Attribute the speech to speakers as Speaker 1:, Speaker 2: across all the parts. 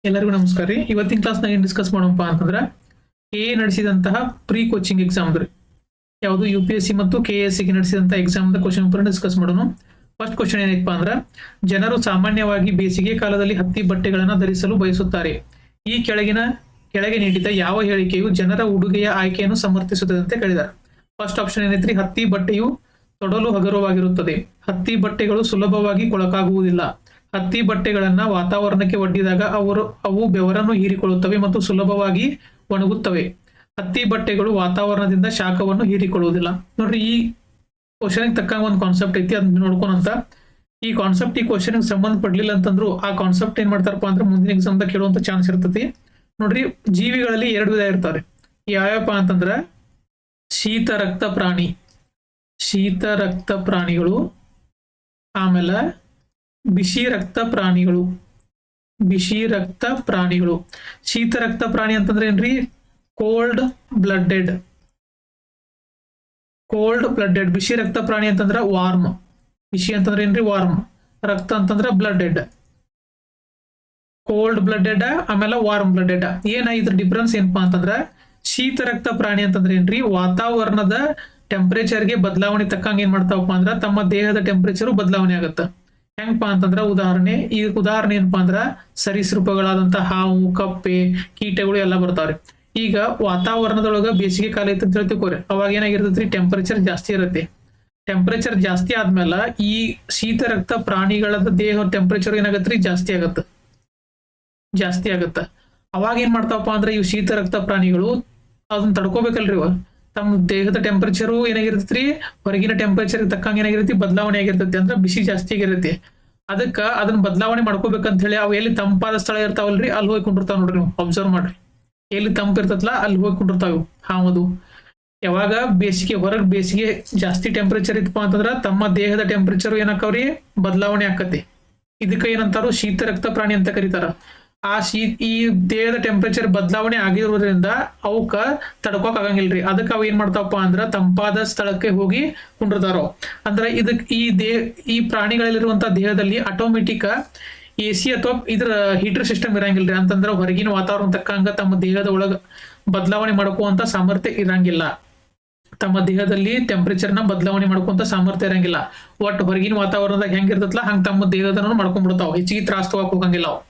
Speaker 1: ಎಲ್ಲರಿಗೂ ನಮಸ್ಕಾರ ರೀ. ಇವತ್ತಿನ ಕ್ಲಾಸ್ನಾಗ ಏನು ಡಿಸ್ಕಸ್ ಮಾಡೋಣಪ್ಪ ಅಂತಂದ್ರೆ ನಡೆಸಿದಂತಹ ಪ್ರೀ ಕೋಚಿಂಗ್ ಎಕ್ಸಾಮ್ ರೀ. ಯಾವುದು UPSC ಮತ್ತು KSC ಗೆ ನಡೆಸಿದಂತಹ ಎಕ್ಸಾಮ್ ಕ್ವಶನ್ ಪೇಪರ್ ಡಿಸ್ಕಸ್ ಮಾಡೋಣ. ಫಸ್ಟ್ ಕ್ವಶನ್ ಏನೈತಪ್ಪ ಅಂದ್ರೆ, ಜನರು ಸಾಮಾನ್ಯವಾಗಿ ಬೇಸಿಗೆ ಕಾಲದಲ್ಲಿ ಹತ್ತಿ ಬಟ್ಟೆಗಳನ್ನು ಧರಿಸಲು ಬಯಸುತ್ತಾರೆ. ಈ ಕೆಳಗೆ ನೀಡಿದ ಯಾವ ಹೇಳಿಕೆಯು ಜನರ ಉಡುಗೆಯ ಆಯ್ಕೆಯನ್ನು ಸಮರ್ಥಿಸುತ್ತದೆ ಅಂತ ಕೇಳಿದ್ದಾರೆ. ಫಸ್ಟ್ ಆಪ್ಷನ್ ಏನೈತ್ರಿ, ಹತ್ತಿ ಬಟ್ಟೆಯು ತೊಡಲು ಹಗುರವಾಗಿರುತ್ತದೆ. ಹತ್ತಿ ಬಟ್ಟೆಗಳು ಸುಲಭವಾಗಿ ಕೊಳಕಾಗುವುದಿಲ್ಲ. ಹತ್ತಿ ಬಟ್ಟೆಗಳನ್ನ ವಾತಾವರಣಕ್ಕೆ ಒಡ್ಡಿದಾಗ ಅವು ಬೆವರನ್ನು ಹೀರಿಕೊಳ್ಳುತ್ತವೆ ಮತ್ತು ಸುಲಭವಾಗಿ ಒಣಗುತ್ತವೆ. ಹತ್ತಿ ಬಟ್ಟೆಗಳು ವಾತಾವರಣದಿಂದ ಶಾಖವನ್ನು ಹೀರಿಕೊಳ್ಳುವುದಿಲ್ಲ. ನೋಡ್ರಿ, ಈ ಕ್ವಶನ್ ತಕ್ಕಂಗ ಒಂದು ಕಾನ್ಸೆಪ್ಟ್ ಐತಿ, ಅದನ್ನ ನೋಡ್ಕೊಂಡಂತ ಈ ಕಾನ್ಸೆಪ್ಟ್ ಈ ಕ್ವಶನ್ ಸಂಬಂಧ ಪಡ್ಲಿಲ್ಲ ಅಂತಂದ್ರು ಆ ಕಾನ್ಸೆಪ್ಟ್ ಏನ್ ಮಾಡ್ತಾರಪ್ಪ ಅಂದ್ರೆ ಮುಂದಿನ ಎಕ್ಸಾಮ್ ದಾಗ ಕೇಳುವಂತ ಚಾನ್ಸ್ ಇರ್ತತಿ. ನೋಡ್ರಿ, ಜೀವಿಗಳಲ್ಲಿ ಎರಡು ವಿಧ ಇರ್ತಾವ್ರಿ. ಯಾವ್ಯಾವಪ್ಪ ಅಂತಂದ್ರ ಶೀತ ರಕ್ತ ಪ್ರಾಣಿಗಳು, ಆಮೇಲೆ ಬಿಸಿ ರಕ್ತ ಪ್ರಾಣಿಗಳು. ಶೀತ ರಕ್ತ ಪ್ರಾಣಿ ಅಂತಂದ್ರೆ ಏನ್ರಿ, ಕೋಲ್ಡ್ ಬ್ಲಡೆಡ್. ಬಿಸಿ ರಕ್ತ ಪ್ರಾಣಿ ಅಂತಂದ್ರ ವಾರ್ಮ್. ಬಿಸಿ ಅಂತಂದ್ರೆ ಏನ್ರಿ, ವಾರ್ಮ್. ರಕ್ತ ಅಂತಂದ್ರ ಬ್ಲಡೆಡ್. ಕೋಲ್ಡ್ ಬ್ಲಡೆಡ್ ಆಮೇಲೆ ವಾರ್ಮ್ ಬ್ಲಡೆಡ್. ಇದ್ರ ಡಿಫ್ರೆನ್ಸ್ ಏನಪ್ಪಾ ಅಂತಂದ್ರ, ಶೀತ ರಕ್ತ ಪ್ರಾಣಿ ಅಂತಂದ್ರೆ ಏನ್ರಿ, ವಾತಾವರಣದ ಟೆಂಪರೇಚರ್ಗೆ ಬದಲಾವಣೆ ತಕ್ಕಂಗ ಏನ್ ಮಾಡ್ತಾವಪ್ಪ ಅಂದ್ರ ತಮ್ಮ ದೇಹದ ಟೆಂಪರೇಚರ್ ಬದಲಾವಣೆ ಆಗತ್ತ. ಹೆಂಗಪ್ಪ ಅಂತಂದ್ರ ಉದಾಹರಣೆ ಏನಪ್ಪಾ ಅಂದ್ರ ಸರೀಸೃಪಗಳಾದಂತ ಹಾವು, ಕಪ್ಪೆ, ಕೀಟಗಳು ಎಲ್ಲ ಬರ್ತಾವ್ರಿ. ಈಗ ವಾತಾವರಣದೊಳಗ ಬೇಸಿಗೆ ಕಾಲ ಐತೆ ಅಂತ ಹೇಳ್ತಿಕೋರಿ, ಅವಾಗ ಏನಾಗಿರ್ತೈತ್ರಿ, ಟೆಂಪರೇಚರ್ ಜಾಸ್ತಿ ಇರುತ್ತೆ. ಟೆಂಪರೇಚರ್ ಜಾಸ್ತಿ ಆದ್ಮೇಲೆ ಈ ಶೀತ ರಕ್ತ ಪ್ರಾಣಿಗಳ ದೇಹ ಟೆಂಪರೇಚರ್ ಏನಾಗತ್ರಿ, ಜಾಸ್ತಿ ಆಗತ್ತ. ಅವಾಗ ಏನ್ ಮಾಡ್ತಾವಪ್ಪ ಅಂದ್ರೆ ಇವು ಶೀತ ರಕ್ತ ಪ್ರಾಣಿಗಳು ಅದನ್ನ ತಡ್ಕೋಬೇಕಲ್ರಿ, ತಮ್ಮ ದೇಹದ ಟೆಂಪರೇಚರು ಏನಾಗಿರ್ತೈತ್ರಿ, ಹೊರಗಿನ ಟೆಂಪರೇಚರ್ ತಕ್ಕಂಗ ಏನಾಗಿರ್ತೈತಿ, ಬದಲಾವಣೆ ಆಗಿರ್ತೈತಿ. ಅಂದ್ರೆ ಬಿಸಿ ಜಾಸ್ತಿ ಆಗಿರುತ್ತೆ. ಅದನ್ನ ಬದಲಾವಣೆ ಮಾಡ್ಕೋಬೇಕಂತ ಹೇಳಿ ಅವು ಎಲ್ಲಿ ತಂಪಾದ ಸ್ಥಳ ಇರ್ತಾವಲ್ರಿ ಅಲ್ಲಿ ಹೋಗಿ ಕುಂಡಿರ್ತಾವ. ನೋಡ್ರಿ, ನೀವು ಅಬ್ಸರ್ವ್ ಮಾಡ್ರಿ, ಎಲ್ಲಿ ತಂಪ ಇರ್ತೈತಲ್ಲ ಅಲ್ಲಿ ಹೋಗಿ ಕುಂಡಿರ್ತಾವ ಹಾವದು. ಯಾವಾಗ ಬೇಸಿಗೆ ಜಾಸ್ತಿ ಟೆಂಪರೇಚರ್ ಇತ್ತಪ್ಪ ಅಂತಂದ್ರ ತಮ್ಮ ದೇಹದ ಟೆಂಪರೇಚರ್ ಏನಾಕವ್ರಿ, ಬದಲಾವಣೆ ಆಕತಿ. ಇದಕ್ಕ ಏನಂತಾರು, ಶೀತ ರಕ್ತ ಪ್ರಾಣಿ ಅಂತ ಕರೀತಾರ. ಈ ದೇಹದ ಟೆಂಪರೇಚರ್ ಬದಲಾವಣೆ ಆಗಿರೋದ್ರಿಂದ ಅವಕ್ಕ ತಡ್ಕೋಕ್ ಆಗಂಗಿಲ್ರಿ. ಅದಕ್ಕೆ ಅವ್ ಏನ್ ಮಾಡ್ತಾವಪ್ಪ ಅಂದ್ರ ತಂಪಾದ ಸ್ಥಳಕ್ಕೆ ಹೋಗಿ ಕುಂಡಿರ್ತಾರೋ. ಅಂದ್ರ ಈ ಪ್ರಾಣಿಗಳಲ್ಲಿರುವಂತ ದೇಹದಲ್ಲಿ ಆಟೋಮೆಟಿಕ್ AC ಅಥವಾ ಇದ್ರ ಹೀಟರ್ ಸಿಸ್ಟಮ್ ಇರಂಗಿಲ್ರಿ. ಅಂತಂದ್ರ ಹೊರಗಿನ ವಾತಾವರಣ ತಕ್ಕಂಗ ತಮ್ಮ ದೇಹದ ಒಳಗ ಬದಲಾವಣೆ ಮಾಡ್ಕೋಂತ ಸಾಮರ್ಥ್ಯ ಇರಂಗಿಲ್ಲ. ತಮ್ಮ ದೇಹದಲ್ಲಿ ಟೆಂಪರೇಚರ್ ನ ಬದಲಾವಣೆ ಮಾಡ್ಕೊಂತ ಸಾಮರ್ಥ್ಯ ಇರಂಗಿಲ್ಲ. ಒಟ್ಟು ಹೊರಗಿನ ವಾತಾವರಣದಾಗ ಹೆಂಗಿರ್ತೈತಲ್ಲ ಹಂಗ ತಮ್ಮ ದೇಹದನ್ನು ಮಾಡ್ಕೊಂಡ್ಬಿಡ್ತಾವ. ಹೆಚ್ಚಿಗೆ ತ್ರಾಸ ತಗೋಕ್ ಹೋಗಂಗಿಲ್ಲ ಅವು.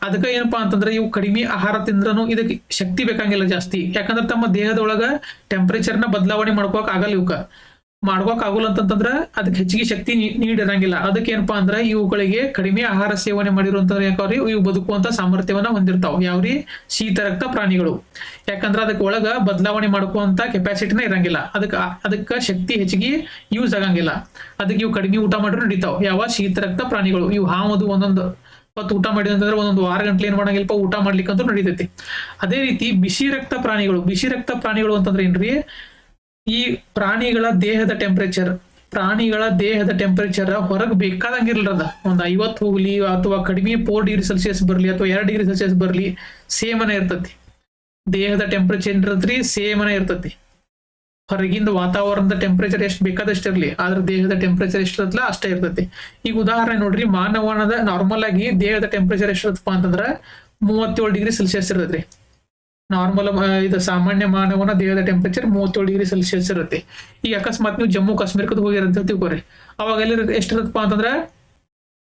Speaker 1: ಅದಕ್ಕೆ ಏನಪ್ಪಾ ಅಂತಂದ್ರೆ ಇವು ಕಡಿಮೆ ಆಹಾರ ತಿಂದ್ರೂ ಇದಕ್ಕೆ ಶಕ್ತಿ ಬೇಕಂಗಿಲ್ಲ ಜಾಸ್ತಿ. ಯಾಕಂದ್ರೆ ತಮ್ಮ ದೇಹದೊಳಗ ಟೆಂಪರೇಚರ್ ನ ಬದಲಾವಣೆ ಮಾಡ್ಕೋಕ್ ಆಗಲ್ಲ. ಮಾಡ್ಕೋಕ್ ಆಗಲ್ಲ ಅಂತಂದ್ರ ಅದಕ್ಕೆ ಹೆಚ್ಚಿಗೆ ಶಕ್ತಿ ನೀಡಿರಂಗಿಲ್ಲ. ಅದಕ್ಕೆ ಏನಪ್ಪಾ ಅಂದ್ರೆ ಇವುಗಳಿಗೆ ಕಡಿಮೆ ಆಹಾರ ಸೇವನೆ ಮಾಡಿರುವಂತಂದ್ರೆ ಯಾಕವ್ರಿ, ಇವು ಬದುಕುವಂತ ಸಾಮರ್ಥ್ಯವನ್ನ ಹೊಂದಿರ್ತಾವ. ಯಾವ್ರಿ, ಶೀತ ರಕ್ತ ಪ್ರಾಣಿಗಳು. ಯಾಕಂದ್ರ ಅದಕ್ಕೆ ಒಳಗ ಬದಲಾವಣೆ ಮಾಡ್ಕೋಂತ ಕೆಪಾಸಿಟಿನ ಇರಂಗಿಲ್ಲ. ಅದಕ್ಕ ಶಕ್ತಿ ಹೆಚ್ಚಿಗೆ ಯೂಸ್ ಆಗಂಗಿಲ್ಲ. ಅದಕ್ಕೆ ಇವು ಕಡಿಮೆ ಊಟ ಮಾಡಿದ್ರು ನಡೀತಾವ. ಯಾವ ಶೀತ ರಕ್ತ ಪ್ರಾಣಿಗಳು. ಇವು ಹಾವದು ಒಂದೊಂದು ಹೊತ್ತು ಊಟ ಮಾಡಿದ ಅಂತಂದ್ರೆ ಒಂದೊಂದು ವಾರ ಗಂಟ್ಲೆ ಏನ್ ಮಾಡಂಗಿಲ್ಪ, ಊಟ ಮಾಡ್ಲಿಕ್ಕಂತೂ ನಡೀತೈತಿ. ಅದೇ ರೀತಿ ಬಿಸಿ ರಕ್ತ ಪ್ರಾಣಿಗಳು ಅಂತಂದ್ರೆ ಏನ್ರಿ, ಈ ಪ್ರಾಣಿಗಳ ದೇಹದ ಟೆಂಪರೇಚರ್ ಹೊರಗೆ ಬೇಕಾದಂಗಿರ್ಲದ. ಒಂದ್ 50 ಹೋಗ್ಲಿ ಅಥವಾ ಕಡಿಮೆ 4 ಡಿಗ್ರಿ ಸೆಲ್ಸಿಯಸ್ ಬರ್ಲಿ ಅಥವಾ 2 ಡಿಗ್ರಿ ಸೆಲ್ಸಿಯಸ್ ಬರ್ಲಿ, ಸೇಮನ ಇರ್ತತಿ. ದೇಹದ ಟೆಂಪರೇಚರ್ ಇರ್ತೈತ್ರಿ, ಸೇಮನ ಇರ್ತತಿ. ಹೊರಗಿಂದ ವಾತಾವರಣದ ಟೆಂಪರೇಚರ್ ಎಷ್ಟು ಬೇಕಾದಷ್ಟು ಇರ್ಲಿ, ಆದ್ರೆ ದೇಹದ ಟೆಂಪರೇಚರ್ ಎಷ್ಟಿರತ್ತಲ್ಲ ಅಷ್ಟೇ ಇರ್ತೈತಿ. ಈಗ ಉದಾಹರಣೆ ನೋಡ್ರಿ, ಮಾನವನದ ನಾರ್ಮಲ್ ಆಗಿ ದೇಹದ ಟೆಂಪರೇಚರ್ ಎಷ್ಟಿರತ್ತಪ್ಪ ಅಂತಂದ್ರ 37 ಡಿಗ್ರಿ ಸೆಲ್ಸಿಯಸ್ ಇರ್ತೈತ್ರಿ. ನಾರ್ಮಲ್ ಇದು ಸಾಮಾನ್ಯ ಮಾನವನ ದೇಹದ ಟೆಂಪರೇಚರ್ 37 ಡಿಗ್ರಿ ಸೆಲ್ಸಿಯಸ್ ಇರುತ್ತೆ. ಈಗ ಅಕಸ್ಮಾತ್ ನೀವು ಜಮ್ಮು ಕಾಶ್ಮೀರಕ್ಕೆ ಹೋಗಿರಂತ ತಿಳ್ಕೊರಿ, ಅವಾಗ ಎಲ್ಲಿ ಎಷ್ಟಿರತ್ತಪ್ಪ ಅಂತಂದ್ರ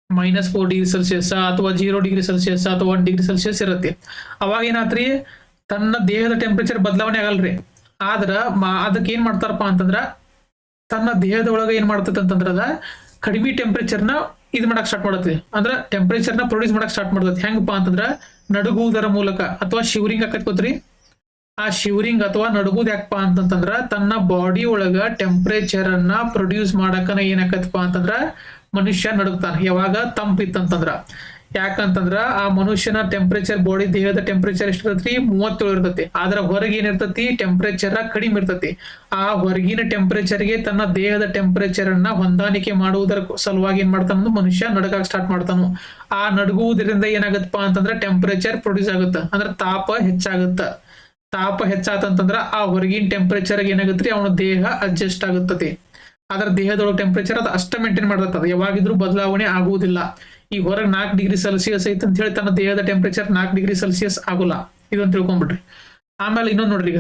Speaker 1: -4 ಡಿಗ್ರಿ ಸೆಲ್ಸಿಯಸ್ ಅಥವಾ 0 ಡಿಗ್ರಿ ಸೆಲ್ಸಿಯಸ್ ಅಥವಾ 1 ಡಿಗ್ರಿ ಸೆಲ್ಸಿಯಸ್ ಇರುತ್ತೆ. ಅವಾಗ ಏನಾತ್ರಿ, ತನ್ನ ದೇಹದ ಟೆಂಪರೇಚರ್ ಬದಲಾವಣೆ ಆಗಲ್ರಿ. ಆದ್ರ ಅದಕ್ಕೆ ಏನ್ ಮಾಡ್ತಾರಪ್ಪ ಅಂತಂದ್ರ ತನ್ನ ದೇಹದ ಒಳಗ ಏನ್ ಮಾಡ್ತೈತೆ ಅಂತಂದ್ರ ಅದ ಕಡಿಮೆ ಟೆಂಪರೇಚರ್ನ ಮಾಡಕ್ ಸ್ಟಾರ್ಟ್ ಮಾಡತ್ತಿ. ಅಂದ್ರ ಟೆಂಪರೇಚರ್ನ ಪ್ರೊಡ್ಯೂಸ್ ಮಾಡಕ್ ಸ್ಟಾರ್ಟ್ ಮಾಡ್ತೈತಿ. ಹೆಂಗಪ್ಪ ಅಂತಂದ್ರ ನಡುಗುವುದರ ಮೂಲಕ ಅಥವಾ ಶಿವರಿಂಗ್ ಆಕತ್ ಗೊತ್ತ್ರಿ. ಆ ಶಿವರಿಂಗ್ ಅಥವಾ ನಡುಗುದ್ ಯಾಕಪ್ಪ ಅಂತಂದ್ರ ತನ್ನ ಬಾಡಿ ಒಳಗ ಟೆಂಪರೇಚರ್ ಅನ್ನ ಪ್ರೊಡ್ಯೂಸ್ ಮಾಡಕನ ಏನಾಕತ್ಪ ಅಂತಂದ್ರ ಮನುಷ್ಯ ನಡುಗ್ತಾನ. ಯಾವಾಗ ತಂಪಿತ್ತಂತಂದ್ರ. ಯಾಕಂತಂದ್ರ ಆ ಮನುಷ್ಯನ ಟೆಂಪರೇಚರ್, ಬಾಡಿ ದೇಹದ ಟೆಂಪರೇಚರ್ ಎಷ್ಟಿರತ್ರಿ, 37 ಇರ್ತತಿ. ಆದ್ರ ಹೊರಗೆ ಏನಿರ್ತತಿ, ಟೆಂಪರೇಚರ್ ಕಡಿಮೆ ಇರ್ತತಿ. ಆ ಹೊರಗಿನ ಟೆಂಪರೇಚರ್ಗೆ ತನ್ನ ದೇಹದ ಟೆಂಪರೇಚರ್ ಅನ್ನ ಹೊಂದಾಣಿಕೆ ಮಾಡುವುದರ ಸಲುವಾಗಿ ಏನ್ ಮಾಡ್ತಾನ, ಮನುಷ್ಯ ನಡಗಾಕ್ ಸ್ಟಾರ್ಟ್ ಮಾಡ್ತಾನು. ಆ ನಡುಗುವುದರಿಂದ ಏನಾಗತ್ತಪ್ಪ ಅಂತಂದ್ರ ಟೆಂಪರೇಚರ್ ಪ್ರೊಡ್ಯೂಸ್ ಆಗುತ್ತ. ಅಂದ್ರ ತಾಪ ಹೆಚ್ಚಾಗುತ್ತ. ತಾಪ ಹೆಚ್ಚಾತಂತಂದ್ರ ಆ ಹೊರಗಿನ ಟೆಂಪರೇಚರ್ ಏನಾಗತ್ರಿ, ಅವನ ದೇಹ ಅಡ್ಜಸ್ಟ್ ಆಗುತ್ತದೆ. ಅದರ ದೇಹದೊಳಗೆ ಟೆಂಪರೇಚರ್ ಅದು ಅಷ್ಟ ಮೇಂಟೈನ್ ಮಾಡ್ತದ. ಯಾವಾಗಿದ್ರೂ ಬದಲಾವಣೆ ಆಗುವುದಿಲ್ಲ. ಈಗ ಹೊರಗೆ 4 ಡಿಗ್ರಿ ಸೆಲ್ಸಿಯಸ್ ಐತೆ ಅಂತ ಹೇಳಿ ತನ್ನ ದೇಹದ ಟೆಂಪರೇಚರ್ 4 ಡಿಗ್ರಿ ಸೆಲ್ಸಿಯಸ್ ಆಗೋಲ್ಲ. ಇದನ್ನ ತಿಳ್ಕೊಂಡ್ಬಿಡ್ರಿ. ಆಮೇಲೆ ಇನ್ನೊಂದು ನೋಡ್ರಿ,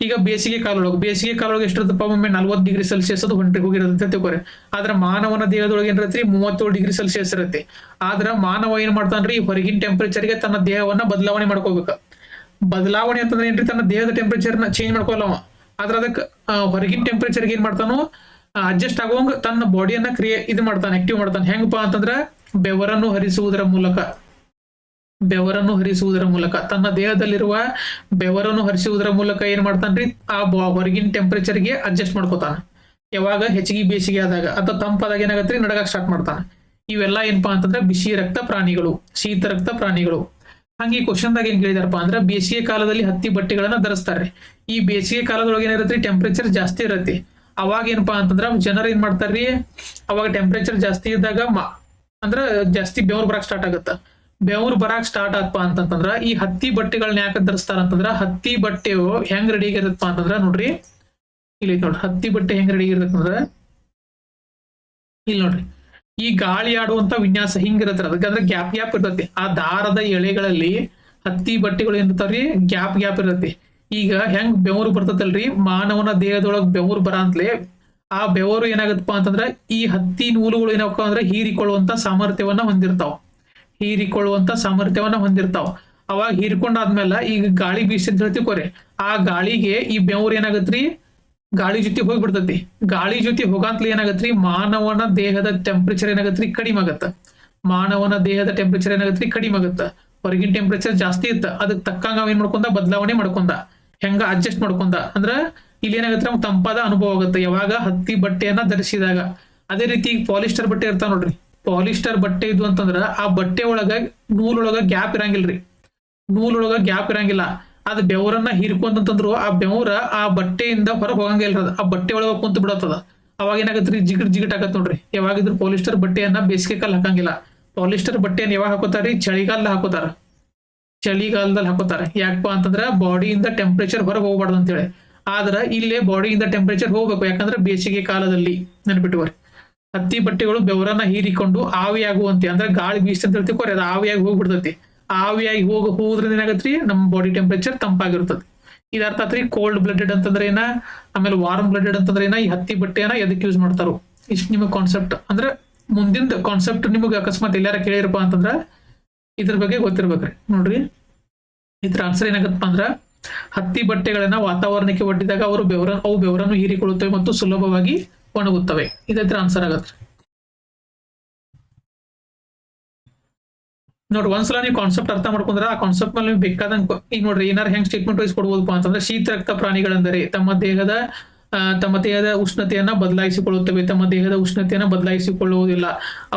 Speaker 1: ಈಗ ಬೇಸಿಗೆ ಕಾಲೊಳಗೆ ಎಷ್ಟಿರುತ್ತಪ್ಪ, ಒಮ್ಮೆ 40 ಡಿಗ್ರಿ ಸೆಲ್ಸಿಯಸ್ ಅದು ಹೊಂಟ್ರಿ ಹೋಗಿರೋದಂತ ತಿಳ್ಕೊರಿ. ಆದ್ರೆ ಮಾನವನ ದೇಹದೊಳಗೆ ಏನಿರತ್ರಿ 37 ಡಿಗ್ರಿ ಸೆಲ್ಸಿಯಸ್ ಇರುತ್ತೆ. ಆದ್ರ ಮಾನವ ಏನ್ ಮಾಡ್ತಾನ್ರಿ, ಹೊರಗಿನ ಟೆಂಪರೇಚರ್ಗೆ ತನ್ನ ದೇಹವನ್ನ ಬದಲಾವಣೆ ಮಾಡ್ಕೋಬೇಕು. ಬದಲಾವಣೆ ಅಂತಂದ್ರೆ ಏನ್ರಿ, ತನ್ನ ದೇಹದ ಟೆಂಪರೇಚರ್ ನ ಚೇಂಜ್ ಮಾಡ್ಕೊಲ್ಲವ. ಆದ್ರ ಅದಕ್ಕೆ ಹೊರಗಿನ ಟೆಂಪರೇಚರ್ಗೆ ಏನ್ ಮಾಡ್ತಾನೋ ಅಡ್ಜಸ್ಟ್ ಆಗುವಂಗ ತನ್ನ ಬಾಡಿಯನ್ನ ಇದು ಮಾಡ್ತಾನೆ, ಆಕ್ಟಿವ್ ಮಾಡ್ತಾನೆ. ಹೆಂಗಪ್ಪ ಅಂತಂದ್ರ ಬೆವರನ್ನು ಹರಿಸುವುದರ ಮೂಲಕ ತನ್ನ ದೇಹದಲ್ಲಿರುವ ಬೆವರನ್ನು ಹರಿಸುವುದರ ಮೂಲಕ ಏನ್ ಮಾಡ್ತಾನ್ರಿ, ಆ ಹೊರಗಿನ ಟೆಂಪರೇಚರ್ಗೆ ಅಡ್ಜಸ್ಟ್ ಮಾಡ್ಕೋತಾನ. ಯಾವಾಗ ಹೆಚ್ಚಿಗೆ ಬೇಸಿಗೆ ಆದಾಗ ಅಥವಾ ತಂಪಾದಾಗ ಏನಾಗತ್ರಿ, ನಡಗಕ್ ಸ್ಟಾರ್ಟ್ ಮಾಡ್ತಾನ. ಇವೆಲ್ಲ ಏನಪ್ಪಾ ಅಂತಂದ್ರೆ ಬಿಸಿ ರಕ್ತ ಪ್ರಾಣಿಗಳು, ಶೀತ ರಕ್ತ ಪ್ರಾಣಿಗಳು. ಹಂಗೆ ಈ ಕ್ವಶನ್ದಾಗ ಏನ್ ಕೇಳಿದಾರಪ್ಪ ಅಂದ್ರ, ಬೇಸಿಗೆ ಕಾಲದಲ್ಲಿ ಹತ್ತಿ ಬಟ್ಟೆಗಳನ್ನ ಧರಿಸ್ತಾರೆ. ಈ ಬೇಸಿಗೆ ಕಾಲದೊಳಗೆ ಏನಿರತ್ರಿ, ಟೆಂಪರೇಚರ್ ಜಾಸ್ತಿ ಇರತ್ತೆ. ಅವಾಗ ಏನಪ್ಪಾ ಅಂತಂದ್ರ ಜನರು ಏನ್ ಮಾಡ್ತಾರ್ರಿ, ಅವಾಗ ಟೆಂಪರೇಚರ್ ಜಾಸ್ತಿ ಇದ್ದಾಗ ಅಂದ್ರ ಜಾಸ್ತಿ ಬೆವರು ಬರಾಕ್ ಸ್ಟಾರ್ಟ್ ಆಗತ್ತ. ಬೆವರು ಬರಾಕ್ ಸ್ಟಾರ್ಟ್ ಆತ್ಪ ಅಂತಂದ್ರ ಈ ಹತ್ತಿ ಬಟ್ಟೆಗಳನ್ನ ಯಾಕೆ ಧರಿಸ್ತಾರ ಅಂತಂದ್ರ, ಹತ್ತಿ ಬಟ್ಟೆಯು ಹೆಂಗ್ ರೆಡಿ ಆಗಿರತ್ತಪ್ಪ ಅಂತಂದ್ರ ನೋಡ್ರಿ, ಇಲ್ಲಿ ನೋಡ್ರಿ ಹತ್ತಿ ಬಟ್ಟೆ ಹೆಂಗ್ ರೆಡಿ ಆಗಿರತ್ತಂದ್ರ ಇಲ್ಲಿ ನೋಡ್ರಿ, ಈ ಗಾಳಿ ಆಡುವಂತ ವಿನ್ಯಾಸ ಹಿಂಗಿರತ್ತ. ಅದಕ್ಕಂದ್ರೆ ಗ್ಯಾಪ್ ಇರ್ತತಿ. ಆ ದಾರದ ಎಳೆಗಳಲ್ಲಿ ಹತ್ತಿ ಬಟ್ಟೆಗಳು ಏನಿರ್ತಾವ್ರಿ, ಗ್ಯಾಪ್ ಇರತ್ತೆ. ಈಗ ಹೆಂಗ್ ಬೆವರು ಬರ್ತದಲ್ರಿ, ಮಾನವನ ದೇಹದೊಳಗ್ ಬೆವರು ಬರಂತ್ಲೆ ಆ ಬೆವರು ಏನಾಗತ್ತಪ್ಪ ಅಂತಂದ್ರ ಈ ಹತ್ತಿ ನೂಲುಗಳು ಏನಪ್ಪ ಅಂದ್ರೆ ಹೀರಿಕೊಳ್ಳುವಂತ ಸಾಮರ್ಥ್ಯವನ್ನ ಹೊಂದಿರ್ತಾವ. ಅವಾಗ ಹೀರ್ಕೊಂಡಾದ್ಮೇಲೆ ಈಗ ಗಾಳಿ ಬೀಸಿದ್ ಹೇಳ್ತಿಕೋರಿ, ಆ ಗಾಳಿಗೆ ಈ ಬೆವರು ಏನಾಗತ್ರಿ, ಗಾಳಿ ಜೊತೆ ಹೋಗ್ಬಿಡ್ತತಿ. ಗಾಳಿ ಜೊತೆ ಹೋಗಂತ್ಲೆ ಏನಾಗತ್ರಿ, ಮಾನವನ ದೇಹದ ಟೆಂಪರೇಚರ್ ಏನಾಗತ್ರಿ, ಕಡಿಮೆ ಆಗತ್ತ. ಹೊರಗಿನ ಟೆಂಪರೇಚರ್ ಜಾಸ್ತಿ ಇತ್ತ, ಅದಕ್ಕೆ ತಕ್ಕಂಗ ಅವ್ ಏನ್ ಮಾಡ್ಕೊಂಡ, ಬದಲಾವಣೆ ಮಾಡ್ಕೊಂಡ, ಹೆಂಗ ಅಡ್ಜಸ್ಟ್ ಮಾಡ್ಕೊಂಡ. ಅಂದ್ರ ಇಲ್ಲಿ ಏನಾಗತ್ತೆ, ನಮ್ಗೆ ತಂಪಾದ ಅನುಭವ ಆಗುತ್ತೆ ಯಾವಾಗ ಹತ್ತಿ ಬಟ್ಟೆಯನ್ನ ಧರಿಸಿದಾಗ. ಅದೇ ರೀತಿ ಪಾಲಿಸ್ಟರ್ ಬಟ್ಟೆ ಇರ್ತಾವ ನೋಡ್ರಿ, ಪಾಲಿಸ್ಟರ್ ಬಟ್ಟೆ ಇದು ಅಂತಂದ್ರ ಆ ಬಟ್ಟೆ ಒಳಗ ನೂಲೊಳಗ ಗ್ಯಾಪ್ ಇರಂಗಿಲ್ಲ. ಅದ್ ಬೆವರನ್ನ ಹೀರ್ಕೊಂತಂದ್ರು ಆ ಬೆವರ ಆ ಬಟ್ಟೆಯಿಂದ ಹೊರಗೆ ಹೋಗಂಗಿಲ್ಲ, ಆ ಬಟ್ಟೆ ಒಳಗ ಕುಂತು ಬಿಡತ್ತದ. ಅವಾಗ ಏನಾಗತ್ರಿ, ಜಿಗಿಟ್ ಆಗತ್ ನೋಡ್ರಿ. ಯಾವಾಗಿದ್ರು ಪಾಲಿಸ್ಟರ್ ಬಟ್ಟೆಯನ್ನ ಬೇಸಿಗೆ ಕಾಲ ಹಾಕಂಗಿಲ್ಲ. ಪಾಲಿಸ್ಟರ್ ಬಟ್ಟೆಯನ್ನ ಯಾವಾಗ ಹಾಕೋತಾರಿ, ಚಳಿಗಾಲದಲ್ಲಿ ಹಾಕೋತಾರ. ಯಾಕಪ್ಪ ಅಂತಂದ್ರ ಬಾಡಿಯಿಂದ ಟೆಂಪರೇಚರ್ ಹೊರಗೆ ಹೋಗ್ಬಾರ್ದು ಅಂತೇಳಿ. ಆದ್ರ ಇಲ್ಲೇ ಬಾಡಿಯಿಂದ ಟೆಂಪರೇಚರ್ ಹೋಗ್ಬೇಕು, ಯಾಕಂದ್ರೆ ಬೇಸಿಗೆ ಕಾಲದಲ್ಲಿ ನೆನ್ಪಿಟ್ಟುವರಿ. ಹತ್ತಿ ಬಟ್ಟೆಗಳು ಬೆವರನ್ನ ಹೀರಿಕೊಂಡು ಆವಿಯಾಗುವಂತೆ, ಅಂದ್ರೆ ಗಾಳಿ ಬೀಸ್ತ ಅಂತ ಹೇಳ್ತಿಕೋರಿ, ಅದು ಆವಿಯಾಗಿ ಹೋಗ್ಬಿಡ್ತತಿ. ಆವಿಯಾಗಿ ಹೋಗೋದ್ರಿಂದ ಏನಾಗತ್ರಿ, ನಮ್ಮ ಬಾಡಿ ಟೆಂಪರೇಚರ್ ತಂಪಾಗಿರ್ತದೆ. ಇದ ಅರ್ಥ ಆತ್ರಿ. ಕೋಲ್ಡ್ ಬ್ಲಡೆಡ್ ಅಂತಂದ್ರೆ ಏನ, ಆಮೇಲೆ ವಾರ್ಮ್ ಬ್ಲಡೆಡ್ ಅಂತಂದ್ರೆ ಏನ, ಈ ಹತ್ತಿ ಬಟ್ಟೆಯನ್ನ ಎದಕ್ಕೆ ಯೂಸ್ ಮಾಡ್ತಾರೋ ಇಷ್ಟು ನಿಮಗೆ ಕಾನ್ಸೆಪ್ಟ್. ಅಂದ್ರೆ ಮುಂದಿನ ಕಾನ್ಸೆಪ್ಟ್ ನಿಮಗೆ ಅಕಸ್ಮಾತ್ ಎಲ್ಲಾರ ಕೇಳಿರಪ್ಪ ಅಂತಂದ್ರ ಇದ್ರ ಬಗ್ಗೆ ಗೊತ್ತಿರ್ಬೇಕ್ರಿ. ನೋಡ್ರಿ, ಇದ್ರ ಆನ್ಸರ್ ಏನಾಗತ್ತಪ್ಪ ಅಂದ್ರ, ಹತ್ತಿ ಬಟ್ಟೆಗಳನ್ನ ವಾತಾವರಣಕ್ಕೆ ಒಡ್ಡಿದಾಗ ಅವು ಬೆವರನ್ನು ಹೀರಿಕೊಳ್ಳುತ್ತವೆ ಮತ್ತು ಸುಲಭವಾಗಿ ಒಣಗುತ್ತವೆ. ಇದರ ಆನ್ಸರ್ ಆಗತ್ರಿ. ನೋಡ್ರಿ, ಒಂದ್ಸಲ ನೀವು ಕಾನ್ಸೆಪ್ಟ್ ಅರ್ಥ ಮಾಡ್ಕೊಂಡ್ರ ಆ ಕಾನ್ಸೆಪ್ಟ್ ಮೇಲೆ ನೀವು ಬೇಕಾದಂಗ ಈಗ ನೋಡ್ರಿ ಏನಾರ ಹೆಂಗ್ ಸ್ಟೇಟ್ಮೆಂಟ್ ವೈಸ್ ಕೊಡ್ಬೋದಪ್ಪ ಅಂತಂದ್ರೆ, ಶೀತ ರಕ್ತ ಪ್ರಾಣಿಗಳೆಂದರೆ ತಮ್ಮ ದೇಹದ ಉಷ್ಣತೆಯನ್ನ ಬದಲಾಯಿಸಿಕೊಳ್ಳುವುದಿಲ್ಲ.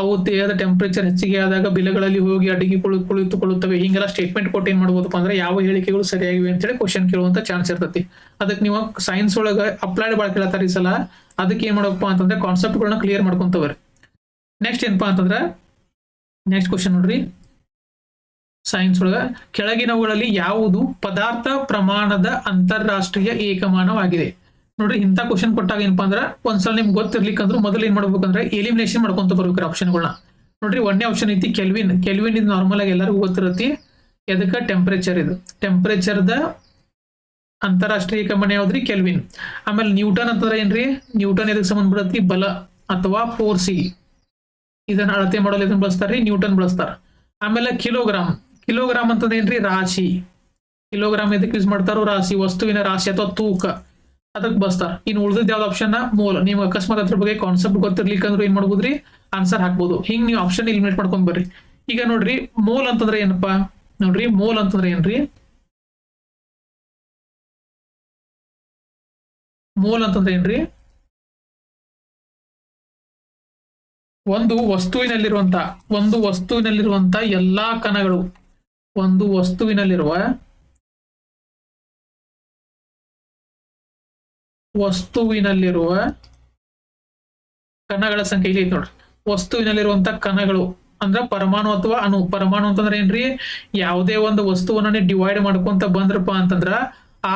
Speaker 1: ಅವು ದೇಹದ ಟೆಂಪರೇಚರ್ ಹೆಚ್ಚಿಗೆ ಆದಾಗ ಬಿಲಗಳಲ್ಲಿ ಹೋಗಿ ಅಡಗಿ ಕುಳಿತುಕೊಳ್ಳುತ್ತವೆ. ಹಿಂಗೆಲ್ಲ ಸ್ಟೇಟ್ಮೆಂಟ್ ಕೊಟ್ಟು ಏನ್ ಮಾಡ್ಬೋದಪ್ಪ ಅಂದ್ರೆ, ಯಾವ ಹೇಳಿಕೆಗಳು ಸರಿಯಾಗಿವೆ ಅಂತೇಳಿ ಕ್ವಶನ್ ಕೇಳುವಂತ ಚಾನ್ಸ್ ಇರ್ತತಿ. ಅದಕ್ಕೆ ನೀವು ಸೈನ್ಸ್ ಒಳಗ ಅಪ್ಲೈಡ್ ಬಾಳ್ ಕೇಳತ್ತಾರ ಈ ಸಲ. ಅದಕ್ಕೆ ಏನ್ ಮಾಡಬೇಕಪ್ಪ ಅಂತಂದ್ರೆ ಕಾನ್ಸೆಪ್ಟ್ ಗಳನ್ನ ಕ್ಲಿಯರ್ ಮಾಡ್ಕೊಂತವ್ರಿ. ನೆಕ್ಸ್ಟ್ ಏನಪ್ಪಾ ಅಂತಂದ್ರ, ನೆಕ್ಸ್ಟ್ ಕ್ವಶನ್ ನೋಡ್ರಿ, ಸೈನ್ಸ್ ಒಳಗ ಕೆಳಗಿನವುಗಳಲ್ಲಿ ಯಾವುದು ಪದಾರ್ಥ ಪ್ರಮಾಣದ ಅಂತಾರಾಷ್ಟ್ರೀಯ ಏಕಮಾನವಾಗಿದೆ? ನೋಡ್ರಿ, ಇಂಥ ಕ್ವಶನ್ ಕೊಟ್ಟಾಗ ಏನಪ್ಪಾ ಅಂದ್ರ ಒಂದ್ಸಲ ನಿಮ್ಗೆ ಗೊತ್ತಿರ್ಲಿಕ್ಕಂದ್ರೆ ಮೊದಲು ಏನ್ ಮಾಡ್ಬೇಕಂದ್ರೆ ಎಲಿಮಿನೇಷನ್ ಮಾಡ್ಕೊಂತ ಬರ್ಬೇಕ್ರಿ ಆಪ್ಷನ್ಗಳನ್ನ. ನೋಡ್ರಿ, ಒಂದೇ ಆಪ್ಷನ್ ಐತಿ ಕೆಲ್ವಿನ್. ಇದು ನಾರ್ಮಲ್ ಆಗಿ ಎಲ್ಲರಿಗೂ ಗೊತ್ತಿರತಿ. ಎದಕ್ಕ ಟೆಂಪರೇಚರ್, ಇದು ಟೆಂಪರೇಚರ್ದ ಅಂತಾರಾಷ್ಟ್ರೀಯ ಏಕಮಾನ ಯಾವ್ದ್ರಿ? ಕೆಲ್ವಿನ್. ಆಮೇಲೆ ನ್ಯೂಟನ್ ಅಂತಂದ್ರೆ ಏನ್ರಿ? ನ್ಯೂಟನ್ ಎದಕ್ಕೆ ಸಂಬಂಧ ಬಿಡತ್ತಿ? ಬಲ ಅಥವಾ ಫೋರ್ಸಿ. ಇದನ್ನ ಅಳತೆ ಮಾಡಲು ಇದನ್ನ ಬಳಸ್ತಾರ್ರಿ, ನ್ಯೂಟನ್ ಬಳಸ್ತಾರ. ಆಮೇಲೆ ಕಿಲೋಗ್ರಾಮ್ ಅಂತಂದ್ರೆ ಏನ್ರಿ? ರಾಶಿ. ಕಿಲೋಗ್ರಾಮ್ ಎದಕ್ಕೆ ಯೂಸ್ ಮಾಡ್ತಾರೋ? ರಾಶಿ, ವಸ್ತುವಿನ ರಾಶಿ ಅಥವಾ ತೂಕ, ಅದಕ್ಕೆ ಬಳಸ್ತಾರ. ಇನ್ನು ಉಳಿದ ಯಾವ್ದು ಆಪ್ಷನ್? ಮೋಲ್. ನೀವು ಅಕಸ್ಮಾತ್ ಅದ್ರ ಬಗ್ಗೆ ಕಾನ್ಸೆಪ್ಟ್ ಗೊತ್ತಿರ್ಲಿಕ್ಕಂದ್ರೆ ಏನ್ ಮಾಡ್ಬೋದ್ರಿ? ಆನ್ಸರ್ ಹಾಕ್ಬೋದು. ಹಿಂಗ್ ನೀವು ಆಪ್ಷನ್ ಎಲಿಮಿನೇಟ್ ಮಾಡ್ಕೊಂಡ್ ಬರ್ರಿ. ಈಗ ನೋಡ್ರಿ, ಮೋಲ್ ಅಂತಂದ್ರೆ ಏನಪ್ಪಾ? ನೋಡ್ರಿ, ಮೋಲ್ ಅಂತಂದ್ರೆ ಏನ್ರಿ? ಮೋಲ್ ಅಂತಂದ್ರೆ ಏನ್ರಿ? ಒಂದು ವಸ್ತುವಿನಲ್ಲಿರುವಂತ ಎಲ್ಲಾ ಕಣಗಳು, ಒಂದು ವಸ್ತುವಿನಲ್ಲಿರುವ ಕಣಗಳ ಸಂಖ್ಯೆ ಇಲ್ಲಿ ಐತಿ ನೋಡ್ರಿ. ವಸ್ತುವಿನಲ್ಲಿರುವಂತ ಕಣಗಳು ಅಂದ್ರ ಪರಮಾಣು ಅಥವಾ ಅಣು. ಪರಮಾಣು ಅಂತಂದ್ರೆ ಏನ್ರಿ? ಯಾವುದೇ ಒಂದು ವಸ್ತುವನ್ನ ನೀವು ಡಿವೈಡ್ ಮಾಡ್ಕೊಂತ ಬಂದ್ರಪ್ಪ ಅಂತಂದ್ರ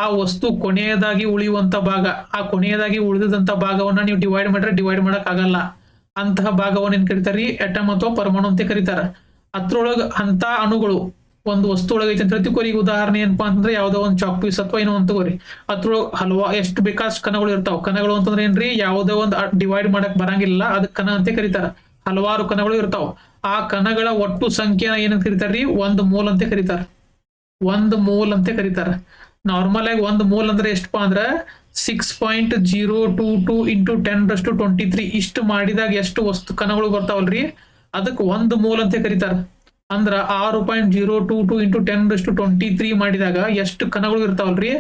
Speaker 1: ಆ ವಸ್ತು ಕೊನೆಯದಾಗಿ ಉಳಿಯುವಂತ ಭಾಗ, ಆ ಕೊನೆಯದಾಗಿ ಉಳಿದಂತ ಭಾಗವನ್ನ ನೀವು ಡಿವೈಡ್ ಮಾಡಕ್ ಆಗಲ್ಲ. ಅಂತಹ ಭಾಗವನ್ನು ಏನ್ ಕರೀತಾರಿ ಎಟಮ್ ಅಥವಾ ಪರಮಾಣು ಅಂತ ಕರೀತಾರ. ಅದ್ರೊಳಗ ಅಂತ ಅಣುಗಳು ಒಂದು ವಸ್ತು ಒಳಗೆ ಐತೆ ಅಂತ ಹೇಳ್ತೀವಿ. ಈಗ ಉದಾಹರಣೆ ಏನಪ್ಪಾ ಅಂತಂದ್ರೆ ಯಾವ್ದೋ ಒಂದು ಚಾಕ್ ಪೀಸ್ ಅಥವಾ ಏನೋ ಒಂದು ತಗೋರಿ, ಅದ್ರೊಳಗೆ ಎಷ್ಟು ಬೇಕಾಷ್ಟು ಕಣಗಳು ಇರ್ತಾವ. ಕಣಗಳು ಅಂತಂದ್ರೆ ಏನ್ರಿ, ಯಾವುದೋ ಒಂದು ಡಿವೈಡ್ ಮಾಡಕ್ ಬರಂಗಿಲ್ಲ, ಅದಕ್ಕೆ ಕಣ ಅಂತ ಕರೀತಾರ. ಹಲವಾರು ಕಣಗಳು ಇರ್ತಾವ. ಆ ಕಣಗಳ ಒಟ್ಟು ಸಂಖ್ಯೆನ ಏನಂತ ಕರೀತಾರ್ರಿ, ಒಂದು ಮೋಲ್ ಅಂತ ಕರೀತಾರ. ಒಂದು ಮೋಲ್ ಅಂತ ಕರೀತಾರ. ನಾರ್ಮಲ್ ಆಗಿ ಒಂದು ಮೋಲ್ ಅಂದ್ರೆ ಎಷ್ಟಪ್ಪಾ ಅಂದ್ರ 6.022 ಇಂಟು 10⁻23 ಇಷ್ಟು ಮಾಡಿದಾಗ ಎಷ್ಟು ವಸ್ತು ಕಣಗಳು ಬರ್ತಾವಲ್ರಿ, ಅದಕ್ಕೆ ಒಂದು ಮೋಲ್ ಅಂತ ಕರೀತಾರ. ಅಂದ್ರ 6.022 ಇಂಟು 10⁻23 ಮಾಡಿದಾಗ ಎಷ್ಟು ಕಣಗಳು ಇರ್ತಾವಲ್ರಿ,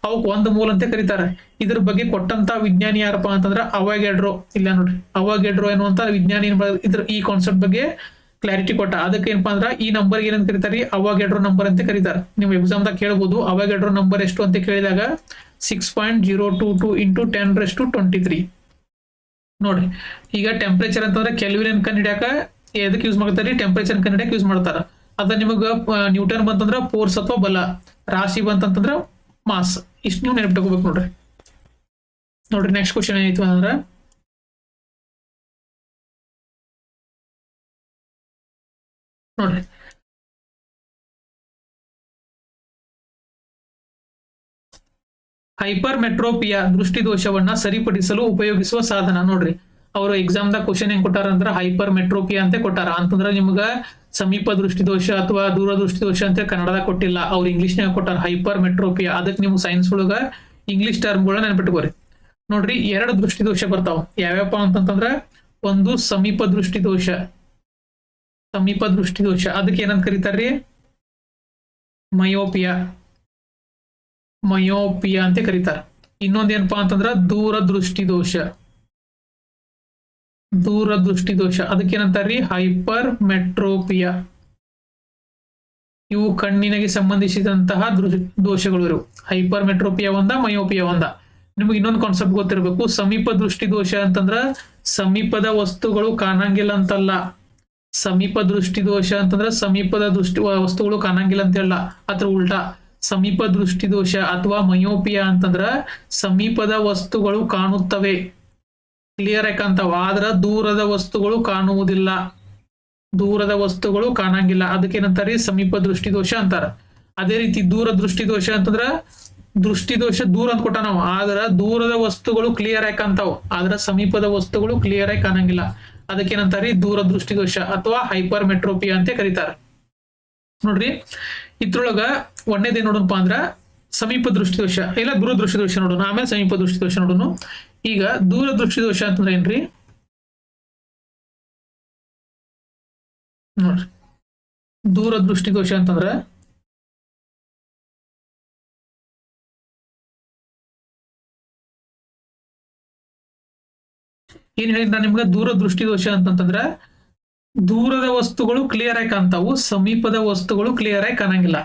Speaker 1: ಅವಕ್ ಒಂದು ಮೋಲ್ ಅಂತ ಕರೀತಾರ. ಇದ್ರ ಬಗ್ಗೆ ಕೊಟ್ಟಂತ ವಿಜ್ಞಾನಿ ಯಾರಪ್ಪ ಅಂತಂದ್ರ ಅವಾಗ್ಯಾಡ್ರೋ. ಇಲ್ಲ ನೋಡ್ರಿ, ಅವಾಗ್ಯಾಡ್ರೋ ಎನ್ನುವಂತ ವಿಜ್ಞಾನಿ ಇದ್ರ ಈ ಕಾನ್ಸೆಪ್ಟ್ ಬಗ್ಗೆ ಕ್ಲಾರಿಟಿ ಕೊಟ್ಟ. ಅದಕ್ಕೆ ಏನಪ್ಪಾ ಅಂದ್ರ ಈ ನಂಬರ್ ಏನಂತ ಕರೀತಾರಿ, ಅವಾಗ್ಯಾಡ್ರೋ ನಂಬರ್ ಅಂತ ಕರೀತಾರ. ನೀವು ಎಕ್ಸಾಮ್ ದಾಗ ಕೇಳಬಹುದು ಅವಾಗ್ಯಾಡ್ರೋ ನಂಬರ್ ಎಷ್ಟು ಅಂತ ಕೇಳಿದಾಗ 6.022 ಇಂಟು 10⁻23. ನೋಡ್ರಿ, ಈಗ ಟೆಂಪರೇಚರ್ ಅಂತಂದ್ರೆ ಕೆಲ್ವಿನ್ ಕಂಡಿಡ್ಯಾಕ ಎದಕ್ಕೆ ಯೂಸ್ ಮಾಡ್ತಾರೆ, ಟೆಂಪರೇಚರ್ ಕಂಡಿಡ್ಯಾಕ ಯೂಸ್ ಮಾಡ್ತಾರ. ಅದ ನಿಮಗ ನ್ಯೂಟನ್ ಬಂತಂದ್ರ ಫೋರ್ಸ್ ಅಥವಾ ಬಲ, ರಾಶಿ ಬಂತಂತಂದ್ರ ಮಾಸ್. ಇಷ್ಟು ನೀವು ನೆನಪಿಟ್ಕೋಬೇಕು ನೋಡ್ರಿ. ನೋಡ್ರಿ ನೆಕ್ಸ್ಟ್ ಕ್ವಶನ್ ಏನಾಯ್ತು ಅಂದ್ರ, ನೋಡ್ರಿ ಹೈಪರ್ ಮೆಟ್ರೋಪಿಯಾ ದೃಷ್ಟಿದೋಷವನ್ನ ಸರಿಪಡಿಸಲು ಉಪಯೋಗಿಸುವ ಸಾಧನ. ನೋಡ್ರಿ, ಅವರು ಎಕ್ಸಾಮ್ ದಾಗ ಕ್ವಶನ್ ಹೆಂಗ್ ಕೊಟ್ಟಾರ ಅಂದ್ರ ಹೈಪರ್ ಮೆಟ್ರೋಪಿಯಾ ಅಂತ ಕೊಟ್ಟಾರ. ಅಂತಂದ್ರ ನಿಮ್ಗ ಸಮೀಪ ದೃಷ್ಟಿದೋಷ ಅಥವಾ ದೂರ ದೃಷ್ಟಿದೋಷ ಅಂತ ಕನ್ನಡದಾಗ ಕೊಟ್ಟಿಲ್ಲ, ಅವ್ರು ಇಂಗ್ಲಿಷ್ನಾಗ ಕೊಟ್ಟಾರ ಹೈಪರ್ ಮೆಟ್ರೋಪಿಯಾ. ಅದಕ್ಕೆ ನೀವು ಸೈನ್ಸ್ ಒಳಗ ಇಂಗ್ಲಿಷ್ ಟರ್ಮ್ಗಳ ನೆನ್ಪಿಟ್ಕೋರಿ. ನೋಡ್ರಿ, ಎರಡು ದೃಷ್ಟಿದೋಷ ಬರ್ತಾವ. ಯಾವ್ಯಾವ ಅಂತಂತಂದ್ರ, ಒಂದು ಸಮೀಪ ದೃಷ್ಟಿದೋಷ. ಸಮೀಪ ದೃಷ್ಟಿದೋಷ ಅದಕ್ಕೆ ಏನಂತ ಕರೀತಾರ್ರಿ, ಮಯೋಪಿಯಾ. ಮಯೋಪಿಯಾ ಅಂತ ಕರೀತಾರ. ಇನ್ನೊಂದೇನಪ್ಪಾ ಅಂತಂದ್ರ ದೂರದೃಷ್ಟಿ ದೋಷ. ದೂರದೃಷ್ಟಿ ದೋಷ ಅದಕ್ಕೇನಂತಾರ್ರಿ, ಹೈಪರ್ ಮೆಟ್ರೋಪಿಯಾ. ಇವು ಕಣ್ಣಿನಿಗೆ ಸಂಬಂಧಿಸಿದಂತಹ ದೋಷಗಳು ಇರು. ಹೈಪರ್ ಮೆಟ್ರೋಪಿಯಾ ಒಂದ, ಮಯೋಪಿಯಾ ಒಂದ. ನಿಮ್ಗೆ ಇನ್ನೊಂದು ಕಾನ್ಸೆಪ್ಟ್ ಗೊತ್ತಿರಬೇಕು, ಸಮೀಪ ದೃಷ್ಟಿ ದೋಷ ಅಂತಂದ್ರ ಸಮೀಪದ ವಸ್ತುಗಳು ಕಾಣಂಗಿಲ್ಲ ಅಂತಲ್ಲ. ಸಮೀಪ ದೃಷ್ಟಿ ದೋಷ ಅಂತಂದ್ರ ಸಮೀಪದ ವಸ್ತುಗಳು ಕಾಣಂಗಿಲ್ಲ ಅಂತ ಹೇಳ, ಅದ್ರ ಉಲ್ಟಾ. ಸಮೀಪ ದೃಷ್ಟಿ ದೋಷ ಅಥವಾ ಮಯೋಪಿಯಾ ಅಂತಂದ್ರ ಸಮೀಪದ ವಸ್ತುಗಳು ಕಾಣುತ್ತವೆ, ಕ್ಲಿಯರ್ ಆಗಿ ಕಾಣ್ತಾವ, ಆದ್ರ ದೂರದ ವಸ್ತುಗಳು ಕಾಣುವುದಿಲ್ಲ. ದೂರದ ವಸ್ತುಗಳು ಕಾಣಂಗಿಲ್ಲ, ಅದಕ್ಕೇನಂತಾರಿ ಸಮೀಪ ದೃಷ್ಟಿ ದೋಷ ಅಂತಾರ. ಅದೇ ರೀತಿ ದೂರ ದೃಷ್ಟಿ ದೋಷ ಅಂತಂದ್ರ ದೃಷ್ಟಿ ದೋಷ ದೂರ ಅಂತ ಕೊಟ್ಟ ನಾವು, ಆದ್ರ ದೂರದ ವಸ್ತುಗಳು ಕ್ಲಿಯರ್ ಆಗಿ ಕಾಣ್ತಾವ, ಆದ್ರ ಸಮೀಪದ ವಸ್ತುಗಳು ಕ್ಲಿಯರ್ ಆಗಿ ಕಾಣಂಗಿಲ್ಲ. ಅದಕ್ಕೇನಂತಾರಿ ದೂರ ದೃಷ್ಟಿ ದೋಷ ಅಥವಾ ಹೈಪರ್ ಮೆಟ್ರೋಪಿಯಾ ಅಂತ ಕರೀತಾರ. ನೋಡ್ರಿ, ಇದ್ರೊಳಗ ಒಂದೇದೇನ್ ನೋಡೋಣಪ್ಪ ಅಂದ್ರ ಸಮೀಪ ದೃಷ್ಟಿ ದೋಷ, ಇಲ್ಲ ದೂರದೃಷ್ಟಿ ದೋಷ ನೋಡೋಣ, ಆಮೇಲೆ ಸಮೀಪ ದೃಷ್ಟಿ ದೋಷ ನೋಡೋಣ. ಈಗ ದೂರದೃಷ್ಟಿ ದೋಷ ಅಂತಂದ್ರೆ ಏನ್ರಿ, ನೋಡ್ರಿ ದೂರದೃಷ್ಟಿ ದೋಷ ಅಂತಂದ್ರ ಏನ್ ಹೇಳಿದ್ರ ನಿಮ್ಗ, ದೂರದೃಷ್ಟಿ ದೋಷ ಅಂತಂದ್ರ ದೂರದ ವಸ್ತುಗಳು ಕ್ಲಿಯರ್ ಆಗಿ ಕಾಣ್ತಾವು, ಸಮೀಪದ ವಸ್ತುಗಳು ಕ್ಲಿಯರ್ ಆಗಿ ಕಾಣಂಗಿಲ್ಲ.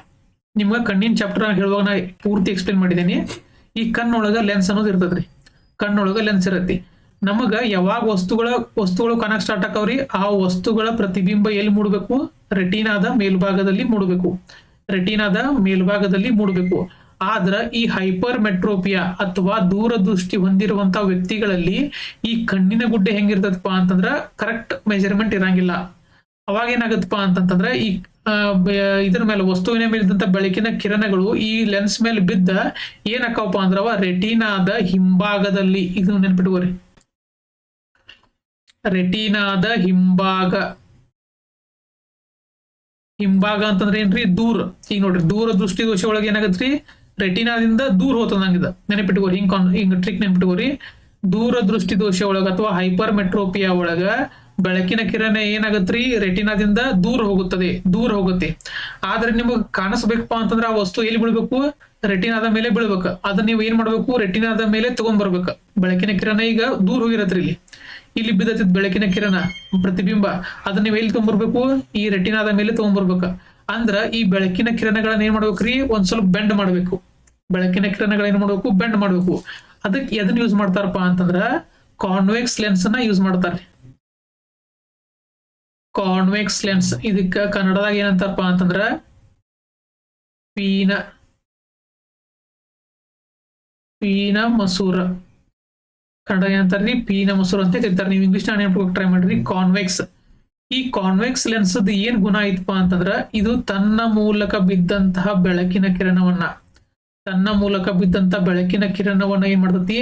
Speaker 1: ನಿಮ್ಗ ಕಣ್ಣಿನ ಚಾಪ್ಟರ್ ಹೇಳುವಾಗ ನಾ ಪೂರ್ತಿ ಎಕ್ಸ್ಪ್ಲೇನ್ ಮಾಡಿದ್ದೀನಿ. ಈ ಕಣ್ಣೊಳಗ ಲೆನ್ಸ್ ಅನ್ನೋದು ಇರ್ತದ್ರಿ, ಕಣ್ಣೊಳಗ ಲೆನ್ಸ್ ಇರತ್ತಿ. ನಮಗ ಯಾವಾಗ ವಸ್ತುಗಳು ಕಾಣಕ್ ಸ್ಟಾರ್ಟ್ ಆಕವ್ರಿ, ಆ ವಸ್ತುಗಳ ಪ್ರತಿಬಿಂಬ ಎಲ್ಲಿ ಮೂಡಬೇಕು, ರೆಟಿನಾದ ಮೇಲ್ಭಾಗದಲ್ಲಿ ಮೂಡಬೇಕು. ರೆಟಿನಾದ ಮೇಲ್ಭಾಗದಲ್ಲಿ ಮೂಡಬೇಕು. ಆದ್ರ ಈ ಹೈಪರ್ ಮೆಟ್ರೋಪಿಯಾ ಅಥವಾ ದೂರದೃಷ್ಟಿ ಹೊಂದಿರುವಂತಹ ವ್ಯಕ್ತಿಗಳಲ್ಲಿ ಈ ಕಣ್ಣಿನ ಗುಡ್ಡೆ ಹೆಂಗಿರ್ತದಪ್ಪ ಅಂತಂದ್ರ ಕರೆಕ್ಟ್ ಮೆಜರ್ಮೆಂಟ್ ಇರಂಗಿಲ್ಲ. ಅವಾಗ ಏನಾಗತ್ತಪ್ಪ ಅಂತಂತಂದ್ರ ಈ ಇದ್ರ ಮೇಲೆ ವಸ್ತುವಿನ ಮೇಲಿದ್ದಂತ ಬೆಳಕಿನ ಕಿರಣಗಳು ಈ ಲೆನ್ಸ್ ಮೇಲೆ ಬಿದ್ದ ಏನಾಕವಪ್ಪ ಅಂದ್ರವ ರೆಟಿನಾದ ಹಿಂಭಾಗದಲ್ಲಿ, ಇದು ನೆನ್ಪಿಟ್ಕೋರಿ, ರೆಟಿನಾದ ಹಿಂಭಾಗ ಅಂತಂದ್ರೆ ಏನ್ರಿ, ದೂರ. ಈಗ ನೋಡ್ರಿ, ದೂರ ದೃಷ್ಟಿ ದೋಷ ಒಳಗೆ ಏನಾಗತ್ರಿ, ರೆಟಿನಾದಿಂದ ದೂರ ಹೋತದಂಗಿದ. ನೆನಪಿಟ್ಕೋರಿ, ಹಿಂಗ್ ಟ್ರಿಕ್ ನೆನಪಿಟ್ಕೋರಿ. ದೂರ ದೃಷ್ಟಿ ದೋಷ ಒಳಗ ಅಥವಾ ಹೈಪರ್ ಮೆಟ್ರೋಪಿಯಾ ಒಳಗ ಬೆಳಕಿನ ಕಿರಣ ಏನಾಗತ್ರಿ, ರೆಟಿನಾದಿಂದ ದೂರ ಹೋಗುತ್ತೆ. ಆದ್ರೆ ನಿಮಗ್ ಕಾಣಿಸ್ಬೇಕಪ್ಪ ಅಂತಂದ್ರ ಆ ವಸ್ತು ಎಲ್ಲಿ ಬೀಳ್ಬೇಕು, ರೆಟಿನಾದ ಮೇಲೆ ಬೀಳ್ಬೇಕು. ಅದನ್ನ ನೀವು ಏನ್ ಮಾಡ್ಬೇಕು, ರೆಟಿನಾದ ಮೇಲೆ ತಗೊಂಡ್ ಬರ್ಬೇಕು. ಬೆಳಕಿನ ಕಿರಣ ಈಗ ದೂರ ಹೋಗಿರತ್ರಿ, ಇಲ್ಲಿ ಬಿದ್ದತಿದ್ ಬೆಳಕಿನ ಕಿರಣ ಪ್ರತಿಬಿಂಬ, ಅದನ್ನ ನೀವು ಎಲ್ಲಿ ತಗೊಂಡ್ಬರ್ಬೇಕು, ಈ ರೆಟಿನಾದ ಮೇಲೆ ತಗೊಂಡ್ಬರ್ಬೇಕು. ಅಂದ್ರ ಈ ಬೆಳಕಿನ ಕಿರಣಗಳನ್ನ ಏನ್ ಮಾಡ್ಬೇಕ್ರಿ, ಒಂದ್ ಸ್ವಲ್ಪ ಬೆಂಡ್ ಮಾಡ್ಬೇಕು. ಬೆಳಕಿನ ಕಿರಣಗಳ ಏನ್ ಮಾಡ್ಬೇಕು, ಬೆಂಡ್ ಮಾಡ್ಬೇಕು. ಅದಕ್ಕೆ ಎದನ್ನ ಯೂಸ್ ಮಾಡ್ತಾರಪ್ಪ ಅಂತಂದ್ರ ಕಾನ್ವೆಕ್ಸ್ ಲೆನ್ಸ್ ನ ಯೂಸ್ ಮಾಡ್ತಾರ್ರಿ. ಕಾನ್ವೆಕ್ಸ್ ಲೆನ್ಸ್, ಇದಕ್ಕ ಕನ್ನಡದಾಗ ಏನಂತಾರಪ್ಪ ಅಂತಂದ್ರ ಪೀನ ಮಸೂರ. ಕನ್ನಡ ಏನಂತಾರ್ರಿ ಪೀನ ಮೊಸರು ಅಂತ ಕರೀತಾರೆ. ನೀವು ಇಂಗ್ಲಿಷ್ ನೆನಪಿಗೆ ಟ್ರೈ ಮಾಡ್ರಿ. ಕಾನ್ವೆಕ್ಸ್. ಈ ಕಾನ್ವೆಕ್ಸ್ ಲೆನ್ಸ್ ಏನ್ ಗುಣ ಐತಪ್ಪ ಅಂತಂದ್ರ ಇದು ತನ್ನ ಮೂಲಕ ಬಿದ್ದಂತಹ ಬೆಳಕಿನ ಕಿರಣವನ್ನ ಏನ್ ಮಾಡ್ತತಿ,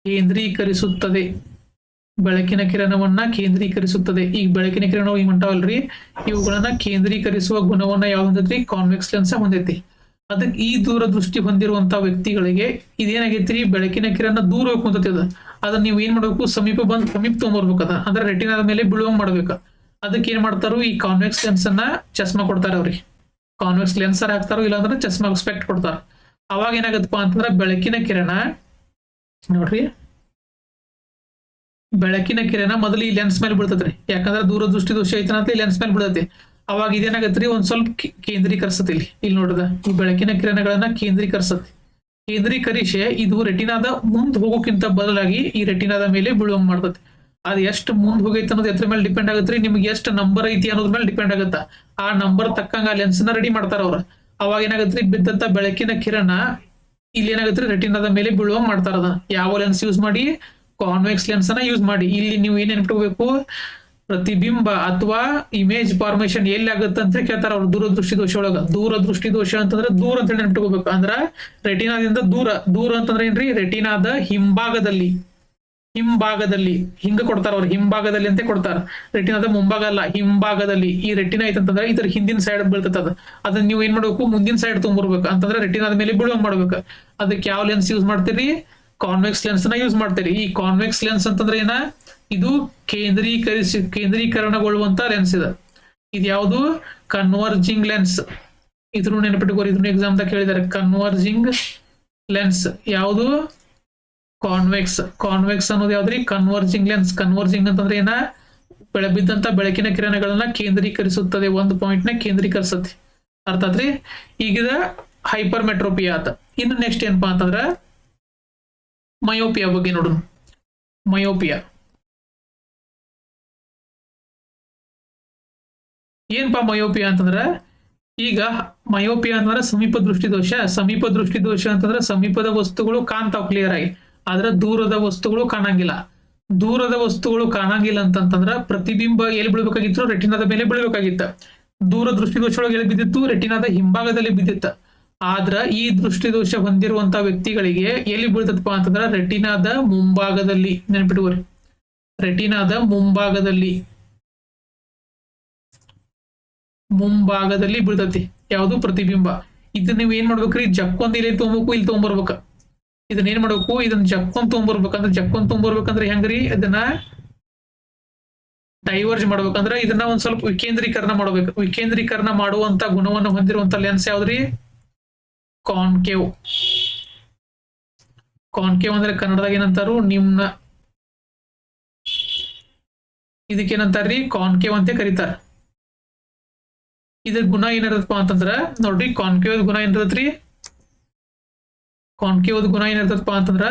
Speaker 1: ಕೇಂದ್ರೀಕರಿಸುತ್ತದೆ. ಬೆಳಕಿನ ಕಿರಣವನ್ನ ಕೇಂದ್ರೀಕರಿಸುತ್ತದೆ. ಈಗ ಬೆಳಕಿನ ಕಿರಣ ಹಿಂಗ್ ಹೊಂಟಾವಲ್ರಿ, ಇವುಗಳನ್ನ ಕೇಂದ್ರೀಕರಿಸುವ ಗುಣವನ್ನ ಯಾವ್ದು ಹೊಂದೈತಿ, ಕಾನ್ವೆಕ್ಸ್ ಲೆನ್ಸ್ ಹೊಂದೈತಿ. ಅದಕ್ಕೆ ಈ ದೂರದೃಷ್ಟಿ ಹೊಂದಿರುವಂತ ವ್ಯಕ್ತಿಗಳಿಗೆ ಇದೇನಾಗೈತ್ರಿ, ಬೆಳಕಿನ ಕಿರಣ ದೂರ ಹೋಗ್ಕೊಂತತಿ. ಅದನ್ನ ನೀವು ಏನ್ ಮಾಡ್ಬೇಕು, ಸಮೀಪ ತಗೊಂಡ್ಬರ್ಬೇಕು. ಅಂದ್ರೆ ರೆಟಿನಾದ ಮೇಲೆ ಬೀಳುವಂಗ್ ಮಾಡ್ಬೇಕು. ಅದಕ್ಕೆ ಏನ್ ಮಾಡ್ತಾರೋ, ಈ ಕಾನ್ವೆಕ್ಸ್ ಲೆನ್ಸ್ ಅನ್ನ ಚಸ್ಮಾ ಕೊಡ್ತಾರೆ ಅವ್ರಿಗೆ. ಕಾನ್ವೆಕ್ಸ್ ಲೆನ್ಸ್ ಹಾಕ್ತಾರೋ, ಇಲ್ಲಾಂದ್ರೆ ಚಸ್ಮಾ ಸ್ಪೆಕ್ಟ್ ಕೊಡ್ತಾರ. ಅವಾಗ ಏನಾಗತ್ತಪ್ಪ ಅಂತಂದ್ರೆ ಬೆಳಕಿನ ಕಿರಣ ನೋಡ್ರಿ, ಬೆಳಕಿನ ಕಿರಣ ಮೊದಲು ಈ ಲೆನ್ಸ್ ಮೇಲೆ ಬೀಳ್ತದ್ರಿ. ಯಾಕಂದ್ರೆ ದೂರದೃಷ್ಟಿ ದೋಷ ಐತನಂತ ಈ ಲೆನ್ಸ್ ಮೇಲೆ ಬೀಳತಿ. ಅವಾಗ ಇದೇನಾಗತ್ರಿ, ಒಂದ್ ಸ್ವಲ್ಪ ಕೇಂದ್ರೀಕರಿಸತಿ. ಇಲ್ಲಿ ನೋಡ್ದ, ಈ ಬೆಳಕಿನ ಕಿರಣಗಳನ್ನ ಕೇಂದ್ರೀಕರಿಸತಿ. ಕೇಂದ್ರೀಕರಿಸಿ ಇದು ರೆಟಿನಾದ ಮುಂದ್ ಹೋಗೋಕ್ಕಿಂತ ಬದಲಾಗಿ ಈ ರೆಟಿನಾದ ಮೇಲೆ ಬೀಳುವಂಗ್ ಮಾಡ್ತತಿ. ಅದ್ ಎಷ್ಟು ಮುಂದ್ ಹೋಗೈತೆ ಅನ್ನೋದು ಎದ್ರ ಮೇಲೆ ಡಿಪೆಂಡ್ ಆಗತ್ರಿ, ನಿಮ್ಗೆ ಎಷ್ಟು ನಂಬರ್ ಐತಿ ಅನ್ನೋದ್ರ ಮೇಲೆ ಡಿಪೆಂಡ್ ಆಗತ್ತ. ಆ ನಂಬರ್ ತಕ್ಕಂಗ ಆ ಲೆನ್ಸ್ ನ ರೆಡಿ ಮಾಡ್ತಾರ ಅವ್ರ. ಅವಾಗ ಏನಾಗತ್ರಿ, ಬಿದ್ದಂತ ಬೆಳಕಿನ ಕಿರಣ ಇಲ್ಲಿ ಏನಾಗತ್ರಿ, ರೆಟಿನಾದ ಮೇಲೆ ಬೀಳುವಂಗ್ ಮಾಡ್ತಾರದ. ಯಾವ ಲೆನ್ಸ್ ಯೂಸ್ ಮಾಡಿ, ಕಾನ್ವೆಕ್ಸ್ ಲೆನ್ಸ್ ಅನ್ನ ಯೂಸ್ ಮಾಡಿ. ಇಲ್ಲಿ ನೀವು ಏನ್ ನೆನ್ಪಿಟ್ಕೋಬೇಕು, ಪ್ರತಿಬಿಂಬ ಅಥವಾ ಇಮೇಜ್ ಫಾರ್ಮೇಶನ್ ಎಲ್ಲಿ ಆಗುತ್ತೆ ಅಂತ ಕೇಳ್ತಾರ ಅವ್ರು ದೂರದೃಷ್ಟಿ ದೋಷ ಒಳಗ. ದೂರದೃಷ್ಟಿ ದೋಷ ಅಂತಂದ್ರೆ ದೂರ ಅಂತ ಹೇಳಿ ನೆನ್ಪಿಟ್ಕೋಬೇಕು. ಅಂದ್ರ ರೆಟಿನಾದಿಂದ ದೂರ ಅಂತಂದ್ರೆ ಏನ್ರಿ, ರೆಟಿನಾದ ಹಿಂಭಾಗದಲ್ಲಿ ಹಿಂಗ ಕೊಡ್ತಾರ ಅವ್ರು. ಹಿಂಭಾಗದಲ್ಲಿ ಅಂತ ಕೊಡ್ತಾರ. ರೆಟಿನಾದ ಮುಂಭಾಗ ಅಲ್ಲ, ಹಿಂಭಾಗದಲ್ಲಿ. ಈ ರೆಟಿನಾ ಐತಂತಂದ್ರೆ ಇದ್ರ ಹಿಂದಿನ ಸೈಡ್ ಬೀಳ್ತದ. ಅದನ್ನ ನೀವು ಏನ್ ಮಾಡ್ಬೇಕು, ಮುಂದಿನ ಸೈಡ್ ತೊಗೊಂಡ್ಬರ್ಬೇಕು. ಅಂತಂದ್ರೆ ರೆಟಿನಾದ ಮೇಲೆ ಬೀಳುವಂಗ್ ಮಾಡ್ಬೇಕು. ಅದಕ್ಕೆ ಯಾವ ಲೆನ್ಸ್ ಯೂಸ್ ಮಾಡ್ತೀರಿ, ಕಾನ್ವೆಕ್ಸ್ ಲೆನ್ಸ್ ನ ಯೂಸ್ ಮಾಡ್ತೀರಿ. ಈ ಕಾನ್ವೆಕ್ಸ್ ಲೆನ್ಸ್ ಅಂತಂದ್ರೆ ಏನ, ಇದು ಕೇಂದ್ರೀಕರಣಗೊಳ್ಳುವಂತ ಲೆನ್ಸ್ ಇದೆ. ಇದು ಯಾವುದು, ಕನ್ವರ್ಜಿಂಗ್ ಲೆನ್ಸ್. ಇದ್ರ ನೆನಪಿಟ್ಟುಕೋರಿ, ಇದನ್ನ ಎಕ್ಸಾಮ್ ದಾಗ ಕೇಳಿದಾರೆ. ಕನ್ವರ್ಜಿಂಗ್ ಲೆನ್ಸ್ ಯಾವುದು, ಕಾನ್ವೆಕ್ಸ್ ಅನ್ನೋದು ಯಾವ್ದ್ರಿ, ಕನ್ವರ್ಜಿಂಗ್ ಲೆನ್ಸ್. ಕನ್ವರ್ಜಿಂಗ್ ಅಂತಂದ್ರೆ ಏನ, ಬಿದ್ದಂತ ಬೆಳಕಿನ ಕಿರಣಗಳನ್ನ ಕೇಂದ್ರೀಕರಿಸುತ್ತದೆ, ಒಂದು ಪಾಯಿಂಟ್ ನ ಕೇಂದ್ರೀಕರಿಸುತ್ತೆ. ಅರ್ಥ ಆತ್ರಿ. ಈಗಿದ ಹೈಪರ್ ಮೆಟ್ರೋಪಿಯಾ ಆತ. ಇನ್ನು ನೆಕ್ಸ್ಟ್ ಏನಪ್ಪಾ ಅಂತಂದ್ರ ಮಯೋಪಿಯಾ ಬಗ್ಗೆ ನೋಡೋಣ. ಮಯೋಪಿಯಾ ಏನ್ಪಾ ಮಯೋಪಿಯಾ ಅಂತಂದ್ರ, ಈಗ ಮಯೋಪಿಯಾ ಅಂತಂದ್ರೆ ಸಮೀಪ ದೃಷ್ಟಿ ದೋಷ ಅಂತಂದ್ರೆ ಸಮೀಪದ ವಸ್ತುಗಳು ಕಾಣ್ತಾವ್ ಕ್ಲಿಯರ್ ಆಗಿ, ಆದ್ರೆ ದೂರದ ವಸ್ತುಗಳು ಕಾಣಂಗಿಲ್ಲ. ಅಂತಂದ್ರ ಪ್ರತಿಬಿಂಬ ಎಲ್ಲಿ ಬೀಳ್ಬೇಕಾಗಿತ್ತು, ರೆಟಿನಾದ ಮೇಲೆ ಬೀಳ್ಬೇಕಾಗಿತ್ತ. ದೂರ ದೃಷ್ಟಿ ದೋಷ ಎಲ್ಲಿ ಬಿದ್ದಿತ್ತು, ರೆಟಿನಾದ ಹಿಂಭಾಗದಲ್ಲಿ ಬಿದ್ದಿತ್ತ. ಆದ್ರ ಈ ದೃಷ್ಟಿ ದೋಷ ಹೊಂದಿರುವಂತ ವ್ಯಕ್ತಿಗಳಿಗೆ ಎಲ್ಲಿ ಬೀಳ್ತದಪ್ಪ ಅಂತಂದ್ರ ರೆಟಿನಾದ ಮುಂಭಾಗದಲ್ಲಿ. ನೆನಪಿಟ್ಕೋರಿ, ರೆಟಿನಾದ ಮುಂಭಾಗದಲ್ಲಿ ಬೀಳ್ತತಿ ಯಾವುದು, ಪ್ರತಿಬಿಂಬ. ಇದನ್ನ ನೀವ್ ಏನ್ ಮಾಡ್ಬೇಕ್ರಿ, ಜಕ್ಕೊಂದ್ ಇಲ್ಲಿ ತಗೊಂಬೇಕು, ಇಲ್ಲಿ ತಗೊಂಡ್ಬರ್ಬೇಕ. ಇದನ್ನ ಏನ್ ಮಾಡ್ಬೇಕು, ಇದನ್ನ ಜಕ್ಕೊಂದ್ ತಗೊಂಡ್ಬರ್ಬೇಕಂದ್ರೆ ಹೆಂಗ್ರಿ, ಇದನ್ನ ಡೈವರ್ಜ್ ಮಾಡ್ಬೇಕಂದ್ರ ಇದನ್ನ ಒಂದ್ ಸ್ವಲ್ಪ ವಿಕೇಂದ್ರೀಕರಣ ಮಾಡ್ಬೇಕು. ವಿಕೇಂದ್ರೀಕರಣ ಮಾಡುವಂತ ಗುಣವನ್ನು ಹೊಂದಿರುವಂತ ಲೆನ್ಸ್ ಯಾವ್ದ್ರಿ, ಕಾನ್ಕೇವ್ ಅಂದ್ರೆ ಕನ್ನಡದಾಗ ಏನಂತಾರು, ನಿಮ್ನ. ಇದಕ್ಕೇನಂತಾರ್ರಿ, ಕಾನ್ಕೇವ್ ಅಂತ ಕರೀತಾರ. ಇದ್ರ ಗುಣ ಏನಿರತ್ತಪ್ಪ ಅಂತಂದ್ರ ನೋಡ್ರಿ, ಕಾನ್ಕೇವ್ ಗುಣ ಏನಿರ್ತದಪ್ಪ ಅಂತಂದ್ರ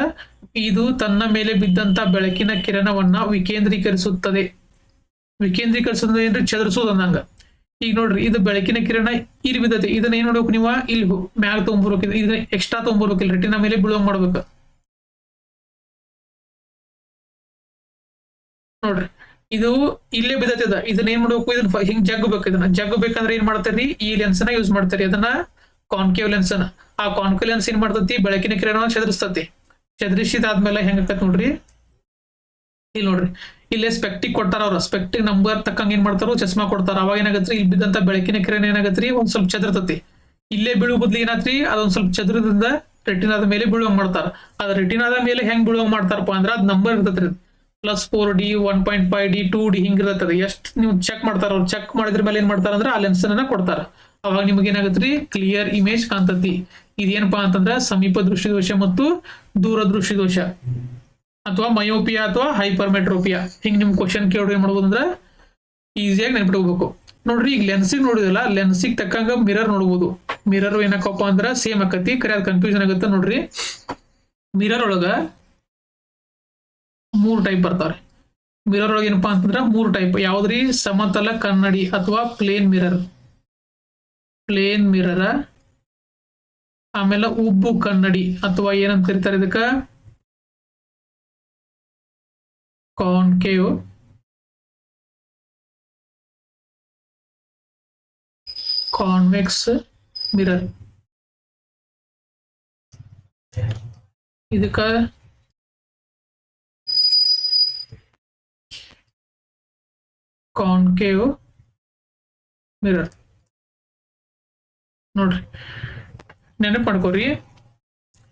Speaker 1: ಇದು ತನ್ನ ಮೇಲೆ ಬಿದ್ದಂತ ಬೆಳಕಿನ ಕಿರಣವನ್ನ ವಿಕೇಂದ್ರೀಕರಿಸುತ್ತದೆ. ಏನ್ರಿ, ಚದುರಿಸೋದು ಅಂದಂಗ. ಈಗ ನೋಡ್ರಿ, ಇದು ಬೆಳಕಿನ ಕಿರಣ ಇಲ್ಲಿ ಬಿದ್ದತಿ. ಇದನ್ನ ಏನ್ ಮಾಡ್ಬೇಕು ನೀವು, ಇಲ್ಲಿ ಮ್ಯಾಗ ತಗೊಂಡ್ಬರ್ಬೇಕು. ಇದನ್ನ ಎಕ್ಸ್ಟ್ರಾ ತಗೊಂಡ್ಬರ್ಬೇಕು, ಇಲ್ಲಿ ರೆಟಿನಾ ಮೇಲೆ ಬೀಳುವಂಗ್ ಮಾಡ್ಬೇಕು. ನೋಡ್ರಿ, ಇದು ಇಲ್ಲೇ ಬಿದ್ದತದ. ಇದನ್ನ ಏನ್ ಮಾಡ್ಬೇಕು, ಇದನ್ನ ಹಿಂಗ್ ಜಗ್ಬೇಕು. ಇದನ್ನ ಜಗ್ಬೇಕಂದ್ರೆ ಏನ್ ಮಾಡ್ತಾರ್ರಿ, ಈ ಲೆನ್ಸ್ ನ ಯೂಸ್ ಮಾಡ್ತಾರಿ. ಅದನ್ನ ಕಾನ್ಕೇವ್ ಲೆನ್ಸ್ ಅನ್ನ. ಆ ಕಾನ್ಕೇವ್ ಲೆನ್ಸ್ ಏನ್ ಮಾಡ್ತತಿ, ಬೆಳಕಿನ ಕಿರಣವನ್ನ ಚದುರಿಸ್ತತಿ. ಚದುರಿಸಿದಾದ್ಮೇಲೆ ಹೆಂಗತ್ ನೋಡ್ರಿ, ಇಲ್ಲಿ ನೋಡ್ರಿ, ಇಲ್ಲೇ ಸ್ಪೆಕ್ಟಿಗ್ ಕೊಟ್ಟಾರ ಅವ್ರ. ಸ್ಪೆಕ್ಟಿಗ್ ನಂಬರ್ ತಕ್ಕಂಗ ಏನ್ ಮಾಡ್ತಾರೋ ಚಸ್ಮಾ ಕೊಡ್ತಾರ. ಅವಾಗ ಏನಾಗತ್ರಿ, ಇಲ್ಲಿ ಬಿದ್ದಂತ ಬೆಳಕಿನ ಕಿರಣ ಏನಾಗತ್ರಿ, ಒಂದ್ ಸ್ವಲ್ಪ ಚದುರ್ತತಿ. ಇಲ್ಲೇ ಬೀಳುವ ಬದ್ಲಿ ಏನಾತ್ರಿ, ಅದೊಂದ್ ಸ್ವಲ್ಪ ಚದುರದಿಂದ ರೆಟಿನಾದ ಮೇಲೆ ಬೀಳುವಂಗ್ ಮಾಡ್ತಾರ. ಅದ್ ರೆಟಿನಾದ ಮೇಲೆ ಹೆಂಗ್ ಬೀಳುವಂಗ್ ಮಾಡ್ತಾರಪ್ಪ ಅಂದ್ರ ಅದ್ ನಂಬರ್ ಇರ್ತತ್ರಿ. +4D 1.5D 2D ಹಿಂಗಿರ್ತದೆ. ಎಷ್ಟು ನೀವು ಚೆಕ್ ಮಾಡ್ತಾರ ಅವ್ರು. ಚೆಕ್ ಮಾಡಿದ್ರ ಮೇಲೆ ಏನ್ ಮಾಡ್ತಾರ ಅಂದ್ರೆ ಆ ಲೆನ್ಸ್ ಅನ್ನ ಕೊಡ್ತಾರ. ಅವಾಗ ನಿಮ್ಗೆ ಏನಾಗತ್ರಿ, ಕ್ಲಿಯರ್ ಇಮೇಜ್ ಕಾಣ್ತತಿ. ಇದೇನಪ್ಪಾ ಅಂತಂದ್ರ ಸಮೀಪ ದೃಷ್ಟಿ ದೋಷ ಮತ್ತು ದೂರ ದೃಷ್ಟಿ ದೋಷ ಅಥವಾ ಮಯೋಪಿಯಾ ಅಥವಾ ಹೈಪರ್ಮೆಟ್ರೋಪಿಯಾ. ಹಿಂಗ್ ನಿಮ್ ಕ್ವಶನ್ ಕೇಳಿ ಏನ್ ಮಾಡ್ಬೋದು ಅಂದ್ರ ಈಸಿಯಾಗಿ ನೆನ್ಪಿಟ್ಕೋಬೇಕು. ನೋಡ್ರಿ, ಈಗ ಲೆನ್ಸಿಗೆ ನೋಡಿದಲ್ಲ, ಲೆನ್ಸಿಗೆ ತಕ್ಕಂಗ ಮಿರರ್ ನೋಡ್ಬೋದು. ಮಿರರ್ ಏನಕ್ಕಪ್ಪ ಅಂದ್ರ ಸೇಮ್ ಆಕತಿ, ಕರೆ ಅದ್ ಕನ್ಫ್ಯೂಷನ್ ಆಗತ್ತ. ನೋಡ್ರಿ, ಮಿರರ್ ಒಳಗ 3 ಟೈಪ್ ಬರ್ತಾವ್ರಿ. ಮಿರರ್ ಒಳಗೆ ಏನಪ್ಪಾ ಅಂತಂದ್ರ 3 ಟೈಪ್. ಯಾವ್ದ್ರಿ, ಸಮತಲ ಕನ್ನಡಿ ಅಥವಾ ಪ್ಲೇನ್ ಮಿರರ್, ಆಮೇಲೆ ಉಬ್ಬು ಕನ್ನಡಿ ಅಥವಾ ಏನಂತ ಕರೀತಾರೆ ಇದಕ್ಕ ಕಾನ್ಕೇವ್ ಕಾನ್ವೆಕ್ಸ್ ಮಿರರ್. ಇದಕ್ಕ ಕಾನ್ಕೇವ್ ಮಿರರ್ ನೋಡ್ರಿ, ನೆನಪು ಮಾಡ್ಕೋರಿ.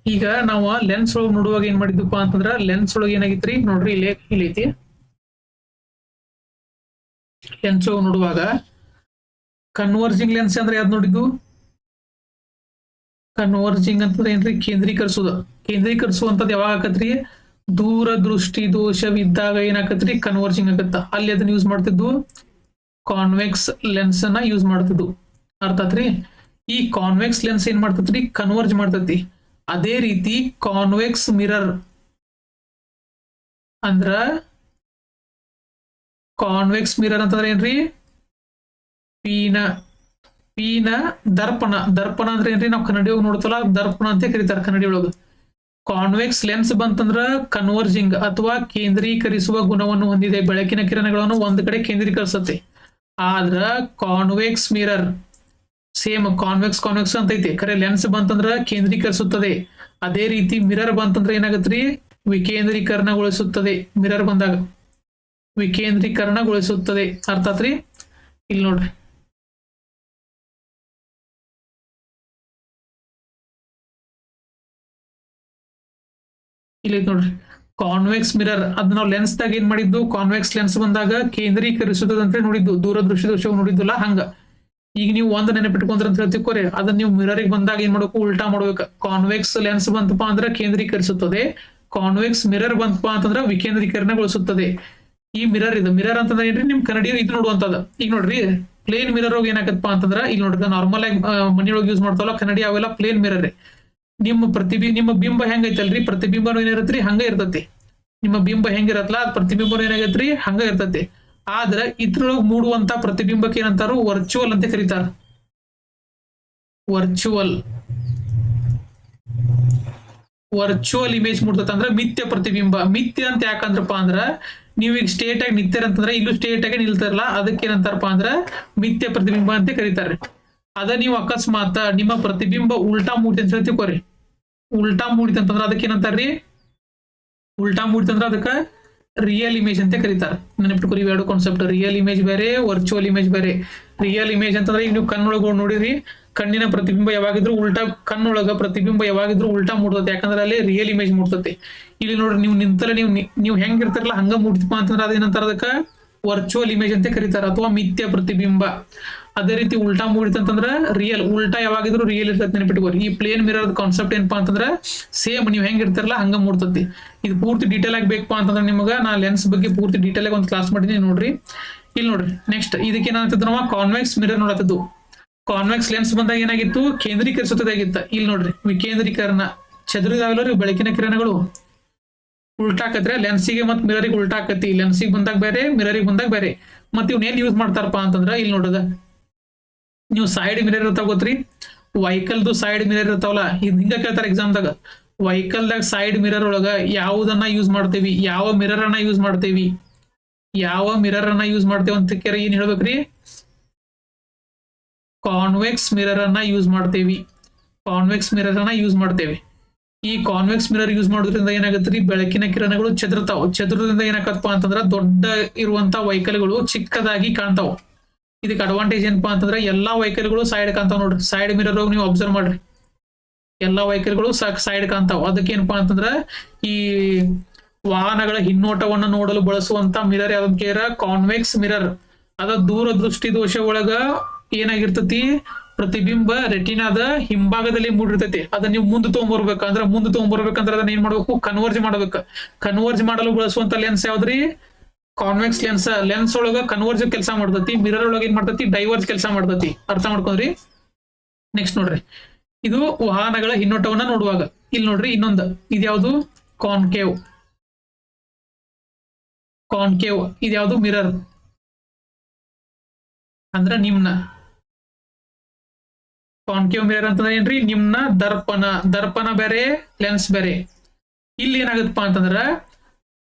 Speaker 1: ಈಗ ನಾವು ಲೆನ್ಸ್ ಒಳಗೆ ನೋಡುವಾಗ ಏನ್ ಮಾಡಿದ್ವಪ್ಪ ಅಂತಂದ್ರ, ಲೆನ್ಸ್ ಒಳಗೆ ಏನಾಗಿತ್ರಿ ನೋಡ್ರಿ, ಇಲ್ಲಿ ಐತಿ. ಲೆನ್ಸ್ ಒಳಗೆ ನೋಡುವಾಗ ಕನ್ವರ್ಜಿಂಗ್ ಲೆನ್ಸ್ ಅಂದ್ರೆ ಯಾವ್ದು ನೋಡಿದ್ದು? ಕನ್ವರ್ಜಿಂಗ್ ಅಂತಂದ್ರೆ ಏನ್ರಿ? ಕೇಂದ್ರೀಕರಿಸುವಂತದ್ದು ಯಾವಾಗ ಆಕತ್ರಿ? ದೂರ ದೃಷ್ಟಿ ದೋಷವಿದ್ದಾಗ ಏನಾಕತ್ರಿ? ಕನ್ವರ್ಜಿಂಗ್ ಆಗತ್ತ. ಅಲ್ಲಿ ಅದನ್ನ ಯೂಸ್ ಮಾಡ್ತಿದ್ವು ಕಾನ್ವೆಕ್ಸ್ ಲೆನ್ಸ್ ಅನ್ನ ಯೂಸ್ ಮಾಡ್ತಿದ್ವು. ಅರ್ಥ ಆತ್ರಿ? ಈ ಕಾನ್ವೆಕ್ಸ್ ಲೆನ್ಸ್ ಏನ್ ಮಾಡ್ತೈತ್ರಿ? ಕನ್ವರ್ಜ್ ಮಾಡ್ತೈತಿ. ಅದೇ ರೀತಿ ಕಾನ್ವೆಕ್ಸ್ ಮಿರರ್ ಅಂದ್ರ, ಕಾನ್ವೆಕ್ಸ್ ಮಿರರ್ ಅಂತಂದ್ರೆ ಏನ್ರಿ? ಪೀನ ದರ್ಪಣ ಅಂದ್ರೆ ಏನ್ರಿ? ನಾವು ಕನ್ನಡಿ ಒಳಗೆ ನೋಡ್ತಲ್ಲ, ದರ್ಪಣ ಅಂತ ಕರೀತಾರೆ ಕನ್ನಡಿ ಒಳಗ. ಕಾನ್ವೆಕ್ಸ್ ಲೆನ್ಸ್ ಬಂತಂದ್ರ ಕನ್ವರ್ಜಿಂಗ್ ಅಥವಾ ಕೇಂದ್ರೀಕರಿಸುವ ಗುಣವನ್ನು ಹೊಂದಿದೆ. ಬೆಳಕಿನ ಕಿರಣಗಳನ್ನು ಒಂದ್ ಕಡೆ ಕೇಂದ್ರೀಕರಿಸುತ್ತೆ. ಆದ್ರ ಕಾನ್ವೆಕ್ಸ್ ಮಿರರ್ ಸೇಮ್ ಕಾನ್ವೆಕ್ಸ್ ಅಂತ ಐತಿ, ಖರೆ ಲೆನ್ಸ್ ಬಂತಂದ್ರ ಕೇಂದ್ರೀಕರಿಸುತ್ತದೆ. ಅದೇ ರೀತಿ ಮಿರರ್ ಬಂತಂದ್ರ ಏನಾಗತ್ರಿ? ವಿಕೇಂದ್ರೀಕರಣಗೊಳಿಸುತ್ತದೆ. ಮಿರರ್ ಬಂದಾಗ ವಿಕೇಂದ್ರೀಕರಣಗೊಳಿಸುತ್ತದೆ. ಅರ್ಥ ಆತ್ರಿ? ಇಲ್ಲಿ ನೋಡ್ರಿ, ಇಲ್ಲಿ ನೋಡ್ರಿ ಕಾನ್ವೆಕ್ಸ್ ಮಿರರ್. ಅದ್ ನಾವು ಲೆನ್ಸ್ ದಾಗ ಏನ್ ಮಾಡಿದ್ದು? ಕಾನ್ವೆಕ್ಸ್ ಲೆನ್ಸ್ ಬಂದಾಗ ಕೇಂದ್ರೀಕರಿಸುತ್ತದೆ ಅಂತ ನೋಡಿದ್ದು, ದೂರದೃಷ್ಟಿ ದೋಷವು ನೋಡಿದ್ದಿಲ್ಲ. ಹಂಗ ಈಗ ನೀವು ಒಂದ್ ನೆನಪಿಟ್ಕೊಂಡ್ರ ಅಂತ ಹೇಳ್ತಿಕೋರಿ, ಅದನ್ನ ನೀವು ಮಿರರಿಗೆ ಬಂದಾಗ ಏನ್ ಮಾಡ್ಬೇಕು? ಉಲ್ಟಾ ಮಾಡ್ಬೇಕು. ಕಾನ್ವೆಕ್ಸ್ ಲೆನ್ಸ್ ಬಂತಪ್ಪ ಅಂದ್ರೆ ಕೇಂದ್ರೀಕರಿಸುತ್ತದೆ, ಕಾನ್ವೆಕ್ಸ್ ಮಿರರ್ ಬಂತಪ್ಪ ಅಂತಂದ್ರ ವಿಕೇಂದ್ರೀಕರಣಗೊಳಿಸುತ್ತದೆ. ಈ ಮಿರರ್ ಅಂತಂದ್ರೆ ಏನ್ರಿ? ನಿಮ್ ಕನ್ನಡಿ ಇದು ನೋಡುವಂತದ. ಈಗ ನೋಡ್ರಿ, ಪ್ಲೇನ್ ಮಿರರ್ ಹೋಗಿ ಏನಾಗತ್ತಪ್ಪ ಅಂತಂದ್ರ, ಇಲ್ಲಿ ನೋಡ್ರಿ ನಾರ್ಮಲ್ ಆಗಿ ಮನೆಯೊಳಗೆ ಯೂಸ್ ಮಾಡ್ತಾವಲ್ಲ ಕನ್ನಡಿ, ಅವೆಲ್ಲ ಪ್ಲೇನ್ ಮಿರರ್. ನಿಮ್ಮ ಬಿಂಬ ಹೆಂಗೈತಲ್ರಿ, ಪ್ರತಿಬಿಂಬನೂ ಏನಿರತ್ರಿ ಹಂಗ ಇರ್ತತಿ. ನಿಮ್ಮ ಬಿಂಬ ಹೆಂಗಿರತ್ತಲ್ಲ, ಪ್ರತಿಬಿಂಬನೂ ಏನಾಗೈತ್ರಿ ಹಂಗ ಇರ್ತತಿ. ಆದ್ರ ಇದ್ರೊಳಗೆ ಮೂಡುವಂತ ಪ್ರತಿಬಿಂಬಕ್ಕೆ ಏನಂತಾರು? ವರ್ಚುವಲ್ ಅಂತ ಕರೀತಾರ. ವರ್ಚುವಲ್ ಇಮೇಜ್ ಮೂಡ್ತತ ಅಂದ್ರ ಮಿಥ್ಯ ಪ್ರತಿಬಿಂಬ. ಮಿಥ್ಯ ಅಂತ ಯಾಕಂದ್ರಪ್ಪ ಅಂದ್ರ, ನೀವು ಈಗ ಸ್ಟೇಟ್ ಆಗಿ ನಿಂತಿರಂತಂದ್ರ ಇಲ್ಲೂ ಸ್ಟೇಟ್ ಆಗಿ ನಿಲ್ತಾರಲ್ಲ, ಅದಕ್ಕೆ ಏನಂತಾರಪ್ಪ ಅಂದ್ರ ಮಿಥ್ಯ ಪ್ರತಿಬಿಂಬ ಅಂತ ಕರೀತಾರೆ. ಅದ ನೀವು ಅಕಸ್ಮಾತ್ ನಿಮ್ಮ ಪ್ರತಿಬಿಂಬ ಉಲ್ಟಾ ಮೂಡಿ ಅಂತ ಹೇಳ್ತಿಕೋರಿ, ಉಲ್ಟಾ ಮೂಡಿತಂತಂದ್ರ ಅದಕ್ಕೆ ಏನಂತಾರ್ರಿ? ಉಲ್ಟಾ ಮೂಡಿತಂದ್ರ ಅದಕ್ಕ ರಿಯಲ್ ಇಮೇಜ್ ಅಂತ ಕರೀತಾರೆ. ನೆನಪಿಟ್ಕೋರಿ ಇವೆರಡು ಕಾನ್ಸೆಪ್ಟ್. ರಿಯಲ್ ಇಮೇಜ್ ಬೇರೆ, ವರ್ಚುವಲ್ ಇಮೇಜ್ ಬೇರೆ. ರಿಯಲ್ ಇಮೇಜ್ ಅಂತಂದ್ರೆ ಈಗ ನೀವು ಕಣ್ಣೊಳಗ ನೋಡಿರಿ, ಕಣ್ಣಿನ ಪ್ರತಿಬಿಂಬ ಯಾವಾಗಿದ್ರು ಉಲ್ಟಾ, ಕಣ್ಣೊಳಗ ಪ್ರತಿಬಿಂಬ ಯಾವಾಗಿದ್ರು ಉಲ್ಟಾ ಮೂಡ್ತದೆ, ಯಾಕಂದ್ರೆ ಅಲ್ಲಿ ರಿಯಲ್ ಇಮೇಜ್ ಮೂಡ್ತದೆ. ಇಲ್ಲಿ ನೋಡ್ರಿ, ನೀವು ನಿಂತಲ್ಲ, ನೀವು ಹೆಂಗಿರ್ತಾರಲ್ಲ ಹಂಗ ಮೂಡ್ತಪ್ಪ ಅಂತಂದ್ರೆ ಅದೇನಂತಾರ? ಅದಕ್ಕ ವರ್ಚುವಲ್ ಇಮೇಜ್ ಅಂತ ಕರೀತಾರ, ಅಥವಾ ಮಿಥ್ಯ ಪ್ರತಿಬಿಂಬ. ಅದೇ ರೀತಿ ಉಲ್ಟಾ ಮೂಡಿತಂತಂದ್ರ ರಿಯಲ್. ಉಲ್ಟಾ ಯಾವಾಗಿದ್ರು ರಿಯಲ್ ಇರ್ತದೆ, ನೆನಪಿಟ್ಕೋರಿ. ಈ ಪ್ಲೇನ್ ಮಿರರ್ ಕಾನ್ಸೆಪ್ಟ್ ಏನಪ್ಪಾ ಅಂತಂದ್ರ, ಸೇಮ್ ನೀವು ಹೆಂಗಿರ್ತಾರಲ್ಲ ಹಂಗ ಮೂಡ್ತತಿ. ಇದು ಪೂರ್ತಿ ಡೀಟೇಲ್ ಆಗಿ ಬೇಕಪ್ಪ ಅಂತಂದ್ರೆ ನಿಮಗ ನಾ ಲೆನ್ಸ್ ಬಗ್ಗೆ ಪೂರ್ತಿ ಡೀಟೇಲ್ ಆಗಿ ಒಂದು ಕ್ಲಾಸ್ ಮಾಡಿದೀನಿ, ನೋಡ್ರಿ. ಇಲ್ಲಿ ನೋಡ್ರಿ, ನೆಕ್ಸ್ಟ್ ಇದಕ್ಕೆ ಏನಾಗ್ತದ? ನಾವು ಕಾನ್ವೆಕ್ಸ್ ಮಿರರ್ ನೋಡತ್ತಿದ್ದು. ಕಾನ್ವೆಕ್ಸ್ ಲೆನ್ಸ್ ಬಂದಾಗ ಏನಾಗಿತ್ತು? ಕೇಂದ್ರೀಕರಿಸುತ್ತದೆ ಆಗಿತ್ತ. ಇಲ್ಲಿ ನೋಡ್ರಿ, ವಿಕೇಂದ್ರೀಕರಣ. ಚದುರಿದಾಗಲೂ ಬೆಳಕಿನ ಕಿರಣಗಳು ಉಲ್ಟಾ ಆಕತ್ರೆ, ಲೆನ್ಸಿಗೆ ಮತ್ ಮಿರರಿಗೆ ಉಲ್ಟಾ ಆಕತಿ. ಲೆನ್ಸಿಗೆ ಬಂದಾಗ ಬೇರೆ, ಮಿರರಿಗೆ ಬಂದಾಗ ಬೇರೆ. ಮತ್ ಇವ್ನ ಏನ್ ಯೂಸ್ ಮಾಡ್ತಾರಪ್ಪ ಅಂತಂದ್ರ, ಇಲ್ಲಿ ನೋಡದ ನೀವು ಸೈಡ್ ಮಿರರ್ ಇರ್ತಾವ ಗೊತ್ತ್ರಿ? ವೆಹಿಕಲ್ದು ಸೈಡ್ ಮಿರರ್ ಇರ್ತಾವಲ್ಲ, ಹಿಂಗ ಕೇಳ್ತಾರ ಎಕ್ಸಾಮ್ದಾಗ. ವೆಹಿಕಲ್ದಾಗ ಸೈಡ್ ಮಿರರ್ ಒಳಗ ಯಾವುದನ್ನ ಯೂಸ್ ಮಾಡ್ತೇವಿ? ಯಾವ ಮಿರರ್ ಅನ್ನ ಯೂಸ್ ಮಾಡ್ತೇವಿ? ಯಾವ ಮಿರರ್ ಅನ್ನ ಯೂಸ್ ಮಾಡ್ತೇವೆ ಅಂತ ಕೇಳಿ ಏನ್ ಹೇಳ್ಬೇಕ್ರಿ? ಕಾನ್ವೆಕ್ಸ್ ಮಿರರ್ ಅನ್ನ ಯೂಸ್ ಮಾಡ್ತೇವಿ. ಕಾನ್ವೆಕ್ಸ್ ಮಿರರ್ ಅನ್ನ ಯೂಸ್ ಮಾಡ್ತೇವೆ. ಈ ಕಾನ್ವೆಕ್ಸ್ ಮಿರರ್ ಯೂಸ್ ಮಾಡೋದ್ರಿಂದ ಏನಾಗತ್ರಿ? ಬೆಳಕಿನ ಕಿರಣಗಳು ಚದುರ್ತಾವ. ಚದುರದಿಂದ ಏನಾಗತ್ತಪ್ಪ ಅಂತಂದ್ರ ದೊಡ್ಡ ಇರುವಂತ ವೆಹಿಕಲ್ಗಳು ಚಿಕ್ಕದಾಗಿ ಕಾಣ್ತಾವ. ಇದಕ್ಕೆ ಅಡ್ವಾಂಟೇಜ್ ಏನಪ್ಪಾ ಅಂತಂದ್ರೆ, ಎಲ್ಲಾ ವೆಹಿಕಲ್ಗಳು ಸೈಡ್ ಕಾಣ್ತಾವ ನೋಡ್ರಿ. ಸೈಡ್ ಮಿರರ್ ಹೋಗಿ ನೀವು ಅಬ್ಸರ್ವ್ ಮಾಡ್ರಿ, ಎಲ್ಲಾ ವೆಹಿಕಲ್ಗಳು ಸೈಡ್ ಕಾಣ್ತಾವ. ಅದಕ್ಕೆ ಏನಪ್ಪಾ ಅಂತಂದ್ರ, ಈ ವಾಹನಗಳ ಹಿನ್ನೋಟವನ್ನ ನೋಡಲು ಬಳಸುವಂತ ಮಿರರ್ ಯಾವ್ದು ಕೇರ? Convex mirror. ಅದ ದೂರದೃಷ್ಟಿ ದೋಷ ಒಳಗ ಏನಾಗಿರ್ತತಿ? ಪ್ರತಿಬಿಂಬ ರೆಟಿನಾದ ಹಿಂಭಾಗದಲ್ಲಿ ಮೂಡಿರ್ತೈತಿ. ಅದನ್ನ ನೀವು ಮುಂದೆ ತಗೊಂಡ್ಬರ್ಬೇಕಂದ್ರ ಅದನ್ನ ಏನ್ ಮಾಡ್ಬೇಕು? ಕನ್ವರ್ಜ್ ಮಾಡ್ಬೇಕು. ಕನ್ವರ್ಜ್ ಮಾಡಲು ಬಳಸುವಂತ ಲೆನ್ಸ್ ಯಾವ್ದ್ರಿ? Convex lens. ಲೆನ್ಸ್ ಒಳಗ ಕನ್ವರ್ಜ್ ಕೆಲಸ ಮಾಡ್ತತಿ, ಮಿರರ್ ಒಳಗ ಏನ್ ಮಾಡ್ತತಿ? ಡೈವರ್ಜ್ ಕೆಲಸ ಮಾಡ್ತತಿ. ಅರ್ಥ ಮಾಡ್ಕೊಂಡ್ರಿ? ನೆಕ್ಸ್ಟ್ ನೋಡ್ರಿ, ಇದು ವಾಹನಗಳ ಹಿನ್ನೋಟವನ್ನ ನೋಡುವಾಗ. ಇಲ್ಲಿ ನೋಡ್ರಿ ಇನ್ನೊಂದು, ಇದ್ಯಾವುದು? ಕಾನ್ಕೇವ್. ಇದ್ಯಾವುದು? ಮಿರರ್ ಅಂದ್ರ ನಿಮ್ನ. ಕಾನ್ಕೇವ್ ಮಿರರ್ ಅಂತಂದ್ರೆ ಏನ್ರಿ? ನಿಮ್ನ ದರ್ಪಣ ಬೇರೆ, ಲೆನ್ಸ್ ಬೇರೆ. ಇಲ್ಲಿ ಏನಾಗತ್ತಪ್ಪ ಅಂತಂದ್ರ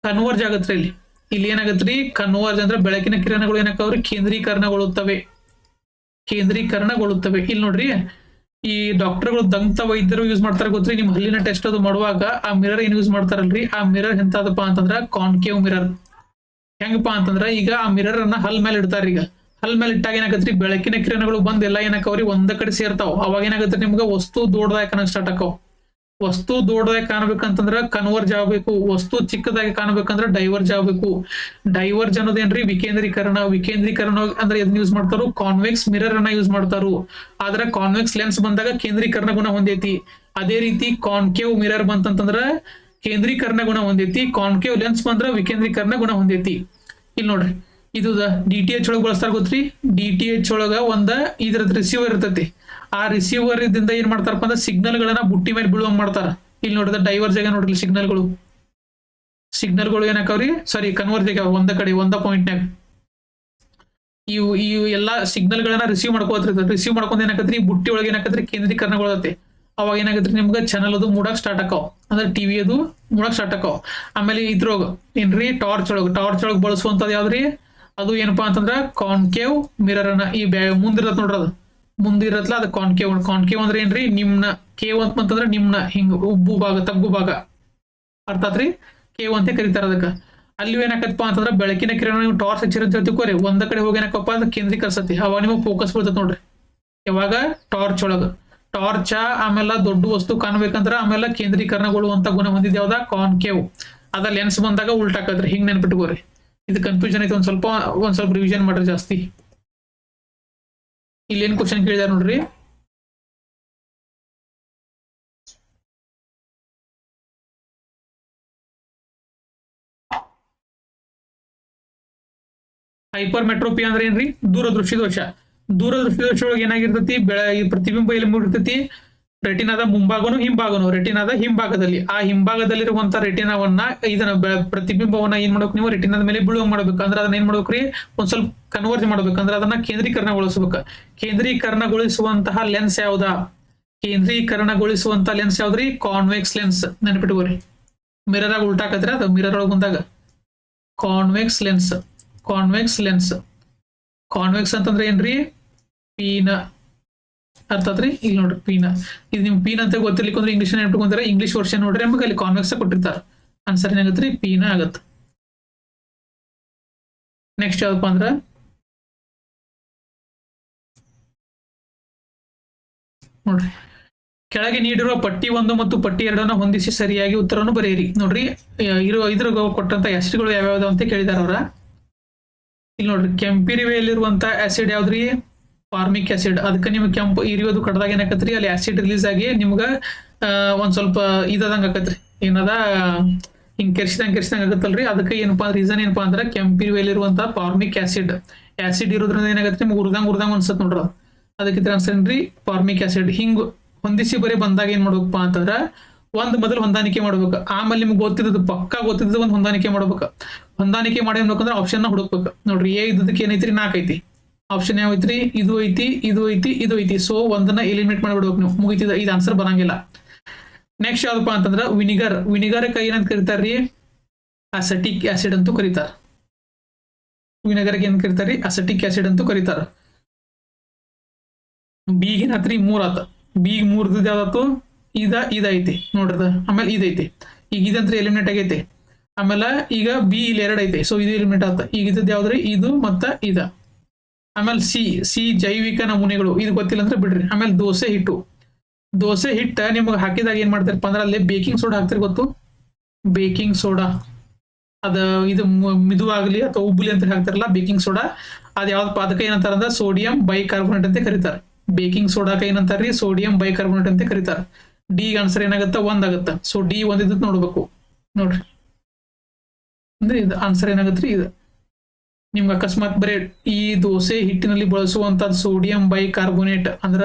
Speaker 1: ಕನ್ವರ್ಜ್ ಆಗತ್ರಿ. ಇಲ್ಲಿ ಇಲ್ಲಿ ಏನಾಗತ್ರಿ ಕನ್ವರ್ಜ್ ಅಂದ್ರೆ ಬೆಳಕಿನ ಕಿರಣಗಳು ಏನಾಕವ್ರಿ ಕೇಂದ್ರೀಕರಣಗೊಳ್ಳುತ್ತವೆ. ಇಲ್ಲಿ ನೋಡ್ರಿ ಈ ಡಾಕ್ಟರ್ಗಳು ದಂತ ವೈದ್ಯರು ಯೂಸ್ ಮಾಡ್ತಾರೆ ಗೊತ್ತ್ರಿ, ನಿಮ್ ಹಲ್ಲಿನ ಟೆಸ್ಟ್ ಅದು ಮಾಡುವಾಗ ಆ ಮಿರರ್ ಏನ್ ಯೂಸ್ ಮಾಡ್ತಾರಲ್ರಿ, ಆ ಮಿರರ್ ಎಂತದಪ್ಪ ಅಂತಂದ್ರ ಕಾನ್ಕೇವ್ ಮಿರರ್. ಹೆಂಗಪ್ಪಾ ಅಂತಂದ್ರ ಈಗ ಆ ಮಿರರ್ ಅನ್ನ ಹಲ್ ಮೇಲೆ ಇಡ್ತಾರ. ಈಗ ಹಲ್ ಮೇಲೆ ಇಟ್ಟಾಗ ಏನಾಗತ್ರಿ ಬೆಳಕಿನ ಕಿರಣಗಳು ಬಂದ್ ಎಲ್ಲ ಏನಾಕವ್ರಿ ಒಂದ ಕಡೆ ಸೇರ್ತಾವ. ಅವಾಗ ಏನಾಗತ್ರಿ ನಿಮ್ಗ ವಸ್ತು ದೊಡ್ಡದಾಗಿ ಕಾಣಕ್ ಸ್ಟಾರ್ಟ್ ಆಕಾವ್. ವಸ್ತು ದೊಡ್ಡದಾಗಿ ಕಾಣಬೇಕಂತಂದ್ರ ಕನ್ವರ್ಜ್ ಆಗ್ಬೇಕು, ವಸ್ತು ಚಿಕ್ಕದಾಗಿ ಕಾಣಬೇಕಂದ್ರ ಡೈವರ್ಜ್ ಆಗ್ಬೇಕು. ಡೈವರ್ಜ್ ಅನ್ನೋದೇನ್ರಿ ವಿಕೇಂದ್ರೀಕರಣ ಅಂದ್ರೆ ಎದನ್ನ ಯೂಸ್ ಮಾಡ್ತಾರು, ಕಾನ್ವೆಕ್ಸ್ ಮಿರರ್ ಅನ್ನ ಯೂಸ್ ಮಾಡ್ತಾರು. ಆದ್ರೆ ಕಾನ್ವೆಕ್ಸ್ ಲೆನ್ಸ್ ಬಂದಾಗ ಕೇಂದ್ರೀಕರಣ ಗುಣ ಹೊಂದೈತಿ. ಅದೇ ರೀತಿ ಕಾನ್ಕೇವ್ ಮಿರರ್ ಬಂತಂತಂದ್ರ ಕೇಂದ್ರೀಕರಣ ಗುಣ ಹೊಂದೈತಿ, ಕಾನ್ಕೇವ್ ಲೆನ್ಸ್ ಬಂದ್ರ ವಿಕೇಂದ್ರೀಕರಣ ಗುಣ ಹೊಂದೈತಿ. ಇಲ್ಲಿ ನೋಡ್ರಿ ಇದು DTH ಒಳಗೆ ಬಳಸ್ತಾರ ಗೊತ್ತ್ರಿ, DTH ಒಳಗ ಇದ್ರದ್ ರಿಸೀವರ್ ಇರ್ತೈತಿ. ಆ ರಿಸೀವರ್ ದಿಂದ ಏನ್ ಮಾಡ್ತಾರಪ್ಪ ಅಂದ್ರೆ ಸಿಗ್ನಲ್ ಗಳನ್ನ ಬುಟ್ಟಿ ಮೇಲೆ ಬೀಳುವಂಗ್ ಮಾಡ್ತಾರ. ಇಲ್ಲಿ ನೋಡಿದ ಡೈವರ್ಜ್ ಆಗ ನೋಡ್ರಿ ಸಿಗ್ನಲ್ಗಳು ಏನಾಕವ್ರಿ ಕನ್ವರ್ಜ್ ಆಗ್ಯಾವ ಒಂದ ಕಡೆ ಒಂದ ಪಾಯಿಂಟ್ನಾಗ. ಇವು ಎಲ್ಲಾ ಸಿಗ್ನಲ್ ಗಳನ್ನ ರಿಸೀವ್ ಮಾಡ್ಕೊಂಡ್ ಏನಾಕತ್ರಿ ಬುಟ್ಟಿ ಒಳಗೆ ಏನಾಕತ್ರಿ ಕೇಂದ್ರೀಕರಣಗೊಳ್ಳತ್ತೆ. ಅವಾಗ ಏನಾಗತ್ರಿ ನಿಮ್ಗೆ ಚಾನಲ್ ಅದು ಮೂಡಕ್ ಸ್ಟಾರ್ಟ್ ಆಕಾವ್, ಅಂದ್ರೆ ಟಿವಿ ಅದು ಮೂಡಕ್ ಸ್ಟಾರ್ಟ್ ಆಕಾವ್. ಆಮೇಲೆ ಇದ್ರೊಳಗ ಏನ್ರಿ ಟಾರ್ಚ್ ಒಳಗ್ ಬಳಸುವಂತದ್ ಯಾವ್ದ್ರಿ, ಅದು ಏನಪ್ಪಾ ಅಂತಂದ್ರ ಕಾನ್ಕೇವ್ ಮಿರರ್ ಅನ್ನ ಈ ಮುಂದಿರತ್ ನೋಡ್ರಿ, ಅದು ಮುಂದಿರತ್ಲ ಅದು ಕಾನ್ಕೇವ್ ಅಂದ್ರೆ ಏನ್ರಿ ನಿಮ್ನ. ಕೇವ್ ಅಂತಂದ್ರ ನಿಮ್ನ ಹಿಂಗ್ ಉಬ್ಬು ಭಾಗ ತಗ್ಗು ಭಾಗ ಅರ್ಥ ಆತ್ರಿ, ಕೇವ್ ಅಂತ ಕರೀತಾರ ಅದಕ್ಕ. ಅಲ್ಲಿ ಏನಾಕತ್ತಪ್ಪ ಅಂತಂದ್ರ ಬೆಳಕಿನ ಕಿರಣ ನೀವು ಟಾರ್ಚ್ ಹಚ್ಚಿರಂತ ತಿಳ್ಕೊರಿ, ಒಂದ ಕಡೆ ಹೋಗಿ ಏನಕ್ಕಪ್ಪ ಅಂದ್ರೆ ಕೇಂದ್ರೀಕರಿಸತಿ. ಅವಾಗ ನಿಮಗೆ ಫೋಕಸ್ ಬೀಳ್ತೈತಿ ನೋಡ್ರಿ. ಯಾವಾಗ ಟಾರ್ಚ್ ಆಮೇಲೆ ದೊಡ್ಡ ವಸ್ತು ಕಾಣ್ಬೇಕಂದ್ರ ಆಮೇಲೆ ಕೇಂದ್ರೀಕರಣಗೊಳ್ಳುವಂತ ಗುಣ ಹೊಂದಿದ್ ಯಾವ್ದ ಕಾನ್ಕೇವ್. ಅದ ಲೆನ್ಸ್ ಬಂದಾಗ ಉಲ್ಟಾಕದ್ರಿ, ಹಿಂಗ್ ನೆನ್ಪಿಟ್ಕೋರಿ. ಇದು ಕನ್ಫ್ಯೂಷನ್ ಐತಿ, ಒಂದ್ ಸ್ವಲ್ಪ ರಿವಿಷನ್ ಮಾಡ್ರಿ ಜಾಸ್ತಿ. ಇಲ್ಲಿ ಏನ್ ಕ್ವಶನ್ ಕೇಳಿದಾರ ನೋಡ್ರಿ, ಹೈಪರ್ ಮೆಟ್ರೋಪಿ ಅಂದ್ರೆ ಏನ್ರಿ ದೂರದೃಷ್ಟಿ ದೋಷ ಒಳಗೆ ಏನಾಗಿರ್ತೈತಿ ಪ್ರತಿಬಿಂಬ ಎಲ್ಲಿ ಮೂಡಿರ್ತೈತಿ ರೆಟಿನಾದ ಮುಂಭಾಗನು ಹಿಂಭಾಗನು, ರೆಟಿನಾದ ಹಿಂಭಾಗದಲ್ಲಿ. ಆ ಹಿಂಭಾಗದಲ್ಲಿರುವಂತ ರೆಟಿನಾವನ್ನ ಇದನ್ನ ಪ್ರತಿಬಿಂಬವನ್ನ ಏನ್ ಮಾಡ್ಬೇಕು ನೀವು ರೆಟಿನಾದ ಮೇಲೆ ಬೀಳುವಂಗ್ ಮಾಡ್ಬೇಕು. ಅಂದ್ರೆ ಅದನ್ನ ಏನ್ ಮಾಡ್ಬೇಕ್ರಿ ಒಂದ್ ಸ್ವಲ್ಪ ಕನ್ವರ್ಜ್ ಮಾಡ್ಬೇಕಂದ್ರೆ ಅದನ್ನ ಕೇಂದ್ರೀಕರಣಗೊಳಿಸುವಂತಹ ಲೆನ್ಸ್ ಯಾವ್ದ್ರಿ ಕಾನ್ವೆಕ್ಸ್ ಲೆನ್ಸ್. ನೆನಪಿಟ್ಕೋರಿ, ಮಿರರ್ ಆಗಿ ಉಲ್ಟಾಕತ್ರಿ ಅದು ಮಿರರ್ ಒಳಗೆ ಬಂದಾಗ ಕಾನ್ವೆಕ್ಸ್ ಲೆನ್ಸ್ ಅಂತಂದ್ರೆ ಏನ್ರಿ ಪೀನ ಅರ್ಥ ಆತ್ರಿ. ಇಲ್ಲಿ ನೋಡ್ರಿ ಪೀನ, ಇದು ನಿಮ್ ಪೀನ್ ಅಂತ ಗೊತ್ತಿರ್ಲಿಕ್ಕಂದ್ರೆ ಇಂಗ್ಲಿಷ್ ನೆನಪಿಟ್ಕೊಂತಾರೆ. ಇಂಗ್ಲಿಷ್ ವರ್ಷನ್ ನೋಡ್ರಿ ನಮಗೆ ಅಲ್ಲಿ ಕಾನ್ವೆಕ್ಸ್ ಕೊಟ್ಟಿರ್ತಾರ. ಆನ್ಸರ್ ಏನಾಗತ್ರಿ ಪೀನ ಆಗತ್ತ. ನೆಕ್ಸ್ಟ್ ಯಾವ್ದಪ್ಪ ಅಂದ್ರ ನೋಡ್ರಿ, ಕೆಳಗೆ ನೀಡಿರುವ ಪಟ್ಟಿ 1 ಮತ್ತು ಪಟ್ಟಿ 2 ಹೊಂದಿಸಿ ಸರಿಯಾಗಿ ಉತ್ತರವನ್ನು ಬರೆಯಿರಿ. ನೋಡ್ರಿ ಇದ್ರ ಕೊಟ್ಟಂತ ಆಸಿಡ್ಗಳು ಯಾವ್ಯಾವ್ದು ಅಂತ ಕೇಳಿದಾರ ಅವ್ರ. ಇಲ್ಲಿ ನೋಡ್ರಿ ಕೆಂಪಿರಿವೆಯಲ್ಲಿರುವಂತ ಆಸಿಡ್ ಯಾವ್ದ್ರಿ ಫಾರ್ಮಿಕ್ ಆಸಿಡ್. ಅದಕ್ಕೆ ನಿಮ್ಗೆ ಕೆಂಪು ಇರಿಯೋದು ಕಡ್ದಾಗ ಏನಾಕತ್ರಿ ಅಲ್ಲಿ ಆಸಿಡ್ ರಿಲೀಸ್ ಆಗಿ ನಿಮ್ಗ ಒಂದ್ ಸ್ವಲ್ಪ ಇದಂಗ ಆಕತ್ರಿ, ಏನದ ಹಿಂಗ್ ಕೆರ್ಸಿದಂಗ ಆಗತ್ತಲ್ರಿ. ಅದಕ್ಕೆ ಏನಪ್ಪಾ ರೀಸನ್ ಏನಪ್ಪಾ ಅಂದ್ರೆ ಕೆಂಪಿರಿವೆಯಲ್ಲಿರುವಂತ ಫಾರ್ಮಿಕ್ ಆಸಿಡ್ ಇರೋದ್ರಿಂದ ಏನಾಗತ್ರಿ ನಿಮ್ಗೆ ಉರ್ದಂಗ್ ಅನ್ಸತ್ ನೋಡ್ರ. ಅದಕ್ಕೆ ಆನ್ಸರ್ ಏನ್ರಿ ಫಾರ್ಮಿಕ್ ಆಸಿಡ್. ಹಿಂಗ್ ಹೊಂದಿಸಿ ಬರೀ ಬಂದಾಗ ಏನ್ ಮಾಡ್ಬೇಕಪ್ಪ ಅಂತಂದ್ರ ಮೊದಲು ಹೊಂದಾಣಿಕೆ ಮಾಡ್ಬೇಕು. ಆಮೇಲೆ ನಿಮ್ಗೆ ಪಕ್ಕಾ ಗೊತ್ತಿದ್ದು ಒಂದ್ ಹೊಂದಾಣಿಕೆ ಮಾಡ್ಬೇಕು. ಹೊಂದಾಣಿಕೆ ಮಾಡಿ ಅನ್ಬೇಕಂದ್ರೆ ಆಪ್ಷನ್ ನ ಹುಡುಕ್ಬೇಕು. ನೋಡ್ರಿ ಇದಕ್ಕೆ ಏನೈತ್ರಿ 4 ಐತಿ ಆಪ್ಷನ್. ಯಾವ ಐತ್ರಿ ಇದು ಐತಿ. ಸೊ ಒಂದನ್ನ ಎಲಿಮಿನೇಟ್ ಮಾಡಿಬಿಡ್ಬೇಕು ನೀವು, ಮುಗಿತಿದ. ಇದು ಆನ್ಸರ್ ಬರಂಗಿಲ್ಲ. ನೆಕ್ಸ್ಟ್ ಯಾವ್ದಪ್ಪ ಅಂತಂದ್ರ ವಿನಿಗರ್ ಕೈ ಏನಂತ ಕರಿತಾರ್ರಿ ಅಸೆಟಿಕ್ ಆಸಿಡ್ ಅಂತೂ ಕರೀತಾರ. ವಿನೆಗರ್ಗೆ ಏನ್ ಕರಿತಾರ್ರಿ ಅಸೆಟಿಕ್ ಆಸಿಡ್ ಅಂತೂ ಕರೀತಾರ. ಬೀಗ್ ಏನಾತ್ರಿ 3 ಆತ. ಬೀಗ್ 3 ಯಾವ್ದಾತು ಇದೈತಿ ನೋಡ್ರದ. ಆಮೇಲೆ ಇದೈತಿ, ಈಗ ಇದಂತ್ರ ಎಲಿಮಿನೇಟ್ ಆಗೈತಿ. ಆಮೇಲೆ ಈಗ ಬಿ ಇಲ್ಲಿ 2 ಐತಿ, ಸೊ ಇದು ಎಲಿಮಿನೇಟ್ ಆತ. ಈಗ ಇದ್ ಯಾವ್ದ್ರಿ ಇದು ಮತ್ತ ಇದ. ಆಮೇಲೆ ಸಿ ಜೈವಿಕ ನಮೂನೆಗಳು, ಇದು ಗೊತ್ತಿಲ್ಲ ಅಂದ್ರೆ ಬಿಡ್ರಿ. ಆಮೇಲೆ ದೋಸೆ ಹಿಟ್ಟ ನಿಮ್ಗೆ ಹಾಕಿದಾಗ ಏನ್ ಮಾಡ್ತಾರಪ್ಪ ಅಂದ್ರೆ ಅಲ್ಲಿ ಬೇಕಿಂಗ್ ಸೋಡಾ ಹಾಕ್ತಿರಿ, ಗೊತ್ತು ಬೇಕಿಂಗ್ ಸೋಡಾ. ಅದ ಇದು ಮಿದುವಾಗ್ಲಿ ಅಥವಾ ಉಬ್ಬಲಿ ಅಂತ ಹಾಕ್ತಾರಲ್ಲ ಬೇಕಿಂಗ್ ಸೋಡಾ, ಅದ್ ಯಾವ್ದಪ್ಪ ಅದಕ್ಕೆ ಏನಂತಾರ ಅಂದ್ರೆ ಸೋಡಿಯಂ ಬೈಕಾರ್ಬೋನೇಟ್ ಅಂತ ಕರೀತಾರ. ಬೇಕಿಂಗ್ ಸೋಡಾಕ ಏನಂತಾರ್ರಿ ಸೋಡಿಯಂ ಬೈಕಾರ್ಬೋನೇಟ್ ಅಂತ ಕರೀತಾರ. ಡಿ ಆನ್ಸರ್ ಏನಾಗತ್ತ 1 ಆಗತ್ತ. ಸೊ ಡಿ 1 ಇದ್ ನೋಡ್ಬೇಕು ನೋಡ್ರಿ. ಅಂದ್ರೆ ಇದು ಆನ್ಸರ್ ಏನಾಗತ್ರಿ ಇದು. ನಿಮ್ಗೆ ಅಕಸ್ಮಾತ್ ಬರೀ ಈ ದೋಸೆ ಹಿಟ್ಟಿನಲ್ಲಿ ಬಳಸುವಂತ ಸೋಡಿಯಂ ಬೈಕಾರ್ಬೋನೇಟ್ ಅಂದ್ರ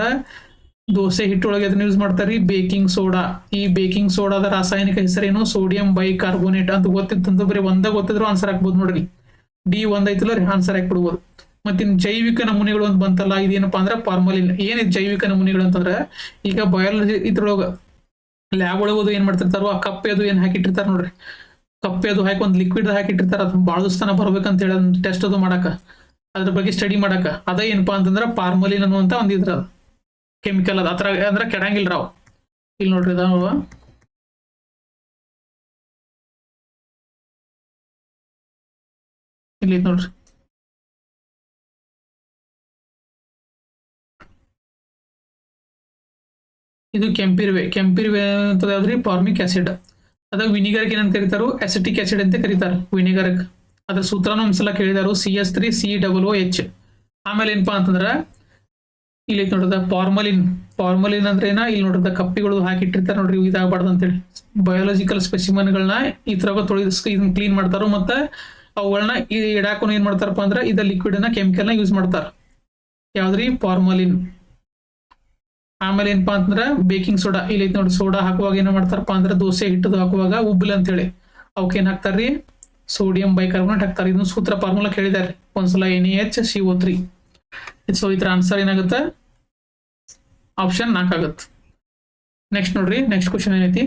Speaker 1: ದೋಸೆ ಹಿಟ್ಟೊಳಗೆ ಅದನ್ನ ಯೂಸ್ ಮಾಡ್ತಾರ್ರಿ ಬೇಕಿಂಗ್ ಸೋಡಾ. ಈ ಬೇಕಿಂಗ್ ಸೋಡಾದ ರಾಸಾಯನಿಕ ಹೆಸರೇನು ಸೋಡಿಯಂ ಬೈಕಾರ್ಬೋನೇಟ್ ಅಂತ ಗೊತ್ತಿತ್ತಂತ ಬರೀ ಗೊತ್ತಿದ್ರು ಆನ್ಸರ್ ಹಾಕ್ಬೋದು ನೋಡ್ರಿ. ಡಿ 1 ಐತಿಲ್ಲ ರೀ, ಆನ್ಸರ್ ಹಾಕ್ಬಿಡ್ಬೋದು. ಮತ್ತಿನ್ ಜೈವಿಕ ನಮೂನೆಗಳು ಅಂತ ಬಂತಲ್ಲ, ಇದೇನಪ್ಪಾ ಅಂದ್ರೆ ಫಾರ್ಮಲಿನ್. ಏನಿದೆ ಜೈವಿಕ ನಮೂನೆಗಳು ಅಂತಂದ್ರೆ ಈಗ ಬಯಾಲಜಿ ಇದ್ರೊಳಗ ಲ್ಯಾಬ್ ಒಳಗೋದು ಏನ್ ಮಾಡ್ತಿರ್ತಾರೋ ಆ ಕಪ್ಪೆ ಅದು ಏನ್ ಹಾಕಿಟ್ಟಿರ್ತಾರ ನೋಡ್ರಿ. ಕಪ್ಪೆ ಅದು ಹಾಕಿ ಒಂದು ಲಿಕ್ವಿಡ್ ಹಾಕಿಟ್ಟಿರ್ತಾರ, ಅದು ಭಾಳ ದಿವಸ ಬರ್ಬೇಕಂತ ಹೇಳಿ ಟೆಸ್ಟ್ ಅದು ಮಾಡಕ, ಅದ್ರ ಬಗ್ಗೆ ಸ್ಟಡಿ ಮಾಡಕ. ಅದ ಏನಪ್ಪಾ ಅಂತಂದ್ರ ಫಾರ್ಮಲಿನ್ ಅನ್ನುವಂತ ಒಂದ್ ಇದ್ರ ಕೆಮಿಕಲ್ ಅದ. ಅದ್ರ ಅಂದ್ರ ಕೆಡಂಗಿಲ್ಲ ರಾವ್. ಇಲ್ಲಿ ನೋಡ್ರಿ ಅದಾವ, ಇಲ್ಲಿ ನೋಡ್ರಿ, ಇದು ಕೆಂಪಿರ್ವೆ ಅಂತ ಯಾವ್ದ್ರಿ, ಫಾರ್ಮಿಕ್ ಆಸಿಡ್. ಅದ ವಿನಿಗರ್ಗೆ ಏನಂತ ಕರೀತಾರು, ಅಸಿಟಿಕ್ ಆಸಿಡ್ ಅಂತ ಕರೀತಾರೆ ವಿನಿಗರ್ಗ್. ಅದ್ರ ಸೂತ್ರನ ಒಂದ್ಸಲ ಕೇಳಿದಾರು, CH3COOH. ಆಮೇಲೆ ಏನಪ್ಪಾ ಅಂತಂದ್ರ ಇಲ್ಲಿ ನೋಡ್ರದ ಫಾರ್ಮಲಿನ್ ಅಂದ್ರೆ ಏನ, ಇಲ್ಲಿ ನೋಡ್ರದ ಕಪ್ಪಿಗಳು ಹಾಕಿಟ್ಟಿರ್ತಾರೆ ನೋಡ್ರಿ, ಇದಾಗಬಾರ್ದು ಅಂತೇಳಿ. ಬಯೋಲಾಜಿಕಲ್ ಸ್ಪೆಸಿಮನ್ಗಳನ್ನ ಈ ತರ ಇದನ್ನ ಕ್ಲೀನ್ ಮಾಡ್ತಾರೋ, ಮತ್ತೆ ಅವುಗಳನ್ನ ಇಡಾಕು ಏನ್ ಮಾಡ್ತಾರಪ್ಪ ಅಂದ್ರೆ ಇದ ಲಿಕ್ವಿಡ್ ನ ಕೆಮಿಕಲ್ ನ ಯೂಸ್ ಮಾಡ್ತಾರ, ಯಾವ್ದ್ರಿ, ಫಾರ್ಮಲಿನ್. ಆಮೇಲೆ ಏನಪ್ಪಾ ಅಂತಂದ್ರ ಬೇಕಿಂಗ್ ಸೋಡಾ, ಇಲ್ಲಿ ನೋಡಿ ಸೋಡಾ ಹಾಕುವಾಗ ಏನ್ ಮಾಡ್ತಾರಪ್ಪ ಅಂದ್ರೆ ದೋಸೆ ಹಿಟ್ಟದು ಹಾಕುವಾಗ ಉಬ್ಬಿಲ್ ಅಂತ ಹೇಳಿ ಅವಕ್ಕೆ ಏನ್ ಹಾಕ್ತಾರ್ರಿ, ಸೋಡಿಯಂ ಬೈಕಾರ್ಬೊನೇಟ್ ಹಾಕ್ತಾರೆ. ಇದನ್ನ ಸೂತ್ರ ಫಾರ್ಮುಲಾ ಕೇಳಿದಾರೆ ಒಂದ್ಸಲ, NaHCO3. ಸೊ ಇದ್ರ ಆನ್ಸರ್ ಏನಾಗುತ್ತೆ, ಆಪ್ಷನ್ 4 ಆಗುತ್ತೆ. ನೆಕ್ಸ್ಟ್ ನೋಡ್ರಿ, ನೆಕ್ಸ್ಟ್ ಕ್ವಶನ್ ಏನೈತಿ,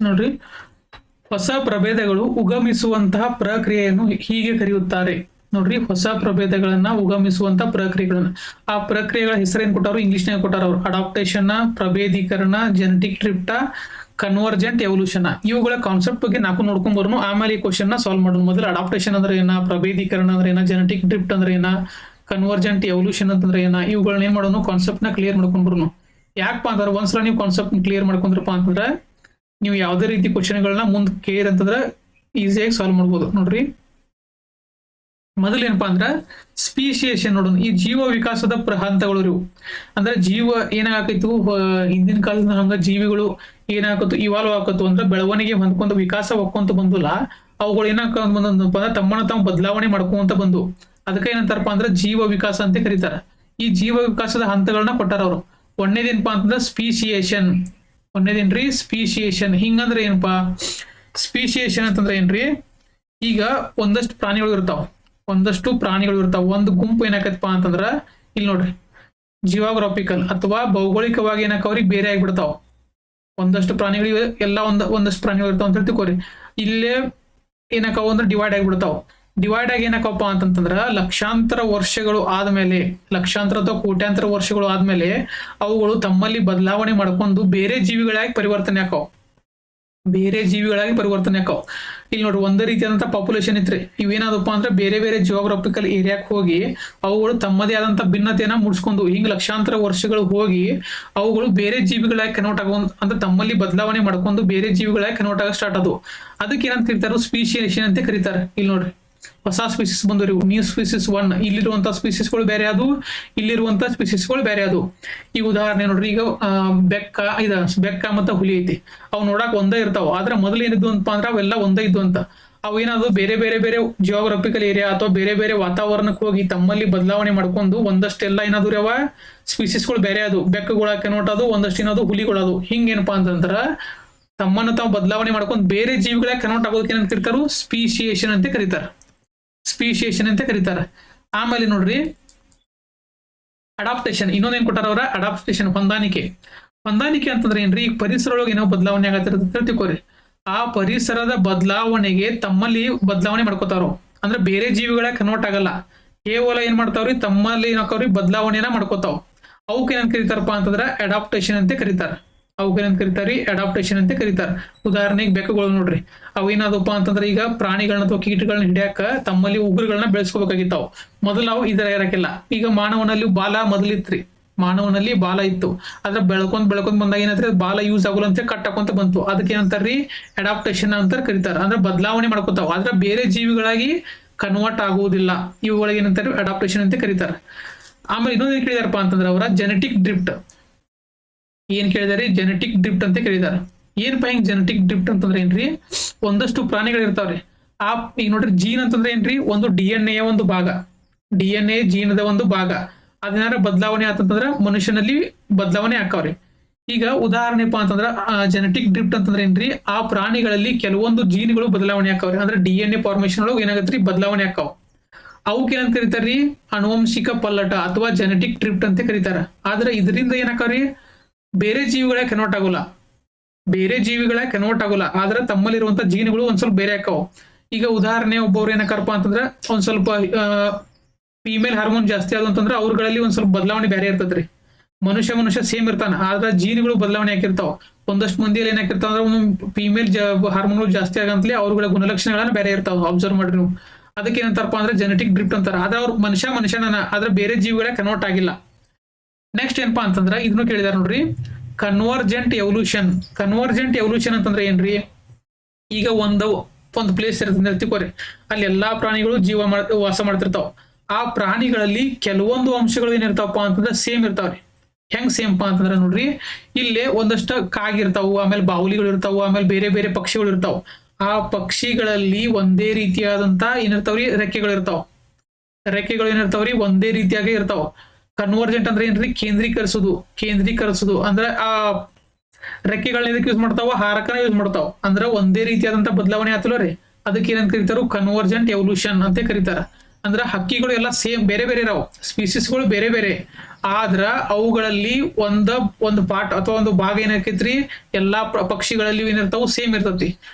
Speaker 1: ನೋಡ್ರಿ, ಹೊಸ ಪ್ರಭೇದಗಳು ಉಗಮಿಸುವಂತಹ ಪ್ರಕ್ರಿಯೆಯನ್ನು ಹೀಗೆ ಕರೆಯುತ್ತಾರೆ. ನೋಡ್ರಿ, ಹೊಸ ಪ್ರಭೇದಗಳನ್ನ ಉಗಮಿಸುವಂತಹ ಪ್ರಕ್ರಿಯೆಗಳನ್ನ, ಆ ಪ್ರಕ್ರಿಯೆಗಳ ಹೆಸರೇನ್ ಕೊಟ್ಟಾರು, ಇಂಗ್ಲಿಷ್ನಾಗ ಕೊಟ್ಟಾರ ಅವ್ರು. ಅಡಾಪ್ಟೇಷನ್, ಪ್ರಭೇದೀಕರಣ, ಜೆನೆಟಿಕ್ ಡ್ರಿಫ್ಟ್, ಕನ್ವರ್ಜೆಂಟ್ ಎವಲ್ಯೂಷನ್. ಇವುಗಳ ಕಾನ್ಸೆಪ್ಟ್ ಬಗ್ಗೆ ನಾಲ್ಕು ನೋಡ್ಕೊಂಡ್ ಬರೋನು, ಆಮೇಲೆ ಈ ಕ್ವಶನ್ ನ ಸಾಲ್ವ್ ಮಾಡೋಣ. ಮೊದಲು ಅಡಾಪ್ಟೇಷನ್ ಅಂದ್ರೆ ಏನ, ಪ್ರಭೇದೀಕರಣ ಅಂದ್ರೆ ಏನ, ಜೆನೆಟಿಕ್ ಡ್ರಿಫ್ಟ್ ಅಂದ್ರೆ ಏನ, ಕನ್ವರ್ಜೆಂಟ್ ಎವಲ್ಯೂಷನ್ ಅಂತಂದ್ರೆ ಏನ, ಇವುಗಳನ್ನ ಏನ್ ಮಾಡೋನು, ಕಾನ್ಸೆಪ್ಟ್ ನ ಕ್ಲಿಯರ್ ಮಾಡ್ಕೊಂಡ್ ಬರೋನು. ಯಾಕಪ್ಪ ಅಂದ್ರೆ ಒಂದ್ಸಲ ನೀವು ಕಾನ್ಸೆಪ್ಟ್ ಕ್ಲಿಯರ್ ಮಾಡ್ಕೊಂಡ್ರಪ್ಪ ಅಂತಂದ್ರೆ ನೀವು ಯಾವುದೇ ರೀತಿ ಕ್ವಶನ್ಗಳನ್ನ ಮುಂದೆ ಕೇರ್ ಅಂತಂದ್ರೆ ಈಸಿಯಾಗಿ ಸಾಲ್ವ್ ಮಾಡ್ಬೋದು. ನೋಡ್ರಿ, ಮೊದಲೇನಪ್ಪಾ ಅಂದ್ರ ಸ್ಪೀಶಿಯೇಷನ್ ನೋಡೋಣ. ಈ ಜೀವ ವಿಕಾಸದ ಹಂತಗಳು ಇವು. ಅಂದ್ರೆ ಜೀವ ಏನಾಗತ್ತಿತ್ತು ಹಿಂದಿನ ಕಾಲದ ಹಂಗ ಜೀವಿಗಳು ಏನಾಗತ್ತು, ಇವಾಲ್ವ್ ಆಕತ್ತು ಅಂದ್ರೆ ಬೆಳವಣಿಗೆ ಹೊಂದ್ಕೊಂತ ವಿಕಾಸ ಹೊಕ್ಕೊಂತ ಬಂದಿಲ್ಲ. ಅವುಗಳು ಏನಾಕ ಬಂದಪ್ಪ ಅಂದ್ರೆ ತಮ್ಮನ್ನ ತಾವು ಬದಲಾವಣೆ ಮಾಡ್ಕೊಂತ ಬಂದು, ಅದಕ್ಕೆ ಏನಂತಾರಪ್ಪ ಅಂದ್ರೆ ಜೀವ ವಿಕಾಸ ಅಂತ ಕರೀತಾರ. ಈ ಜೀವ ವಿಕಾಸದ ಹಂತಗಳನ್ನ ಕೊಟ್ಟಾರ ಅವರು. ಒಂದೇದೇನಪ್ಪಾ ಅಂತಂದ್ರೆ ಸ್ಪೀಶಿಯೇಷನ್. ಒಂದೇದೇನ್ರಿ, ಸ್ಪೀಶಿಯೇಷನ್. ಹಿಂಗಂದ್ರೆ ಏನಪ್ಪಾ, ಸ್ಪೀಶಿಯೇಷನ್ ಅಂತಂದ್ರೆ ಏನ್ರಿ, ಈಗ ಒಂದಷ್ಟು ಪ್ರಾಣಿಗಳು ಇರ್ತಾವ, ಒಂದು ಗುಂಪು ಏನಾಕತ್ತಪ್ಪ ಅಂತಂದ್ರ ಇಲ್ಲಿ ನೋಡ್ರಿ, ಜಿಯೋಗ್ರಾಫಿಕಲ್ ಅಥವಾ ಭೌಗೋಳಿಕವಾಗಿ ಏನಾಕವ್ರಿಗೆ ಬೇರೆ ಆಗಿಬಿಡ್ತಾವ. ಒಂದಷ್ಟು ಪ್ರಾಣಿಗಳು ಎಲ್ಲ ಒಂದಷ್ಟು ಪ್ರಾಣಿಗಳು ಇರ್ತಾವ ಅಂತ ತಿಳ್ಕೊರಿ. ಇಲ್ಲೇ ಏನಾಕವ ಅಂದ್ರೆ ಡಿವೈಡ್ ಆಗಿಬಿಡ್ತಾವ. ಡಿವೈಡ್ ಆಗಿ ಏನಾಕಪ್ಪ ಅಂತಂದ್ರ ಲಕ್ಷಾಂತರ ವರ್ಷಗಳು ಆದ್ಮೇಲೆ, ಲಕ್ಷಾಂತರ ಅಥವಾ ಕೋಟ್ಯಾಂತರ ವರ್ಷಗಳು ಆದ್ಮೇಲೆ ಅವುಗಳು ತಮ್ಮಲ್ಲಿ ಬದಲಾವಣೆ ಮಾಡ್ಕೊಂಡು ಬೇರೆ ಜೀವಿಗಳಾಗಿ ಪರಿವರ್ತನೆ ಆಕಾವ್. ಇಲ್ಲಿ ನೋಡ್ರಿ, ಒಂದೇ ರೀತಿಯಾದಂತ ಪಾಪ್ಯುಲೇಷನ್ ಇತ್ರಿ. ಇವೇನಾದಪ್ಪ ಅಂದ್ರೆ ಬೇರೆ ಬೇರೆ ಜಿಯೋಗ್ರಾಫಿಕಲ್ ಏರಿಯಾಕ್ ಹೋಗಿ ಅವುಗಳು ತಮ್ಮದೇ ಆದಂತ ಭಿನ್ನತೆಯನ್ನ ಮೂಡಿಸ್ಕೊಂಡು ಹಿಂಗ್ ಲಕ್ಷಾಂತರ ವರ್ಷಗಳು ಹೋಗಿ ಅವುಗಳು ಬೇರೆ ಜೀವಿಗಳಾಗಿ ಕನ್ವರ್ಟ್ ಆಗೋ ಅಂದ್ರೆ ತಮ್ಮಲ್ಲಿ ಬದಲಾವಣೆ ಮಾಡ್ಕೊಂಡು ಬೇರೆ ಜೀವಿಗಳಾಗಿ ಕನ್ವರ್ಟ್ ಆಗ ಸ್ಟಾರ್ಟ್ ಅದು. ಅದಕ್ಕೆ ಏನಂತ ಕರೀತಾರ, ಸ್ಪೀಶಿಯೇಷನ್ ಅಂತ ಕರೀತಾರೆ. ಇಲ್ಲಿ ನೋಡ್ರಿ, ಹೊಸ ಸ್ಪೀಸಿಸ್ ಬಂದ್ರಿ, ನ್ಯೂ ಸ್ಪೀಸಿಸ್ 1. ಇಲ್ಲಿರುವಂತಹ ಸ್ಪೀಸಿಸ್ಗಳು ಬೇರೆ ಅದು, ಇಲ್ಲಿರುವಂತಹ ಸ್ಪೀಸಿಸ್ಗಳು ಬೇರೆ ಅದು. ಈ ಉದಾಹರಣೆ ನೋಡ್ರಿ, ಈಗ ಬೆಕ್ಕ ಮತ್ತೆ ಹುಲಿ ಐತಿ. ಅವು ನೋಡಕ್ ಒಂದೇ ಇರ್ತಾವ, ಆದ್ರೆ ಮೊದಲು ಏನಿದ್ವು ಅಂತ ಅಂದ್ರೆ ಅವೆಲ್ಲ ಒಂದೇ ಇದ್ವು ಅಂತ. ಅವು ಏನಾದ್ರು ಬೇರೆ ಬೇರೆ ಬೇರೆ ಜಿಯೋಗ್ರಫಿಕಲ್ ಏರಿಯಾ ಅಥವಾ ಬೇರೆ ಬೇರೆ ವಾತಾವರಣಕ್ಕೆ ಹೋಗಿ ತಮ್ಮಲ್ಲಿ ಬದಲಾವಣೆ ಮಾಡ್ಕೊಂಡು ಒಂದಷ್ಟೆಲ್ಲ ಏನಾದ್ರು ಯಾವ ಸ್ಪೀಸಿಸ್ಗಳು ಬೇರೆ ಅದು, ಬೆಕ್ಕುಗಳಕ್ಕೆ ನೋಟದು, ಒಂದಷ್ಟು ಏನಾದ್ರು ಹುಲಿಗಳದು. ಹಿಂಗೇನಪ್ಪಾ ಅಂತಂದ್ರ ತಮ್ಮನ್ನು ತಾವು ಬದಲಾವಣೆ ಮಾಡ್ಕೊಂಡು ಬೇರೆ ಜೀವಿಗಳಾಗಿ ಕನ್ವರ್ಟ್ ಆಗೋದಕ್ಕೆ ಏನಂತ ಕರೀತಾರು, ಸ್ಪೀಶಿಯೇಷನ್ ಅಂತ ಕರೀತಾರೆ. ಆಮೇಲೆ ನೋಡ್ರಿ, ಅಡಾಪ್ಟೇಷನ್. ಇನ್ನೊಂದೇನ್ ಕೊಟ್ಟಾರ ಅವ್ರ, ಅಡಾಪ್ಟೇಷನ್, ಹೊಂದಾಣಿಕೆ ಅಂತಂದ್ರೆ ಏನ್ರಿ, ಈಗ ಪರಿಸರ ಒಳಗೆ ಏನೋ ಬದಲಾವಣೆ ಆಗತ್ತಿರುತ್ತೆ ತಿಳ್ಕೊರಿ. ಆ ಪರಿಸರದ ಬದಲಾವಣೆಗೆ ತಮ್ಮಲ್ಲಿ ಬದಲಾವಣೆ ಮಾಡ್ಕೋತಾರೋ, ಅಂದ್ರೆ ಬೇರೆ ಜೀವಿಗಳಾಗಿ ಕನ್ವರ್ಟ್ ಆಗಲ್ಲ, ಕೇವಲ ಏನ್ ಮಾಡ್ತಾವ್ರಿ ತಮ್ಮಲ್ಲಿ ಏನಾಕವ್ರಿ ಬದಲಾವಣೆನ ಮಾಡ್ಕೋತಾವ. ಅವಕ್ಕೆ ಏನಂತ ಕರೀತಾರಪ್ಪ ಅಂತಂದ್ರ ಅಡಾಪ್ಟೇಷನ್ ಅಂತ ಕರೀತಾರ. ಅಡಾಪ್ಟೇಷನ್ ಅಂತ ಕರೀತಾರ. ಉದಾಹರಣೆಗೆ ಬೆಕ್ಕುಗಳು ನೋಡ್ರಿ, ಅವೇನಾದಪ್ಪ ಅಂತಂದ್ರೆ ಈಗ ಪ್ರಾಣಿಗಳನ್ನ ಅಥವಾ ಕೀಟಗಳನ್ನ ಹಿಡಿಯಾಕ ತಮ್ಮಲ್ಲಿ ಉಗುರುಗಳನ್ನ ಬೆಳೆಸ್ಕೋಬೇಕಾಗಿತ್ತಾವ. ಮೊದಲು ಅವು ಇದರ ಇರಕ್ಕಿಲ್ಲ. ಈಗ ಮಾನವನಲ್ಲಿ ಮಾನವನಲ್ಲಿ ಬಾಲ ಇತ್ತು, ಆದ್ರೆ ಬೆಳ್ಕೊಂಡ್ ಬಂದಾಗ ಏನಾದ್ರೆ ಬಾಲ ಯೂಸ್ ಆಗೋಲ್ಲ ಅಂತ ಕಟ್ ಹಾಕೊಂತ ಬಂತು. ಅದಕ್ಕೆ ಏನಂತಾರ್ರಿ, ಅಡಾಪ್ಟೇಷನ್ ಅಂತ ಕರೀತಾರ. ಅಂದ್ರೆ ಬದಲಾವಣೆ ಮಾಡ್ಕೋತಾವ, ಆದ್ರೆ ಬೇರೆ ಜೀವಿಗಳಾಗಿ ಕನ್ವರ್ಟ್ ಆಗುವುದಿಲ್ಲ. ಇವುಗಳಿಗೆ ಏನಂತಾರೆ, ಅಡಾಪ್ಟೇಷನ್ ಅಂತ ಕರೀತಾರ. ಆಮೇಲೆ ಇನ್ನೊಂದು ಕೇಳಿದಾರಪ್ಪ ಅಂತಂದ್ರೆ ಅವರ ಜೆನೆಟಿಕ್ ಡ್ರಿಫ್ಟ್. ಏನ್ ಕೇಳಿದಾರೆ, ಜೆನೆಟಿಕ್ ಡ್ರಿಫ್ಟ್ ಅಂತ ಕೇಳಿದಾರ. ಏನಪ್ಪ ಹಿಂಗ್ ಜೆನೆಟಿಕ್ ಡ್ರಿಫ್ಟ್ ಅಂತಂದ್ರೆ ಏನ್ರಿ, ಒಂದಷ್ಟು ಪ್ರಾಣಿಗಳು ಇರ್ತಾವ್ರಿ. ಈಗ ನೋಡ್ರಿ, ಜೀನ್ ಅಂತಂದ್ರೆ ಏನ್ರಿ, ಒಂದು DNA ಒಂದು ಭಾಗ. DNA ಜೀನದ ಒಂದು ಭಾಗ. ಅದೇನಾರ ಬದಲಾವಣೆ ಆತಂತಂದ್ರ ಮನುಷ್ಯನಲ್ಲಿ ಬದಲಾವಣೆ ಆಕಾವ್ರಿ. ಈಗ ಉದಾಹರಣೆಪ್ಪ ಅಂತಂದ್ರ ಜೆನೆಟಿಕ್ ಡ್ರಿಫ್ಟ್ ಅಂತಂದ್ರೆ ಏನ್ರಿ, ಆ ಪ್ರಾಣಿಗಳಲ್ಲಿ ಕೆಲವೊಂದು ಜೀನ್ಗಳು ಬದಲಾವಣೆ ಆಕಾವ್ರಿ. ಅಂದ್ರೆ DNA ಫಾರ್ಮೇಶನ್ ಒಳಗೆ ಏನಾಗತ್ರಿ, ಬದಲಾವಣೆ ಆಕಾವ್. ಅವಕ್ಕೆ ಏನಂತ ಕರೀತಾರ್ರಿ, ಆನುವಂಶಿಕ ಪಲ್ಲಟ ಅಥವಾ ಜೆನೆಟಿಕ್ ಡ್ರಿಫ್ಟ್ ಅಂತ ಕರೀತಾರ. ಆದ್ರೆ ಇದರಿಂದ ಏನಾಕಾವ್ರಿ, ಬೇರೆ ಜೀವಿಗಳ ಕನ್ವರ್ಟ್ ಆಗೋಲ್ಲ, ಆದ್ರೆ ತಮ್ಮಲ್ಲಿರುವಂತ ಜೀನ್ಗಳು ಒಂದ್ ಸ್ವಲ್ಪ ಬೇರೆ ಆಕಾವ್. ಈಗ ಉದಾಹರಣೆ, ಒಬ್ಬವ್ರು ಏನಕ್ಕಾರಪ್ಪ ಅಂತಂದ್ರ ಒಂದ್ ಸ್ವಲ್ಪ ಫಿಮೇಲ್ ಹಾರ್ಮೋನ್ ಜಾಸ್ತಿ ಆದಂತಂದ್ರ ಅವ್ರಗಳಲ್ಲಿ ಒಂದ್ ಸ್ವಲ್ಪ ಬದಲಾವಣೆ ಬೇರೆ ಇರ್ತದ್ರಿ. ಮನುಷ್ಯ ಸೇಮ್ ಇರ್ತಾನ, ಆದ್ರೆ ಜೀನ್ಗಳು ಬದಲಾವಣೆ ಆಗಿರ್ತಾವ. ಒಂದಷ್ಟು ಮಂದಿಯಲ್ಲಿ ಏನಾಕಿರ್ತಾವ ಅಂದ್ರೆ ಫಿಮೇಲ್ ಹಾರ್ಮೋನ್ಗಳು ಜಾಸ್ತಿ ಆಗಂತಲೇ ಅವ್ರಗಳ ಗುಣಲಕ್ಷಣಗಳನ್ನ ಬೇರೆ ಇರ್ತಾವ. ಅಬ್ಸರ್ವ್ ಮಾಡ್ರಿ ನೀವು. ಅದಕ್ಕೆ ಏನಂತಾರಪ್ಪ ಅಂದ್ರೆ ಜೆನೆಟಿಕ್ ಡ್ರಿಫ್ಟ್ ಅಂತಾರ. ಆದ್ರೆ ಅವ್ರು ಮನುಷ್ಯನ ಆದ್ರೆ ಬೇರೆ ಜೀವಿಗಳ ಕನ್ವರ್ಟ್ ಆಗಿಲ್ಲ. ನೆಕ್ಸ್ಟ್ ಏನಪ್ಪಾ ಅಂತಂದ್ರ ಇದನ್ನು ಕೇಳಿದಾರ ನೋಡ್ರಿ, ಕನ್ವರ್ಜೆಂಟ್ ಎವಲ್ಯೂಷನ್ ಅಂತಂದ್ರೆ ಏನ್ರಿ, ಈಗ ಒಂದು ಪ್ಲೇಸ್ ಇರ್ತದೆ ತಿಳ್ಕೊರಿ, ಅಲ್ಲಿ ಎಲ್ಲಾ ಪ್ರಾಣಿಗಳು ವಾಸ ಮಾಡ್ತಿರ್ತಾವ. ಆ ಪ್ರಾಣಿಗಳಲ್ಲಿ ಕೆಲವೊಂದು ಅಂಶಗಳು ಏನಿರ್ತಾವಪ್ಪ ಅಂತಂದ್ರೆ ಸೇಮ್ ಇರ್ತಾವ್ರಿ. ಹೆಂಗ್ ಸೇಮ್ಪಾ ಅಂತಂದ್ರೆ ನೋಡ್ರಿ, ಇಲ್ಲೇ ಒಂದಷ್ಟು ಕಾಗಿರ್ತಾವು, ಆಮೇಲೆ ಬಾವುಲಿಗಳು ಇರ್ತಾವು, ಆಮೇಲೆ ಬೇರೆ ಬೇರೆ ಪಕ್ಷಿಗಳು ಇರ್ತಾವ. ಆ ಪಕ್ಷಿಗಳಲ್ಲಿ ಒಂದೇ ರೀತಿಯಾದಂತ ಏನಿರ್ತಾವ್ರಿ, ರೆಕ್ಕೆಗಳು ಏನಿರ್ತಾವ್ರಿ, ಒಂದೇ ರೀತಿಯಾಗಿ ಇರ್ತಾವ. ಕನ್ವರ್ಜೆಂಟ್ ಅಂದ್ರೆ ಏನ್ರಿ, ಕೇಂದ್ರೀಕರಿಸುದು ಅಂದ್ರೆ ಆ ರೆಕ್ಕೆಗಳನ್ನ ಇದಕ್ಕೆ ಯೂಸ್ ಮಾಡ್ತಾವ, ಹಾರಕನ ಯೂಸ್ ಮಾಡ್ತಾವ. ಅಂದ್ರೆ ಒಂದೇ ರೀತಿಯಾದಂತ ಬದಲಾವಣೆ ಆತಲ್ಲ ರೀ, ಅದಕ್ಕೆ ಏನಂತ ಕರೀತಾರ, ಕನ್ವರ್ಜೆಂಟ್ ಎವಲ್ಯೂಷನ್ ಅಂತ ಕರೀತಾರ. ಅಂದ್ರ ಹಕ್ಕಿಗಳು ಎಲ್ಲ ಸೇಮ್ ಬೇರೆ ಬೇರೆ ಇರಾವ್, ಸ್ಪೀಸಿಸ್ಗಳು ಬೇರೆ ಬೇರೆ, ಆದ್ರ ಅವುಗಳಲ್ಲಿ ಒಂದು ಪಾರ್ಟ್ ಅಥವಾ ಒಂದು ಭಾಗ ಏನಾಕೈತ್ರಿ, ಎಲ್ಲಾ ಪಕ್ಷಿಗಳಲ್ಲಿ ಏನಿರ್ತಾವು ಸೇಮ್ ಇರ್ತತಿ.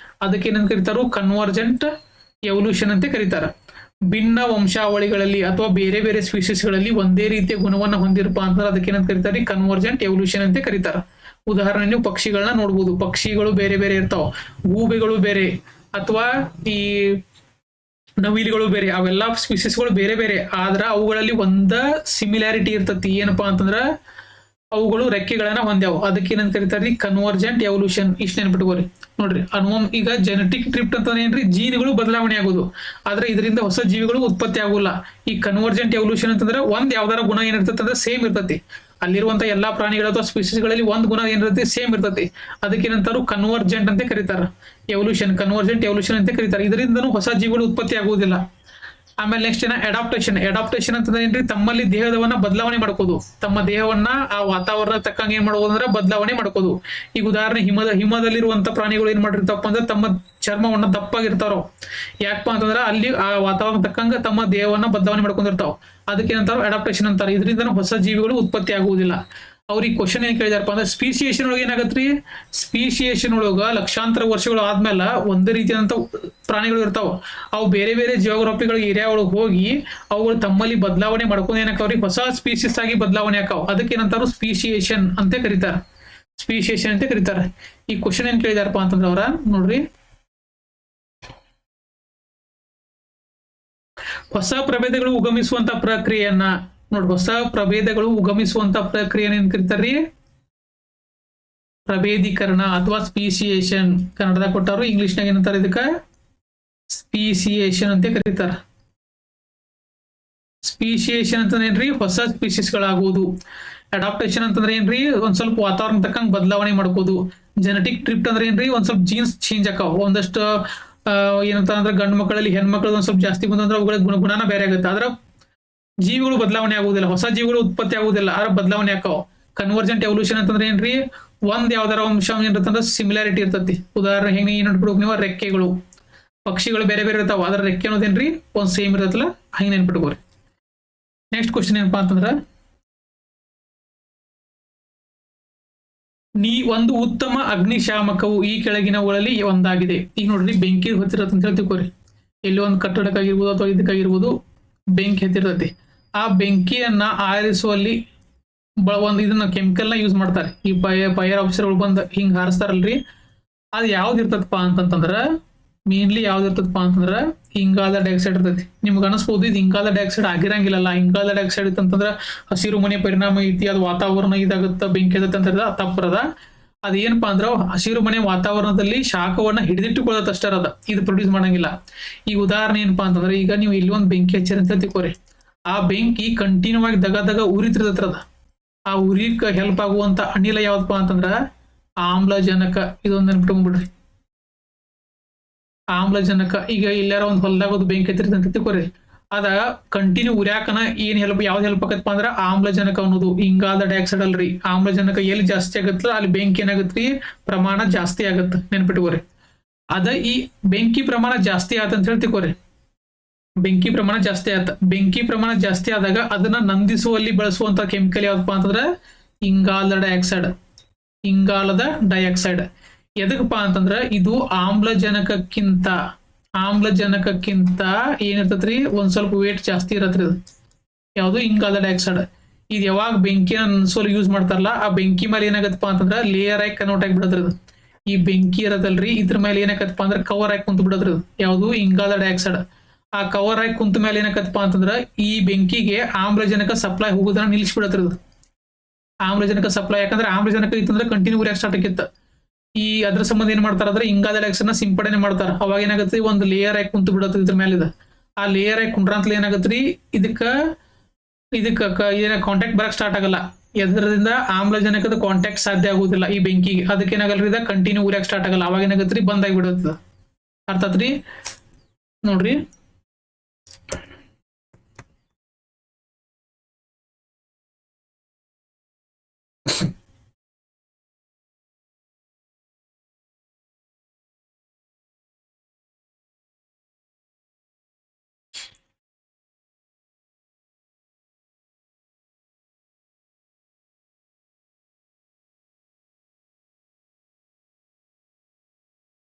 Speaker 1: ಅದಕ್ಕೆ ಏನಂತ ಕರೀತಾರು, ಕನ್ವರ್ಜೆಂಟ್ ಎವಲ್ಯೂಷನ್ ಅಂತ ಕರೀತಾರ. ಭಿನ್ನ ವಂಶಾವಳಿಗಳಲ್ಲಿ ಅಥವಾ ಬೇರೆ ಬೇರೆ ಸ್ಪೀಸಿಸ್ಗಳಲ್ಲಿ ಒಂದೇ ರೀತಿಯ ಗುಣವನ್ನ ಹೊಂದಿರಪ್ಪ ಅಂತಂದ್ರೆ ಅದಕ್ಕೆ ಏನಂತ ಕರೀತಾರೆ, ಕನ್ವರ್ಜೆಂಟ್ ಎವಲ್ಯೂಷನ್ ಅಂತ ಕರೀತಾರ. ಉದಾಹರಣೆ ನೀವು ಪಕ್ಷಿಗಳನ್ನ ನೋಡ್ಬೋದು, ಪಕ್ಷಿಗಳು ಬೇರೆ ಬೇರೆ ಇರ್ತಾವ, ಗೂಬೆಗಳು ಬೇರೆ ಅಥವಾ ಈ ನವಿಲುಗಳು ಬೇರೆ, ಅವೆಲ್ಲ ಸ್ಪೀಸಿಸ್ಗಳು ಬೇರೆ ಬೇರೆ, ಆದ್ರ ಅವುಗಳಲ್ಲಿ ಒಂದ ಸಿಮಿಲಾರಿಟಿ ಇರ್ತತಿ. ಏನಪ್ಪಾ ಅಂತಂದ್ರ ಅವುಗಳು ರೆಕ್ಕೆಗಳನ್ನ ಹೊಂದ್ಯಾವ. ಅದಕ್ಕೆ ಏನಂತ ಕರೀತಾರ್ರಿ, ಕನ್ವರ್ಜೆಂಟ್ ಎವಲ್ಯೂಷನ್. ಇಷ್ಟ ನೆನ್ಪಿಟ್ಕೋರಿ ನೋಡ್ರಿ. ಈಗ ಜೆನೆಟಿಕ್ ಡ್ರಿಫ್ಟ್ ಅಂತ ಏನ್ರಿ, ಜೀನ್ಗಳು ಬದಲಾವಣೆ ಆಗೋದು, ಆದ್ರೆ ಇದರಿಂದ ಹೊಸ ಜೀವಿಗಳು ಉತ್ಪತ್ತಿ ಆಗೋಲ್ಲ. ಈ ಕನ್ವರ್ಜೆಂಟ್ ಎವಲ್ಯೂಷನ್ ಅಂತಂದ್ರೆ ಯಾವ್ದಾರ ಗುಣ ಏನಿರ್ತತಿ ಅಂದ್ರೆ ಸೇಮ್ ಇರ್ತತಿ. ಅಲ್ಲಿರುವಂತ ಎಲ್ಲಾ ಪ್ರಾಣಿಗಳ ಅಥವಾ ಸ್ಪೀಸಿಸ್ಗಳಲ್ಲಿ ಒಂದ್ ಗುಣ ಏನಿರ್ತತಿ, ಸೇಮ್ ಇರ್ತತಿ. ಅದಕ್ಕೆ ಏನಂತಾರು, ಕನ್ವರ್ಜೆಂಟ್ ಅಂತ ಕರೀತಾರ. ಕನ್ವರ್ಜೆಂಟ್ ಎವಲ್ಯೂಷನ್ ಅಂತ ಕರೀತಾರೆ. ಇದರಿಂದನೂ ಹೊಸ ಜೀವಿಗಳು ಉತ್ಪತ್ತಿ ಆಗುವುದಿಲ್ಲ. ಆಮೇಲೆ ನೆಕ್ಸ್ಟ್ ಅಡಾಪ್ಟೇಷನ್ ಅಂತಂದ್ರೆ ಏನ್ರಿ, ತಮ್ಮಲ್ಲಿ ದೇಹವನ್ನ ಬದಲಾವಣೆ ಮಾಡ್ಕೋದು, ತಮ್ಮ ದೇಹವನ್ನ ಆ ವಾತಾವರಣ ತಕ್ಕಂಗೆ ಏನ್ ಮಾಡ್ಬೋದು ಅಂದ್ರೆ ಬದಲಾವಣೆ ಮಾಡ್ಕೋದು. ಈಗ ಉದಾಹರಣೆ, ಹಿಮದಲ್ಲಿರುವಂತ ಪ್ರಾಣಿಗಳು ಏನ್ ಮಾಡಿರ್ತಾವಪ್ಪ ಅಂದ್ರೆ ತಮ್ಮ ಚರ್ಮವನ್ನ ದಪ್ಪಾಗಿರ್ತಾರೋ. ಯಾಕಪ್ಪ ಅಂತಂದ್ರೆ ಅಲ್ಲಿ ಆ ವಾತಾವರಣ ತಕ್ಕಂಗ ತಮ್ಮ ದೇಹವನ್ನ ಬದಲಾವಣೆ ಮಾಡ್ಕೊಂಡಿರ್ತಾವ. ಅದಕ್ಕೆ ಏನಂತಾರೋ ಅಡಾಪ್ಟೇಷನ್ ಅಂತಾರೆ. ಇದರಿಂದ ಹೊಸ ಜೀವಿಗಳು ಉತ್ಪತ್ತಿ ಆಗುವುದಿಲ್ಲ. ಅವ್ರಿಗೆ ಕ್ವಶನ್ ಏನ್ ಕೇಳಿದಾರಪ್ಪ ಅಂದ್ರೆ, ಸ್ಪೀಸಿಯೇಷನ್ ಒಳಗೆ ಏನಾಗತ್ರಿ, ಸ್ಪೀಸಿಯೇಷನ್ ಒಳಗ ಲಕ್ಷಾಂತರ ವರ್ಷಗಳು ಆದ್ಮೇಲೆ ಒಂದೇ ರೀತಿಯಾದಂತ ಪ್ರಾಣಿಗಳು ಇರ್ತಾವ. ಅವು ಬೇರೆ ಬೇರೆ ಜಿಯೋಗ್ರಫಿಗಳ ಏರಿಯಾ ಒಳಗೆ ಹೋಗಿ ಅವುಗಳು ತಮ್ಮಲ್ಲಿ ಬದಲಾವಣೆ ಮಾಡ್ಕೊಂಡು ಏನಕ್ಕವ್ರಿ, ಹೊಸ ಸ್ಪೀಸಿಸ್ ಆಗಿ ಬದಲಾವಣೆ ಆಕಾವ್. ಅದಕ್ಕೆ ಏನಂತಾರು, ಸ್ಪೀಸಿಯೇಷನ್ ಅಂತ ಕರೀತಾರ. ಈ ಕ್ವಶನ್ ಏನ್ ಕೇಳಿದಾರಪ್ಪ ಅಂತಂದ್ರೆ ಅವ್ರ ನೋಡ್ರಿ, ಹೊಸ ಪ್ರಭೇದಗಳು ಉಗಮಿಸುವಂತ ಪ್ರಕ್ರಿಯೆಯನ್ನ ಏನ್ ಕರೀತಾರ್ರಿ, ಪ್ರಭೇದೀಕರಣ ಅಥವಾ ಸ್ಪೀಸಿಯೇಷನ್. ಕನ್ನಡದಾಗ ಕೊಟ್ಟಾರು, ಇಂಗ್ಲಿಷ್ನಾಗ ಏನಂತಾರ ಇದಕ್ಕ, ಸ್ಪೀಸಿಯೇಷನ್ ಅಂತ ಕರೀತಾರ. ಸ್ಪೀಸಿಯೇಷನ್ ಅಂತಂದ್ರೆ ಏನ್ರಿ, ಹೊಸ ಸ್ಪೀಸಿಸ್ಗಳಾಗುವುದು. ಅಡಾಪ್ಟೇಷನ್ ಅಂತಂದ್ರೆ ಏನ್ರಿ, ಒಂದ್ ಸ್ವಲ್ಪ ವಾತಾವರಣ ತಕ್ಕಂಗ್ ಬದಲಾವಣೆ ಮಾಡ್ಕೋದು. ಜೆನೆಟಿಕ್ ಡ್ರಿಫ್ಟ್ ಅಂದ್ರೆ ಏನ್ರಿ, ಒಂದ್ ಸ್ವಲ್ಪ ಜೀನ್ಸ್ ಚೇಂಜ್ ಆಕಾವ್. ಒಂದಷ್ಟು ಏನಂತ ಅಂದ್ರೆ ಗಂಡು ಮಕ್ಕಳಲ್ಲಿ ಹೆಣ್ಮಕ್ಳು ಒಂದ್ ಸ್ವಲ್ಪ ಜಾಸ್ತಿ ಬಂದಂದ್ರೆ ಅವುಗಳ ಗುಣನ ಬೇರೆ ಆಗುತ್ತೆ. ಆದ್ರೆ ಜೀವಿಗಳು ಬದಲಾವಣೆ ಆಗುವುದಿಲ್ಲ, ಹೊಸ ಜೀವಿಗಳು ಉತ್ಪತ್ತಿ ಆಗುವುದಿಲ್ಲ, ಆದ್ರೆ ಬದಲಾವಣೆ ಆಕಾವ್. ಕನ್ವರ್ಜೆಂಟ್ ಎವಲ್ಯೂಷನ್ ಅಂತಂದ್ರೆ ಏನ್ರಿ, ಯಾವ್ದಾರ ಅಂಶ ಏನಿರ್ತಂದ್ರೆ ಸಿಮಿಲಾರಿಟಿ ಇರ್ತತಿ. ಉದಾಹರಣೆ ಹೆಂಗೆ ಏನ್ ನೆನ್ಪಿಡ್ಬೇಕು ನೀವು, ರೆಕ್ಕೆಗಳು, ಪಕ್ಷಿಗಳು ಬೇರೆ ಬೇರೆ ಇರ್ತಾವ, ಅದ್ರ ರೆಕ್ಕೆ ಅನ್ನೋದೇನ್ರಿ ಒಂದ್ ಸೇಮ್ ಇರತ್ತಲ್ಲ, ಹಂಗೆ ನೆನ್ಪಿಟ್ಕೋರಿ. ನೆಕ್ಸ್ಟ್ ಕ್ವಶನ್ ಏನಪ್ಪಾ ಅಂತಂದ್ರ, ಒಂದು ಉತ್ತಮ ಅಗ್ನಿಶಾಮಕವು ಈ ಕೆಳಗಿನವುಗಳಲ್ಲಿ ಒಂದಾಗಿದೆ. ಈಗ ನೋಡ್ರಿ, ಬೆಂಕಿ ಹೊತ್ತಿರತ್ತ ಅಂತ ಹೇಳ್ತಿಕೋರಿ. ಎಲ್ಲಿ ಒಂದು ಕಟ್ಟಡಕ್ಕಾಗಿರ್ಬೋದು ಅಥವಾ ಇದಕ್ಕಾಗಿರ್ಬೋದು ಬೆಂಕಿ ಹತ್ತಿರ್ತತಿ. ಆ ಬೆಂಕಿಯನ್ನ ಆರಿಸುವಲ್ಲಿ ಇದನ್ನ ಕೆಮಿಕಲ್ ನ ಯೂಸ್ ಮಾಡ್ತಾರೆ. ಈ ಫೈರ್ ಆಫೀಸರ್ಗಳು ಬಂದ್ ಹಿಂಗ್ ಹಾರಿಸ್ತಾರಲ್ರಿ, ಅದು ಯಾವ್ದು ಇರ್ತದಪ್ಪ ಅಂತಂದ್ರ, ಮೇನ್ಲಿ ಯಾವ್ದು ಇರ್ತದಪ್ಪ ಅಂತಂದ್ರ ಇಂಗಾಲದ ಡೈಆಕ್ಸೈಡ್ ಇರ್ತೈತಿ. ನಿಮ್ಗೆ ಅನಿಸ್ಬೋದು ಇದು ಇಂಗಾಲದ ಡೈಆಕ್ಸೈಡ್ ಆಗಿರಂಗಿಲ್ಲಲ್ಲ, ಇಂಗಾಲದ ಡೈಆಕ್ಸೈಡ್ ಇತ್ತಂತಂದ್ರ ಹಸಿರು ಮನೆ ಪರಿಣಾಮ ಐತಿ, ಅದು ವಾತಾವರಣ ಇದಾಗುತ್ತ, ಬೆಂಕಿ ಆಗತ್ತೆ ಅಂತ ತಪ್ಪರದ. ಅದೇನಪ್ಪಾ ಅಂದ್ರ ಹಸಿರು ಮನೆ ವಾತಾವರಣದಲ್ಲಿ ಶಾಖವನ್ನ ಹಿಡಿದಿಟ್ಟುಕೊಳ್ಳೋದು ಅಷ್ಟೇ ಅದ, ಇದು ಪ್ರೊಡ್ಯೂಸ್ ಮಾಡಂಗಿಲ್ಲ. ಈ ಉದಾಹರಣೆ ಏನಪ್ಪಾ ಅಂತಂದ್ರೆ, ಈಗ ನೀವು ಇಲ್ಲಿ ಒಂದು ಬೆಂಕಿ ಹಚ್ಚಿರ ಅಂತ ತಿಳ್ಕೋರಿ, ಆ ಬೆಂಕಿ ಕಂಟಿನ್ಯೂ ಆಗಿ ದಗ ಉರಿತಿರ್ತದ. ಆ ಉರಿಕ್ ಹೆಲ್ಪ್ ಆಗುವಂತ ಅನಿಲ ಯಾವ್ದಪ್ಪ ಅಂತಂದ್ರ ಆಮ್ಲಜನಕ. ಇದೊಂದು ನೆನ್ಪಿಟ್ಕೊಂಡ್ಬಿಡ್ರಿ, ಆಮ್ಲಜನಕ. ಈಗ ಇಲ್ಲಾರ ಒಂದು ಹೊಲದಾಗ ಒಂದು ಬೆಂಕಿ ಹತ್ತಿರ್ತದೆ ಅಂತ ತಿಳ್ಕೋರಿ, ಅದ ಕಂಟಿನ್ಯೂ ಉರ್ಯಾಕನ ಏನ್ ಯಾವ್ದು ಹೆಲ್ಪ್ ಆಗತ್ತಪ್ಪ ಅಂದ್ರ ಆಮ್ಲಜನಕ ಅನ್ನೋದು, ಇಂಗಾಲದ ಡೈಆಕ್ಸೈಡ್ ಅಲ್ರಿ. ಆಮ್ಲಜನಕ ಎಲ್ಲಿ ಜಾಸ್ತಿ ಆಗತ್ತಲ್ಲ ಅಲ್ಲಿ ಬೆಂಕಿ ಏನಾಗತ್ರಿ ಪ್ರಮಾಣ ಜಾಸ್ತಿ ಆಗತ್ತ, ನೆನ್ಪಿಟ್ಕೋರಿ. ಅದ ಈ ಬೆಂಕಿ ಪ್ರಮಾಣ ಜಾಸ್ತಿ ಆತ ಅಂತ ಹೇಳಿ ತಿಳ್ಕೋರಿ. ಬೆಂಕಿ ಪ್ರಮಾಣ ಜಾಸ್ತಿ ಆತ. ಬೆಂಕಿ ಪ್ರಮಾಣ ಜಾಸ್ತಿ ಆದಾಗ ಅದನ್ನ ನಂದಿಸುವಲ್ಲಿ ಬಳಸುವಂತ ಕೆಮಿಕಲ್ ಯಾವ್ದಪ್ಪ ಅಂತಂದ್ರ ಇಂಗಾಲದ ಡೈಆಕ್ಸೈಡ್. ಇಂಗಾಲದ ಡೈಆಕ್ಸೈಡ್ ಎದಕ್ಕಪ್ಪ ಅಂತಂದ್ರ ಇದು ಆಮ್ಲಜನಕಕ್ಕಿಂತ ಏನಿರ್ತೈತ್ರಿ ಒಂದ್ ಸ್ವಲ್ಪ ವೇಟ್ ಜಾಸ್ತಿ ಇರತ್ರಿ. ಇದು ಯಾವುದು ಇಂಗಾಲದ ಡೈಆಕ್ಸೈಡ್. ಇದು ಯಾವಾಗ ಬೆಂಕಿನ ನಂದಿಸೋಲು ಯೂಸ್ ಮಾಡ್ತಾರಲ್ಲ ಆ ಬೆಂಕಿ ಮೇಲೆ ಏನಾಗತ್ತಪ್ಪ ಅಂತಂದ್ರ ಲೇಯರ್ ಆಗಿ ಕನ್ವರ್ಟ್ ಆಗಿ ಬಿಡತ್ರಿ. ಇದು ಈ ಬೆಂಕಿ ಇರತ್ತಲ್ರಿ ಇದ್ರ ಮೇಲೆ ಏನಾಗತ್ತಪ್ಪ ಅಂದ್ರೆ ಕವರ್ ಆಗಿ ಕುಂತ ಬಿಡತ್ರಿ. ಯಾವುದು ಇಂಗಾಲದ ಡೈಆಕ್ಸೈಡ್. ಆ ಕವರ್ ಆಗಿ ಕುಂತ ಮೇಲೆ ಏನಾಗತ್ತಪ್ಪ ಅಂತಂದ್ರ ಈ ಬೆಂಕಿಗೆ ಆಮ್ಲಜನಕ ಸಪ್ಲೈ ಹೋಗೋದನ್ನ ನಿಲ್ಲಿಸ್ಬಿಡತ್ರಿ. ಇದು ಆಮ್ಲಜನಕ ಸಪ್ಲೈ, ಯಾಕಂದ್ರೆ ಆಮ್ಲಜನಕ ಇತ್ತಂದ್ರೆ ಕಂಟಿನ್ಯೂ ಉರಿಯಾಕ್ ಸ್ಟಾರ್ಟ್ ಆಗಿತ್ತ. ಈ ಅದ್ರ ಸಂಬಂಧ ಏನ್ ಮಾಡ್ತಾರ ಅಂದ್ರೆ ಇಂಗಾಲದ ಡೈಆಕ್ಸೈಡ್ ನ ಸಿಂಪಡಣೆ ಮಾಡ್ತಾರ. ಅವಾಗ ಏನಾಗತ್ರಿ ಒಂದು ಲೇಯರ್ ಆಗಿ ಕುಂತು ಬಿಡತ್ರಿ ಇದ್ರ ಮೇಲೆ. ಇದು ಆ ಲೇಯರ್ ಆಗಿ ಕುಂಡ್ರಂತಲೇ ಏನಾಗತ್ರಿ ಇದಕ್ಕ ಏನ ಕಾಂಟ್ಯಾಕ್ಟ್ ಬರಕ್ ಸ್ಟಾರ್ಟ್ ಆಗಲ್ಲ. ಎದ್ರದಿಂದ ಆಮ್ಲಜನಕದ ಕಾಂಟ್ಯಾಕ್ಟ್ ಸಾಧ್ಯ ಆಗುದಿಲ್ಲ ಈ ಬೆಂಕಿಗೆ. ಅದಕ್ಕೆ ಏನಾಗಲ್ರಿ ಇದ ಕಂಟಿನ್ಯೂ ಉರಿಯಾಕ್ ಸ್ಟಾರ್ಟ್ ಆಗಲ್ಲ. ಅವಾಗ ಏನಾಗತ್ರಿ ಬಂದ್ ಆಗಿ ಬಿಡತ್ತದ. ಅರ್ಥ ಆತ್ರಿ ನೋಡ್ರಿ.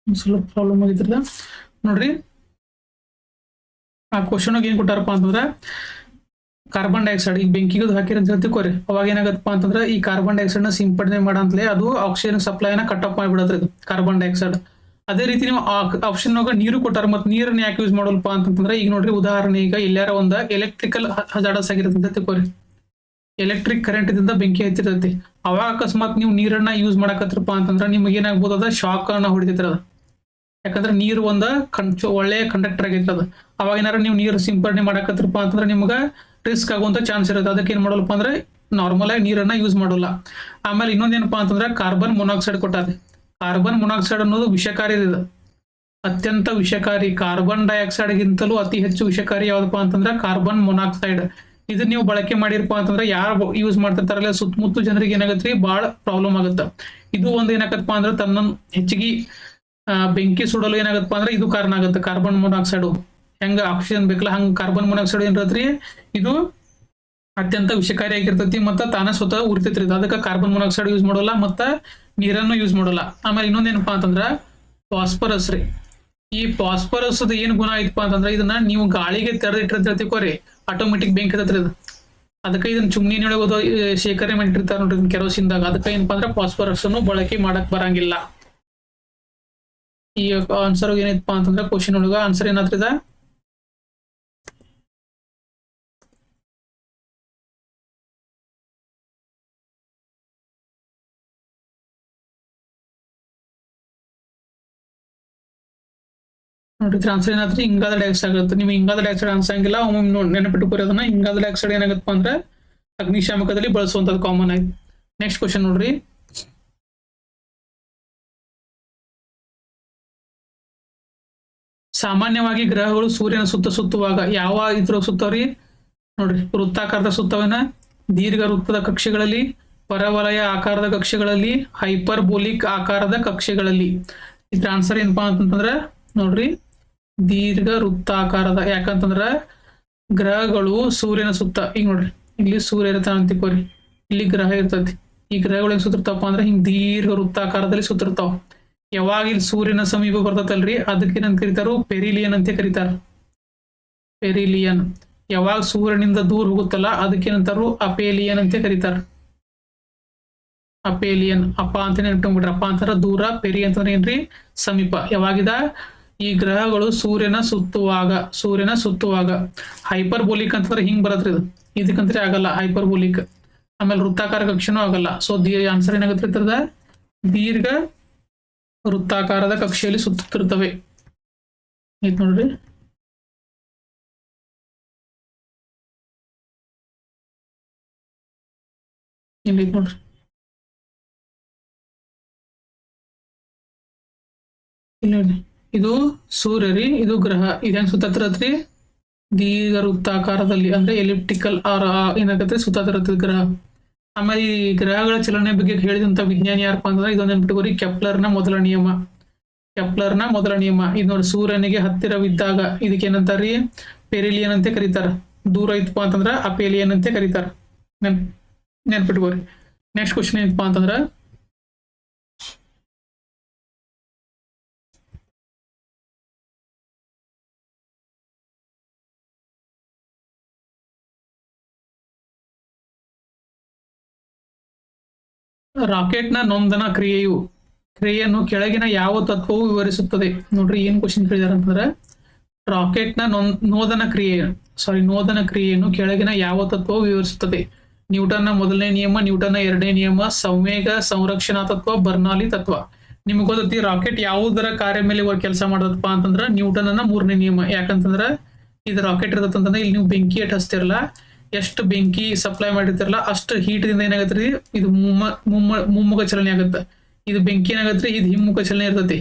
Speaker 1: ಸ್ವಲ್ಪ ಪ್ರಾಬ್ಲಮ್ ಆಗಿದ್ರದ ನೋಡ್ರಿ. ಆ ಕ್ವಶನ್ ಏನ್ ಕೊಟ್ಟಾರಪ್ಪ ಅಂತಂದ್ರ ಕಾರ್ಬನ್ ಡೈಆಕ್ಸೈಡ್ ಈಗ ಬೆಂಕಿಗೆ ಹಾಕಿರ ಅಂತ ಹೇಳ್ತಿಕೋರಿ. ಅವಾಗ ಏನಾಗತ್ತಪ್ಪ ಅಂತಂದ್ರ ಈ ಕಾರ್ಬನ್ ಡೈಆಕ್ಸೈಡ್ ನ ಸಿಂಪಡಣೆ ಮಾಡಂತಲೇ ಅದು ಆಕ್ಸಿಜನ್ ಸಪ್ಲೈನ ಕಟ್ ಆಫ್ ಮಾಡಿಬಿಡತ್ರಿ ಇದು ಕಾರ್ಬನ್ ಡೈಆಕ್ಸೈಡ್. ಅದೇ ರೀತಿ ನೀವು ಆಪ್ಷನ್ ನೀರು ಕೊಟ್ಟಾರ. ಮತ್ತೆ ನೀರನ್ನ ಯಾಕೆ ಯೂಸ್ ಮಾಡಲ್ಪ ಅಂತಂದ್ರೆ ಈಗ ನೋಡ್ರಿ ಉದಾಹರಣೆ ಈಗ ಎಲ್ಲಾರ ಒಂದ ಎಲೆಕ್ಟ್ರಿಕಲ್ ಹಜಾರ್ಡಸ್ ಆಗಿರುತ್ತೆ ಅಂತ ತಿಳ್ಕೊರಿ. ಎಲೆಕ್ಟ್ರಿಕ್ ಕರೆಂಟ್ ಇಂದ ಬೆಂಕಿ ಹತ್ತಿರ್ತೈತಿ. ಅವಾಗ ಅಕಸ್ಮಾತ್ ನೀವು ನೀರನ್ನ ಯೂಸ್ ಮಾಡಕತ್ರಪ್ಪ ಅಂತಂದ್ರ ನಿಮ್ಗೆ ಏನಾಗ್ಬೋದು ಅದ ಶಾಕ್ ಅನ್ನ ಹೊಡಿತೈತಿ ಅದ. ಯಾಕಂದ್ರೆ ನೀರು ಒಂದ ಒಳ್ಳೆ ಕಂಡಕ್ಟರ್ ಆಗೈತಿ ಅದ. ಅವಾಗ ಏನಾರ ನೀವು ನೀರು ಸಿಂಪಡಣೆ ಮಾಡಕತ್ರಪ್ಪ ಅಂತಂದ್ರೆ ನಿಮ್ಗ ರಿಸ್ಕ್ ಆಗುವಂತ ಚಾನ್ಸ್ ಇರುತ್ತೆ. ಅದಕ್ಕೆ ಏನ್ ಮಾಡಲ್ಪ ಅಂದ್ರೆ ನಾರ್ಮಲ್ ಆಗಿ ನೀರನ್ನ ಯೂಸ್ ಮಾಡೋಲ್ಲ. ಆಮೇಲೆ ಇನ್ನೊಂದೇನಪ್ಪಾ ಅಂತಂದ್ರೆ ಕಾರ್ಬನ್ ಮೊನಾಕ್ಸೈಡ್ ಕೊಟ್ಟಾರೆ. ಕಾರ್ಬನ್ ಮೊನಾಕ್ಸೈಡ್ ಅನ್ನೋದು ವಿಷಕಾರಿ ಇದೆ, ಅತ್ಯಂತ ವಿಷಕಾರಿ. ಕಾರ್ಬನ್ ಡೈಆಕ್ಸೈಡ್ ಗಿಂತಲೂ ಅತಿ ಹೆಚ್ಚು ವಿಷಕಾರಿ ಯಾವ್ದಪ್ಪ ಅಂತಂದ್ರೆ ಕಾರ್ಬನ್ ಮೊನಾಕ್ಸೈಡ್. ಇದನ್ನ ನೀವು ಬಳಕೆ ಮಾಡಿರಪ್ಪ ಅಂತಂದ್ರೆ ಯಾರು ಯೂಸ್ ಮಾಡ್ತಿರ್ತಾರಲ್ಲ ಸುತ್ತಮುತ್ತ ಜನರಿಗೆ ಏನಾಗತ್ರಿ ಬಹಳ ಪ್ರಾಬ್ಲಮ್ ಆಗುತ್ತೆ. ಇದು ಒಂದ್ ಏನಾಗತ್ತಪ್ಪ ಅಂದ್ರೆ ತನ್ನ ಹೆಚ್ಚಿಗೆ ಬೆಂಕಿ ಸುಡಲು ಏನಾಗತ್ತಪ್ಪ ಅಂದ್ರೆ ಇದು ಕಾರಣ ಆಗುತ್ತೆ. ಕಾರ್ಬನ್ ಮೊನಾಕ್ಸೈಡ್ ಹೆಂಗ ಆಕ್ಸಿಜನ್ ಬೇಕಲ್ಲ ಹಂಗ ಕಾರ್ಬನ್ ಮೊನಾಕ್ಸೈಡ್ ಏನಿರತ್ರಿ ಇದು ಅತ್ಯಂತ ವಿಷಕಾರಿ ಆಗಿರ್ತೈತಿ. ಮತ್ತ ತಾನ ಸ್ವತಃ ಉರಿತೈತ್ರಿ. ಅದಕ್ಕೆ ಕಾರ್ಬನ್ ಮೊನಾಕ್ಸೈಡ್ ಯೂಸ್ ಮಾಡೋಲ್ಲ, ಮತ್ತ ನೀರನ್ನು ಯೂಸ್ ಮಾಡೋಲ್ಲ. ಆಮೇಲೆ ಇನ್ನೊಂದೇನಪ್ಪಾ ಅಂತಂದ್ರ ಫಾಸ್ಫರಸ್ ರೀ. ಈ ಫಾಸ್ಫರಸ್ ಏನ್ ಗುಣ ಐತಪ್ಪ ಅಂತಂದ್ರೆ ಇದನ್ನ ನೀವು ಗಾಳಿಗೆ ತೆರೆದಿಟ್ಟಿರ್ತೀರ ತಿಳ್ಕೊರಿ, ಆಟೋಮೆಟಿಕ್ ಬೆಂಕಿ ಹತ್ತತ್ರಿ ಇದು. ಅದಕ್ಕೆ ಇದನ್ನ ಚುಮ್ನಿನೊಳಗೆ ಶೇಖರಣೆ ಮಾಡಿಟ್ಟಿರ್ತಾರ ನೋಡ್ರಿ ಕೆರೋಸಿನ್ದಾಗ. ಅದಕ್ಕೆ ಏನಪ್ಪಾ ಅಂದ್ರೆ ಫಾಸ್ಫರಸ್ ಅನ್ನು ಬಳಕೆ ಮಾಡಕ್ ಬರಂಗಿಲ್ಲ. ಈ ಆನ್ಸರ್ ಏನೈತಪ್ಪ ಅಂತಂದ್ರೆ ಕ್ವಶನ್ ಒಳಗ ಆನ್ಸರ್ ಏನಾದ್ರಿದ ನೋಡ್ರಿ ಆನ್ಸರ್ ಏನಾದ್ರಿ ಇಂಗಾದ ಡೈಆಕ್ಸೈಡ್ ಆಗುತ್ತೆ. ನೀವು ಇಂಗಾದ ಡೈಆಕ್ಸೈಡ್ ಅನ್ಸಂಗಿಲ್ಲ, ಒಮ್ಮೆ ನೆನಪಿಟ್ಟುಕೋರಿ ಅದನ್ನ. ಇಂಗಾದ ಡೈಆಕ್ಸೈಡ್ ಏನಾಗತ್ತಪ್ಪ ಅಂದ್ರೆ ಅಗ್ನಿಶಾಮಕದಲ್ಲಿ ಬಳಸುವಂತದ್ದು ಕಾಮನ್ ಆಯ್ತು. ನೆಕ್ಸ್ಟ್ ಕ್ವಶನ್ ನೋಡ್ರಿ, ಸಾಮಾನ್ಯವಾಗಿ ಗ್ರಹಗಳು ಸೂರ್ಯನ ಸುತ್ತುವಾಗ ಯಾವ ಇದ್ರ ಸುತ್ತವ್ರಿ? ನೋಡ್ರಿ, ವೃತ್ತಾಕಾರದ ಸುತ್ತವನ, ದೀರ್ಘ ವೃತ್ತದ ಕಕ್ಷೆಗಳಲ್ಲಿ, ಪರವಲಯ ಆಕಾರದ ಕಕ್ಷೆಗಳಲ್ಲಿ, ಹೈಪರ್ಬೋಲಿಕ್ ಆಕಾರದ ಕಕ್ಷೆಗಳಲ್ಲಿ. ಇದ್ರ ಆನ್ಸರ್ ಏನಪ್ಪಾ ಅಂತಂದ್ರ ನೋಡ್ರಿ ದೀರ್ಘ ವೃತ್ತಾಕಾರದ. ಯಾಕಂತಂದ್ರ ಗ್ರಹಗಳು ಸೂರ್ಯನ ಸುತ್ತ, ಈಗ ನೋಡ್ರಿ ಇಲ್ಲಿ ಸೂರ್ಯ ಇರ್ತಾನ ಅಂತಿಕೋರಿ, ಇಲ್ಲಿ ಗ್ರಹ ಇರ್ತತಿ. ಈ ಗ್ರಹಗಳು ಹೆಂಗ್ ಸುತ್ತಿರ್ತಾವಪ್ಪ ಅಂದ್ರೆ ಹಿಂಗ್ ದೀರ್ಘ ವೃತ್ತಾಕಾರದಲ್ಲಿ ಸುತ್ತಿರ್ತಾವ. ಯಾವಾಗ ಇಲ್ಲಿ ಸೂರ್ಯನ ಸಮೀಪ ಬರ್ತತಲ್ರಿ ಅದಕ್ಕೆ ಏನಂತ ಕರೀತಾರೋ ಪೆರಿಲಿಯನ್ ಅಂತ ಕರೀತಾರ. ಪೆರಿಲಿಯನ್. ಯಾವಾಗ ಸೂರ್ಯನಿಂದ ದೂರ ಹೋಗುತ್ತಲ್ಲ ಅದಕ್ಕೇನಂತಾರು ಅಪೇಲಿಯನ್ ಅಂತ ಕರೀತಾರ. ಅಪೇಲಿಯನ್. ಅಪ ಅಂತ ನೆನ್ಪಿಟ್ಕೊಂಡ್ಬಿಡ್ರಿ. ಅಪ ಅಂತಾರ ದೂರ, ಪೆರಿ ಅಂತಂದ್ರೆ ಏನ್ರಿ ಸಮೀಪ. ಯಾವಾಗಿದ ಈ ಗ್ರಹಗಳು ಸೂರ್ಯನ ಸುತ್ತುವಾಗ. ಹೈಪರ್ಬೋಲಿಕ್ ಅಂತಂದ್ರೆ ಹಿಂಗ್ ಬರತ್ರಿ ಇದು, ಇದಕ್ಕಂದ್ರೆ ಆಗಲ್ಲ ಹೈಪರ್ಬೋಲಿಕ್. ಆಮೇಲೆ ವೃತ್ತಾಕಾರ ಕಕ್ಷೆನೂ ಆಗಲ್ಲ. ಸೊ ಆನ್ಸರ್ ಏನಾಗುತ್ತೆ ಇರ್ತದ ದೀರ್ಘ ವೃತ್ತಾಕಾರದ ಕಕ್ಷೆಯಲ್ಲಿ ಸುತ್ತುತ್ತಿರ್ತವೆ. ಐತ್ ನೋಡ್ರಿ, ಇಲ್ಲಿ ನೋಡ್ರಿ ಇಲ್ಲಿ ನೋಡಿ, ಇದು ಸೂರ್ಯ ರೀ, ಇದು ಗ್ರಹ. ಇದೇನ್ ಸುತ್ತತ್ತಿರತ್ರಿ ದೀರ್ಘ ವೃತ್ತಾಕಾರದಲ್ಲಿ, ಅಂದ್ರೆ ಎಲಿಪ್ಟಿಕಲ್ ಆರ್ ಏನಾಗತ್ತೆ ಸುತ್ತತ್ತಿರತ್ತೆ ಗ್ರಹ. ಆಮೇಲೆ ಈ ಗ್ರಹಗಳ ಚಲನೆ ಬಗ್ಗೆ ಹೇಳಿದಂತ ವಿಜ್ಞಾನಿ ಯಾರಪ್ಪ ಅಂತಂದ್ರೆ ಇದೊಂದು ನೆನ್ಪಿಟ್ಕೋರಿ, ಕೆಪ್ಲರ್ನ ಮೊದಲ ನಿಯಮ. ಇದು ನೋಡಿ, ಸೂರ್ಯನಿಗೆ ಹತ್ತಿರವಿದ್ದಾಗ ಇದಕ್ಕೆ ಏನಂತಾರೀ ಪೆರಿಲಿಯನ್ ಅಂತ ಕರೀತಾರ. ದೂರ ಇತ್ತಪ್ಪ ಅಂತಂದ್ರ ಅಪೇಲಿಯನ್ ಅಂತ ಕರೀತಾರ. ನೆನ್ಪಿಟ್ಕೋರಿ. ನೆಕ್ಸ್ಟ್ ಕ್ವಶನ್ ಏನಪ್ಪಾ ಅಂತಂದ್ರ ರಾಕೆಟ್ನ ನೋಂದನ ಕ್ರಿಯೆಯನ್ನು ಕೆಳಗಿನ ಯಾವ ತತ್ವವು ವಿವರಿಸುತ್ತದೆ? ನೋಡ್ರಿ ಏನ್ ಕ್ವಶನ್ ಕೇಳಿದಾರೆ ಅಂತಂದ್ರೆ ರಾಕೆಟ್ನ ನೋದನ ಕ್ರಿಯೆಯನ್ನು ಕೆಳಗಿನ ಯಾವ ತತ್ವವು ವಿವರಿಸುತ್ತದೆ? ನ್ಯೂಟನ್ನ ಮೊದಲನೇ ನಿಯಮ, ನ್ಯೂಟನ್ನ ಎರಡನೇ ನಿಯಮ, ಸಂವೇಗ ಸಂರಕ್ಷಣಾ ತತ್ವ, ಬರ್ನಾಲಿ ತತ್ವ. ನಿಮ್ಗೆ ಗೊತ್ತೈತಿ ರಾಕೆಟ್ ಯಾವುದರ ಕಾರ್ಯ ಮೇಲೆ ಕೆಲಸ ಮಾಡದಪ್ಪ ಅಂತಂದ್ರ ನ್ಯೂಟನ್ನ ಮೂರನೇ ನಿಯಮ. ಯಾಕಂತಂದ್ರ ಇದು ರಾಕೆಟ್ ಇರತ್ತಂತಂದ್ರೆ ಇಲ್ಲಿ ನೀವು ಬೆಂಕಿ ಎಟ್ ಹಚ್ತಿರಲ್ಲ, ಎಷ್ಟು ಬೆಂಕಿ ಸಪ್ಲೈ ಮಾಡಿರ್ತಿರಲ್ಲ ಅಷ್ಟು ಹೀಟ್ ದಿಂದ ಏನಾಗತ್ರಿ ಇದು ಮುಮ್ಮುಖ ಚಲನೆ ಆಗತ್ತೆ. ಇದು ಬೆಂಕಿ ಏನಾಗತ್ರಿ ಇದು ಹಿಮ್ಮುಖ ಚಲನೆ ಇರ್ತತಿ.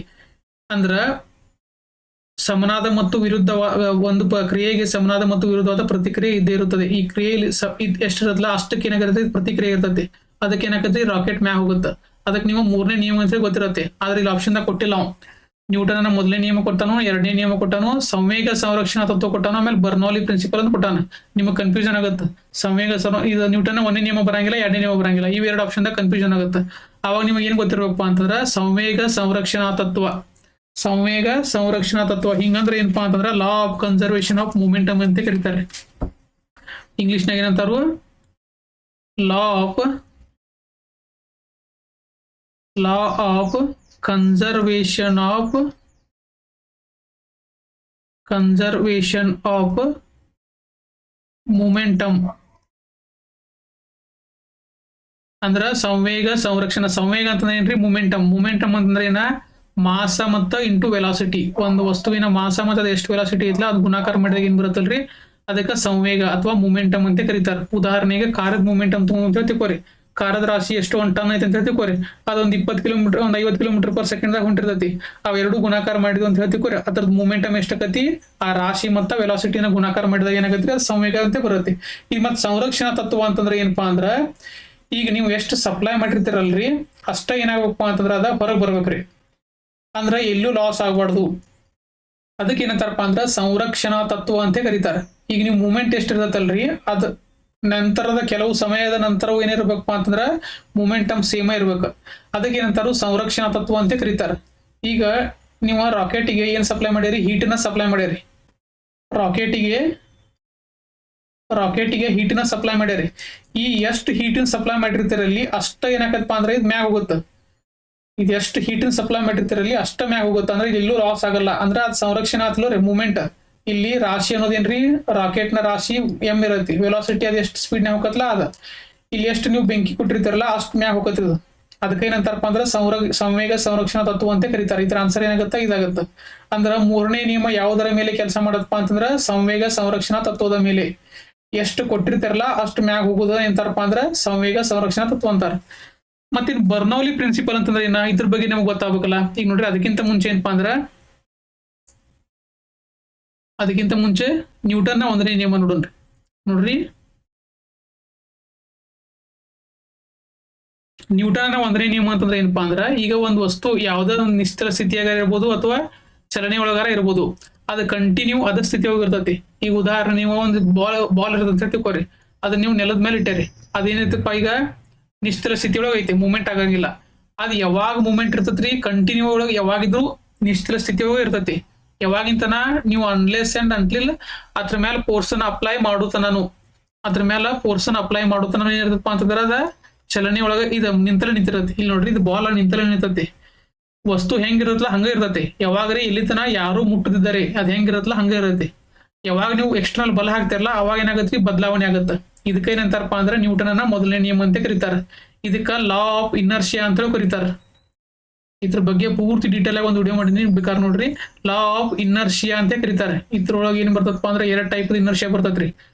Speaker 1: ಅಂದ್ರ ಸಮನಾದ ಮತ್ತು ವಿರುದ್ಧ ಒಂದು ಕ್ರಿಯೆಗೆ ಸಮನಾದ ಮತ್ತು ವಿರುದ್ಧವಾದ ಪ್ರತಿಕ್ರಿಯೆ ಇದ್ದೇ ಇರುತ್ತದೆ. ಈ ಕ್ರಿಯೆಯಲ್ಲಿ ಎಷ್ಟಿರತ್ತಲ್ಲ ಅಷ್ಟಕ್ಕೆ ಏನಾಗಿರುತ್ತೆ ಪ್ರತಿಕ್ರಿಯೆ ಇರ್ತತಿ. ಅದಕ್ಕೆ ಏನಾಗತ್ತೆ ರಾಕೆಟ್ ಮ್ಯಾಗ ಹೋಗುತ್ತೆ. ಅದಕ್ಕೆ ನೀವು ಮೂರನೇ ನಿಯಮ ಅಂತ ಗೊತ್ತಿರತ್ತೆ. ಆದ್ರೆ ಇಲ್ಲಿ ಆಪ್ಷನ್ ದಾಗ ಕೊಟ್ಟಿಲ್ಲ. ನ್ಯೂಟನ್ ಮೊದಲನೇ ನಿಯಮ ಕೊಟ್ಟಾನು, ಎರಡನೇ ನಿಯಮ ಕೊಟ್ಟಾನು, ಸಂವೇಗ ಸಂರಕ್ಷಣಾ ತತ್ವ ಕೊಟ್ಟಾನು, ಆಮೇಲೆ ಬರ್ನೌಲಿ ಪ್ರಿನ್ಸಿಪಲ್ ಅಂತ ಕೊಟ್ಟಾನ. ನಿಮಗೆ ಕನ್ಫ್ಯೂಷನ್ ಆಗುತ್ತೆ. ಇದು ನ್ಯೂಟನ್ ಒಂದೇ ನಿಯಮ ಬರಂಗಿಲ್ಲ, ಎರಡನೇ ನಿಯಮ ಬರಂಗಿಲ್ಲ. ಇವ್ ಎರಡು ಆಪ್ಷನ್ ದಾಗ ಕನ್ಫ್ಯೂಷನ್ ಆಗುತ್ತೆ. ಅವಾಗ ನಿಮಗೆ ಏನ್ ಗೊತ್ತಿರ್ಬೇಕಪ್ಪ ಅಂತಂದ್ರ ಸಂವೇಗ ಸಂರಕ್ಷಣಾ ತತ್ವ. ಹಿಂಗಂದ್ರೆ ಏನಪ್ಪಾ ಅಂತಂದ್ರ law of conservation of momentum ಅಂತ ಕರೀತಾರೆ. ಇಂಗ್ಲಿಷ್ ನಾಗ ಏನಂತಾರು law of conservation of momentum. ಅಂದ್ರ ಸಂವೇಗ ಅಂತಂದ್ರೆ ಏನ್ರಿ ಮೂಮೆಂಟಮ್ ಅಂತಂದ್ರೆ ಏನ ಮಾಸ ಮತ್ತ ಇಂಟು ವೆಲಾಸಿಟಿ. ಒಂದು ವಸ್ತುವಿನ ಮಾಸ ಮತ್ತೆ ಅದು ಎಷ್ಟು ವೆಲಾಸಿಟಿ ಐತ್ಲ ಅದು ಗುಣಾಕಾರ ಮಾಡಿದಾಗ ಏನ್ ಬರುತ್ತಲ್ರಿ ಅದಕ್ಕೆ ಸಂವೇಗ ಅಥವಾ ಮೂಮೆಂಟಮ್ ಅಂತ ಕರೀತಾರ. ಉದಾಹರಣೆಗೆ ಕಾರದ ಮೂಮೆಂಟಮ್ ತಗೊಂಡ್ ತಿಳ್ಕೊರಿ. ಕಾರದ ರಾಶಿ ಎಷ್ಟು 1 ಟನ್ ಐತೆ ಅಂತ ಹೇಳ್ತಿಕೋರಿ, ಅದೊಂದು 20 ಕಿಲೋಮೀಟರ್ 50 ಕಿಲೋಮೀಟರ್ ಪರ್ ಸೆಕೆಂಡ್ ದಾಗ ಹೊಂಟಿರ್ತೈತಿ. ಅವೆರಡು ಗುಣಾಕಾರ ಮಾಡಿದ್ವು ಅಂತ ಹೇಳ್ತಿಕೋರಿ, ಅದ್ರದ್ದು ಮೂಮೆಂಟಮ್ ಎಷ್ಟಾಗತಿ ಆ ರಾಶಿ ಮತ್ತ ವೆಲಾಸಿಟಿನ ಗುಣಾಕಾರ ಮಾಡಿದಾಗ ಏನಾಗತ್ರಿ ಅದು ಸಂವೇಗ ಅಂತ ಬರುತ್ತೆ. ಈಗ ಮತ್ ಸಂರಕ್ಷಣಾ ತತ್ವ ಅಂತಂದ್ರೆ ಏನಪ್ಪಾ ಅಂದ್ರ ಈಗ ನೀವು ಎಷ್ಟು ಸಪ್ಲೈ ಮಾಡಿರ್ತೀರಲ್ರಿ ಅಷ್ಟ ಏನಾಗಬೇಕಪ್ಪ ಅಂತಂದ್ರ ಅದ ಹೊರಗೆ ಬರ್ಬೇಕ್ರಿ. ಅಂದ್ರ ಎಲ್ಲೂ ಲಾಸ್ ಆಗ್ಬಾರ್ದು. ಅದಕ್ಕೆ ಏನಂತಾರಪ್ಪ ಅಂದ್ರ ಸಂರಕ್ಷಣಾ ತತ್ವ ಅಂತ ಕರೀತಾರೆ. ಈಗ ನೀವು ಮೂಮೆಂಟ್ ಎಷ್ಟು ಇರ್ತೈತಲ್ರಿ ಅದ್ ನಂತರದ ಕೆಲವು ಸಮಯದ ನಂತರ ಏನಿರ್ಬೇಕಪ್ಪ ಅಂತಂದ್ರ ಮೂಮೆಂಟಮ್ ಸೇಮ ಇರ್ಬೇಕು. ಅದಕ್ಕೆ ಏನಂತಾರು ಸಂರಕ್ಷಣಾ ತತ್ವ ಅಂತ ಕರೀತಾರೆ. ಈಗ ನೀವು ರಾಕೆಟಿಗೆ ಏನ್ ಸಪ್ಲೈ ಮಾಡಿರಿ, ಹೀಟನ್ನ ಸಪ್ಲೈ ಮಾಡಿರಿ. ರಾಕೆಟಿಗೆ ಹೀಟನ್ನ ಸಪ್ಲೈ ಮಾಡ್ಯಾರಿ. ಈ ಎಷ್ಟು ಹೀಟನ್ ಸಪ್ಲೈ ಮಾಡಿರ್ತೀರಲ್ಲಿ ಅಷ್ಟ ಏನಾಕತ್ತಪ್ಪ ಅಂದ್ರೆ ಇದು ಮ್ಯಾಗ ಹೋಗುತ್ತೆ. ಇದು ಎಷ್ಟು ಹೀಟನ್ ಸಪ್ಲೈ ಮಾಡಿರ್ತೀರಲ್ಲಿ ಅಷ್ಟ ಮ್ಯಾಗ ಹೋಗುತ್ತೆ. ಅಂದ್ರೆ ಇಲ್ಲೂ ಲಾಸ್ ಆಗಲ್ಲ. ಅಂದ್ರೆ ಅದು ಸಂರಕ್ಷಣೆ ಆತ್ಲೋ ಮೂವ್ಮೆಂಟ್. ಇಲ್ಲಿ ರಾಶಿ ಅನ್ನೋದೇನ್ರಿ, ರಾಕೆಟ್ ನ ರಾಶಿ ಎಮ್ ಇರತ್ತೆ, ವೆಲಾಸಿಟಿ ಅದು ಎಷ್ಟು ಸ್ಪೀಡ್ ನ್ಯಾಗ ಹೋಗತ್ತಲ್ಲ ಅದ. ಇಲ್ಲಿ ಎಷ್ಟು ನೀವು ಬೆಂಕಿ ಕೊಟ್ಟಿರ್ತಾರಲ್ಲ ಅಷ್ಟು ಮ್ಯಾಗ ಹೋಗತ್ತಿದ್ದು. ಅದಕ್ಕೆ ಏನಂತಾರಪ್ಪ ಅಂದ್ರೆ ಸಂವೇಗ ಸಂರಕ್ಷಣಾ ತತ್ವ ಅಂತ ಕರೀತಾರೆ. ಇದ್ರ ಆನ್ಸರ್ ಏನಾಗುತ್ತೆ, ಇದಾಗುತ್ತೆ. ಅಂದ್ರ ಮೂರನೇ ನಿಯಮ ಯಾವುದರ ಮೇಲೆ ಕೆಲಸ ಮಾಡತ್ತಪ್ಪ ಅಂತಂದ್ರ ಸಂವೇಗ ಸಂರಕ್ಷಣಾ ತತ್ವದ ಮೇಲೆ. ಎಷ್ಟು ಕೊಟ್ಟಿರ್ತಾರಲ್ಲ ಅಷ್ಟು ಮ್ಯಾಗ ಹೋಗುದ ಎಂತಾರಪ್ಪ ಅಂದ್ರ ಸಂವೇಗ ಸಂರಕ್ಷಣಾ ತತ್ವ ಅಂತಾರ. ಮತ್ತೆ ಬರ್ನೌಲಿ ಪ್ರಿನ್ಸಿಪಲ್ ಅಂತಂದ್ರೆ ಏನ, ಇದ್ರ ಬಗ್ಗೆ ನಮ್ಗೆ ಗೊತ್ತಾಗಬೇಕಲ್ಲ. ಈಗ ನೋಡ್ರಿ ಅದಕ್ಕಿಂತ ಮುಂಚೆ ಏನಪ್ಪಾ ಅಂದ್ರ, ಅದಕ್ಕಿಂತ ಮುಂಚೆ ನ್ಯೂಟನ್ ನ ಒಂದನೇ ನಿಯಮ ನೋಡೋಣ್ರಿ. ನೋಡ್ರಿ ನ್ಯೂಟನ್ ನ ಒಂದನೇ ನಿಯಮ ಅಂತಂದ್ರೆ ಏನಪ್ಪಾ ಅಂದ್ರ, ಈಗ ಒಂದು ವಸ್ತು ಯಾವ್ದೋ ಒಂದು ನಿಶ್ಚಲ ಸ್ಥಿತಿಯಾಗ ಇರ್ಬೋದು ಅಥವಾ ಚಲನೆ ಒಳಗಾರ ಇರ್ಬೋದು, ಅದು ಕಂಟಿನ್ಯೂ ಅದ ಸ್ಥಿತಿ ಇರ್ತೈತಿ. ಈಗ ಉದಾಹರಣೆ ನೀವು ಒಂದು ಬಾಲ್ ಇರ್ತಂತ ತಿಳ್ಕೊರಿ, ಅದನ್ನ ನೀವು ನೆಲದ ಮೇಲೆ ಇಟ್ಟರಿ, ಅದೇನೈತಪ್ಪ ಈಗ ನಿಶ್ಚಲ ಸ್ಥಿತಿ ಒಳಗೆ ಐತಿ, ಮೂವ್ಮೆಂಟ್ ಆಗಂಗಿಲ್ಲ. ಅದು ಯಾವಾಗ ಮೂವ್ಮೆಂಟ್ ಇರ್ತೈತ್ರಿ, ಕಂಟಿನ್ಯೂ ಒಳಗೆ ಯಾವಾಗಿದ್ರು ನಿಶ್ಚಲ ಸ್ಥಿತಿ ಒಳಗೆ ಇರ್ತೈತಿ. ಯಾವಾಗಿಂತನ ನೀವು ಅನ್ಲೆಸ್ ಅಂಡ್ ಅಂಟಿಲ್ ಅದ್ರ ಮೇಲೆ ಫೋರ್ಸನ್ ಅಪ್ಲೈ ಮಾಡುತ್ತನೂ, ಅದ್ರ ಮೇಲೆ ಫೋರ್ಸನ್ ಅಪ್ಲೈ ಮಾಡುತ್ತನ ಏನಿರ್ತಪ್ಪ ಅಂತಂದ್ರೆ ಅದ ಚಲನೆ ಒಳಗೆ ಇದು ನಿಂತಲೇ ನಿಂತಿರತ್ತೆ. ಇಲ್ಲಿ ನೋಡ್ರಿ ಇದು ಬಾಲ್ ನಿಂತಲೇ ನಿಂತೈತಿ. ವಸ್ತು ಹೆಂಗಿರತ್ತಲ್ಲ ಹಂಗ ಇರ್ತೈತಿ. ಯಾವಾಗ್ರಿ ಇಲ್ಲಿ ತನ ಯಾರು ಮುಟ್ಟದಿದ್ದಾರೆ ಅದ್ ಹೆಂಗಿರತ್ತಲ್ಲ ಹಂಗ ಇರತ್ತೆ. ಯಾವಾಗ ನೀವು ಎಕ್ಸ್ಟರ್ನಲ್ ಬಲ ಹಾಕ್ತಿರಲ್ಲ ಅವಾಗ ಏನಾಗತ್ರಿ, ಬದಲಾವಣೆ ಆಗತ್ತ. ಇದಕ್ಕ ಏನಂತಾರಪ್ಪ ಅಂದ್ರೆ ನ್ಯೂಟನ್ ಮೊದಲನೇ ನಿಯಮ ಅಂತ ಕರೀತಾರ. ಇದಕ್ಕ ಲಾ ಆಫ್ ಇನರ್ಷಿಯಾ ಅಂತ ಕರೀತಾರ. ಇದ್ರ ಬಗ್ಗೆ ಪೂರ್ತಿ ಡೀಟೇಲ್ ಆಗಿ ಒಂದು ವಿಡಿಯೋ ಮಾಡಿದೀನಿ, ಬೇಕಾದ್ರೆ ನೋಡ್ರಿ. ಲಾ ಆಫ್ ಇನರ್ಷಿಯಾ ಅಂತ ಕರೀತಾರೆ. ಇದ್ರೊಳಗೆ ಏನ್ ಬರ್ತಪ್ಪ ಅಂದ್ರೆ ಎರಡ್ ಟೈಪ್ ಇನರ್ಷಿಯಾ ಬರ್ತೈತ್ರಿ.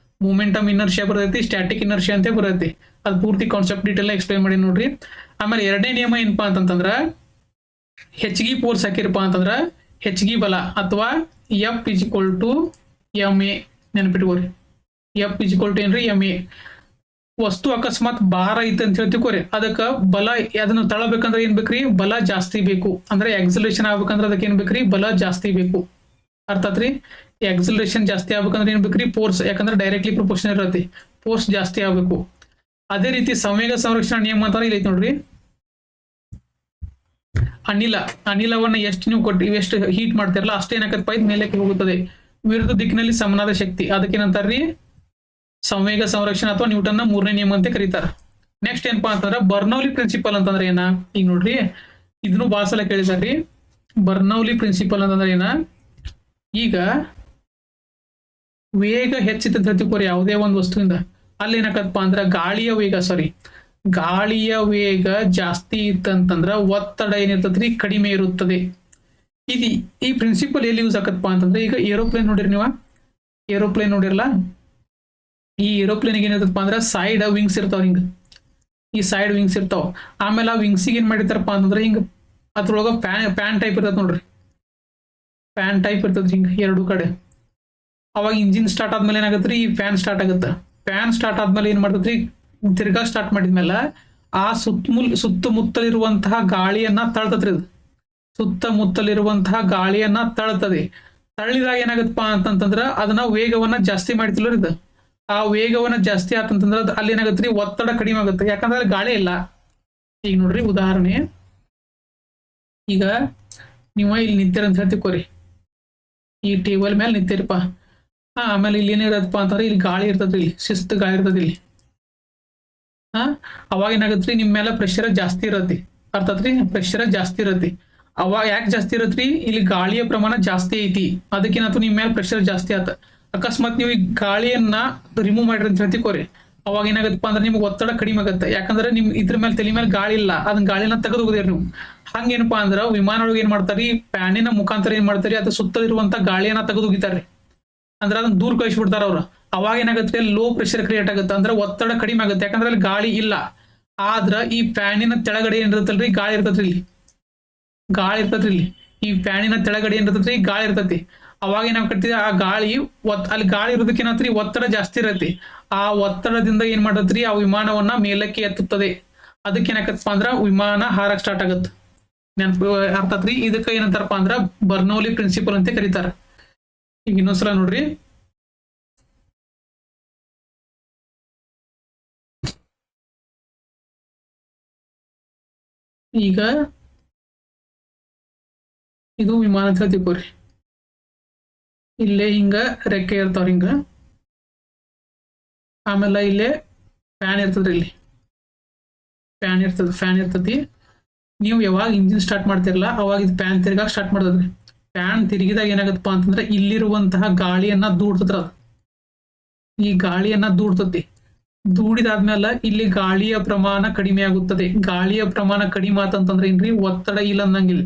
Speaker 1: ಮೂಮೆಂಟಮ್ ಇನರ್ಷಿಯಾ ಬರ್ತೈತಿ, ಸ್ಟ್ಯಾಟಿಕ್ ಇನರ್ಷಿಯಾ ಅಂತ ಬರ್ತೈತಿ. ಅದು ಪೂರ್ತಿ ಕಾನ್ಸೆಪ್ಟ್ ಡೀಟೇಲ್ ಎಕ್ಸ್ಪ್ಲೈನ್ ಮಾಡಿ ನೋಡ್ರಿ. ಆಮೇಲೆ ಎರಡನೇ ನಿಯಮ ಏನಪ್ಪಾ ಅಂತಂದ್ರ, ಹೆಚ್ಚಿಗೆ ಫೋರ್ಸ್ ಹಾಕಿರಪ್ಪ ಅಂತಂದ್ರ ಹೆಚ್ಚಿಗೆ ಬಲ ಅಥವಾ F is equal to M A. ನೆನಪಿಟ್ಕೋರಿ, ಎಫ್ ಇಸ್ ಈಕ್ವಲ್ ಟು ಏನ್ರಿ, ಎಮ್ ಎ. ವಸ್ತು ಅಕಸ್ಮಾತ್ ಭಾರ ಐತೆ ಅಂತ ಹೇಳ್ತಿಕೋರಿ, ಅದಕ್ಕ ಬಲ ಅದನ್ನ ತಳಬೇಕಂದ್ರೆ ಏನ್ ಬೇಕ್ರಿ, ಬಲ ಜಾಸ್ತಿ ಬೇಕು. ಅಂದ್ರೆ ಎಕ್ಸಲೇಷನ್ ಆಗ್ಬೇಕಂದ್ರೆ ಅದಕ್ಕೆ ಏನ್ ಬೇಕ್ರಿ, ಬಲ ಜಾಸ್ತಿ ಬೇಕು. ಅರ್ಥಾತ್ರಿ, ಎಕ್ಸಲೇಷನ್ ಜಾಸ್ತಿ ಆಗ್ಬೇಕಂದ್ರೆ ಏನ್ ಬೇಕ್ರಿ, ಫೋರ್ಸ್. ಯಾಕಂದ್ರೆ ಡೈರೆಕ್ಟ್ಲಿ ಪ್ರಪೋರ್ಷನಲ್ ಇರತ್ತೆ, ಫೋರ್ಸ್ ಜಾಸ್ತಿ ಆಗ್ಬೇಕು. ಅದೇ ರೀತಿ ಸಂವೇಗ ಸಂರಕ್ಷಣಾ ನಿಯಮ ಅಂತ ಇಲ್ಲಿ ಐತಿ ನೋಡ್ರಿ. ಅನಿಲವನ್ನ ಎಷ್ಟು ನೀವು ಎಷ್ಟು ಹೀಟ್ ಮಾಡ್ತಿರಲ್ಲ ಅಷ್ಟೇ ಏನಾಕತ್ತಪ್ಪ ಇದು ಮೇಲಕ್ಕೆ ಹೋಗುತ್ತದೆ. ವಿರುದ್ಧ ದಿಕ್ಕಿನಲ್ಲಿ ಸಮನಾದ ಶಕ್ತಿ, ಅದಕ್ಕೇನಂತಾರ್ರಿ ಸಂವೇಗ ಸಂರಕ್ಷಣಾ ಅಥವಾ ನ್ಯೂಟನ್ ನ ಮೂರನೇ ನಿಯಮ ಅಂತ ಕರೀತಾರ. ನೆಕ್ಸ್ಟ್ ಏನಪ್ಪಾ ಅಂತಂದ್ರೆ ಬರ್ನೌಲಿ ಪ್ರಿನ್ಸಿಪಲ್ ಅಂತಂದ್ರೆ ಏನ, ಈಗ ನೋಡ್ರಿ ಇದನ್ನು ಬಾಳ ಸಲ ಕೇಳಿದಾರ್ರಿ. ಬರ್ನೌಲಿ ಪ್ರಿನ್ಸಿಪಲ್ ಅಂತಂದ್ರೆ ಏನ, ಈಗ ವೇಗ ಹೆಚ್ಚಿತ ತಿಳ್ಕೊರಿ ಯಾವುದೇ ಒಂದು ವಸ್ತುವಿಂದ, ಅಲ್ಲಿ ಏನಾಕತ್ತಪ್ಪ ಅಂದ್ರ ಗಾಳಿಯ ವೇಗ ಜಾಸ್ತಿ ಇತ್ತಂತಂದ್ರ ಒತ್ತಡ ಏನಿರ್ತದ್ರಿ ಕಡಿಮೆ ಇರುತ್ತದೆ. ಇದು ಈ ಪ್ರಿನ್ಸಿಪಲ್ ಎಲ್ಲಿ ಯೂಸ್ ಆಗತ್ತಪ್ಪ ಅಂತಂದ್ರೆ, ಈಗ ಏರೋಪ್ಲೇನ್ ನೋಡಿರಿ ನೀವು, ಏರೋಪ್ಲೇನ್ ನೋಡಿರಲ್ಲ, ಈ ಏರೋಪ್ಲೇನ್ ಏನಿರ್ತಪ್ಪ ಅಂದ್ರೆ ಸೈಡ್ ವಿಂಗ್ಸ್ ಇರ್ತಾವ. ಹಿಂಗ ಈ ಸೈಡ್ ವಿಂಗ್ಸ್ ಇರ್ತಾವ. ಆಮೇಲೆ ಆ ವಿಂಗ್ಸಿಗೆ ಏನ್ ಮಾಡಿರ್ತಾರಪ್ಪ ಅಂತಂದ್ರೆ ಹಿಂಗ ಅದ್ರೊಳಗ ಫ್ಯಾನ್ ಟೈಪ್ ಇರ್ತದ ನೋಡ್ರಿ, ಫ್ಯಾನ್ ಟೈಪ್ ಇರ್ತದ್ರಿ ಹಿಂಗ ಎರಡು ಕಡೆ. ಅವಾಗ ಇಂಜಿನ್ ಸ್ಟಾರ್ಟ್ ಆದ್ಮೇಲೆ ಏನಾಗತ್ರಿ, ಈ ಫ್ಯಾನ್ ಸ್ಟಾರ್ಟ್ ಆಗುತ್ತೆ. ಫ್ಯಾನ್ ಸ್ಟಾರ್ಟ್ ಆದ್ಮೇಲೆ ಏನ್ ಮಾಡ್ತದ್ರಿ, ತಿರ್ಗಾ ಸ್ಟಾರ್ಟ್ ಮಾಡಿದ್ಮೇಲೆ ಆ ಸುತ್ತಮುತ್ತಲಿರುವಂತಹ ಗಾಳಿಯನ್ನ ತಳ್ತದ್ರಿ. ಅದು ಸುತ್ತಮುತ್ತಲಿರುವಂತಹ ಗಾಳಿಯನ್ನ ತಳ್ತದೆ. ತಳ್ಳಿದಾಗ ಏನಾಗತ್ತಪ್ಪ ಅಂತಂದ್ರ ಅದನ್ನ ವೇಗವನ್ನ ಜಾಸ್ತಿ ಮಾಡ್ತಿಲ್ಲ ಇದು. ಆ ವೇಗವನ್ನ ಜಾಸ್ತಿ ಆತಂತಂದ್ರ ಅಲ್ಲಿ ಏನಾಗತ್ರಿ, ಒತ್ತಡ ಕಡಿಮೆ ಆಗುತ್ತೆ. ಯಾಕಂದ್ರೆ ಅಲ್ಲಿ ಗಾಳಿ ಇಲ್ಲ. ಈಗ ನೋಡ್ರಿ ಉದಾಹರಣೆ, ಈಗ ನೀವು ಇಲ್ಲಿ ನಿಂತಿರ ಅಂತ ಹೇಳ್ತಿಕೋರಿ, ಈ ಟೇಬಲ್ ಮೇಲೆ ನಿಂತಿರಪ್ಪ. ಆಮೇಲೆ ಇಲ್ಲಿ ಏನಿರತ್ತಪ್ಪ ಅಂತಂದ್ರೆ ಇಲ್ಲಿ ಗಾಳಿ ಇರ್ತದ್ರಿ, ಇಲ್ಲಿ ಶಿಸ್ತು ಗಾಳಿ ಇರ್ತದ ಇಲ್ಲಿ. ಅವಾಗ ಏನಾಗತ್ರಿ, ನಿಮ್ ಮೇಲೆ ಪ್ರೆಷರ್ ಜಾಸ್ತಿ ಇರತ್ತಿ. ಅರ್ಥಾತ್ರಿ, ಪ್ರೆಷರ್ ಜಾಸ್ತಿ ಇರತ್ತಿ. ಅವಾಗ ಯಾಕೆ ಜಾಸ್ತಿ ಇರತ್ರಿ, ಇಲ್ಲಿ ಗಾಳಿಯ ಪ್ರಮಾಣ ಜಾಸ್ತಿ ಐತಿ, ಅದಕ್ಕೇನಾಯ್ತು ನಿಮ್ ಮೇಲೆ ಪ್ರೆಷರ್ ಜಾಸ್ತಿ ಆತ. ಅಕಸ್ಮಾತ್ ನೀವು ಈ ಗಾಳಿಯನ್ನ ರಿಮೂವ್ ಮಾಡ್ರಿ ಅಂತ ಹೇಳ್ತಿಕೋರಿ, ಅವಾಗ ಏನಾಗತ್ತಪ್ಪ ಅಂದ್ರೆ ನಿಮ್ಗೆ ಒತ್ತಡ ಕಡಿಮೆ ಆಗುತ್ತೆ. ಯಾಕಂದ್ರೆ ನಿಮ್ ಇದ್ರ ಮೇಲೆ ತಲೆ ಮೇಲೆ ಗಾಳಿ ಇಲ್ಲ, ಅದನ್ನ ಗಾಳಿನ ತೆಗೆದು ಹೋಗಿದ್ರಿ ನೀವು. ಹಂಗೇನಪ್ಪಾ ಅಂದ್ರ ವಿಮಾನ ಒಳಗೆ ಏನ್ ಮಾಡ್ತಾರಿ, ಫ್ಯಾನಿನ ಮುಖಾಂತರ ಏನ್ ಮಾಡ್ತಾರಿ, ಅದು ಸುತ್ತಲಿರುವಂತ ಗಾಳಿಯನ್ನ ತೆಗೆದು ಹೋಗಿತಾರ್ರಿ. ಅಂದ್ರೆ ಅದನ್ನ ದೂರ ಕಳಿಸ್ಬಿಡ್ತಾರ ಅವ್ರು. ಅವಾಗ ಏನಾಗುತ್ತೆ, ಲೋ ಪ್ರೆಷರ್ ಕ್ರಿಯೇಟ್ ಆಗುತ್ತೆ, ಅಂದ್ರೆ ಒತ್ತಡ ಕಡಿಮೆ ಆಗುತ್ತೆ. ಯಾಕಂದ್ರೆ ಅಲ್ಲಿ ಗಾಳಿ ಇಲ್ಲ. ಆದ್ರ ಈ ಫ್ಯಾನಿನ ತೆಳಗಡೆ ಏನಿರುತ್ತಲ್ರಿ, ಗಾಳಿ ಇರ್ತದ್ರಿ, ಇಲ್ಲಿ ಗಾಳಿ ಇರ್ತದ್ರಿ. ಇಲ್ಲಿ ಈ ಫ್ಯಾನಿನ ತೆಳಗಡೆ ಏನಿರ್ತದ್ರಿ, ಗಾಳಿ ಇರ್ತತಿ. ಅವಾಗ ಏನಾಗ್ತೈತಿ, ಆ ಗಾಳಿ ಅಲ್ಲಿ ಗಾಳಿ ಇರೋದಕ್ಕೆ ಏನಾಗ್ತರಿ, ಒತ್ತಡ ಜಾಸ್ತಿ ಇರತ್ತೆ. ಆ ಒತ್ತಡದಿಂದ ಏನ್ ಮಾಡತ್ರಿ, ಆ ವಿಮಾನವನ್ನ ಮೇಲಕ್ಕೆ ಎತ್ತುತ್ತದೆ. ಅದಕ್ಕೆ ಏನಾಗತ್ತಪ್ಪ ಅಂದ್ರ ವಿಮಾನ ಹಾರಕ್ ಸ್ಟಾರ್ಟ್ ಆಗತ್ತೆ. ನೆನಪು ಅರ್ಥಾತ್ರಿ. ಇದಕ್ಕ ಏನಂತಾರಪ್ಪ ಅಂದ್ರ ಬರ್ನೌಲಿ ಪ್ರಿನ್ಸಿಪಲ್ ಅಂತ ಕರೀತಾರ. ಈಗ ಇನ್ನೊಂದ್ಸಲ ನೋಡ್ರಿ, ಈಗ ಇದು ವಿಮಾನ ಅಂತ ತಿಳ್ಕೊರಿ. ಇಲ್ಲೇ ಹಿಂಗ ರೆಕ್ಕೆ ಇರ್ತಾವ್ರಿ ಹಿಂಗ. ಆಮೇಲೆ ಇಲ್ಲೇ ಫ್ಯಾನ್ ಇರ್ತದ್ರಿ, ಇಲ್ಲಿ ಫ್ಯಾನ್ ಇರ್ತತಿ. ನೀವು ಯಾವಾಗ ಇಂಜಿನ್ ಸ್ಟಾರ್ಟ್ ಮಾಡ್ತಿರಲ್ಲ ಅವಾಗ ಇದು ಫ್ಯಾನ್ ತಿರ್ಗಾಕ್ ಸ್ಟಾರ್ಟ್ ಮಾಡ್ತದ್ರಿ. ಫ್ಯಾನ್ ತಿರುಗಿದಾಗ ಏನಾಗತ್ತಪ್ಪ ಅಂತಂದ್ರೆ ಇಲ್ಲಿರುವಂತಹ ಗಾಳಿಯನ್ನ ದೂಡ್ತದ್ರ, ಈ ಗಾಳಿಯನ್ನ ದೂಡ್ತತಿ. ದೂಡಿದಾದ್ಮೇಲೆ ಇಲ್ಲಿ ಗಾಳಿಯ ಪ್ರಮಾಣ ಕಡಿಮೆ ಆಗುತ್ತದೆ. ಗಾಳಿಯ ಪ್ರಮಾಣ ಕಡಿಮೆ ಆತಂತಂದ್ರೆ ಏನ್ರಿ, ಒತ್ತಡ ಇಲ್ಲ ಅನ್ನಂಗಿಲ್ಲ.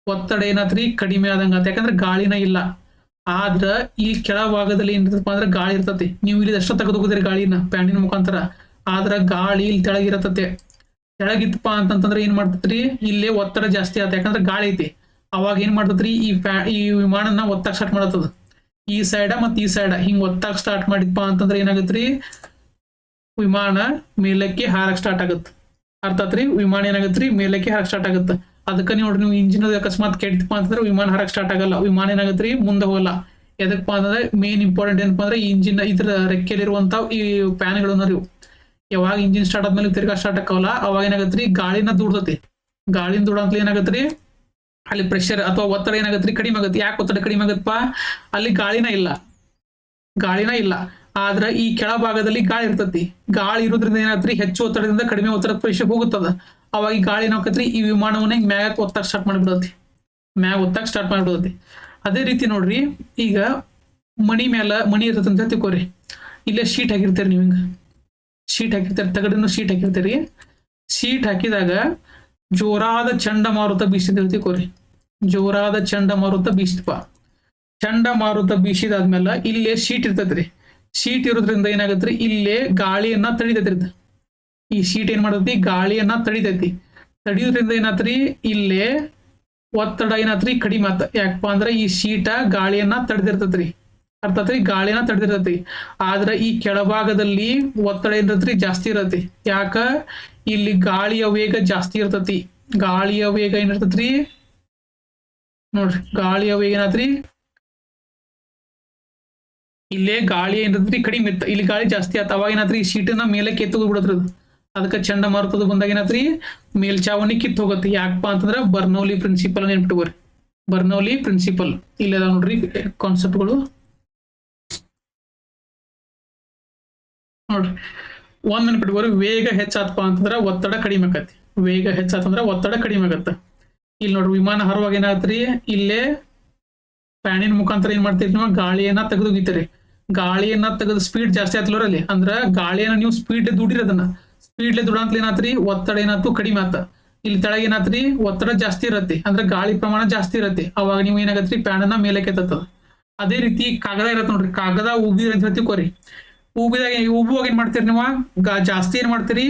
Speaker 1: ಒತ್ತಡ ಏನಾತ್ರಿ ಕಡಿಮೆ ಆದಂಗ ಆತ, ಯಾಕಂದ್ರೆ ಗಾಳಿನ ಇಲ್ಲ. ಆದ್ರ ಈ ಕೆಳಭಾಗದಲ್ಲಿ ಏನಿರ್ತಪ್ಪ ಅಂದ್ರೆ ಗಾಳಿ ಇರ್ತತಿ. ನೀವು ಇಲ್ಲಿ ಅಷ್ಟ ತೆಗೆದುಕೋದ್ರಿ ಗಾಳಿನ ಫ್ಯಾನಿನ ಮುಖಾಂತರ, ಆದ್ರ ಗಾಳಿ ಇಲ್ಲಿ ತೆಳಗಿರತತೆ. ತೆಳಗಿತ್ತಪ್ಪ ಅಂತಂದ್ರೆ ಏನ್ ಮಾಡ್ತತ್ರಿ, ಇಲ್ಲೇ ಒತ್ತಡ ಜಾಸ್ತಿ ಆತ, ಯಾಕಂದ್ರೆ ಗಾಳಿ ಐತಿ. ಅವಾಗ ಏನ್ ಮಾಡ್ತತ್ರಿ, ಈ ವಿಮಾನನ ಒತ್ತಾಕ್ ಸ್ಟಾರ್ಟ್ ಮಾಡತ್ತದ. ಈ ಸೈಡ ಮತ್ ಈ ಸೈಡ ಹಿಂಗ್ ಒತ್ತಾಕ್ ಸ್ಟಾರ್ಟ್ ಮಾಡಿದ್ಪ ಅಂತಂದ್ರೆ ಏನಾಗತ್ರಿ, ವಿಮಾನ ಮೇಲಕ್ಕೆ ಹಾರಕ್ ಸ್ಟಾರ್ಟ್ ಆಗತ್ತ. ಅರ್ಥ ಆತ್ರಿ? ವಿಮಾನ ಏನಾಗತ್ರಿ, ಮೇಲಕ್ಕೆ ಹಾರಕ್ ಸ್ಟಾರ್ಟ್ ಆಗತ್ತ. ಅದಕ್ಕ ನೋಡ್ರಿ, ನೀವು ಇಂಜಿನ್ ಅಕಸ್ಮಾತ್ ಕೆಟ್ಟಪ್ಪ ಅಂತಂದ್ರೆ ವಿಮಾನ ಹಾರಕ್ ಸ್ಟಾರ್ಟ್ ಆಗಲ್ಲ. ವಿಮಾನ ಏನಾಗತ್ರಿ, ಮುಂದೆ ಹೋಗಲ್ಲ. ಎದಕ್ಕಪ್ಪ ಅಂತಂದ್ರೆ ಮೇನ್ ಇಂಪಾರ್ಟೆಂಟ್ ಏನಪ್ಪಾ ಅಂದ್ರೆ ಇಂಜಿನ್ ಇದ್ರ ರೆಕ್ಕೆಲಿರುವಂತ ಈ ಫ್ಯಾನ್ಗಳನ್ನ ನೀವು ಯಾವಾಗ ಇಂಜಿನ್ ಸ್ಟಾರ್ಟ್ ಆದ್ಮೇಲೆ ತಿರ್ಗಾ ಸ್ಟಾರ್ಟ್ ಆಕವಲ್ಲ, ಅವಾಗ ಏನಾಗತ್ರಿ, ಗಾಳಿನ ದೂಡ್ತತಿ. ಗಾಳಿನ ದೂಡಂತ ಏನಾಗತ್ರಿ, ಅಲ್ಲಿ ಪ್ರೆಷರ್ ಅಥವಾ ಒತ್ತಡ ಏನಾಗತ್ರಿ, ಕಡಿಮೆ ಆಗತ್ತೆ. ಯಾಕೆ ಒತ್ತಡ ಕಡಿಮೆ ಆಗತ್ತಪ್ಪ, ಅಲ್ಲಿ ಗಾಳಿನ ಇಲ್ಲ. ಆದ್ರ ಈ ಕೆಳಭಾಗದಲ್ಲಿ ಗಾಳಿ ಇರ್ತತಿ. ಗಾಳಿ ಇರೋದ್ರಿಂದ ಏನಾಗ್ತರಿ, ಹೆಚ್ಚು ಒತ್ತಡದಿಂದ ಕಡಿಮೆ ಒತ್ತಡ ಪ್ರೆಷರ್ ಹೋಗುತ್ತದ. ಅವಾಗ ಈ ಗಾಳಿ ಏನಾಗತ್ರಿ, ಈ ವಿಮಾನವನ್ನ ಮ್ಯಾಗ ಒತ್ತಾಕ್ ಸ್ಟಾರ್ಟ್ ಮಾಡಿಬಿಡತಿ. ಅದೇ ರೀತಿ ನೋಡ್ರಿ, ಈಗ ಮಣಿ ಇರ್ತದೆ ಅಂತ ತಿಳ್ಕೊರಿ. ಇಲ್ಲೇ ಶೀಟ್ ಹಾಕಿರ್ತೀರಿ, ನೀವು ಹಿಂಗ ಶೀಟ್ ಹಾಕಿರ್ತೀರಿ, ತಗಡಿನ ಶೀಟ್ ಹಾಕಿರ್ತೀರಿ. ಶೀಟ್ ಹಾಕಿದಾಗ ಜೋರಾದ ಚಂಡಮಾರುತ ಬೀಸಿದ ತಿಳ್ಕೊರಿ. ಜೋರಾದ ಚಂಡಮಾರುತ ಬೀಸಿದಪ್ಪ. ಚಂಡಮಾರುತ ಬೀಸಿದಾದ್ಮೇಲೆ ಇಲ್ಲೇ ಶೀಟ್ ಇರ್ತೈತ್ರಿ. ಶೀಟ್ ಇರೋದ್ರಿಂದ ಏನಾಗತ್ರಿ, ಇಲ್ಲೇ ಗಾಳಿಯನ್ನ ತಡಿತೈತಿ. ಈ ಶೀಟ್ ಏನ್ ಮಾಡತೈತಿ, ಗಾಳಿಯನ್ನ ತಡಿಯೋದ್ರಿಂದ ಏನಾತ್ರಿ, ಇಲ್ಲೇ ಒತ್ತಡ ಏನಾತ್ರಿ ಕಡಿಮೆ ಆತ. ಯಾಕಪ್ಪ ಅಂದ್ರೆ ಈ ಶೀಟ ಗಾಳಿಯನ್ನ ತಡೆದಿರ್ತೈತ್ರಿ. ಅರ್ಥಾತ್ರಿ, ಗಾಳಿಯನ್ನ ತಡೆದಿರ್ತೈತಿ. ಆದ್ರ ಈ ಕೆಳಭಾಗದಲ್ಲಿ ಒತ್ತಡ ಏನಿರತ್ರಿ, ಜಾಸ್ತಿ ಇರತ್ತಿ. ಯಾಕ, ಇಲ್ಲಿ ಗಾಳಿಯ ವೇಗ ಜಾಸ್ತಿ ಇರ್ತತಿ. ಗಾಳಿಯ ವೇಗ ಏನಿರ್ತೈತ್ರಿ ನೋಡ್ರಿ, ಗಾಳಿಯ ವೇಗ ಏನಾತ್ರಿ, ಇಲ್ಲೇ ಗಾಳಿ ಏನಿರ್ತೈತಿ ಕಡಿಮೆ ಇತ್ತ, ಇಲ್ಲಿ ಗಾಳಿ ಜಾಸ್ತಿ ಆತ. ಅವಾಗ ಏನಾತ್ರಿ, ಈ ಶೀಟನ್ನ ಮೇಲೆ ಕೆತ್ತು ಬಿಡತ್ರಿ. ಅದಕ್ಕೆ ಚಂಡಮಾರುತದ ಬಂದಾಗ ಏನಾತ್ರಿ, ಮೇಲ್ಚಾವಣಿ ಕಿತ್ತು ಹೋಗುತ್ತೆ. ಯಾಕಪ್ಪ ಅಂತಂದ್ರ ಬರ್ನೌಲಿ ಪ್ರಿನ್ಸಿಪಲ್ ನೆನ್ಪಿಟ್ಕೋರಿ. ಬರ್ನೌಲಿ ಪ್ರಿನ್ಸಿಪಲ್ ಇಲ್ಲದ ನೋಡ್ರಿ ಕಾನ್ಸೆಪ್ಟ್ಗಳು ನೋಡ್ರಿ. ಒಂದ್ ನೆನ್ಪಿಟ್ಕೋರಿ, ವೇಗ ಹೆಚ್ಚಾತಪ್ಪ ಅಂತಂದ್ರ ಒತ್ತಡ ಕಡಿಮೆ ಆಕತಿ. ವೇಗ ಹೆಚ್ಚಾತಂದ್ರ ಒತ್ತಡ ಕಡಿಮೆ ಆಗತ್ತ. ಇಲ್ಲಿ ನೋಡ್ರಿ, ವಿಮಾನ ಹರುವಾಗ ಏನಾಗತ್ರಿ, ಇಲ್ಲೇ ಫ್ಯಾನಿನ ಮುಖಾಂತರ ಏನ್ ಮಾಡ್ತೀರಿ, ನೀವು ಗಾಳಿಯನ್ನ ತೆಗೆದೋಗಿತೀರಿ. ಗಾಳಿಯನ್ನ ತೆಗೆದು ಸ್ಪೀಡ್ ಜಾಸ್ತಿ ಆತ್ಲೋರಲ್ಲಿ, ಅಂದ್ರ ಗಾಳಿಯನ್ನ ನೀವು ಸ್ಪೀಡ್ ದುಡಿರದನ್ನ ಸ್ಪೀಡ್ಲೆ ದುಡಂತ ಏನಾತ್ರಿ, ಒತ್ತಡ ಏನಾಯ್ತು ಕಡಿಮೆ ಆತ. ಇಲ್ಲಿ ತೆಳಗ ಏನಾತ್ರಿ, ಒತ್ತಡ ಜಾಸ್ತಿ ಇರತ್ತೆ, ಅಂದ್ರೆ ಗಾಳಿ ಪ್ರಮಾಣ ಜಾಸ್ತಿ ಇರತ್ತೆ. ಅವಾಗ ನೀವು ಏನಾಗತ್ರಿ, ಫ್ಯಾನ್ ಅನ್ನ ಮೇಲೆ ಕೆತ್ತದ. ಅದೇ ರೀತಿ ಕಾಗದ ಇರತ್ತೆ ನೋಡ್ರಿ, ಕಾಗದ ಉಬ್ಬಿರ ಅಂತ ಹೇಳ್ತಿಕೋರಿ. ಉಬ್ಬುವಾಗ ಏನ್ ಮಾಡ್ತೀರಿ, ನೀವು ಜಾಸ್ತಿ ಏನ್ ಮಾಡ್ತೀರಿ,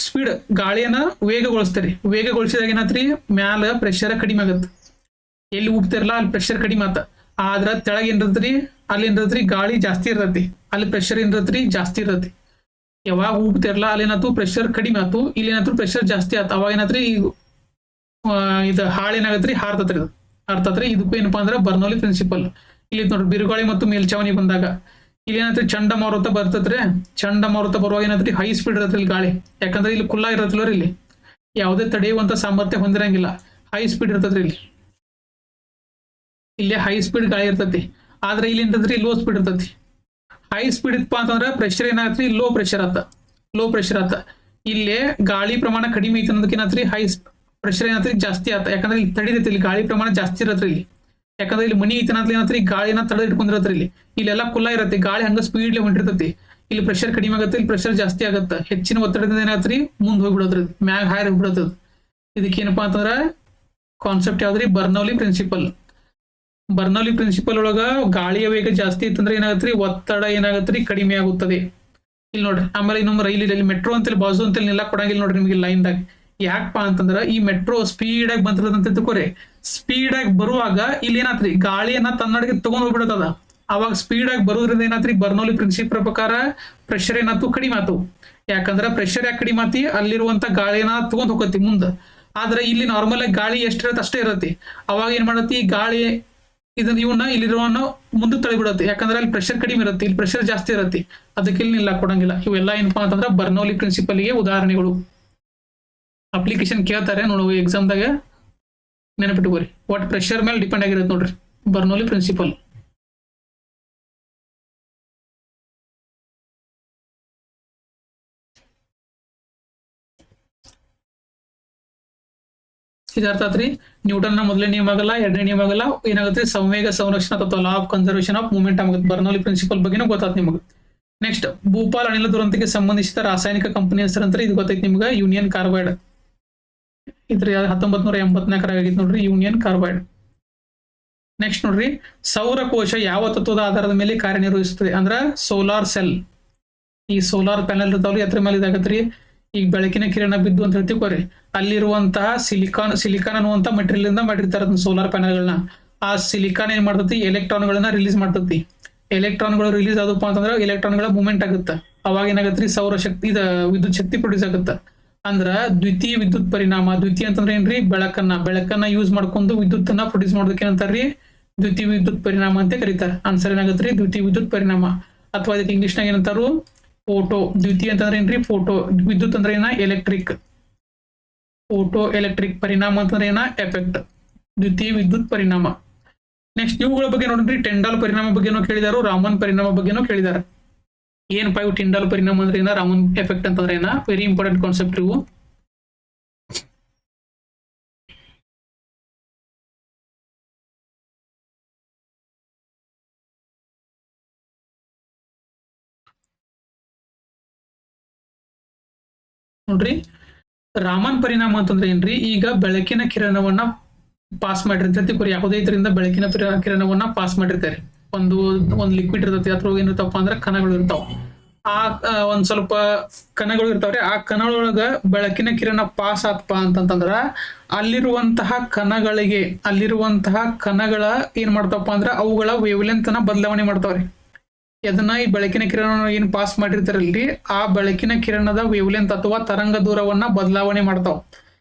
Speaker 1: ಸ್ಪೀಡ್ ಗಾಳಿಯನ್ನ ವೇಗಗೊಳಿಸ್ತೀರಿ. ವೇಗಗೊಳಿಸಿದಾಗ ಏನಾತ್ರಿ, ಮ್ಯಾಲ ಪ್ರೆಷರ್ ಕಡಿಮೆ ಆಗತ್ತೆ. ಎಲ್ಲಿ ಉಬ್ತಿರಲ್ಲ ಅಲ್ಲಿ ಪ್ರೆಷರ್ ಕಡಿಮೆ ಆತ. ಆದ್ರ ತೆಳಗ ಏನಿರತ್ರಿ, ಅಲ್ಲಿ ಏನಿರತ್ರಿ, ಗಾಳಿ ಜಾಸ್ತಿ ಇರತ್ತಿ, ಅಲ್ಲಿ ಪ್ರೆಷರ್ ಏನಿರತ್ರಿ, ಜಾಸ್ತಿ ಇರತ್ತಿ. ಯಾವಾಗ ಉಬ್ತಿರಲ್ಲ ಅಲ್ಲಿ ಏನಾಯ್ತು, ಪ್ರೆಷರ್ ಕಡಿಮೆ ಆತು. ಇಲ್ಲಿ ಏನಾದ್ರು ಪ್ರೆಷರ್ ಜಾಸ್ತಿ ಆತ. ಅವಾಗ ಏನಾತ್ರಿ, ಇದು ಹಾಳೇನಾಗತ್ರಿ, ಹಾರ್ತತ್ರಿ. ಅರ್ಥಾತ್ರಿ, ಇದಕ್ಕೂ ಏನಪ್ಪಾ ಅಂದ್ರೆ ಬರ್ನೌಲಿ ಪ್ರಿನ್ಸಿಪಲ್. ಇಲ್ಲಿ ನೋಡ್ರಿ, ಬಿರುಗಾಳಿ ಮತ್ತು ಮೇಲ್ಚಾವಣಿ ಬಂದಾಗ ಇಲ್ಲಿ ಏನಾತ್ರಿ, ಚಂಡಮಾರುತ ಬರ್ತತ್ರಿ. ಚಂಡಮಾರುತ ಬರುವಾಗ ಏನಾತ್ರಿ, ಹೈ ಸ್ಪೀಡ್ ಇರತ್ರಿ ಇಲ್ಲಿ ಗಾಳಿ. ಯಾಕಂದ್ರೆ ಇಲ್ಲಿ ಕುಲ್ಲ ಇರತ್ತಲ್ಲ, ಇಲ್ಲಿ ಯಾವುದೇ ತಡೆಯುವಂತ ಸಾಮರ್ಥ್ಯ ಹೊಂದಿರಂಗಿಲ್ಲ. ಹೈ ಸ್ಪೀಡ್ ಇರ್ತದ್ರಿ ಇಲ್ಲಿ ಹೈ ಸ್ಪೀಡ್ ಗಾಳಿ ಇರ್ತತಿ. ಆದ್ರೆ ಇಲ್ಲಿ ಏನಿರ್ತದ್ರಿ, ಲೋ ಸ್ಪೀಡ್ ಇರ್ತತಿ. ಹೈ ಸ್ಪೀಡ್ ಇತ್ತಪ್ಪ ಅಂತಂದ್ರೆ ಪ್ರೆಷರ್ ಏನಾಗತ್ರಿ, ಲೋ ಪ್ರೆಷರ್ ಆತ. ಇಲ್ಲೇ ಗಾಳಿ ಪ್ರಮಾಣ ಕಡಿಮೆ ಐತಿ ಅನ್ನೋದಕ್ಕೆ ಏನಾತ್ರಿ, ಪ್ರೆಷರ್ ಏನಾತ್ರಿ, ಜಾಸ್ತಿ ಆತ. ಯಾಕಂದ್ರೆ ಇಲ್ಲಿ ತಡಿದೈತಿ, ಇಲ್ಲಿ ಗಾಳಿ ಪ್ರಮಾಣ ಜಾಸ್ತಿ ಇರತ್ರಿ ಇಲ್ಲಿ. ಯಾಕಂದ್ರೆ ಇಲ್ಲಿ ಮನಿ ಐತಿ ಅನ್ನೋದ್ಲಿ ಏನಾತ್ರಿ, ಗಾಳಿನ ತಡೆದು ಇಟ್ಕೊಂಡಿರತ್ರಿ. ಇಲ್ಲೆಲ್ಲ ಕುಲ್ಲ ಇರತ್ತೆ, ಗಾಳಿ ಹಂಗ ಸ್ಪೀಡ್ಲಿ ಹೊಂಟಿರ್ತತಿ. ಇಲ್ಲಿ ಪ್ರೆಷರ್ ಕಡಿಮೆ ಆಗತ್ತೆ, ಇಲ್ಲಿ ಪ್ರೆಷರ್ ಜಾಸ್ತಿ ಆಗತ್ತ. ಹೆಚ್ಚಿನ ಒತ್ತಡದಿಂದ ಏನಾತ್ರಿ, ಮುಂದೆ ಹೋಗ್ಬಿಡತ್ರಿ, ಮ್ಯಾಗ ಹಾರಿ ಹೋಗ್ಬಿಡತ್ತದ. ಇದಕ್ಕೆ ಏನಪ್ಪಾ ಅಂತಂದ್ರ ಕಾನ್ಸೆಪ್ಟ್ ಯಾವ್ದ್ರಿ, ಬರ್ನೌಲಿ ಪ್ರಿನ್ಸಿಪಲ್. ಬರ್ನೌಲಿ ಪ್ರಿನ್ಸಿಪಲ್ ಒಳಗ ಗಾಳಿಯ ವೇಗ ಜಾಸ್ತಿ ಇತ್ತಂದ್ರೆ ಏನಾಗತ್ರಿ, ಒತ್ತಡ ಏನಾಗತ್ರಿ, ಕಡಿಮೆ ಆಗುತ್ತದೆ. ಇಲ್ಲಿ ನೋಡ್ರಿ, ಆಮೇಲೆ ಇನ್ನೊಮ್ಮೆ ರೈಲಿ ಮೆಟ್ರೋ ಅಂತೇಳಿ ಬಾಜು ಅಂತೇಳಿ ನಿಲ್ಲ ಕೊಡಂಗಿಲ್ಲ ನೋಡ್ರಿ ನಿಮಗೆ ಲೈನ್ದಾಗ. ಯಾಕಪ್ಪ ಅಂತಂದ್ರ ಈ ಮೆಟ್ರೋ ಸ್ಪೀಡ್ ಆಗಿ ಬಂತಿರೋದಂತ ತಿಳ್ಕೊರಿ. ಸ್ಪೀಡ್ ಆಗಿ ಬರುವಾಗ ಇಲ್ಲಿ ಏನಾತ್ರಿ, ಗಾಳಿಯನ್ನ ತನ್ನಡೆಗೆ ತಗೊಂಡ್ ಹೋಗ್ಬಿಡತ್ತದ. ಅವಾಗ ಸ್ಪೀಡ್ ಆಗಿ ಬರೋದ್ರಿಂದ ಏನಾತ್ರಿ, ಬರ್ನೌಲಿ ಪ್ರಿನ್ಸಿಪಲ್ ಪ್ರಕಾರ ಪ್ರೆಷರ್ ಏನಾಯ್ತು, ಕಡಿಮೆ ಆತು. ಯಾಕಂದ್ರ ಪ್ರೆಷರ್ ಯಾಕೆ ಕಡಿಮೆ ಆತಿ, ಅಲ್ಲಿರುವಂತ ಗಾಳಿಯನ್ನ ತಗೊಂಡ್ ಹೋಗತಿ ಮುಂದೆ. ಆದ್ರೆ ಇಲ್ಲಿ ನಾರ್ಮಲ್ ಆಗಿ ಗಾಳಿ ಎಷ್ಟಿರತ್ತೆ ಅಷ್ಟೇ ಇರತ್ತೆ. ಅವಾಗ ಏನ್ ಮಾಡತ್ತಿ, ಗಾಳಿ ಇವನ್ನ ಇಲ್ಲಿರುವನ್ನ ಮುಂದೆ ತಳಿಬಿಡತ್ತೆ. ಯಾಕಂದ್ರೆ ಅಲ್ಲಿ ಪ್ರೆಷರ್ ಕಡಿಮೆ ಇರುತ್ತೆ, ಇಲ್ಲಿ ಪ್ರೆಷರ್ ಜಾಸ್ತಿ ಇರತ್ತೆ. ಅದಕ್ಕೆ ಇಲ್ಲಿ ನಿಲ್ಲ ಕೊಡಂಗಿಲ್ಲ. ಇವೆಲ್ಲ ಏನಪ್ಪಾ ಅಂತಂದ್ರೆ ಬರ್ನೌಲಿ ಪ್ರಿನ್ಸಿಪಲ್ಗೆ ಉದಾಹರಣೆಗಳು. ಅಪ್ಲಿಕೇಶನ್ ಕೇಳ್ತಾರೆ ನೋಡುವ ಎಕ್ಸಾಮ್ದಾಗ. ನೆನಪಿಟ್ಕೋರಿ. ಒಟ್ ಪ್ರೆಷರ್ ಮೇಲೆ ಡಿಪೆಂಡ್ ಆಗಿರುತ್ತೆ ನೋಡ್ರಿ ಬರ್ನೌಲಿ ಪ್ರಿನ್ಸಿಪಲ್. ಇದರ್ಥ ಆತ್ರಿ. ನ್ಯೂಟನ್ ನ ಮೊದಲನೇ ನಿಯಮ ಆಗಲ್ಲ, ಎರಡನೇ ನಿಯಮ ಆಗಲ್ಲ, ಏನಾಗುತ್ತೆ ಸಂವೇಗ ಸಂರಕ್ಷಣಾ ತತ್ವ, ಲಾ ಆಫ್ ಕನ್ಸರ್ವೇಷನ್ ಆಫ್ ಮೂಮೆಂಟಮ್ ಆಗುತ್ತೆ. ಬರ್ನೌಲಿ ಪ್ರಿನ್ಸಿಪಲ್ ಬಗ್ಗೆನೂ ಗೊತ್ತಾಯ್ತು ನಿಮಗೆ. ನೆಕ್ಸ್ಟ್ ಭೂಪಾಲ್ ಅನಿಲ ದುರಂತಕ್ಕೆ ಸಂಬಂಧಿಸಿದ ರಾಸಾಯನಿಕ ಕಂಪನಿ ಹೆಸರಂತಾರೆ ಇದು ಗೊತ್ತೈತಿ ನಿಮ್ಗೆ, ಯೂನಿಯನ್ ಕಾರ್ಬೈಡ್. ಇದ್ರ 1984 ಆಗಿತ್ತು ನೋಡ್ರಿ, ಯೂನಿಯನ್ ಕಾರ್ಬೈಡ್. ನೆಕ್ಸ್ಟ್ ನೋಡ್ರಿ, ಸೌರಕೋಶ ಯಾವ ತತ್ವದ ಆಧಾರದ ಮೇಲೆ ಕಾರ್ಯನಿರ್ವಹಿಸುತ್ತದೆ ಅಂದ್ರ ಸೋಲಾರ್ ಸೆಲ್. ಈ ಸೋಲಾರ್ ಪ್ಯಾನೆಲ್ ಇರ್ತಾವ್ರಿ, ಅದ್ರ ಮೇಲೆ ಇದಾಗತ್ರಿ. ಈಗ ಬೆಳಕಿನ ಕಿರಣ ಬಿದ್ದು ಅಂತ ಹೇಳ್ತೀವಿ, ಅಲ್ಲಿರುವಂತಹ ಸಿಲಿಕಾನ್ ಅನ್ನುವಂತ ಮೆಟೀರಿಯಲ್ ಇಂದ ಮಾಡಿರ್ತಾರೆ ಸೋಲಾರ್ ಪ್ಯಾನೆಲ್ಗಳನ್ನ. ಆ ಸಿಲಿಕಾನ್ ಏನ್ ಮಾಡ್ತತಿ, ಎಲೆಕ್ಟ್ರಾನ್ಗಳನ್ನ ರಿಲೀಸ್ ಮಾಡ್ತತಿ. ಎಲೆಕ್ಟ್ರಾನ್ಗಳು ರಿಲೀಸ್ ಆದಪ್ಪ ಅಂತಂದ್ರೆ ಎಲೆಕ್ಟ್ರಾನ್ಗಳ ಮೂವ್ಮೆಂಟ್ ಆಗುತ್ತೆ. ಅವಾಗ ಏನಾಗತ್ರಿ, ಸೌರಶಕ್ತಿ ವಿದ್ಯುತ್ ಶಕ್ತಿ ಪ್ರೊಡ್ಯೂಸ್ ಆಗುತ್ತೆ. ಅಂದ್ರ ದ್ವಿತೀಯ ವಿದ್ಯುತ್ ಪರಿಣಾಮ. ದ್ವಿತೀಯ ಅಂತಂದ್ರೆ ಏನ್ರಿ, ಬೆಳಕನ್ನ ಯೂಸ್ ಮಾಡ್ಕೊಂಡು ವಿದ್ಯುತ್ ಅನ್ನ ಪ್ರೊಡ್ಯೂಸ್ ಮಾಡೋದಕ್ಕೆ ಏನಂತಾರ್ರಿ, ದ್ವಿತೀಯ ವಿದ್ಯುತ್ ಪರಿಣಾಮ ಅಂತ ಕರೀತಾರೆ. ಆನ್ಸರ್ ಏನಾಗತ್ರಿ, ದ್ವಿತೀಯ ವಿದ್ಯುತ್ ಪರಿಣಾಮ. ಅಥವಾ ಅದಕ್ಕೆ ಇಂಗ್ಲಿಷ್ನಾಗ ಏನಂತಾರು, ಫೋಟೋ. ದ್ವಿತೀಯ ಅಂತಂದ್ರೆ ಏನ್ರಿ, ಫೋಟೋ. ವಿದ್ಯುತ್ ಅಂದ್ರೆ ಏನ, ಎಲೆಕ್ಟ್ರಿಕ್. Photo electric. ಪರಿಣಾಮ ಅಂತಂದ್ರೆ ಏನ, ಎಫೆಕ್ಟ್. ದ್ವಿತೀಯ ವಿದ್ಯುತ್ ಪರಿಣಾಮ. ನೆಕ್ಸ್ಟ್ ಇವುಗಳ ಬಗ್ಗೆ ನೋಡ್ರಿ, ಟೆಂಡಾಲ್ ಪರಿಣಾಮ ಬಗ್ಗೆನೂ ಕೇಳಿದಾರು, ರಾಮನ್ ಪರಿಣಾಮ ಬಗ್ಗೆನೂ ಕೇಳಿದಾರೆ. ಏನಪ್ಪ ಇವು ಟಿಂಡಾಲ್ ಪರಿಣಾಮ ಅಂದ್ರೆ ಏನ, ರಾಮನ್ ಎಫೆಕ್ಟ್ ಅಂತಂದ್ರೆ ಏನ, ವೆರಿ ಇಂಪಾರ್ಟೆಂಟ್ ಕಾನ್ಸೆಪ್ಟ್ ಇವು. ನೋಡ್ರಿ, ರಾಮನ್ ಪರಿಣಾಮ ಅಂತಂದ್ರೆ ಏನ್ರಿ, ಈಗ ಬೆಳಕಿನ ಕಿರಣವನ್ನ ಪಾಸ್ ಮಾಡಿರ್ತೈತಿ. ಯಾವುದೇ ಇದರಿಂದ ಬೆಳಕಿನ ಕಿರಣವನ್ನ ಪಾಸ್ ಮಾಡಿರ್ತಾರೆ. ಒಂದ್ ಲಿಕ್ವಿಡ್ ಇರ್ತೈತಿ, ಅಥವಾ ಏನಿರ್ತಾವಪ್ಪ ಅಂದ್ರೆ ಕಣಗಳು ಇರ್ತಾವ. ಆ ಒಂದ್ ಸ್ವಲ್ಪ ಕಣಗಳು ಇರ್ತಾವ್ರಿ. ಆ ಕಣಗಳೊಳಗ ಬೆಳಕಿನ ಕಿರಣ ಪಾಸ್ ಆತ್ಪ ಅಂತಂದ್ರ ಅಲ್ಲಿರುವಂತಹ ಕಣಗಳ ಏನ್ ಮಾಡ್ತಾವಪ್ಪ ಅಂದ್ರ ಅವುಗಳ ವೇವ್ಲೆಂತ್ ಅನ್ನ ಬದಲಾವಣೆ ಮಾಡ್ತಾವ್ರಿ. ಅದನ್ನ ಈ ಬೆಳಕಿನ ಕಿರಣ ಏನ್ ಪಾಸ್ ಮಾಡಿರ್ತಾರಲ್ರಿ, ಆ ಬೆಳಕಿನ ಕಿರಣದ ವೇವ್ಲೆಂತ್ ಅಥವಾ ತರಂಗ ದೂರವನ್ನ ಬದಲಾವಣೆ ಮಾಡ್ತಾವ.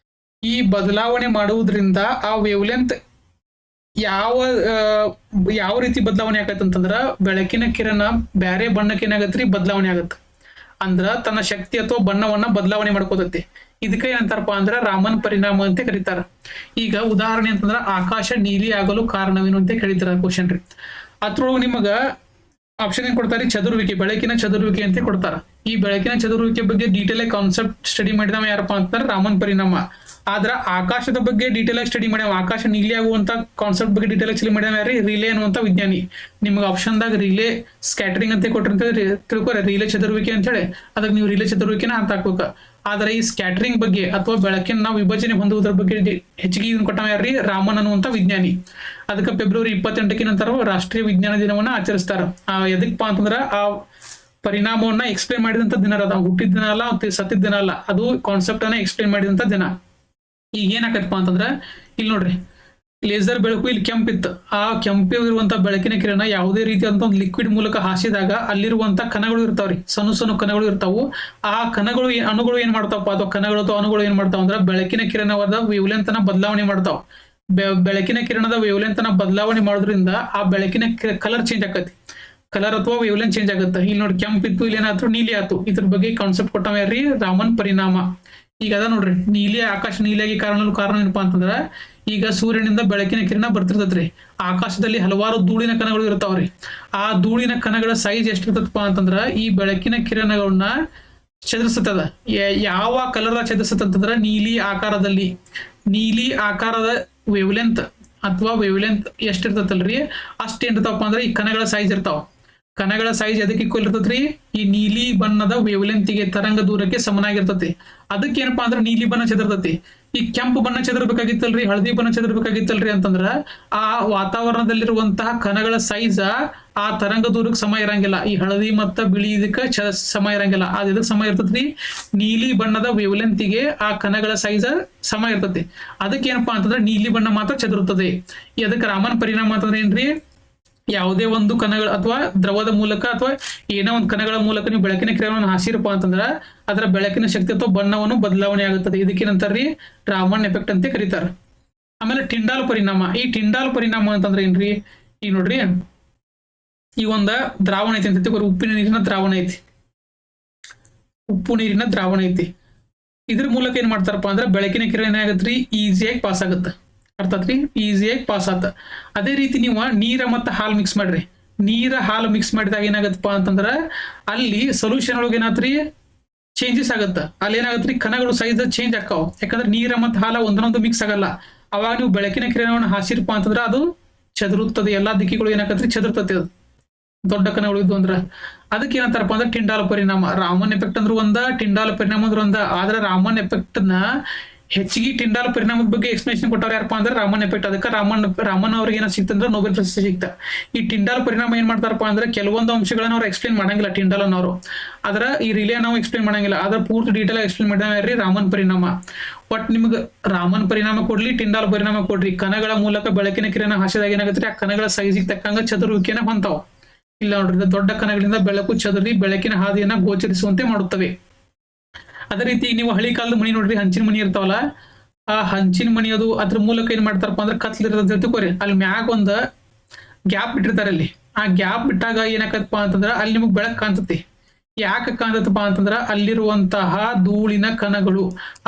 Speaker 1: ಈ ಬದಲಾವಣೆ ಮಾಡುವುದರಿಂದ ಆ ವೇವ್ಲೆಂತ್ ಯಾವ ರೀತಿ ಬದಲಾವಣೆ ಆಗತ್ತೆ ಅಂತಂದ್ರ, ಬೆಳಕಿನ ಕಿರಣ ಬ್ಯಾರೆ ಬಣ್ಣಕ್ಕೆ ಏನಾಗತ್ರಿ, ಬದಲಾವಣೆ ಆಗತ್ತೆ. ಅಂದ್ರ ತನ್ನ ಶಕ್ತಿ ಅಥವಾ ಬಣ್ಣವನ್ನ ಬದಲಾವಣೆ ಮಾಡ್ಕೋತೈತಿ. ಇದಕ್ಕೆ ಏನಂತಾರಪ್ಪ ಅಂದ್ರ ರಾಮನ್ ಪರಿಣಾಮ ಅಂತ ಕರೀತಾರ. ಈಗ ಉದಾಹರಣೆ ಅಂತಂದ್ರ ಆಕಾಶ ನೀಲಿ ಆಗಲು ಕಾರಣವೇನು ಅಂತ ಕೇಳಿದಾರ ಕ್ವಶನ್ ರೀ. ಅದ್ರೊಳಗೆ ನಿಮಗ ಆಪ್ಷನ್ ಏನ್ ಕೊಡ್ತಾರೆ, ಚದುರುವಿಕೆ, ಬೆಳಕಿನ ಚದುರುವಿಕೆ ಅಂತ ಕೊಡ್ತಾರ. ಈ ಬೆಳಕಿನ ಚದುರುವಿಕೆ ಬಗ್ಗೆ ಡೀಟೇಲ್ ಆಗಿ ಕಾನ್ಸೆಪ್ಟ್ ಸ್ಟಡಿ ಮಾಡಿದವ ಯಾರಪ್ಪ ಅಂತಂದ್ರೆ ರಾಮನ್ ಪರಿಣಾಮ. ಆದ್ರ ಆಕಾಶದ ಬಗ್ಗೆ ಡೀಟೇಲ್ ಆಗಿ ಸ್ಟಡಿ ಮಾಡ್ಯಾವ, ಆಕಾಶ ನೀಲಿ ಆಗುವಂತ ಕಾನ್ಸೆಪ್ಟ್ ಬಗ್ಗೆ ಡೀಟೇಲ್ ಆಗಿ ಸ್ಟಡಿ ಮಾಡ್ಯಾವ ಯಾರು, ರಿಲೇ ಅನ್ನುವಂತ ವಿಜ್ಞಾನಿ. ನಿಮ್ಗೆ ಆಪ್ಷನ್ದಾಗ ರಿಲೇ ಸ್ಕ್ಯಾಟರಿಂಗ್ ಅಂತ ಕೊಟ್ಟಿರ್ತದೆ, ತಿಳ್ಕೊರೆ ರಿಲೇ ಚದುರುವಿಕೆ ಅಂತ ಹೇಳಿ. ಅದಕ್ಕೆ ನೀವು ರಿಲೇ ಚದುರುವಿಕೆನ ಅಂತ ಹಾಕ್ಬೇಕು. ಆದ್ರೆ ಈ ಸ್ಕ್ಯಾಟರಿಂಗ್ ಬಗ್ಗೆ ಅಥವಾ ಬೆಳಕಿನ ನಾವು ವಿಭಜನೆ ಹೊಂದುವುದರ ಬಗ್ಗೆ ಹೆಚ್ಚಿಗೆ ಇದನ್ನ ಕೊಟ್ಟವ ಯಾರ್ರಿ, ರಾಮನ್ ಅನ್ನುವಂತ ವಿಜ್ಞಾನಿ. ಅದಕ್ಕೆ ಫೆಬ್ರವರಿ 28ಕ್ಕೆ ನಂತರ ರಾಷ್ಟ್ರೀಯ ವಿಜ್ಞಾನ ದಿನವನ್ನ ಆಚರಿಸ್ತಾರ. ಎದಕ್ಕಪ್ಪ ಅಂತಂದ್ರ ಆ ಪರಿಣಾಮವನ್ನ ಎಕ್ಸ್ಪ್ಲೇನ್ ಮಾಡಿದಂತ ದಿನ ಅದ. ಹುಟ್ಟಿದ ದಿನ ಅಲ್ಲ, ಸತ್ತಿದ ದಿನ ಅಲ್ಲ, ಅದು ಕಾನ್ಸೆಪ್ಟ್ ಅನ್ನ ಎಕ್ಸ್ಪ್ಲೇನ್ ಮಾಡಿದಂತ ದಿನ. ಈಗ ಏನಾಕತ್ತಪ್ಪ ಅಂತಂದ್ರ ಇಲ್ಲಿ ನೋಡ್ರಿ, ಲೇಸರ್ ಬೆಳಕು ಇಲ್ಲಿ ಕೆಂಪಿತ್ತು. ಆ ಕೆಂಪಿರುವಂತ ಬೆಳಕಿನ ಕಿರಣ ಯಾವುದೇ ರೀತಿಯಾದಂತ ಒಂದು ಲಿಕ್ವಿಡ್ ಮೂಲಕ ಹಾಸಿದಾಗ ಅಲ್ಲಿರುವಂತ ಕಣಗಳು ಇರ್ತಾವ್ರಿ, ಸಣ್ಣ ಕಣಗಳು ಇರ್ತಾವು. ಆ ಕಣಗಳು ಅಣುಗಳು ಏನ್ ಮಾಡ್ತಾವಪ್ಪ, ಅಥವಾ ಕಣಗಳು ಅಥವಾ ಅಣುಗಳು ಏನ್ ಮಾಡ್ತಾವ ಅಂದ್ರ ಬೆಳಕಿನ ಕಿರಣವಾದ ವೇವ್ಲೆಂತ್ ಅನ್ನ ಬದಲಾವಣೆ ಮಾಡ್ತಾವ. ಬೆಳಕಿನ ಕಿರಣದ ವೇವ್ಲೆಂತ್ ಅನ್ನ ಬದಲಾವಣೆ ಮಾಡೋದ್ರಿಂದ ಆ ಬೆಳಕಿನ ಕಲರ್ ಚೇಂಜ್ ಆಕತಿ. ಕಲರ್ ಅಥವಾ ವೇವ್ಲೆಂತ್ ಚೇಂಜ್ ಆಗುತ್ತೆ. ಇಲ್ಲಿ ನೋಡಿ ಕೆಂಪಿತ್ತು, ಇಲ್ಲಿ ಏನಾದ್ರು ನೀಲಿ ಆಯ್ತು. ಇದ್ರ ಬಗ್ಗೆ ಕಾನ್ಸೆಪ್ಟ್ ಕೊಟ್ಟವ ಯಾರ್ರಿ, ರಾಮನ್ ಪರಿಣಾಮ. ಈಗ ಅದ ನೋಡ್ರಿ, ಆಕಾಶ ನೀಲಿಯಾಗಿ ಕಾರಣ ಏನಪ್ಪಾ ಅಂತಂದ್ರ, ಈಗ ಸೂರ್ಯನಿಂದ ಬೆಳಕಿನ ಕಿರಣ ಬರ್ತಿರ್ತೈತ್ರಿ. ಆಕಾಶದಲ್ಲಿ ಹಲವಾರು ಧೂಳಿನ ಕಣಗಳು ಇರ್ತಾವ್ರಿ. ಆ ಧೂಳಿನ ಕಣಗಳ ಸೈಜ್ ಎಷ್ಟಿರ್ತದಪ್ಪ ಅಂತಂದ್ರ ಈ ಬೆಳಕಿನ ಕಿರಣಗಳನ್ನ ಚದುರಿಸ್ತದ. ಯಾವ ಕಲರ್ ಚದುರಿಸ್ತದ ಅಂತಂದ್ರ ನೀಲಿ ಆಕಾರದ ವೇವ್ಲೆಂತ್ ಅಥವಾ ವೇವ್ಲೆಂತ್ ಎಷ್ಟಿರ್ತೈತಲ್ರಿ, ಅಷ್ಟೇನಿರ್ತಾವಪ್ಪ ಅಂದ್ರೆ ಈ ಕಣಗಳ ಸೈಜ್ ಇರ್ತಾವ. ಕಣಗಳ ಸೈಜ್ ಅದಕ್ಕೆ ಈಕ್ವಲ್ ಇರ್ತೈತ್ರಿ, ಈ ನೀಲಿ ಬಣ್ಣದ ವೇವ್ಲೆಂತ್ಗೆ, ತರಂಗ ದೂರಕ್ಕೆ ಸಮನಾಗಿರ್ತತಿ. ಅದಕ್ಕೆ ಏನಪ್ಪಾ ಅಂದ್ರೆ ನೀಲಿ ಬಣ್ಣ ಚದುರ್ತತಿ. ಈ ಕೆಂಪು ಬಣ್ಣ ಚದುರ್ಬೇಕಾಗಿತ್ತಲ್ರಿ, ಹಳದಿ ಬಣ್ಣ ಚದುರ್ಬೇಕಾಗಿತ್ತಲ್ರಿ ಅಂತಂದ್ರ ಆ ವಾತಾವರಣದಲ್ಲಿರುವಂತಹ ಕಣಗಳ ಸೈಜ್ ಆ ತರಂಗ ದೂರಕ್ಕೆ ಸಮ ಇರಂಗಿಲ್ಲ. ಈ ಹಳದಿ ಮತ್ತ ಬಿಳಿ ಇದಕ್ಕೆ ಸಮ ಇರಂಗಿಲ್ಲ. ಅದ್ ಇದಕ್ಕೆ ಸಮ ಇರ್ತೈತ್ರಿ, ನೀಲಿ ಬಣ್ಣದ ವೇವ್ಲೆಂತ್ಗೆ ಆ ಕಣಗಳ ಸೈಜ್ ಸಮ ಇರ್ತತಿ. ಅದಕ್ಕೆ ಏನಪ್ಪಾ ಅಂತಂದ್ರೆ ನೀಲಿ ಬಣ್ಣ ಮಾತ್ರ ಚದುರುತ್ತದೆ. ಅದಕ್ಕೆ ರಾಮನ್ ಪರಿಣಾಮ ಅಂತಂದ್ರೆ ಏನ್ರಿ, ಯಾವುದೇ ಒಂದು ಕಣಗಳ ಅಥವಾ ದ್ರವದ ಮೂಲಕ ಅಥವಾ ಏನೋ ಒಂದು ಕಣಗಳ ಮೂಲಕ ನೀವು ಬೆಳಕಿನ ಕಿರಣವನ್ನು ಹಾಸಿರಪ್ಪ ಅಂತಂದ್ರ ಅದರ ಬೆಳಕಿನ ಶಕ್ತಿ ಅಥವಾ ಬಣ್ಣವನ್ನು ಬದಲಾವಣೆ ಆಗುತ್ತದೆ. ಇದಕ್ಕೇನಂತಾರ್ರಿ, ರಾಮನ್ ಎಫೆಕ್ಟ್ ಅಂತ ಕರೀತಾರ. ಆಮೇಲೆ ಟಿಂಡಾಲ್ ಪರಿಣಾಮ. ಈ ಟಿಂಡಾಲ್ ಪರಿಣಾಮ ಅಂತಂದ್ರೆ ಏನ್ರಿ, ಈಗ ನೋಡ್ರಿ, ಈ ಒಂದ ದ್ರಾವಣ ಐತಿ ಅಂತ ಉಪ್ಪಿನ ನೀರಿನ ದ್ರಾವಣ ಐತಿ. ಇದ್ರ ಮೂಲಕ ಏನ್ ಮಾಡ್ತಾರಪ್ಪ ಅಂದ್ರೆ ಬೆಳಕಿನ ಕಿರಣ ಏನಾಗತ್ರಿ, ಈಸಿಯಾಗಿ ಪಾಸ್ ಆಗುತ್ತೆ. ಅರ್ಥ ಆತ್ರಿ, ಈಸಿಯಾಗಿ ಪಾಸ್ ಆತ. ಅದೇ ರೀತಿ ನೀವು ನೀರ ಮತ್ತು ಹಾಲು ಮಿಕ್ಸ್ ಮಾಡ್ರಿ. ನೀರ ಹಾಲು ಮಿಕ್ಸ್ ಮಾಡಿದಾಗ ಏನಾಗತ್ತಪ್ಪ ಅಂತಂದ್ರ ಅಲ್ಲಿ ಸೊಲ್ಯೂಷನ್ ಒಳಗೆ ಏನಾತ್ರಿ ಚೇಂಜಸ್ ಆಗತ್ತ. ಅಲ್ಲಿ ಏನಾಗತ್ರಿ ಕಣಗಳು ಸೈಜ್ ಚೇಂಜ್ ಆಕಾವ. ಯಾಕಂದ್ರೆ ನೀರ ಮತ್ತು ಹಾಲ ಒಂದೊಂದು ಮಿಕ್ಸ್ ಆಗಲ್ಲ. ಅವಾಗ ನೀವು ಬೆಳಕಿನ ಕಿರಣವನ್ನು ಹಾಸಿರಪ್ಪ ಅಂತಂದ್ರ ಅದು ಚದುರುತ್ತದೆ. ಎಲ್ಲಾ ದಿಕ್ಕಿಗಳು ಏನಾಗತ್ರಿ ಚದುರ್ತತಿ. ಅದು ದೊಡ್ಡ ಕಣಗಳು ಇದ್ದು ಅಂದ್ರ ಅದಕ್ಕೆ ಏನಂತಾರಪ್ಪ ಅಂದ್ರೆ ಟಿಂಡಾಲ ಪರಿಣಾಮ. ರಾಮನ್ ಎಫೆಕ್ಟ್ ಅಂದ್ರ ಒಂದ, ಟಿಂಡಾಲ ಪರಿಣಾಮ ಅಂದ್ರ ಒಂದ. ಆದ್ರೆ ರಾಮನ್ ಎಫೆಕ್ಟ್ ನ ಹೆಚ್ಚಿಗೆ ಟಿಂಡಾಲ್ ಪರಿಣಾಮದ ಬಗ್ಗೆ ಎಕ್ಸ್ಪ್ಲೇಷನ್ ಕೊಟ್ಟವ್ರು ಯಾರಪ್ಪ ಅಂದ್ರೆ ರಾಮನ್ ಎಫೆಕ್ಟ್. ಅದಕ್ಕೆ ರಾಮನ್ ಅವ್ರಿಗೆ ಏನ ಸಿಕ್ತಂದ್ರೆ ನೊಬೆಲ್ ಪ್ರಶಸ್ತಿ ಸಿಕ್ತ. ಈ ಟಿಂಡಾಲ್ ಪರಿಣಾಮ ಏನ್ ಮಾಡ್ತಾರಪ್ಪ ಅಂದ್ರೆ ಕೆಲವೊಂದು ಅಂಶಗಳನ್ನ ಅವ್ರು ಎಕ್ಸ್ಪ್ಲೇನ್ ಮಾಡಂಗಿಲ್ಲ ಟಿಂಡಾಲ್ ಅನ್ನೋರು. ಆದ್ರ ಈ ರಿಲೇ ನಾವು ಎಕ್ಸ್ಪ್ಲೇನ್ ಮಾಡಂಗಿಲ್ಲ. ಅದ್ರ ಪೂರ್ತಿ ಡೀಟೇಲ್ ಎಕ್ಸ್ಪ್ಲೇನ್ ಮಾಡಿದ್ರಿ ರಾಮನ್ ಪರಿಣಾಮ. ಒಟ್ ನಿಮ್ಗೆ ರಾಮನ್ ಪರಿಣಾಮ ಕೊಡ್ಲಿ, ಟಿಂಡಾಲ್ ಪರಿಣಾಮ ಕೊಡ್ರಿ, ಕಣಗಳ ಮೂಲಕ ಬೆಳಕಿನ ಕಿರಣ ಹಾಸಿದಾಗ ಏನಾಗುತ್ತೆ ಆ ಕಣಗಳ ಸೈಜಿಗೆ ತಕ್ಕಂಗ ಚದುರುವಿಕೆನ ಹೊಂತಾವ್. ಇಲ್ಲ ನೋಡ್ರಿ, ದೊಡ್ಡ ಕಣಗಳಿಂದ ಬೆಳಕು ಚದುರಿ ಬೆಳಕಿನ ಹಾದಿಯನ್ನ ಗೋಚರಿಸುವಂತೆ ಮಾಡುತ್ತವೆ. ಅದೇ ರೀತಿ ನೀವು ಹಳಿ ಕಾಲದ ಮನಿ ನೋಡ್ರಿ, ಹಂಚಿನ ಮನಿ ಇರ್ತಾವಲ್ಲ, ಆ ಹಂಚಿನ ಮನಿ ಅದು ಅದ್ರ ಮೂಲಕ ಏನ್ ಮಾಡ್ತಾರಪ್ಪ ಅಂದ್ರೆ ಕತ್ಲಿರೋದ್ ತಿಳ್ಕೊರಿ. ಅಲ್ಲಿ ಮ್ಯಾಗ ಒಂದ ಗ್ಯಾಪ್ ಬಿಟ್ಟಿರ್ತಾರೆ. ಅಲ್ಲಿ ಆ ಗ್ಯಾಪ್ ಬಿಟ್ಟಾಗ ಏನಾಕತ್ತಪ್ಪ ಅಂತಂದ್ರ ಅಲ್ಲಿ ನಿಮಗ್ ಬೆಳಕ್ ಕಾಣ್ತತಿ. ಯಾಕೆ ಕಾಣ್ತತಪ್ಪ ಅಂತಂದ್ರ ಅಲ್ಲಿರುವಂತಹ ಧೂಳಿನ ಕಣಗಳು,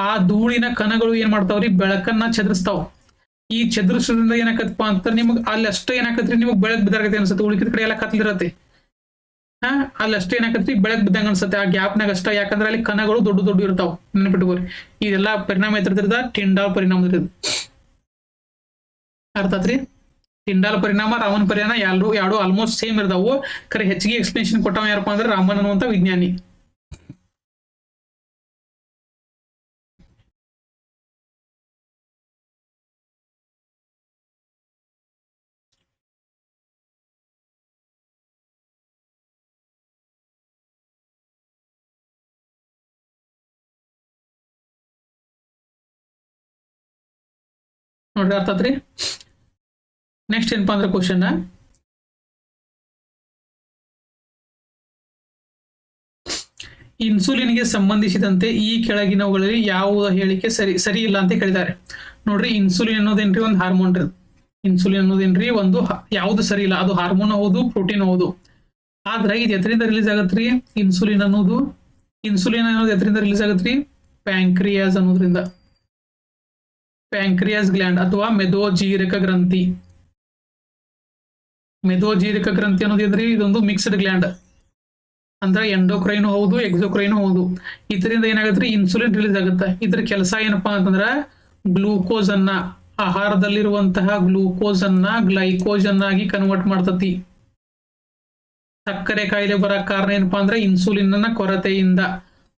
Speaker 1: ಆ ಧೂಳಿನ ಕಣಗಳು ಏನ್ ಮಾಡ್ತಾವ್ರಿ ಬೆಳಕನ್ನ ಚದುರಿಸ್ತಾವ. ಈ ಚದುರಿಸೋದ್ರಿಂದ ಏನಾಕತ್ತಪ್ಪ ಅಂತಂದ್ರೆ ನಿಮಗ್ ಅಲ್ಲಿ ಅಷ್ಟೇ ಏನಾಕತ್ರಿ ನಿಮಗ್ ಬೆಳಕ್ ಬಿದ್ದಾರಗತ್ತೆ ಅನ್ಸುತ್ತೆ. ಉಳಿಕಿದ ಕಡೆ ಎಲ್ಲ ಕತ್ಲಿರತ್ತೆ. ಅಲ್ಲಿ ಅಷ್ಟೇ ಏನಾಕತ್ರಿ ಬೆಳಕ್ ಬಿದ್ದಂಗ ಅನ್ಸುತ್ತೆ ಆ ಗ್ಯಾಪ್ನಾಗ ಅಷ್ಟ. ಯಾಕಂದ್ರೆ ಅಲ್ಲಿ ಕಣಗಳು ದೊಡ್ಡ ದೊಡ್ಡ ಇರ್ತಾವ. ನೆನಪಿಟ್ಕೋರಿ, ಇದೆಲ್ಲ ಪರಿಣಾಮ ಎತ್ತಿರದ ಟಿಂಡಾಲ್ ಪರಿಣಾಮ ಇರೋದು. ಅರ್ಥ ಆತ್ರಿ? ಟಿಂಡಾಲ್ ಪರಿಣಾಮ, ರಾಮನ್ ಪರಿಣಾಮ ಎರಡು ಆಲ್ಮೋಸ್ಟ್ ಸೇಮ್ ಇರ್ತಾವು. ಖರೆ ಹೆಚ್ಚಿಗೆ ಎಕ್ಸ್ಪ್ಲೇಷನ್ ಕೊಟ್ಟವ ಯಾರಪ್ಪ ಅಂದ್ರೆ ರಾಮನ್ ಅನ್ನುವಂತ ವಿಜ್ಞಾನಿ. ನೋಡ್ರಿ, ಅರ್ಥ ಆತ್ರಿ? ನೆಕ್ಸ್ಟ್ ಏನಪ್ಪಾ ಅಂದ್ರೆ ಕ್ವಶನ್, ಇನ್ಸುಲಿನ್ಗೆ ಸಂಬಂಧಿಸಿದಂತೆ ಈ ಕೆಳಗಿನವುಗಳಲ್ಲಿ ಯಾವ ಹೇಳಿಕೆ ಸರಿ ಇಲ್ಲ ಅಂತ ಕೇಳಿದ್ದಾರೆ. ನೋಡ್ರಿ, ಇನ್ಸುಲಿನ್ ಅನ್ನೋದೇನ್ರಿ ಒಂದು ಹಾರ್ಮೋನ್ ರೀ. ಇನ್ಸುಲಿನ್ ಅನ್ನೋದೇನ್ರಿ ಒಂದು ಯಾವ್ದು ಸರಿ ಇಲ್ಲ. ಅದು ಹಾರ್ಮೋನ್ ಹೌದು, ಪ್ರೋಟೀನ್ ಹೌದು. ಆದ್ರೆ ಇದು ಎದರಿಂದ ರಿಲೀಸ್ ಆಗತ್ರಿ? ಇನ್ಸುಲಿನ್ ಅನ್ನೋದು ಎದರಿಂದ ರಿಲೀಸ್ ಆಗತ್ರಿ? ಪ್ಯಾಂಕ್ರಿಯಾಸ್ ಅನ್ನೋದ್ರಿಂದ. ಪ್ಯಾಂಕ್ರಿಯಾಸ್ ಗ್ಲ್ಯಾಂಡ್ ಅಥವಾ ಮೆದೋಜೀರಕ ಗ್ರಂಥಿ. ಮೆದೋಜೀರಕ ಗ್ರಂಥಿ ಅನ್ನೋದಿದ್ರಿ ಇದೊಂದು ಮಿಕ್ಸ್ಡ್ ಗ್ಲ್ಯಾಂಡ್. ಅಂದ್ರೆ ಎಂಡೋಕ್ರೈನು ಹೌದು, ಎಕ್ಸೋಕ್ರೈನು ಹೌದು. ಇದರಿಂದ ಏನಾಗತ್ರಿ ಇನ್ಸುಲಿನ್ ರಿಲೀಸ್ ಆಗುತ್ತೆ. ಇದ್ರ ಕೆಲಸ ಏನಪ್ಪಾ ಅಂತಂದ್ರ ಗ್ಲೂಕೋಸ್ ಅನ್ನ, ಆಹಾರದಲ್ಲಿರುವಂತಹ ಗ್ಲೂಕೋಸ್ ಅನ್ನ ಗ್ಲೈಕೋಸ್ ಅನ್ನಾಗಿ ಕನ್ವರ್ಟ್ ಮಾಡ್ತತಿ. ಸಕ್ಕರೆ ಕಾಯಿಲೆ ಬರಕ್ ಕಾರಣ ಏನಪ್ಪಾ ಅಂದ್ರೆ ಇನ್ಸುಲಿನ್ ನ ಕೊರತೆಯಿಂದ.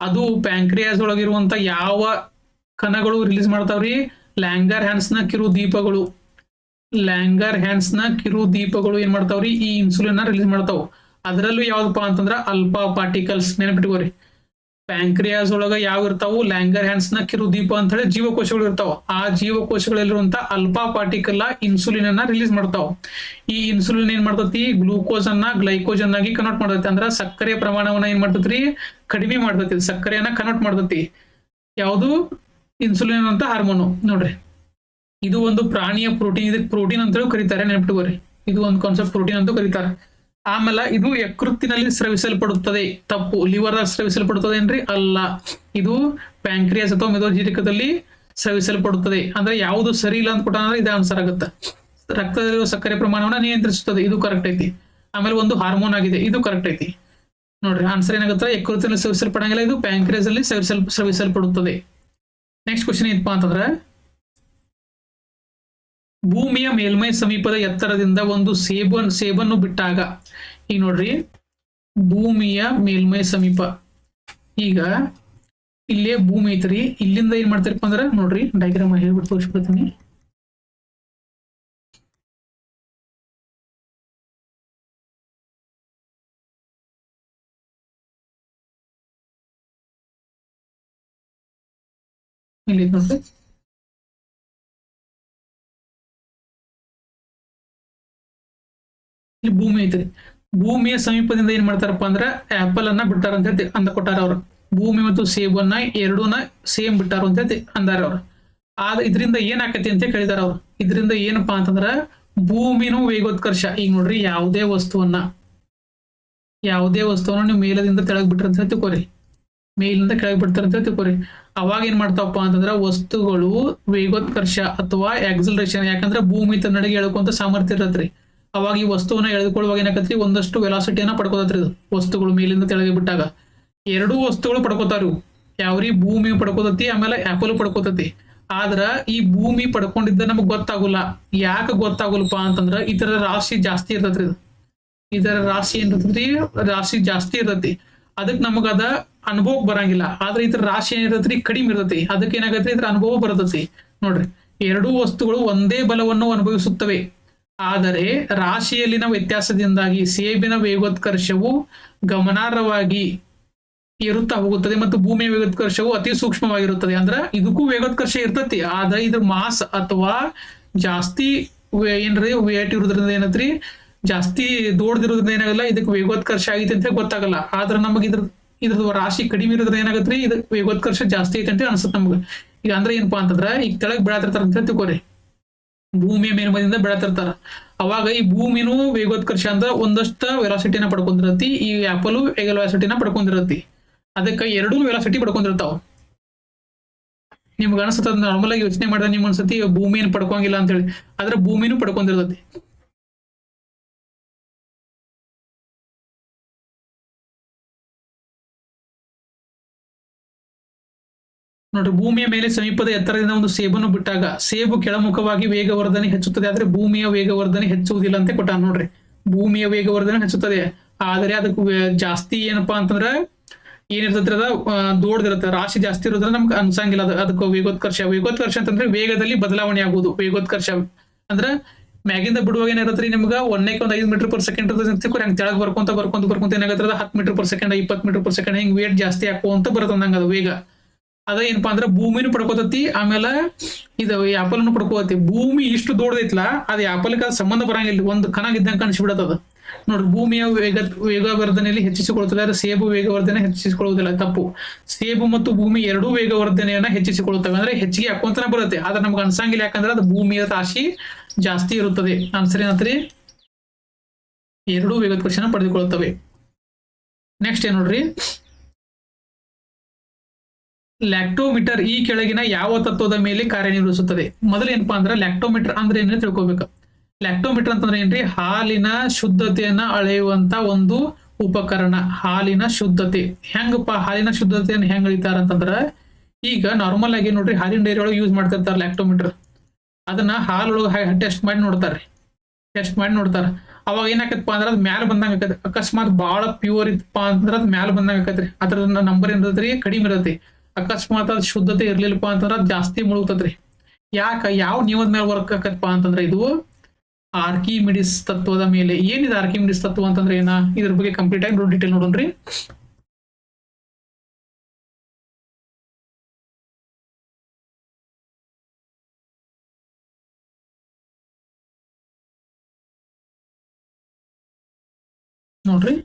Speaker 1: ಅದು ಪ್ಯಾಂಕ್ರಿಯಾಸ್ ಒಳಗಿರುವಂತ ಯಾವ ಕಣಗಳು ರಿಲೀಸ್ ಮಾಡ್ತಾವ್ರಿ? ಲ್ಯಾಂಗರ್ ಹ್ಯಾನ್ಸ್ ನ ಕಿರುದೀಪಗಳು. ಲ್ಯಾಂಗರ್ ಹ್ಯಾನ್ಸ್ ನ ಕಿರುದೀಪಗಳು ಏನ್ ಮಾಡ್ತಾವ್ರಿ? ಈ ಇನ್ಸುಲಿನ್ ನ ರಿಲೀಸ್ ಮಾಡ್ತಾವ್. ಅದರಲ್ಲೂ ಯಾವ್ದಪ್ಪ ಅಂತಂದ್ರ ಅಲ್ಫಾ ಪಾರ್ಟಿಕಲ್ಸ್. ನೆನಪಿಟ್ಕೋರಿ, ಪ್ಯಾಂಕ್ರಿಯಾಸ್ ಒಳಗ ಯಾವ ಇರ್ತಾವು? ಲ್ಯಾಂಗರ್ ಹ್ಯಾನ್ಸ್ ನ ಕಿರುದೀಪ ಅಂತ ಹೇಳಿ ಜೀವಕೋಶಗಳು ಇರ್ತಾವ. ಆ ಜೀವಕೋಶಗಳಲ್ಲಿರುವಂತ ಅಲ್ಫಾ ಪಾರ್ಟಿಕಲ್ ಇನ್ಸುಲಿನ್ ಅನ್ನ ರಿಲೀಸ್ ಮಾಡ್ತಾವ. ಈ ಇನ್ಸುಲಿನ್ ಏನ್ ಮಾಡ್ತತಿ? ಗ್ಲೂಕೋಸ್ ಅನ್ನ ಗ್ಲೈಕೋಸ್ ಅನ್ನಾಗಿ ಕನ್ವರ್ಟ್ ಮಾಡ್ತತಿ. ಅಂದ್ರ ಸಕ್ಕರೆ ಪ್ರಮಾಣವನ್ನ ಏನ್ ಮಾಡ್ತತ್ರಿ? ಕಡಿಮೆ ಮಾಡ್ತತಿ. ಸಕ್ಕರೆಯನ್ನ ಕನ್ವರ್ಟ್ ಮಾಡ್ತತಿ. ಯಾವುದು? ಇನ್ಸುಲಿನ್ ಅಂತ ಹಾರ್ಮೋನು. ನೋಡ್ರಿ, ಇದು ಒಂದು ಪ್ರಾಣಿಯ ಪ್ರೋಟೀನ್. ಇದಕ್ಕೆ ಪ್ರೋಟೀನ್ ಅಂತ ಹೇಳಿ ಕರೀತಾರೆ. ನೆನಪಿಟ್ಕೋರಿ, ಇದು ಒಂದು ಕಾನ್ಸೆಪ್ಟ್, ಪ್ರೋಟೀನ್ ಅಂತ ಕರೀತಾರೆ. ಆಮೇಲೆ ಇದು ಯಕೃತ್ತಿನಲ್ಲಿ ಸ್ರವಿಸಲ್ಪಡುತ್ತದೆ. ತಪ್ಪು. ಲಿವರ್ ಸ್ರವಿಸಲ್ಪಡುತ್ತದೆ ಏನ್ರಿ? ಅಲ್ಲ, ಇದು ಪ್ಯಾಂಕ್ರಿಯಾಸ್ ಅಥವಾ ಮೆದೋಜೀರಕದಲ್ಲಿ ಸ್ರವಿಸಲ್ಪಡುತ್ತದೆ. ಅಂದ್ರೆ ಯಾವುದು ಸರಿ ಇಲ್ಲ ಅಂತ ಕೊಟ್ಟ ಅಂದ್ರೆ ಇದು ಆನ್ಸರ್ ಆಗುತ್ತೆ. ರಕ್ತದಲ್ಲಿರುವ ಸಕ್ಕರೆ ಪ್ರಮಾಣವನ್ನ ನಿಯಂತ್ರಿಸುತ್ತದೆ. ಇದು ಕರೆಕ್ಟ್ ಐತಿ. ಆಮೇಲೆ ಒಂದು ಹಾರ್ಮೋನ್ ಆಗಿದೆ. ಇದು ಕರೆಕ್ಟ್ ಐತಿ. ನೋಡ್ರಿ, ಆನ್ಸರ್ ಏನಾಗುತ್ತೆ? ಯಕೃತ್ತಿನಲ್ಲಿ ಸ್ರವಿಸಲ್ಪಡಂಗಿಲ್ಲ, ಇದು ಪ್ಯಾಂಕ್ರಿಯಾಸ್ ಅಲ್ಲಿ ಸ್ರವಿಸಲ್ಪಡುತ್ತದೆ. ನೆಕ್ಸ್ಟ್ ಕ್ವಶನ್ ಏನಪ್ಪಾ ಅಂತಂದ್ರೆ, ಭೂಮಿಯ ಮೇಲ್ಮೈ ಸಮೀಪದ ಎತ್ತರದಿಂದ ಒಂದು ಸೇಬನ್ನು ಬಿಟ್ಟಾಗ. ಈಗ ನೋಡ್ರಿ, ಭೂಮಿಯ ಮೇಲ್ಮೈ ಸಮೀಪ, ಈಗ ಇಲ್ಲೇ ಭೂಮಿ ಐತ್ರಿ. ಇಲ್ಲಿಂದ ಏನ್ ಮಾಡ್ತಾರಪ್ಪ ಅಂದ್ರೆ ನೋಡ್ರಿ, ಡಯಾಗ್ರಾಮ್ ಹೇಳ್ಬಿಟ್ಟು ತೋರಿಸ್ಬಿಡ್ತೀನಿ. ಇಲ್ಲಿ ನೋಡ್ರಿ, ಇಲ್ಲಿ ಭೂಮಿ ಐತ್ರಿ. ಭೂಮಿಯ ಸಮೀಪದಿಂದ ಏನ್ ಮಾಡ್ತಾರಪ್ಪ ಅಂದ್ರ ಆಪಲ್ ಅನ್ನ ಬಿಟ್ಟಾರ ಅಂತ ಹೇಳಿ ಅಂದ ಕೊಟ್ಟಾರ ಅವ್ರು. ಭೂಮಿ ಮತ್ತು ಸೇಬನ್ನ ಎರಡೂನ ಸೇಮ್ ಬಿಟ್ಟಾರ ಅಂತ ಹೇಳಿ ಅಂದಾರ ಅವ್ರು. ಆದ ಇದರಿಂದ ಏನ್ ಆಕತಿ ಅಂತ ಕೇಳಿದಾರ ಅವ್ರು. ಇದರಿಂದ ಏನಪ್ಪಾ ಅಂತಂದ್ರ ಭೂಮಿನೂ ವೇಗೋತ್ಕರ್ಷ. ಈಗ ನೋಡ್ರಿ, ಯಾವುದೇ ವಸ್ತುವನ್ನ ನೀವು ಮೇಲದಿಂದ ತೆಳಗ್ ಬಿಟ್ರ ಅಂತ ತಿಳ್ಕೊರಿ. ಮೇಲಿಂದ ಕೆಳಗೆ ಬಿಡ್ತಾರೆ ಅಂತ ತಿಳ್ಕೊರಿ. ಅವಾಗ ಏನ್ ಮಾಡ್ತಾವಪ್ಪ ಅಂತಂದ್ರ ವಸ್ತುಗಳು ವೇಗೋತ್ಕರ್ಷ ಅಥವಾ ಆಕ್ಸಲರೇಷನ್, ಯಾಕಂದ್ರೆ ಭೂಮಿ ತನ್ನಡೆಗೆ ಎಳ್ಕೊಂತ ಸಾಮರ್ಥ್ಯ ಇರತ್ರಿ. ಅವಾಗ ಈ ವಸ್ತುವನ್ನ ಎಳೆದುಕೊಳ್ಳುವಾಗ ಏನಾಕತ್ರಿ, ಒಂದಷ್ಟು ವೆಲಾಸಿಟಿಯನ್ನ ಪಡ್ಕೋತತ್ರಿ. ಇದು ವಸ್ತುಗಳು ಮೇಲಿಂದ ಕೆಳಗೆ ಬಿಟ್ಟಾಗ ಎರಡೂ ವಸ್ತುಗಳು ಪಡ್ಕೋತಾರು. ಯಾವ್ರಿ, ಭೂಮಿ ಪಡ್ಕೋತತಿ, ಆಮೇಲೆ ಆಪಲ್ ಪಡ್ಕೋತತಿ. ಆದ್ರ ಈ ಭೂಮಿ ಪಡ್ಕೊಂಡಿದ್ದ ನಮಗ್ ಗೊತ್ತಾಗುಲ್ಲ. ಯಾಕೆ ಗೊತ್ತಾಗುಲ್ಲಪ್ಪ ಅಂತಂದ್ರ ಇದರ ರಾಶಿ ಜಾಸ್ತಿ ಇರ್ತತ್ರಿ. ಇದರ ರಾಶಿ ಏನಿರ್ತೈತ್ರಿ, ರಾಶಿ ಜಾಸ್ತಿ ಇರ್ತತಿ. ಅದಕ್ಕೆ ನಮಗದ ಅನುಭವ ಬರಂಗಿಲ್ಲ. ಆದ್ರೆ ಇದ್ರ ರಾಶಿ ಏನಿರ್ತೈತ್ರಿ ಕಡಿಮೆ ಇರ್ತತಿ. ಅದಕ್ಕೆ ಏನಾಗತ್ರಿ, ಇದ್ರ ಅನುಭವ ಬರ್ತತಿ. ನೋಡ್ರಿ, ಎರಡೂ ವಸ್ತುಗಳು ಒಂದೇ ಬಲವನ್ನು ಅನುಭವಿಸುತ್ತವೆ. ಆದರೆ ರಾಶಿಯಲ್ಲಿನ ವ್ಯತ್ಯಾಸದಿಂದಾಗಿ ಸೇಬಿನ ವೇಗೋತ್ಕರ್ಷವು ಗಮನಾರ್ಹವಾಗಿ ಏರುತ್ತಾ ಹೋಗುತ್ತದೆ ಮತ್ತು ಭೂಮಿಯ ವೇಗೋತ್ಕರ್ಷವು ಅತಿ ಸೂಕ್ಷ್ಮವಾಗಿರುತ್ತದೆ. ಅಂದ್ರ ಇದಕ್ಕೂ ವೇಗೋತ್ಕರ್ಷ ಇರ್ತತಿ, ಆದ್ರೆ ಇದ್ರ ಮಾಸ್ ಅಥವಾ ಜಾಸ್ತಿ ಏನ್ರಿ ವೇಟ್ ಇರೋದ್ರಿಂದ ಏನತ್ರಿ, ಜಾಸ್ತಿ ದೊಡ್ಡದಿರೋದ್ರಿಂದ ಏನಾಗಲ್ಲ, ಇದಕ್ಕೆ ವೇಗೋತ್ಕರ್ಷ ಆಗೈತೆ ಅಂತ ಗೊತ್ತಾಗಲ್ಲ. ಆದ್ರೆ ನಮಗೆ ಇದ್ರ ರಾಶಿ ಕಡಿಮೆ ಇರೋದ್ರಿಂದ ಏನಾಗತ್ರಿ, ಇದು ವೇಗೋತ್ಕರ್ಷ ಜಾಸ್ತಿ ಐತೆ ಅಂತ ಅನ್ಸುತ್ತೆ ನಮ್ಗೆ. ಈಗ ಅಂದ್ರೆ ಏನಪ್ಪಾ ಅಂತಂದ್ರ, ಈಗ ಕೆಳಗ್ ಬೆಳತಿರ್ತಾರ ಅಂತ ತಿಳ್ಕೊರಿ, ಭೂಮಿಯ ಮೇಲ್ಮೈದಿಂದ ಬೆಳತಿರ್ತಾರ. ಅವಾಗ ಈ ಭೂಮಿನೂ ವೇಗೋತ್ಕರ್ಷ ಅಂದ್ರೆ ಒಂದಷ್ಟು ವೆಲಾಸಿಟಿನ ಪಡ್ಕೊಂಡಿರತಿ, ಈ ಆಪಲ್ ವೆಲಾಸಿಟಿನ ಪಡ್ಕೊಂಡಿರತಿ. ಅದಕ್ಕೆ ಎರಡೂ ವೆಲಾಸಿಟಿ ಪಡ್ಕೊಂಡಿರ್ತಾವ. ನಿಮ್ಗೆ ಅನ್ಸುತ್ತ ನಾರ್ಮಲ್ ಆಗಿ ಯೋಚನೆ ಮಾಡಿದ್ರೆ ನಿಮ್ ಅನ್ಸತಿ ಭೂಮಿಯನ್ನು ಪಡ್ಕೊಂಗಿಲ್ಲ ಅಂತ ಹೇಳಿ, ಆದ್ರೆ ಭೂಮಿನೂ ಪಡ್ಕೊಂಡಿರ್ತತಿ. ನೋಡ್ರಿ, ಭೂಮಿಯ ಮೇಲೆ ಸಮೀಪದ ಎತ್ತರದಿಂದ ಒಂದು ಸೇಬನ್ನು ಬಿಟ್ಟಾಗ ಸೇಬು ಕೆಳಮುಖವಾಗಿ ವೇಗವರ್ಧನೆ ಹೆಚ್ಚುತ್ತದೆ, ಆದ್ರೆ ಭೂಮಿಯ ವೇಗವರ್ಧನೆ ಹೆಚ್ಚುವುದಿಲ್ಲ ಅಂತ ಕೊಟ್ಟ. ನೋಡ್ರಿ, ಭೂಮಿಯ ವೇಗವರ್ಧನೆ ಹೆಚ್ಚುತ್ತದೆ, ಆದರೆ ಅದಕ್ಕೆ ಜಾಸ್ತಿ ಏನಪ್ಪಾ ಅಂತಂದ್ರ ಏನಿರ್ತೈತಿ, ಅದ ದೊಡ್ಡದಿರುತ್ತೆ. ರಾಶಿ ಜಾಸ್ತಿ ಇರೋದ್ರಿಂದ ನಮ್ಗೆ ಅನ್ಸಂಗಿಲ್ಲ. ಅದಕ್ಕೆ ವೇಗೋತ್ಕರ್ಷ ಅಂತಂದ್ರೆ ವೇಗದಲ್ಲಿ ಬದಲಾವಣೆ ಆಗುವುದು. ವೇಗೋತ್ಕರ್ಷ ಅಂದ್ರೆ ಮ್ಯಾಗಿಂದ ಬಿಡುವಾಗ ಏನಿರತ್ರಿ, ನಿಮ್ಗೆ ಒಂದಕ್ಕೆ ಒಂದು 5 ಮೀಟರ್ ಪರ್ ಸೆಕೆಂಡ್ ಇರ್ತದೆ. ಹಂಗೆ ತೆಳಗ್ ಬರ್ಕೊಂತ ಏನಾಗತ್ತದ 10 metre per second, 20 metre per second, ಹಿಂಗ್ ವೇಟ್ ಜಾಸ್ತಿ ಹಾಕುವಂತ ಬರ್ತಂದಂಗ ಅದು ವೇಗ. ಅದ ಏನಪ್ಪಾ ಅಂದ್ರೆ ಭೂಮಿನೂ ಪಡ್ಕೋತತಿ, ಆಮೇಲೆ ಇದು ಆಪಲ್ನು ಪಡ್ಕೋತಿ. ಭೂಮಿ ಇಷ್ಟು ದೊಡ್ಡದೈತ್ಲ, ಅದು ಆಪಲ್ಗೆ ಸಂಬಂಧ ಬರಂಗಿಲ್ಲ, ಒಂದು ಕಣಗಿದ್ದಂಗೆ ಕಾಣಿಸ್ಬಿಡತ್ತದ. ನೋಡ್ರಿ, ಭೂಮಿಯ ವೇಗವರ್ಧನೆಯಲ್ಲಿ ಹೆಚ್ಚಿಸಿಕೊಳ್ಳುತ್ತದೆ, ಆದ್ರೆ ಸೇಬು ವೇಗವರ್ಧನೆ ಹೆಚ್ಚಿಸಿಕೊಳ್ಳುವುದಿಲ್ಲ. ತಪ್ಪು. ಸೇಬು ಮತ್ತು ಭೂಮಿ ಎರಡೂ ವೇಗವರ್ಧನೆಯನ್ನ ಹೆಚ್ಚಿಸಿಕೊಳ್ಳುತ್ತವೆ, ಅಂದ್ರೆ ಹೆಚ್ಚಿಗೆ ಹಾಕೊಂತನ ಬರುತ್ತೆ. ಆದ್ರೆ ನಮ್ಗೆ ಅನ್ಸಂಗಿಲ್ಲ, ಯಾಕಂದ್ರೆ ಅದು ಭೂಮಿಯ ರಾಶಿ ಜಾಸ್ತಿ ಇರುತ್ತದೆ. ಆನ್ಸರ್ ಏನಂತ್ರಿ, ಎರಡೂ ವೇಗೋತ್ಕರ್ಷನ ಪಡೆದುಕೊಳ್ಳುತ್ತವೆ. ನೆಕ್ಸ್ಟ್ ಏನ್ ನೋಡ್ರಿ, ಲ್ಯಾಕ್ಟೋಮೀಟರ್ ಈ ಕೆಳಗಿನ ಯಾವ ತತ್ವದ ಮೇಲೆ ಕಾರ್ಯನಿರ್ವಹಿಸುತ್ತದೆ? ಮೊದಲು ಏನಪ್ಪಾ ಅಂದ್ರೆ ಲ್ಯಾಕ್ಟೋಮೀಟರ್ ಅಂದ್ರೆ ಏನ ತಿಳ್ಕೊಬೇಕು. ಲ್ಯಾಕ್ಟೋಮೀಟರ್ ಅಂತಂದ್ರೆ ಏನ್ರಿ, ಹಾಲಿನ ಶುದ್ಧತೆಯನ್ನ ಅಳೆಯುವಂತ ಒಂದು ಉಪಕರಣ. ಹಾಲಿನ ಶುದ್ಧತೆ ಹೆಂಗಪ್ಪ, ಹಾಲಿನ ಶುದ್ಧತೆಯನ್ನು ಹೆಂಗ್ ಅಳಿತಾರ ಅಂತಂದ್ರ, ಈಗ ನಾರ್ಮಲ್ ಆಗಿ ನೋಡ್ರಿ, ಹಾಲಿನ ಡೈರಿ ಒಳಗೆ ಯೂಸ್ ಮಾಡ್ತಿರ್ತಾರ ಲ್ಯಾಕ್ಟೋಮೀಟರ್. ಅದನ್ನ ಹಾಲೊಳಗೆ ಟೆಸ್ಟ್ ಮಾಡಿ ನೋಡ್ತಾರ. ಅವಾಗ ಏನಾಕತ್ತಪ್ಪ ಅಂದ್ರೆ ಅದ್ ಮ್ಯಾಲ ಬಂದಂಗ ಆಕತಿ. ಅಕಸ್ಮಾತ್ ಬಹಳ ಪ್ಯೂರ್ ಇತ್ತಪ್ಪ ಅಂತಂದ್ರ ಅದ್ ಮ್ಯಾಲ ಬಂದಂಗ ಆಕತ್ರಿ. ಅದ್ರ ನಂಬರ್ ಏನಿರತ್ರಿ ಕಡಿಮೆ ಇರತ್ರಿ. ಅಕಸ್ಮಾತ್ ಅದ್ ಶುದ್ಧತೆ ಇರ್ಲಿಲ್ಲಪ್ಪ ಅಂತಂದ್ರ ಅದ್ ಜಾಸ್ತಿ ಮುಳುಗ್ತದ್ರಿ. ಯಾವ ನಿಯಮದ ಮೇಲೆ ವರ್ಕ್ ಆಕತ್ತಪ್ಪ ಅಂತಂದ್ರ ಇದು ಆರ್ಕಿಮಿಡಿಸ್ ತತ್ವದ ಮೇಲೆ. ಏನಿದೆ ಆರ್ಕಿಮಿಡಿಸ್ ತತ್ವ ಅಂತಂದ್ರೆ ಏನ, ಇದ್ರ ಬಗ್ಗೆ ಕಂಪ್ಲೀಟ್ ಆಗಿ ಡೀಟೇಲ್ ನೋಡೋಣ್ರಿ. ನೋಡ್ರಿ,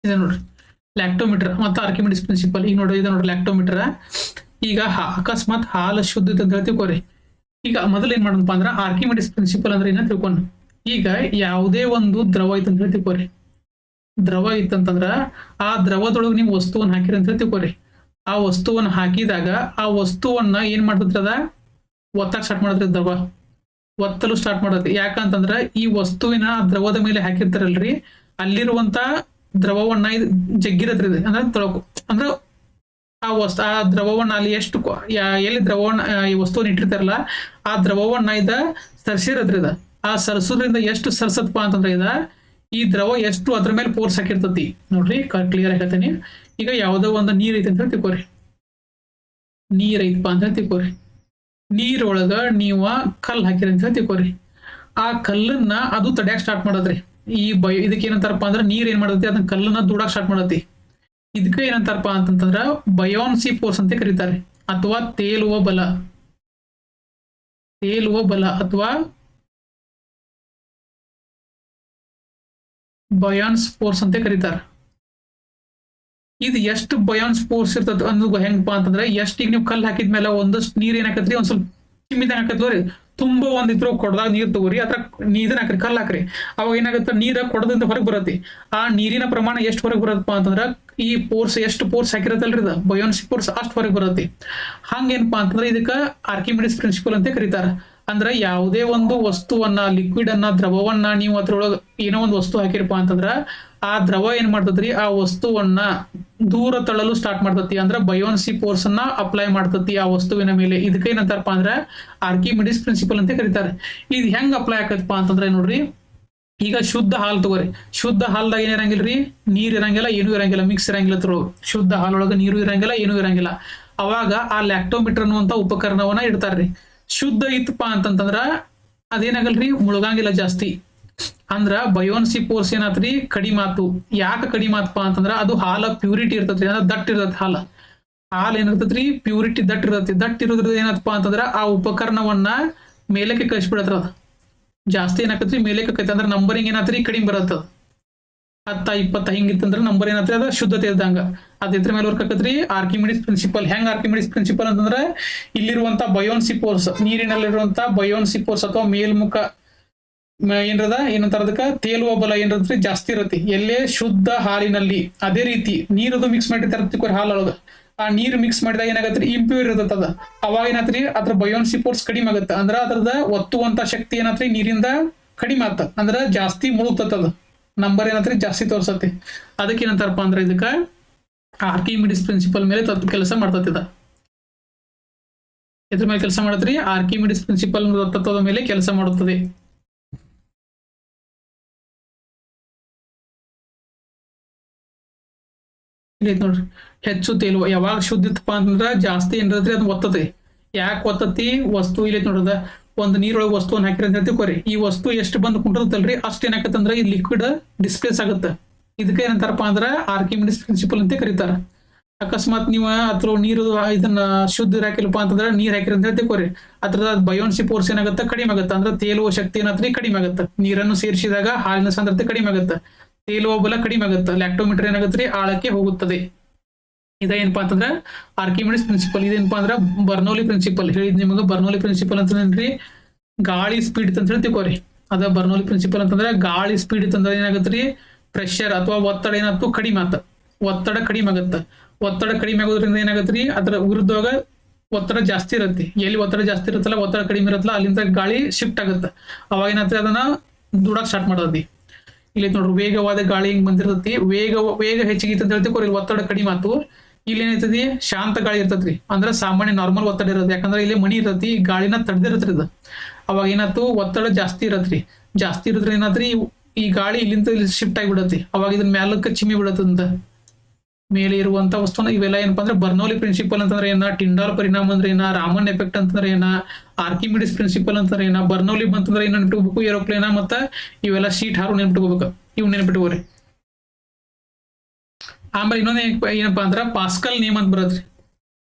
Speaker 1: ಇದೆ ನೋಡ್ರಿ ಲ್ಯಾಕ್ಟೋಮೀಟರ್ ಮತ್ತು ಆರ್ಕಿಮಿಡಿಸ್ ಪ್ರಿನ್ಸಿಪಲ್. ಈಗ ನೋಡ್ರಿ, ಇದೆ ನೋಡ್ರಿ ಲ್ಯಾಕ್ಟೋಮೀಟರ್. ಈಗ ಅಕಸ್ಮಾತ್ ಹಾಲು ಶುದ್ಧ ಅಂತ ಹೇಳ್ತೀವಿ. ಈಗ ಮೊದಲು ಏನ್ ಮಾಡಪ್ಪ ಅಂದ್ರ ಆರ್ಕಿಮಿಡಿಸ್ ಪ್ರಿನ್ಸಿಪಲ್ ಅಂದ್ರೆ ಏನ ತಿಳ್ಕೊಂಡು, ಈಗ ಯಾವುದೇ ಒಂದು ದ್ರವ ಐತೆ ಅಂತ ಹೇಳ್ತೀವಿ. ದ್ರವ ಇತ್ತಂತಂದ್ರ ಆ ದ್ರವದೊಳಗೆ ನೀವು ವಸ್ತುವನ್ನ ಹಾಕಿರಿ ಅಂತ ಹೇಳ್ತೀವಿ. ಆ ವಸ್ತುವನ್ನ ಹಾಕಿದಾಗ ಆ ವಸ್ತುವನ್ನ ಏನ್ ಮಾಡ್ತೈತ್ರಿ, ಅದ ಒತ್ತಕ್ ಸ್ಟಾರ್ಟ್ ಮಾಡತ್ರಿ. ದ್ರವ ಒತ್ತಲು ಸ್ಟಾರ್ಟ್ ಮಾಡತ್ರಿ. ಯಾಕಂತಂದ್ರ ಈ ವಸ್ತುವಿನ ದ್ರವದ ಮೇಲೆ ಹಾಕಿರ್ತಾರಲ್ರಿ, ಅಲ್ಲಿರುವಂತ ದ್ರವವನ್ನ ಇದು ಜಗ್ಗಿರತ್ರಿ. ಅಂದ್ರೆ ಆ ದ್ರವವನ್ನ ಅಲ್ಲಿ ಎಷ್ಟು ಎಲ್ಲಿ ದ್ರವವನ್ನ ಈ ವಸ್ತುವನ್ನ ಇಟ್ಟಿರ್ತಾರಲ್ಲ, ಆ ದ್ರವವನ್ನ ಇದ ಸರ್ಸಿರತ್ರಿ. ಆ ಸರ್ಸೋದ್ರಿಂದ ಎಷ್ಟು ಸರ್ಸತ್ಪ ಅಂತಂದ್ರೆ ಈ ದ್ರವ ಎಷ್ಟು ಅದ್ರ ಮೇಲೆ ಫೋರ್ಸ್ ಹಾಕಿರ್ತತಿ. ನೋಡ್ರಿ, ಕ್ಲಿಯರ್ ಆಗಿ ಹೇಳ್ತೇನೆ. ಈಗ ಯಾವ್ದೋ ಒಂದು ನೀರ್ ಐತೆ ಅಂತ ತಿಳ್ಕೊರಿ. ನೀರ್ ಐತಪ್ಪ ಅಂತ ತಿಳ್ಕೊರಿ. ನೀರೊಳಗ ನೀವ ಕಲ್ಲು ಹಾಕಿರಿ ಅಂತ ತಿಳ್ಕೊರಿ. ಆ ಕಲ್ಲನ್ನ ಅದು ತಡ್ಯಾಕ್ ಸ್ಟಾರ್ಟ್ ಮಾಡದ್ರಿ. ಇದಕ್ಕೆ ಏನಂತಾರಪ್ಪ ಅಂದ್ರೆ, ನೀರ್ ಏನ್ ಮಾಡತಿ, ಅದನ್ನ ಕಲ್ಲನ್ನ ದೂಡಾಕ್ ಸ್ಟಾರ್ಟ್ ಮಾಡತಿ. ಇದಕ್ಕೆ ಏನಂತಾರಪ್ಪ ಅಂತಂದ್ರ ಬಯೋನ್ಸಿ ಫೋರ್ಸ್ ಅಂತ ಕರೀತಾರೆ, ಅಥವಾ ತೇಲುವ ಬಲ ಅಥವಾ ಬಯಾನ್ಸ್ ಫೋರ್ಸ್ ಅಂತ ಕರೀತಾರ. ಇದು ಎಷ್ಟು ಬಯಾನ್ಸ್ ಫೋರ್ಸ್ ಇರ್ತದ ಅನ್ನೋದು ಹೆಂಗಪ್ಪ ಅಂತಂದ್ರೆ, ಎಷ್ಟು ಈಗ ನೀವು ಕಲ್ಲು ಹಾಕಿದ್ಮೇಲೆ ಒಂದಷ್ಟು ನೀರ್ ಏನಾಕತ್ರಿ, ಒಂದ್ ಸ್ವಲ್ಪ ಚಿಮ್ಮಿದಂಗ ಆಕತ್ಲೋರಿ, ತುಂಬ ಒಂದಿದ್ರು ಕೊಡದಾಗ ನೀರ್ ತಗೋರಿ, ಅದ್ರ ನೀರಿನ ಹಾಕ್ರಿ, ಕಲ್ಲು ಹಾಕ್ರಿ. ಅವಾಗ ಏನಾಗುತ್ತೆ, ನೀರ ಕೊಡದಿಂದ ಹೊರಗೆ ಬರತ್ತೆ. ಆ ನೀರಿನ ಪ್ರಮಾಣ ಎಷ್ಟು ಹೊರಗೆ ಬರತ್ತಪ್ಪ ಅಂತಂದ್ರ ಈ ಪೋರ್ಸ್ ಎಷ್ಟು ಪೋರ್ಸ್ ಹಾಕಿರತ್ತಲ್ರಿ ಇದು ಬಯೋನ್ಸಿ ಪೋರ್ಸ್ ಅಷ್ಟು ಹೊರಗೆ ಬರತ್ತೆ. ಹಂಗೇನಪ್ಪಾ ಅಂತಂದ್ರೆ ಇದಕ್ಕ ಆರ್ಕಿಮಿಡಿಸ್ ಪ್ರಿನ್ಸಿಪಲ್ ಅಂತ ಕರೀತಾರ. ಅಂದ್ರ ಯಾವುದೇ ಒಂದು ವಸ್ತುವನ್ನ, ಲಿಕ್ವಿಡ್ ಅನ್ನ, ದ್ರವವನ್ನ ನೀವು ಅದ್ರೊಳಗ ಏನೋ ಒಂದು ವಸ್ತು ಹಾಕಿರಪ್ಪ ಅಂತಂದ್ರ ಆ ದ್ರವ ಏನ್ ಮಾಡ್ತದ್ರಿ, ಆ ವಸ್ತುವನ್ನ ದೂರ ತಳ್ಳಲು ಸ್ಟಾರ್ಟ್ ಮಾಡ್ತತಿ. ಅಂದ್ರ ಬಯೋನ್ಸಿ ಫೋರ್ಸ್ ಅನ್ನ ಅಪ್ಲೈ ಮಾಡ್ತತಿ ಆ ವಸ್ತುವಿನ ಮೇಲೆ. ಇದಕ್ಕೆ ಏನಂತಾರಪ್ಪ ಅಂದ್ರ ಆರ್ಕಿಮಿಡಿಸ್ ಪ್ರಿನ್ಸಿಪಲ್ ಅಂತ ಕರೀತಾರೆ. ಇದು ಹೆಂಗ್ ಅಪ್ಲೈ ಆಕತ್ತಪ್ಪ ಅಂತಂದ್ರೆ ನೋಡ್ರಿ, ಈಗ ಶುದ್ಧ ಹಾಲು ತಗೋರಿ. ಶುದ್ಧ ಹಾಲ್ದಾಗ ಏನಿರಂಗಿಲ್ರಿ, ನೀರ್ ಇರಂಗಿಲ್ಲ, ಏನೂ ಇರಂಗಿಲ್ಲ, ಮಿಕ್ಸ್ ಇರಂಗಿಲ್ಲ. ಶುದ್ಧ ಹಾಲೊಳಗ ನೀರು ಇರಂಗಿಲ್ಲ, ಏನೂ ಇರಂಗಿಲ್ಲ. ಅವಾಗ ಆ ಲ್ಯಾಕ್ಟೋಮೀಟರ್ ಅನ್ನುವಂತ ಉಪಕರಣವನ್ನ ಇಡ್ತಾರ್ರಿ. ಶುದ್ಧ ಇತ್ತಪ್ಪ ಅಂತಂದ್ರ ಅದೇನಾಗಲ್ರಿ, ಮುಳುಗಂಗಿಲ್ಲ ಜಾಸ್ತಿ. ಅಂದ್ರ ಬಯೋನ್ಸಿ ಫೋರ್ಸ್ ಏನಾತ್ರಿ, ಕಡಿಮೆ ಆತು. ಯಾಕೆ ಕಡಿಮೆ ಆತಪ್ಪ ಅಂತಂದ್ರ ಅದು ಹಾಲ ಪ್ಯೂರಿಟಿ ಇರ್ತೈತ್ರಿ, ಅಂದ್ರೆ ದಟ್ ಇರ್ತೈತಿ ಹಾಲು ಏನಿರ್ತೈತ್ರಿ, ಪ್ಯೂರಿಟಿ ದಟ್ ಇರ್ತೈತಿ. ದಟ್ ಇರೋದ್ರಿಂದ ಏನತ್ತಪ್ಪ ಅಂತಂದ್ರ ಆ ಉಪಕರಣವನ್ನ ಮೇಲಕ್ಕೆ ಕಳಿಸ್ಬಿಡತ್ರ. ಅದು ಜಾಸ್ತಿ ಏನಾಕತ್ರಿ, ಮೇಲಕ್ಕೆ ಕೈತಿ. ಅಂದ್ರೆ ನಂಬರಿಂಗ್ ಏನಾತ್ರಿ, ಕಡಿಮೆ ಬರತ್ತ. 10, 20 ಹಿಂಗಿತ್ತಂದ್ರ ನಂಬರ್ ಏನಾತ್ರಿ, ಅದ ಶುದ್ಧತೆ ಇದ್ದಂಗ. ಅದ್ ಇದ್ರ ಮೇಲೆ ವರ್ಕ್ ಆಕತ್ರಿ ಆರ್ಕಿಮಿಡಿಸ್ ಪ್ರಿನ್ಸಿಪಲ್. ಹೆಂಗ್ ಆರ್ಕಿಮಿಡಿಸ್ ಪ್ರಿನ್ಸಿಪಲ್ ಅಂತಂದ್ರ ಇಲ್ಲಿರುವಂತ ಬಯೋನ್ಸಿ ಫೋರ್ಸ್, ನೀರಿನಲ್ಲಿರುವಂತ ಬಯೋನ್ಸಿ ಫೋರ್ಸ್ ಅಥವಾ ಮೇಲ್ಮುಖ ಏನದ ಏನಂತಾರ ಅದಕ್ಕ, ತೇಲುವ ಬಲ ಏನಿರತ್ರಿ ಜಾಸ್ತಿ ಇರತ್ತೆ ಎಲ್ಲೇ ಶುದ್ಧ ಹಾಲಿನಲ್ಲಿ. ಅದೇ ರೀತಿ ನೀರದು ಮಿಕ್ಸ್ ಮಾಡಿರ್ತಾರ ಹಾಲೊಳಗ. ಆ ನೀರು ಮಿಕ್ಸ್ ಮಾಡಿದಾಗ ಏನಾಗತ್ರಿ, ಇಂಪ್ಯೂರ್ ಇರತ್ತ ಅದ. ಅವಾಗ ಏನಾತ್ರಿ, ಅದ್ರ ಬಯೋನ್ಸಿ ಫೋರ್ಸ್ ಕಡಿಮೆ ಆಗತ್ತ. ಅಂದ್ರ ಅದ್ರದ ಒತ್ತುವಂತ ಶಕ್ತಿ ಏನಾತ್ರಿ ನೀರಿಂದ ಕಡಿಮೆ ಆತ. ಅಂದ್ರ ಜಾಸ್ತಿ ಮುಳುಗ್ತದ, ನಂಬರ್ ಏನಾತ್ರಿ ಜಾಸ್ತಿ ತೋರ್ಸತ್ತೆ. ಅದಕ್ಕೆ ಏನಂತಾರಪ್ಪ ಅಂದ್ರ ಇದಕ್ಕ ಆರ್ಕಿಮಿಡಿಸ್ ಪ್ರಿನ್ಸಿಪಲ್ ಮೇಲೆ ಕೆಲಸ ಮಾಡ್ತದ. ಇದ್ರ ಮೇಲೆ ಕೆಲಸ ಮಾಡತ್ರಿ, ಆರ್ಕಿಮಿಡಿಸ್ ಪ್ರಿನ್ಸಿಪಲ್ ತತ್ವದ ಮೇಲೆ ಕೆಲಸ ಮಾಡುತ್ತದೆ. ನೋಡ್ರಿ, ಹೆಚ್ಚು ತೇಲುವ. ಯಾವಾಗ ಶುದ್ಧ ಇತ್ತಪ್ಪ ಅಂತಂದ್ರ ಜಾಸ್ತಿ ಏನಿರತ್ರಿ ಅದು ಒತ್ತತಿ. ಯಾಕೆ ಒತ್ತತಿ, ವಸ್ತು ಇಲ್ಲಿ ನೋಡ್ರದ ಒಂದು ನೀರೊಳಗೆ ವಸ್ತುವನ್ನ ಹಾಕಿರ ಅಂತ ತಿಳ್ಕೊರಿ. ಈ ವಸ್ತು ಎಷ್ಟು ಬಂದು ಕುಂಟಿರ್ತಲ್ರಿ ಅಷ್ಟು ಏನಾಕತ್ತಂದ್ರ ಈ ಲಿಕ್ವಿಡ್ ಡಿಸ್ಪ್ಲೇಸ್ ಆಗುತ್ತೆ. ಇದಕ್ಕೆ ಏನಂತಾರಪ್ಪ ಅಂದ್ರ ಆರ್ಕಿಮಿಡಿಸ್ ಪ್ರಿನ್ಸಿಪಲ್ ಅಂತ ಕರೀತಾರ. ಅಕಸ್ಮಾತ್ ನೀವು ಅದ್ರ ನೀರು ಇದನ್ನ ಶುದ್ಧ ಹಾಕಿಲ್ಲಪ್ಪ ಅಂತಂದ್ರ ನೀರ್ ಹಾಕಿರ ಅಂತ ತಿಳ್ಕೊರಿ, ಅದ್ರದ ಬಯೋನ್ಸಿ ಫೋರ್ಸ್ ಏನಾಗುತ್ತೆ, ಕಡಿಮೆ ಆಗುತ್ತೆ. ಅಂದ್ರೆ ತೇಲುವ ಶಕ್ತಿ ಏನಾತ್ರಿ ಕಡಿಮೆ ಆಗುತ್ತೆ. ನೀರನ್ನು ಸೇರಿಸಿದಾಗ ಹಾಲಿನ ಸಾಂದ್ರತೆ ಕಡಿಮೆ ಆಗುತ್ತೆ, ತೇಲುವ ಬಲ ಕಡಿಮೆ ಆಗುತ್ತೆ. ಲ್ಯಾಕ್ಟೋಮೀಟರ್ ಏನಾಗತ್ರಿ ಆಳಕ್ಕೆ ಹೋಗುತ್ತದೆ. ಇದೇನಪ್ಪಾ ಅಂತಂದ್ರ ಆರ್ಕಿಮಿಡಿಸ್ ಪ್ರಿನ್ಸಿಪಲ್. ಇದೇನಪ್ಪಾ ಅಂದ್ರ ಬರ್ನೌಲಿ ಪ್ರಿನ್ಸಿಪಲ್. ಹೇಳಿದ್ ನಿಮಗೆ ಬರ್ನೌಲಿ ಪ್ರಿನ್ಸಿಪಲ್ ಅಂತಂದ್ರಿ ಗಾಳಿ ಸ್ಪೀಡ್ ಅಂತ ಹೇಳಿ ತಿಳ್ಕೊರಿ. ಅದ ಬರ್ನೌಲಿ ಪ್ರಿನ್ಸಿಪಲ್ ಅಂತಂದ್ರ ಗಾಳಿ ಸ್ಪೀಡ್ ಇತ್ತಂದ್ರ ಏನಾಗತ್ರಿ, ಪ್ರೆಷರ್ ಅಥವಾ ಒತ್ತಡ ಏನಾಯ್ತು ಕಡಿಮೆ ಆತ. ಒತ್ತಡ ಕಡಿಮೆ ಆಗತ್ತ. ಒತ್ತಡ ಕಡಿಮೆ ಆಗೋದ್ರಿಂದ ಏನಾಗತ್ರಿ, ಅದ್ರ ವಿರುದ್ಧವಾಗ ಒತ್ತಡ ಜಾಸ್ತಿ ಇರತ್ತೆ. ಎಲ್ಲಿ ಒತ್ತಡ ಜಾಸ್ತಿ ಇರುತ್ತಲ್ಲ, ಒತ್ತಡ ಕಡಿಮೆ ಇರುತ್ತಲ್ಲ, ಅಲ್ಲಿಂದ ಗಾಳಿ ಶಿಫ್ಟ್ ಆಗುತ್ತೆ. ಅವಾಗ ಏನಾಗ್ತದೆ, ಅದನ್ನ ದುಡಕ್ ಸ್ಟಾರ್ಟ್ ಮಾಡತಿ. ಇಲ್ಲಿ ನೋಡ್ರಿ, ವೇಗವಾದ ಗಾಳಿ ಹಿಂಗ್ ಬಂದಿರ್ತತಿ. ವೇಗ ಹೆಚ್ಚಿಗೆ ಅಂತ ಹೇಳ್ತೀವಿ, ಒತ್ತಡ ಕಡಿಮೆ ಆತು. ಇಲ್ಲಿ ಏನೈತದಿ, ಶಾಂತ ಗಾಳಿ ಇರ್ತೈತ್ರಿ. ಅಂದ್ರ ಸಾಮಾನ್ಯ ನಾರ್ಮಲ್ ಒತ್ತಡ ಇರತ್ತೆ. ಯಾಕಂದ್ರೆ ಇಲ್ಲಿ ಮಣಿ ಇರತ್ತಿ, ಗಾಳಿನ ತಡೆದಿರತ್ರಿ ಇದು. ಅವಾಗ ಏನಾಯ್ತು, ಒತ್ತಡ ಜಾಸ್ತಿ ಇರತ್ರಿ. ಜಾಸ್ತಿ ಇರೋದ್ರಿಂದ ಏನಾತ್ರಿ, ಈ ಗಾಳಿ ಇಲ್ಲಿಂದ ಇಲ್ಲಿ ಶಿಫ್ಟ್ ಆಗಿಬಿಡತ್ತಿ. ಅವಾಗ ಇದನ್ನ ಮ್ಯಾಲಕ್ಕೆ ಚಿಮ್ಮಿ ಬಿಡತ್ತಂತ ಮೇಲೆ ಇರುವಂತ ವಸ್ತುನ. ಇವೆಲ್ಲ ಏನಪ್ಪಾ ಅಂದ್ರೆ ಬರ್ನೌಲಿ ಪ್ರಿನ್ಸಿಪಲ್ ಅಂತಂದ್ರೆ ಏನ, ಟಿಂಡಾಲ್ ಪರಿಣಾಮ ಅಂದ್ರೆ ಏನ, ರಾಮನ್ ಎಫೆಕ್ಟ್ ಅಂತಂದ್ರೆ ಏನ, ಆರ್ಕಿಮಿಡಿಸ್ ಪ್ರಿನ್ಸಿಪಲ್ ಅಂತಂದ್ರೆ ಏನ, ಬರ್ನೌಲಿ ಬಂತಂದ್ರೆ ಏನ್ ನೆನ್ಪಿಟ್ಕೋಬೇಕು, ಏರೋಪ್ಲೇನ ಮತ್ತ ಇವೆಲ್ಲ ಶೀಟ್ ಹಾರು ನೆನ್ಪಿಟ್ಕೋಬೇಕು. ಇವ್ ನೆನ್ಪಿಟ್ಕೋರಿ. ಆಮೇಲೆ ಇನ್ನೊಂದು ಏನಪ್ಪಾ ಅಂದ್ರ ಪಾಸ್ಕಲ್ ನಿಯಮ ಅಂತ ಬರತ್ರಿ.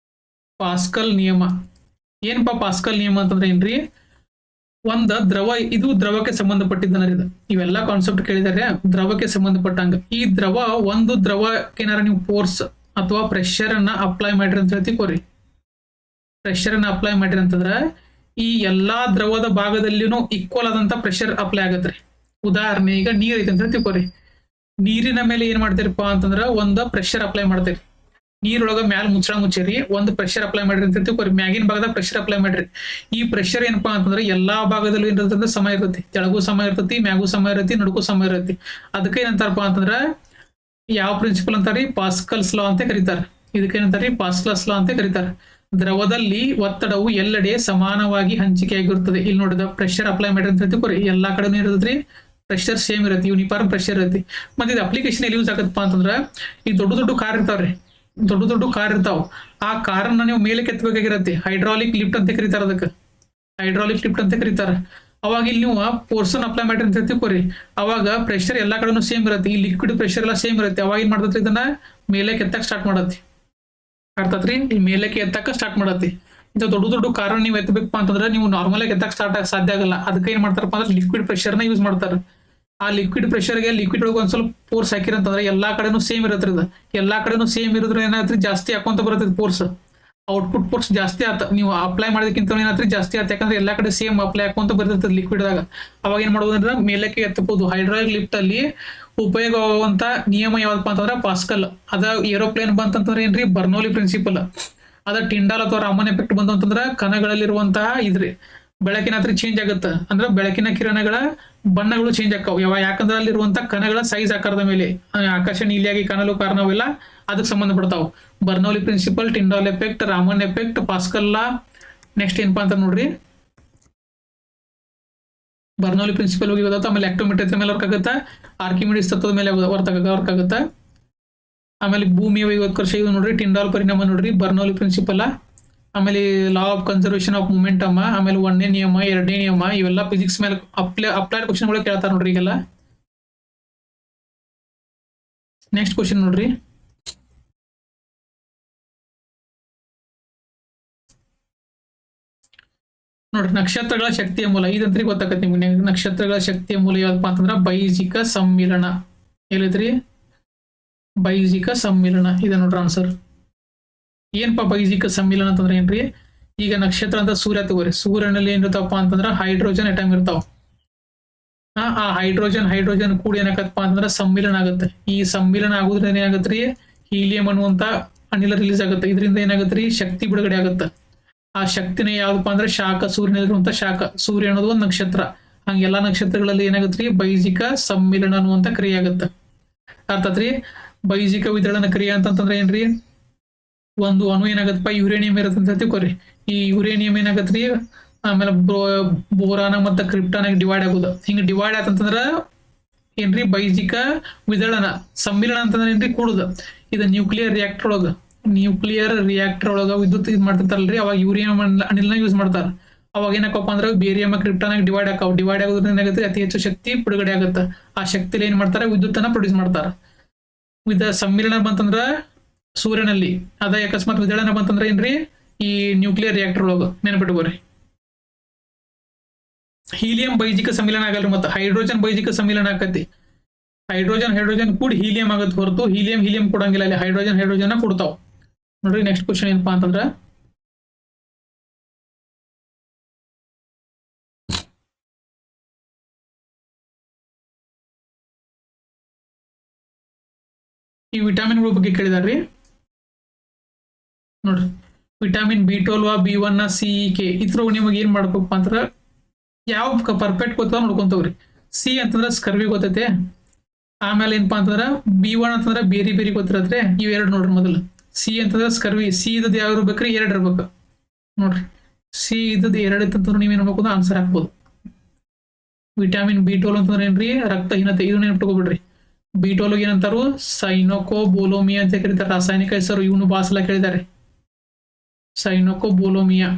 Speaker 1: ಪಾಸ್ಕಲ್ ನಿಯಮ ಏನಪ್ಪಾ, ಪಾಸ್ಕಲ್ ನಿಯಮ ಅಂತಂದ್ರೆ ಏನ್ರಿ, ಒಂದ ದ್ರವ, ಇದು ದ್ರವಕ್ಕೆ ಸಂಬಂಧಪಟ್ಟಿದ್ದನ ಇದು. ಇವೆಲ್ಲ ಕಾನ್ಸೆಪ್ಟ್ ಕೇಳಿದಾರೆ ದ್ರವಕ್ಕೆ ಸಂಬಂಧಪಟ್ಟಂಗ. ಈ ದ್ರವ, ಒಂದು ದ್ರವಕ್ಕೆ ಏನಾರ ನೀವು ಫೋರ್ಸ್ ಅಥವಾ ಪ್ರೆಷರ್ ಅನ್ನ ಅಪ್ಲೈ ಮಾಡ್ರಿ ಅಂತ ಹೇಳ್ತಿಕೋರಿ. ಪ್ರೆಷರ್ ಅನ್ನ ಅಪ್ಲೈ ಮಾಡ್ರಿ ಅಂತಂದ್ರ ಈ ಎಲ್ಲಾ ದ್ರವದ ಭಾಗದಲ್ಲಿನೂ ಈಕ್ವಲ್ ಆದಂತ ಪ್ರೆಷರ್ ಅಪ್ಲೈ ಆಗತ್ರಿ. ಉದಾಹರಣೆ, ಈಗ ನೀರ್ ಐತೆ ಅಂತ ಹೇಳ್ತಿಕೋರಿ. ನೀರಿನ ಮೇಲೆ ಏನ್ ಮಾಡ್ತೀರಪ್ಪ ಅಂತಂದ್ರ ಒಂದ್ ಪ್ರೆಷರ್ ಅಪ್ಲೈ ಮಾಡ್ತೀರಿ. ನೀರೊಳಗ ಮ್ಯಾಲ ಮುಚ್ಚಳ ಮುಚ್ಚಿರಿ, ಒಂದು ಪ್ರೆಷರ್ ಅಪ್ಲೈ ಮಾಡ್ರಿ ಅಂತ ತಿಳ್ಕೊರಿ. ಮ್ಯಾಗಿನ ಭಾಗದಾಗ ಪ್ರೆಷರ್ ಅಪ್ಲೈ ಮಾಡ್ರಿ. ಈ ಪ್ರೆಷರ್ ಏನಪ್ಪಾ ಅಂತಂದ್ರೆ ಎಲ್ಲಾ ಭಾಗದಲ್ಲೂ ಏನಿರ್ತಂದ್ರೆ ಸಮ ಇರ್ತೈತಿ. ತೆಳಗೂ ಸಮ ಇರ್ತೈತಿ, ಮ್ಯಾಗೂ ಸಮ ಇರತಿ, ನಡುಕು ಸಮ ಇರತಿ. ಅದಕ್ಕೆ ಏನಂತಾರಪ್ಪ ಅಂತಂದ್ರ ಯಾವ ಪ್ರಿನ್ಸಿಪಲ್ ಅಂತಾರಿ, ಪಾಸ್ಕಲ್ಸ್ ಲಾ ಅಂತ ಕರೀತಾರೆ. ಇದಕ್ಕೆ ಏನಂತಾರಿ, ಪಾಸ್ಕಲ್ಸ್ ಲಾ ಅಂತ ಕರೀತಾರೆ. ದ್ರವದಲ್ಲಿ ಒತ್ತಡವು ಎಲ್ಲೆಡೆ ಸಮಾನವಾಗಿ ಹಂಚಿಕೆಯಾಗಿರುತ್ತದೆ. ಇಲ್ಲಿ ನೋಡಿದ ಪ್ರೆಷರ್ ಅಪ್ಲೈ ಮಾಡ್ರಿ ಅಂತ ತಿಳ್ಕೊರಿ. ಎಲ್ಲಾ ಕಡೆನೂ ಇರ್ತದ್ರಿ, ಪ್ರೆಷರ್ ಸೇಮ್ ಇರತ್ತೆ, ಯೂನಿಫಾರ್ಮ್ ಪ್ರೆಷರ್ ಇರತ್ತೆ. ಮತ್ತೆ ಇದು ಅಪ್ಲಿಕೇಶನ್ ಎಲ್ಲಿ ಯೂಸ್ ಆಗತ್ತಪ್ಪ ಅಂತಂದ್ರ ಈ ದೊಡ್ಡ ದೊಡ್ಡ ಕಾರ್ ಇರ್ತಾವ್ರಿ, ದೊಡ್ಡ ದೊಡ್ಡ ಕಾರ್ ಇರ್ತಾವ. ಆ ಕಾರನ್ನ ನೀವು ಮೇಲೆ ಕೆತ್ತಬೇಕಾಗಿರತ್ತೆ. ಹೈಡ್ರಾಲಿಕ್ ಲಿಫ್ಟ್ ಅಂತ ಕರೀತಾರ. ಅದಕ್ಕೆ ಹೈಡ್ರಾಲಿಕ್ ಲಿಫ್ಟ್ ಅಂತ ಕರೀತಾರ. ಅವಾಗ ಇಲ್ಲಿ ನೀವು ಪೋರ್ಸನ್ ಅಪ್ಲೈ ಮಾಡ್ರಿ ಅಂತ ತಿಳ್ಕೊರಿ. ಅವಾಗ ಪ್ರೆಷರ್ ಎಲ್ಲಾ ಕಡೆನೂ ಸೇಮ್ ಇರತ್ತೆ. ಈ ಲಿಕ್ವಿಡ್ ಪ್ರೆಷರ್ ಎಲ್ಲ ಸೇಮ್ ಇರುತ್ತೆ. ಅವಾಗ ಏನ್ ಮಾಡ್ತೈತಿ, ಇದನ್ನ ಮೇಲೆ ಕೆತ್ತಕ್ ಸ್ಟಾರ್ಟ್ ಮಾಡತ್ತಿ. ಅರ್ಥಾತ್ರಿ, ಇಲ್ಲಿ ಮೇಲೆ ಎತ್ತಕ್ಕ ಸ್ಟಾರ್ಟ್ ಮಾಡತ್ತಿ. ಇಂಥ ದೊಡ್ಡ ದೊಡ್ಡ ಕಾರನ್ನ ನೀವು ಎತ್ತಬೇಕಪ್ಪ ಅಂತಂದ್ರೆ ನೀವು ನಾರ್ಮಲ್ ಆಗಿ ಎತ್ತಕ್ ಸ್ಟಾರ್ಟ್ ಸಾಧ್ಯ ಆಗಲ್ಲ. ಅದಕ್ಕೆ ಏನ್ ಮಾಡ್ತಾರಪ್ಪ ಅಂದ್ರೆ ಲಿಕ್ವಿಡ್ ಪ್ರೆಷರ್ನ ಯೂಸ್ ಮಾಡ್ತಾರೆ. ಆ ಲಿಕ್ವಿಡ್ ಪ್ರೆಷರ್ಗೆ ಲಿಕ್ವಿಡ್ ಒಳಗೆ ಒಂದ್ ಸ್ವಲ್ಪ ಫೋರ್ಸ್ ಹಾಕಿರಂತಂದ್ರೆ ಎಲ್ಲಾ ಕಡೆನೂ ಸೇಮ್ ಇರತ್ರಿ. ಇದು ಎಲ್ಲಾ ಕಡೆನೂ ಸೇಮ್ ಇರೋದ್ರ ಏನಾದ್ರಿ, ಜಾಸ್ತಿ ಹಾಕೊಂತ ಬರತ್ತೆ ಫೋರ್ಸ್. ಔಟ್ಪುಟ್ ಫೋರ್ಸ್ ಜಾಸ್ತಿ ಆತ. ನೀವು ಅಪ್ಲೈ ಮಾಡೋದಕ್ಕಿಂತ ಏನಾದ್ರೂ ಜಾಸ್ತಿ ಆತ, ಯಾಕಂದ್ರೆ ಎಲ್ಲಾ ಕಡೆ ಸೇಮ್ ಅಪ್ಲೈ ಹಾಕೊಂತ ಬರ್ತದೆ ಲಿಕ್ವಿಡ್ದಾಗ. ಅವಾಗ ಏನ್ ಮಾಡೋದು ಅಂದ್ರೆ ಮೇಲಕ್ಕೆ ಎತ್ತಬಹುದು. ಹೈಡ್ರಾಲಿಕ್ ಲಿಫ್ಟ್ ಅಲ್ಲಿ ಉಪಯೋಗವಾಗುವಂತ ನಿಯಮ ಯಾವ್ದಪ್ಪ ಅಂತಂದ್ರೆ ಪಾಸ್ಕಲ್. ಅದ ಏರೋಪ್ಲೇನ್ ಬಂತಂತಂದ್ರೆ ಏನ್ರಿ ಬರ್ನೌಲಿ ಪ್ರಿನ್ಸಿಪಲ್. ಅದ ಟಿಂಡಾಲ್ ಅಥವಾ ರಾಮನ್ ಎಫೆಕ್ಟ್ ಬಂತು ಅಂತಂದ್ರೆ ಕಣಗಳಲ್ಲಿರುವಂತಹ ಇದ್ರಿ ಬೆಳಕಿನ ಹತ್ರ ಚೇಂಜ್ ಆಗುತ್ತೆ. ಅಂದ್ರೆ ಬೆಳಕಿನ ಕಿರಣಗಳ ಬಣ್ಣಗಳು ಚೇಂಜ್ ಆಕಾವ್. ಯಾಕಂದ್ರೆ ಅಲ್ಲಿರುವಂತಹ ಕಣಗಳ ಸೈಜ್ ಆಕಾರದ ಮೇಲೆ ಆಕಾಶ ನೀಲಿಯಾಗಿ ಕಾಣಲು ಕಾರಣವೆಲ್ಲ ಅದಕ್ಕೆ ಸಂಬಂಧಪಡ್ತಾವ್. Bernoulli principle, Tyndall effect, Raman effect, Pascal law. Next ಏನಪ್ಪಾ ಅಂತ ನೋಡ್ರಿ, ಬರ್ನೌಲಿ ಪ್ರಿನ್ಸಿಪಲ್ ಹೋಗಿ ಗೊತ್ತಾಯ್ತು. ಆಮೇಲೆ ಆಕ್ಟೋಮೆಟ್ರಿ ಮೇಲೆ ವರ್ಕ್ ಆಗುತ್ತೆ. ಆರ್ಕಿಮಿಡಿಸ್ ತತ್ವದ ಮೇಲೆ ವರ್ಕ್ ಆಗುತ್ತೆ. ಆಮೇಲೆ ಭೂಮಿಯ ವೈವತ್ಕರ್ಷ ಇದು ನೋಡ್ರಿ, ಟಿಂಡಾಲ್ ಪರಿಣಾಮ ನೋಡ್ರಿ, ಬರ್ನೌಲಿ ಪ್ರಿನ್ಸಿಪಲ್. ಆಮೇಲೆ ಲಾ ಆಫ್ ಕನ್ಸರ್ವೇಷನ್ ಆಫ್ ಮೂಮೆಂಟಮ್, ಆಮೇಲೆ 1ನೇ ನಿಯಮ, 2ನೇ ನಿಯಮ, ಇವೆಲ್ಲ ಫಿಸಿಕ್ಸ್ ಮೇಲೆ ಅಪ್ಲೈಡ್ ಕ್ವಶನ್ಗಳು ಕೇಳ್ತಾರೆ ನೋಡ್ರಿ ಈಗೆಲ್ಲ. ನೆಕ್ಸ್ಟ್ ಕ್ವಶನ್ ನೋಡ್ರಿ, ನಕ್ಷತ್ರಗಳ ಶಕ್ತಿಯ ಮೂಲ. ಇದಂತ್ರಿ ಗೊತ್ತಾಗತ್ತೆ ನಿಮ್ಗೆ. ನಕ್ಷತ್ರಗಳ ಶಕ್ತಿಯ ಮೂಲ ಯಾವ್ದಪ್ಪ ಅಂತಂದ್ರ ಬೈಜಿಕ ಸಮ್ಮಿಲನ. ಹೇಳಿದ್ರಿ ಬೈಜಿಕ ಸಮ್ಮಿಲನ. ಇದೆ ನೋಡ್ರಿ ಆನ್ಸರ್. ಏನಪ್ಪಾ ಬೈಜಿಕ ಸಮ್ಮಿಲನ ಅಂತಂದ್ರೆ ಏನ್ರಿ? ಈಗ ನಕ್ಷತ್ರ ಅಂತ ಸೂರ್ಯ ತಗೋರಿ. ಸೂರ್ಯನಲ್ಲಿ ಏನಿರ್ತಾವಪ್ಪ ಅಂತಂದ್ರ ಹೈಡ್ರೋಜನ್ ಅಟಮ್ ಇರ್ತಾವ. ಆ ಹೈಡ್ರೋಜನ್ ಕೂಡ ಏನಾಗತ್ತಪ್ಪ ಅಂತಂದ್ರ ಸಮ್ಮಿಲನ ಆಗುತ್ತೆ. ಈ ಸಮ್ಮಿಲನ ಆಗುದ್ರಿಂದ ಏನಾಗತ್ರಿ? ಹೀಲಿಯಂ ಅನ್ನುವಂತ ಅನಿಲ ರಿಲೀಸ್ ಆಗುತ್ತೆ. ಇದರಿಂದ ಏನಾಗತ್ರಿ? ಶಕ್ತಿ ಬಿಡುಗಡೆ ಆಗುತ್ತೆ. ಆ ಶಕ್ತಿನ ಯಾವ್ದಪ್ಪ ಅಂದ್ರೆ ಶಾಖ. ಸೂರ್ಯನಲ್ಲಿರುವಂತ ಶಾಖ. ಸೂರ್ಯ ಅನ್ನೋದು ಒಂದು ನಕ್ಷತ್ರ. ಹಂಗ ಎಲ್ಲಾ ನಕ್ಷತ್ರಗಳಲ್ಲಿ ಏನಾಗತ್ರಿ? ಬೈಜಿಕ ಸಮ್ಮಿಲನ ಅನ್ನುವಂತ ಕ್ರಿಯೆ ಆಗುತ್ತೆ. ಅರ್ಥಾತ್ರಿ? ಬೈಜಿಕ ವಿದಳನ ಕ್ರಿಯೆ ಅಂತಂದ್ರೆ ಏನ್ರಿ? ಒಂದು ಅಣು ಏನಾಗತ್ತಪ್ಪ, ಯುರೇನಿಯಂ ಇರುತ್ತೆ ಅಂತ ತಿಳ್ಕೊರಿ. ಈ ಯುರೇನಿಯಂ ಏನಾಗತ್ರಿ? ಆಮೇಲೆ ಬೋರಾನ ಮತ್ತು ಕ್ರಿಪ್ಟಾನ್ ಆಗಿ ಡಿವೈಡ್ ಆಗುದು. ಹಿಂಗ ಡಿವೈಡ್ ಆತಂತಂದ್ರ ಏನ್ರಿ? ಬೈಜಿಕ ವಿದಳನ. ಸಮ್ಮಿಲನ ಅಂತಂದ್ರೆ ಏನ್ರಿ? ಕೂಡುದು. ಇದು ನ್ಯೂಕ್ಲಿಯರ್ ರಿಯಾಕ್ಟರ್ ಒಳಗ ವಿದ್ಯುತ್ ಇದು ಮಾಡ್ತಿರ್ತಾರಲ್ರಿ, ಅವಾಗ ಯೂರಿಯಂ ಅನಿಲ್ನ ಯೂಸ್ ಮಾಡ್ತಾರ. ಅವಾಗ ಏನಕ್ಕಪ್ಪ ಅಂದ್ರೆ ಬೇರಿಯಂ ಕ್ರಿಪ್ಟಾನ್ ಆಗಿ ಡಿವೈಡ್ ಆಗೋದ್ರಿಂದ ಏನಾಗುತ್ತೆ? ಅತಿ ಹೆಚ್ಚು ಶಕ್ತಿ ಬಿಡುಗಡೆ ಆಗುತ್ತೆ. ಆ ಶಕ್ತಿಲಿ ಏನ್ ಮಾಡ್ತಾರೆ? ವಿದ್ಯುತ್ತನ್ನ ಪ್ರೊಡ್ಯೂಸ್ ಮಾಡ್ತಾರ. ಸಮ್ಮಿಲನ ಬಂತಂದ್ರ ಸೂರ್ಯನಲ್ಲಿ. ಅದ ಅಕಸ್ಮಾತ್ ವಿದಳನ ಬಂತಂದ್ರ ಏನ್ರಿ? ಈ ನ್ಯೂಕ್ಲಿಯರ್ ರಿಯಾಕ್ಟರ್ ಒಳಗ. ನೆನಪಿಟ್ಕೋರಿ. ಹೀಲಿಯಂ ಬೈಜಿಕ ಸಮ್ಮಿಲನ ಆಗಲ್ರಿ. ಮತ್ತೆ ಹೈಡ್ರೋಜನ್ ಬೈಜಿಕ ಸಮ್ಮಿಲನ ಆಕತಿ. ಹೈಡ್ರೋಜನ್ ಕೂಡಿ ಹೀಲಿಯಂ ಆಗತ್ ಹೊರತು ಹೀಲಿಯಂ ಕೊಡಂಗಿಲ್ಲ. ಅಲ್ಲಿ ಹೈಡ್ರೋಜನ್ ಕೊಡ್ತಾವ್ ನೋಡ್ರಿ. ನೆಕ್ಸ್ಟ್ ಕ್ವಶನ್ ಏನಪ್ಪಾ ಅಂತಂದ್ರ, ಈ ವಿಟಾಮಿನ್ಗಳ ಬಗ್ಗೆ ಕೇಳಿದಾರ್ರಿ ನೋಡ್ರಿ. Vitamin B12, B1, C, K ಇದ್ರ ನಿಮಗೆ ಏನ್ ಮಾಡ್ಬೇಕಪ್ಪ ಅಂದ್ರ ಯಾವ ಪರ್ಫೆಕ್ಟ್ ಗೊತ್ತಾವ ನೋಡ್ಕೊಂತವ್ರಿ. ಸಿ ಅಂತಂದ್ರ ಸ್ಕರ್ವಿ ಗೊತ್ತೈತೆ. ಆಮೇಲೆ ಏನಪ್ಪಾ ಅಂತಂದ್ರ B1 ಅಂತಂದ್ರ ಬೇರಿ ಗೊತ್ತಿರತ್ರೆ. ಇವೆರಡು ನೋಡ್ರಿ. ಮೊದಲು ಸಿ ಅಂತಂದ್ರ ಸ್ಕರ್ವಿ. ಸಿ ಇದ್ದದ್ ಯಾವ ಇರ್ಬೇಕ್ರಿ? 2 ಇರ್ಬೇಕು ನೋಡ್ರಿ. ಸಿ ಇದ್ದದ್ 2 ಇತ್ತಂತಂದ್ರ ನೀವೇನ್ ಮಾಡ್ಬೇಕು? ಆನ್ಸರ್ ಹಾಕ್ಬೋದು. ವಿಟಾಮಿನ್ B12 ಅಂತಂದ್ರೆ ಏನ್ರಿ? ರಕ್ತಹೀನತೆ. ಇದನ್ನ ನೆನ್ಪಿಟ್ಕೋಬಿಡ್ರಿ. B12 ಏನಂತಾರು? ಸೈನೋಕೋಬೋಲೋಮಿಯಾ ಅಂತ ಕರೀತಾರೆ. ರಾಸಾಯನಿಕ ಹೆಸರು ಇವನು ಬಾಸಲ ಕೇಳಿದ್ದಾರೆ, ಸೈನೋಕೋಬೋಲೋಮಿಯಾ.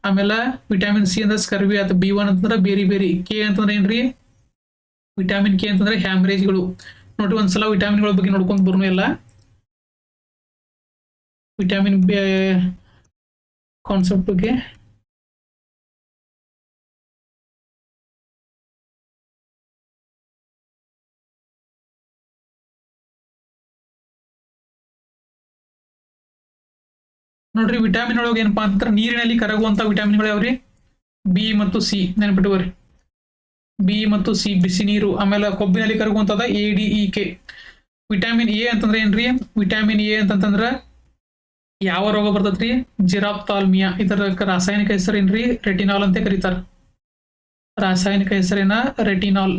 Speaker 1: ಆಮೇಲೆ ವಿಟಾಮಿನ್ ಸಿ ಅಂದ್ರೆ ಸ್ಕರ್ವಿ ಆತ. B1 ಅಂತಂದ್ರೆ ಬೇರಿ. ಕೆ ಅಂತಂದ್ರೆ ಏನ್ರಿ? ವಿಟಾಮಿನ್ ಕೆ ಅಂತಂದ್ರೆ ಹ್ಯಾಮ್ರೇಜ್ಗಳು. ನೋಡ್ರಿ ಒಂದ್ಸಲ ವಿಟಾಮಿನ್ಗಳ ಬಗ್ಗೆ ನೋಡ್ಕೊಂಡ್ ಬರ್ನು ಎಲ್ಲ. ವಿಟಾಮಿನ್ ಕಾನ್ಸೆಪ್ಟ್ ಬಗ್ಗೆ ನೋಡ್ರಿ. ವಿಟಾಮಿನ್ ಒಳಗೆ ಏನಪ್ಪಾ ಅಂತಂದ್ರೆ ನೀರಿನಲ್ಲಿ ಕರಗುವಂತ ವಿಟಾಮಿನ್ಗಳು ಯಾವ್ರಿ? ಬಿ ಮತ್ತು ಸಿ. ನೆನಪಿಟ್ಟುಕೋರಿ. ಬಿ ಮತ್ತು ಸಿ ಬಿಸಿ ನೀರು. ಆಮೇಲೆ ಕೊಬ್ಬಿನಲ್ಲಿ ಕರಗುವಂತದ ADEK. ವಿಟಾಮಿನ್ ಎ ಅಂತಂದ್ರೆ ಏನ್ರಿ? ವಿಟಾಮಿನ್ ಎ ಅಂತಂದ್ರ ಯಾವ ರೋಗ ಬರ್ತೈತ್ರಿ? ಜಿರಾಪ್ತಾಲ್ಮಿಯಾ. ಇದರ ರಾಸಾಯನಿಕ ಹೆಸರೇನ್ರಿ? ರೆಟಿನಾಲ್ ಅಂತ ಕರೀತಾರ. ರಾಸಾಯನಿಕ ಹೆಸರೇನ? ರೆಟಿನಾಲ್.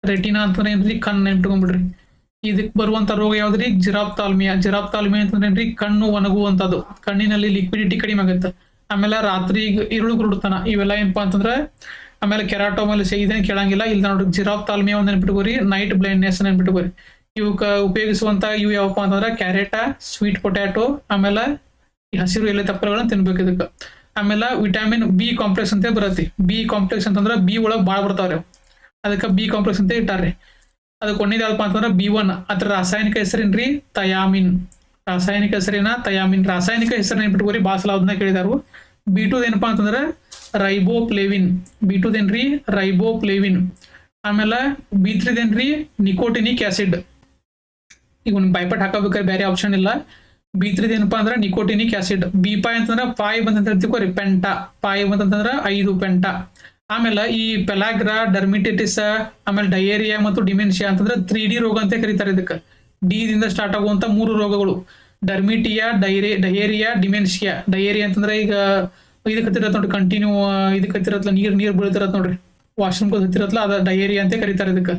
Speaker 1: ರೆಟಿನಾ ಅಂತಂದ್ರೆ ಏನ್ರಿ? ಕಣ್ಣು. ನೆನ್ಪಿಟ್ಕೊಂಡ್ಬಿಡ್ರಿ. ಇದಕ್ ಬರುವಂತ ರೋಗ ಯಾವ್ದ್ರಿ? ಜಿರಾಪ್ತಾಲ್ಮಿಯಾ ಅಂತಂದ್ರೆ ಏನ್ರಿ? ಕಣ್ಣು ಒಣಗುವಂತದ್ದು. ಕಣ್ಣಿನಲ್ಲಿ ಲಿಕ್ವಿಡಿಟಿ ಕಡಿಮೆ ಆಗುತ್ತೆ. ಆಮೇಲೆ ರಾತ್ರಿ ಇರುಳು ಕುರುಡುತನ. ಇವೆಲ್ಲ ಏನಪ್ಪಾ ಅಂತಂದ್ರೆ ಆಮೇಲೆ ಕೆರಾಟೋಮಲಿಸ್. ಇದೇನ್ ಕೇಳಂಗಿಲ್ಲ ಇಲ್ಲ ನೋಡ್ರಿ. ಜಿರಾಪ್ತಾಲ್ಮಿಯಾ ಒಂದ್ ನೆನ್ಪಿಟ್ಕೋರಿ. Night blindness ನೆನ್ಪಿಟ್ಕೋರಿ. ಇವಕ್ಕ ಉಪಯೋಗಿಸುವಂತ ಇವು ಯಾವಪ್ಪ ಅಂತಂದ್ರೆ ಕ್ಯಾರೆಟ, ಸ್ವೀಟ್ ಪೊಟ್ಯಾಟೊ, ಆಮೇಲೆ ಈ ಹಸಿರು ಎಲೆ ತಪ್ಪಲುಗಳನ್ನ ತಿನ್ಬೇಕು ಇದಕ್ಕೆ. ಆಮೇಲೆ ವಿಟಾಮಿನ್ ಬಿ ಕಾಂಪ್ಲೆಕ್ಸ್ ಅಂತ ಬರತ್ತಿ. ಬಿ ಕಾಂಪ್ಲೆಕ್ಸ್ ಅಂತಂದ್ರೆ ಬಿ ಒಳಗ್ ಬಾಳ್ ಬರ್ತಾವ್ರಿ. ಅದಕ್ಕೆ ಬಿ ಕಾಂಪ್ಲೆಕ್ಸ್ ಅಂತ ಇಟ್ಟಾರ್ರಿ. ಅದಕ್ಕೆ ಒಂದೇದ್ ಯಾವಪ್ಪ ಅಂತಂದ್ರೆ B1. ಅದ್ರ ರಾಸಾಯನಿಕ ಹೆಸರೇನ್ರಿ? ಥಯಾಮಿನ್. ರಾಸಾಯನಿಕ ಹೆಸರೇನ? ಥಯಾಮಿನ್. ರಾಸಾಯನಿಕ ಹೆಸರು ನೆನ್ಪಿಟ್ಕೋರಿ. ಬಾಸಲ ಅದನ್ನ ಕೇಳಿದಾರು. B2 ಏನಪ್ಪಾ ಅಂತಂದ್ರೆ ರೈಬೋಫ್ಲೇವಿನ್. B2 ಏನ್ರಿ? ರೈಬೋಫ್ಲೇವಿನ್. ಆಮೇಲೆ B3 ಏನ್ರಿ? ನಿಕೋಟಿನಿಕ್ ಆಸಿಡ್. ಈಗ ಒಂದು ಬೈಪಟ್ ಹಾಕಬೇಕಾದ್ರೆ ಬೇರೆ ಆಪ್ಷನ್ ಇಲ್ಲ. B3 ಏನಪ್ಪಾ ಅಂದ್ರೆ ನಿಕೋಟಿನಿಕ್ ಆಸಿಡ್. B5 ಅಂತಂದ್ರೆ 5 ಬಂತ ಹೇಳ್ತಿಕೋರಿ ಪೆಂಟಾ. 5 ಬಂತಂದ್ರ 5 ಪೆಂಟಾ. ಆಮೇಲೆ ಈ ಪೆಲಾಗ್ರಾ, ಡರ್ಮಿಟಿಟಿಸ್, ಆಮೇಲೆ ಡಯೇರಿಯಾ ಮತ್ತು ಡಿಮೆನ್ಷಿಯಾ ಅಂತಂದ್ರೆ 3D ರೋಗ ಅಂತ ಕರೀತಾರೆ ಇದಕ್ಕೆ. ಡಿ ದಿಂದ ಸ್ಟಾರ್ಟ್ ಆಗುವಂತ 3 ರೋಗಗಳು: ಡರ್ಮಿಟಿಯಾ, ಡಯೇರಿಯಾ, ಡಿಮೆನ್ಷಿಯಾ. ಡಯೇರಿಯಾ ಅಂತಂದ್ರೆ ಈಗ ಇದಕ್ಕೆ ಹತ್ತಿರತ್ ನೋಡ್ರಿ, ಕಂಟಿನ್ಯೂ ಇದಕ್ಕೆ ಹತ್ತಿರತ್ಲ ನೀರ್ ಬೀಳ್ತಿರತ್ ನೋಡ್ರಿ, ವಾಶ್ರೂಮ್ ಹತ್ತಿರತ್ಲ, ಅದ ಡಯೇರಿಯಾ ಅಂತ ಕರೀತಾರೆ ಇದಕ್ಕೆ.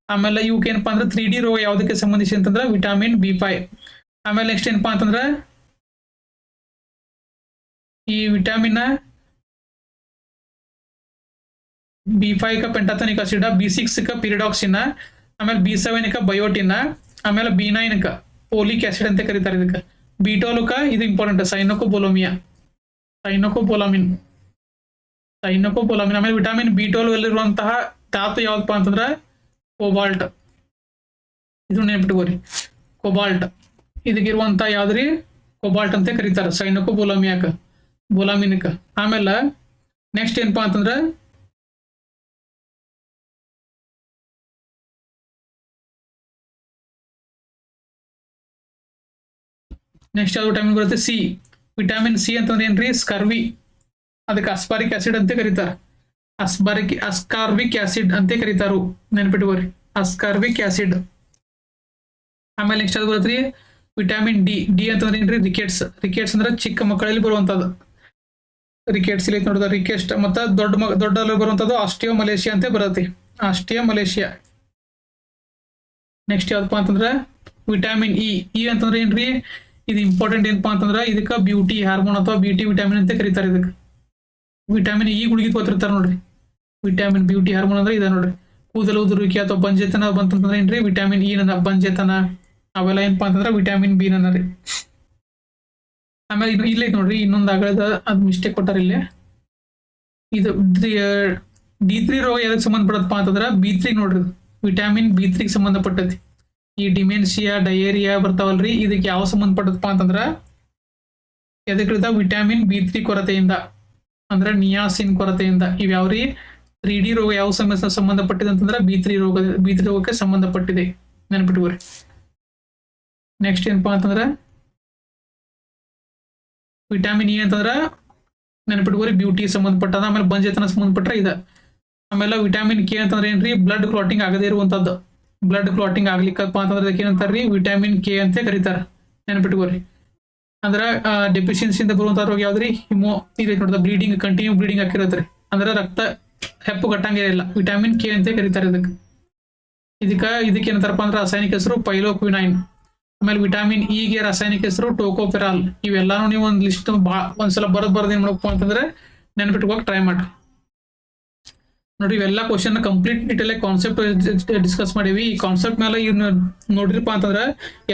Speaker 1: ಆಮೇಲೆ ಇವಕ್ಕೆ ಏನಪ್ಪಾ ಅಂದ್ರೆ 3D ರೋಗ ಯಾವ್ದಕ್ಕೆ ಸಂಬಂಧಿಸಿ ಅಂತಂದ್ರೆ ವಿಟಾಮಿನ್ B5. ಆಮೇಲೆ ನೆಕ್ಸ್ಟ್ ಏನಪ್ಪಾ ಅಂತಂದ್ರೆ ಈ vitamin B5 ಪೆಂಟಾಥನಿಕ್ acid, B6 pyridoxine, ಆಮೇಲೆ B7 ಬಯೋಟಿನ್, ಆಮೇಲೆ B9 ಪೋಲಿಕ್ ಆಸಿಡ್ ಅಂತ ಕರೀತಾರೆ ಇದಕ್ಕೆ. B12 ಇದು ಇಂಪಾರ್ಟೆಂಟ್, ಸೈನೋಕೋಬೋಲಾಮಿನ್. ಆಮೇಲೆ ವಿಟಾಮಿನ್ B12 ಅಲ್ಲಿರುವಂತಹ ಧಾತು ಯಾವ್ದಪ್ಪ ಅಂತಂದ್ರೆ ಕೋಬಾಲ್ಟ್. ಇದು ನೆನ್ಪಿಟ್ಕೋರಿ, ಕೋಬಾಲ್ಟ್. ಇದಕ್ಕಿರುವಂತ ಯಾವ್ದ್ರಿ ಕೋಬಾಲ್ಟ್ ಅಂತ ಕರೀತಾರೆ, ಬೋಲಾಮಿನ್ಕ. ಆಮೇಲೆ ನೆಕ್ಸ್ಟ್ ಏನಪ್ಪಾ ಅಂತಂದ್ರೆ ನೆಕ್ಸ್ಟ್ ಯಾವ್ದು ವಿಟಾಮಿನ್ ಬರುತ್ತೆ? ಸಿ. ವಿಟಾಮಿನ್ ಸಿ ಅಂತಂದ್ರೆ ಏನ್ರಿ? ಸ್ಕರ್ವಿ. ಅದಕ್ಕೆ ಅಸ್ಪಾರಿಕ್ ಆಸಿಡ್ ಅಂತ ಕರೀತಾರೆ. ಅಸ್ಕಾರ್ಬಿಕ್ ಆಸಿಡ್ ಅಂತ ಕರೀತಾರು, ನೆನ್ಪಿಟ್ಕೋರಿ, ಅಸ್ಕಾರ್ಬಿಕ್ ಆಸಿಡ್. ಆಮೇಲೆ ನೆಕ್ಸ್ಟ್ ಯಾವ್ದು ಬರುತ್ತೆ? Vitamin D. ಡಿ ಅಂತಂದ್ರೆ ಏನ್ರಿ? ರಿಕೆಟ್ಸ್. ರಿಕೆಟ್ಸ್ ಅಂದ್ರೆ ಚಿಕ್ಕ ಮಕ್ಕಳಲ್ಲಿ ಬರುವಂತದ್ದು. ರಿಕೆಟ್ಸ್ ಇಲ್ಲಿ ನೋಡಿದ ರಿಕೆಸ್ಟ್. ಮತ್ತೆ ದೊಡ್ಡಲ್ಲಿ ಬರುವಂತದ್ದು ಆಸ್ಟಿಯೋ ಮಲೇಷಿಯಾ ಅಂತ ಬರುತ್ತೆ, ಆಸ್ಟಿಯೋ ಮಲೇಷಿಯಾ. ನೆಕ್ಸ್ಟ್ ಯಾವ್ದಪ್ಪ ಅಂತಂದ್ರೆ ವಿಟಾಮಿನ್ ಇ. ಇ ಅಂತಂದ್ರೆ ಏನ್ರಿ? ಇದು ಇಂಪಾರ್ಟೆಂಟ್ ಏನಪ್ಪಾ ಅಂತಂದ್ರೆ ಇದಕ್ಕೆ ಬ್ಯೂಟಿ ಹಾರ್ಮೋನ್ ಅಥವಾ ಬ್ಯೂಟಿ ವಿಟಾಮಿನ್ ಅಂತ ಕರೀತಾರೆ ಇದಕ್ಕೆ. ವಿಟಾಮಿನ್ ಇ ಗುಳಿಗೆ ತಗೋತಿರ್ತಾರೆ ನೋಡ್ರಿ, ವಿಟಾಮಿನ್ ಬ್ಯೂಟಿ ಹಾರ್ಮೋನ್ ಅಂದ್ರೆ ಇದೆ ನೋಡ್ರಿ. ಕೂದಲು ಉದುರುವಿಕೆ ಅಥವಾ ಬಂಜೆತನ ಬಂತಂದ್ರೆ ಏನ್ರಿ? ವಿಟಾಮಿನ್ ಇ ನನ್ನ ಬಂಜೆತನ ಅವೆಲ್ಲ ಏನಪ್ಪಾ ಅಂತಂದ್ರೆ ವಿಟಾಮಿನ್ ಬಿ ನನ್ನರಿ. ಆಮೇಲೆ ಇಲ್ಲೇ ನೋಡ್ರಿ ಇನ್ನೊಂದು ಆಗದ ಅದ್ ಮಿಸ್ಟೇಕ್ ಕೊಟ್ಟಾರ ಇಲ್ಲೇ. ಇದು D3 ರೋಗ ಯಾವ್ದಕ್ಕೆ ಸಂಬಂಧಪಡತ್ತಪ್ಪ ಅಂತಂದ್ರೆ B3 ನೋಡ್ರಿ, ವಿಟಾಮಿನ್ B3 ಸಂಬಂಧಪಟ್ಟತಿ. ಈ ಡಿಮೆನ್ಷಿಯಾ, ಡಯೇರಿಯಾ ಬರ್ತಾವಲ್ರಿ, ಇದಕ್ಕೆ ಯಾವ ಸಂಬಂಧಪಟ್ಟದಪ್ಪ ಅಂತಂದ್ರ ಎದಕ್ಕಿಂತ ವಿಟಾಮಿನ್ B3 ಕೊರತೆಯಿಂದ, ಅಂದ್ರೆ ನಿಯಾಸಿನ್ ಕೊರತೆಯಿಂದ. ಇವ್ ಯಾವ್ರಿ 3D ರೋಗ ಯಾವ ಸಮಸ್ಯೆ ಸಂಬಂಧಪಟ್ಟಿದೆ ಅಂತಂದ್ರೆ B3 ರೋಗಕ್ಕೆ ಸಂಬಂಧಪಟ್ಟಿದೆ, ನೆನಪಿಟ್ಕೋರಿ. ನೆಕ್ಸ್ಟ್ ಏನಪ್ಪಾ ಅಂತಂದ್ರೆ ವಿಟಾಮಿನ್ ಇ ಅಂತಂದ್ರ ನೆನಪಿಟ್ಕೋರಿ ಬ್ಯೂಟಿ ಸಂಬಂಧಪಟ್ಟದ. ಆಮೇಲೆ ಬಂಜೆತನ ಸಂಬಂಧಪಟ್ಟ ಇದೆ. ಆಮೇಲೆ ವಿಟಾಮಿನ್ ಕೆ ಅಂತಂದ್ರೆ ಏನ್ರಿ? ಬ್ಲಡ್ ಕ್ಲಾಟಿಂಗ್ ಆಗದೇ ಇರುವಂತದ್ದು. ಬ್ಲಡ್ ಕ್ಲಾಟಿಂಗ್ ಆಗ್ಲಿಕ್ಕಪ್ಪ ಅಂತಂದ್ರೆ ಅದಕ್ಕೆ ಏನಂತಾರ್ರಿ? ವಿಟಾಮಿನ್ ಕೆ ಅಂತ ಕರೀತಾರ, ನೆನಪಿಟ್ಕೋರಿ. ಅಂದ್ರ ಡೆಫಿಷಿಯನ್ಸಿಯಿಂದ ಬರುವಂತ ರೋಗ ಯಾವ್ದ್ರಿ? ಹಿಮೋ ಇದೆ ನೋಡ್ದ, ಬ್ಲೀಡಿಂಗ್, ಕಂಟಿನ್ಯೂ ಬ್ಲೀಡಿಂಗ್ ಹಾಕಿರತ್ರಿ, ಅಂದ್ರೆ ರಕ್ತ ಹೆಪ್ಪು ಗಟ್ಟಂಗೆ ಇಲ್ಲ, ವಿಟಾಮಿನ್ ಕೆ ಅಂತ ಕರೀತಾರೆ ಇದಕ್ಕೆ ಏನಂತಾರಪ್ಪ ಅಂದ್ರೆ ರಾಸಾಯನಿಕ ಹೆಸರು ಪೈಲೋಕ್ವಿನೈನ್. ಆಮೇಲೆ ವಿಟಾಮಿನ್ ಇ ಗೆ ರಾಸಾಯನಿಕ ಹೆಸರು ಟೋಕೋಫೆರಾಲ್. ಇವೆಲ್ಲಾನು ನೀವು ಒಂದ್ ಲಿಸ್ಟ್ ಒಂದ್ಸಲ ಬರದ್ ಏನ್ ಮಾಡಬೇಕು ಅಂತಂದ್ರೆ ನೆನಪಿಟ್ಕೋಕ್ ಟ್ರೈ ಮಾಡ್ರಿ. ನೋಡಿ ಇವೆಲ್ಲ question complete detail concept discuss ಮಾಡೀವಿ. ಈ ಕಾನ್ಸೆಪ್ಟ್ ಮೇಲೆ ಇವ್ನ ನೋಡ್ರಿಪ್ಪ ಅಂತಂದ್ರೆ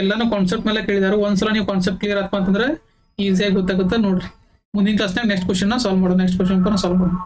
Speaker 1: ಎಲ್ಲಾನು ಕಾನ್ಸೆಪ್ಟ್ ಮೇಲೆ ಕೇಳಿದಾರೆ. ಒಂದ್ಸಲ ನೀವು ಕಾನ್ಸೆಪ್ಟ್ ಕ್ಲಿಯರ್ ಆತ್ಪ ಅಂತಂದ್ರೆ ಈಸಿಯಾಗಿ ಗೊತ್ತಾಗುತ್ತೆ. ನೋಡ್ರಿ ಮುಂದಿನ ಕ್ಲಾಸ್ನಾಗ ನೆಕ್ಸ್ಟ್ ಕ್ವಶನ್ ಸಾಲ್ವ್ ಮಾಡೋಣ.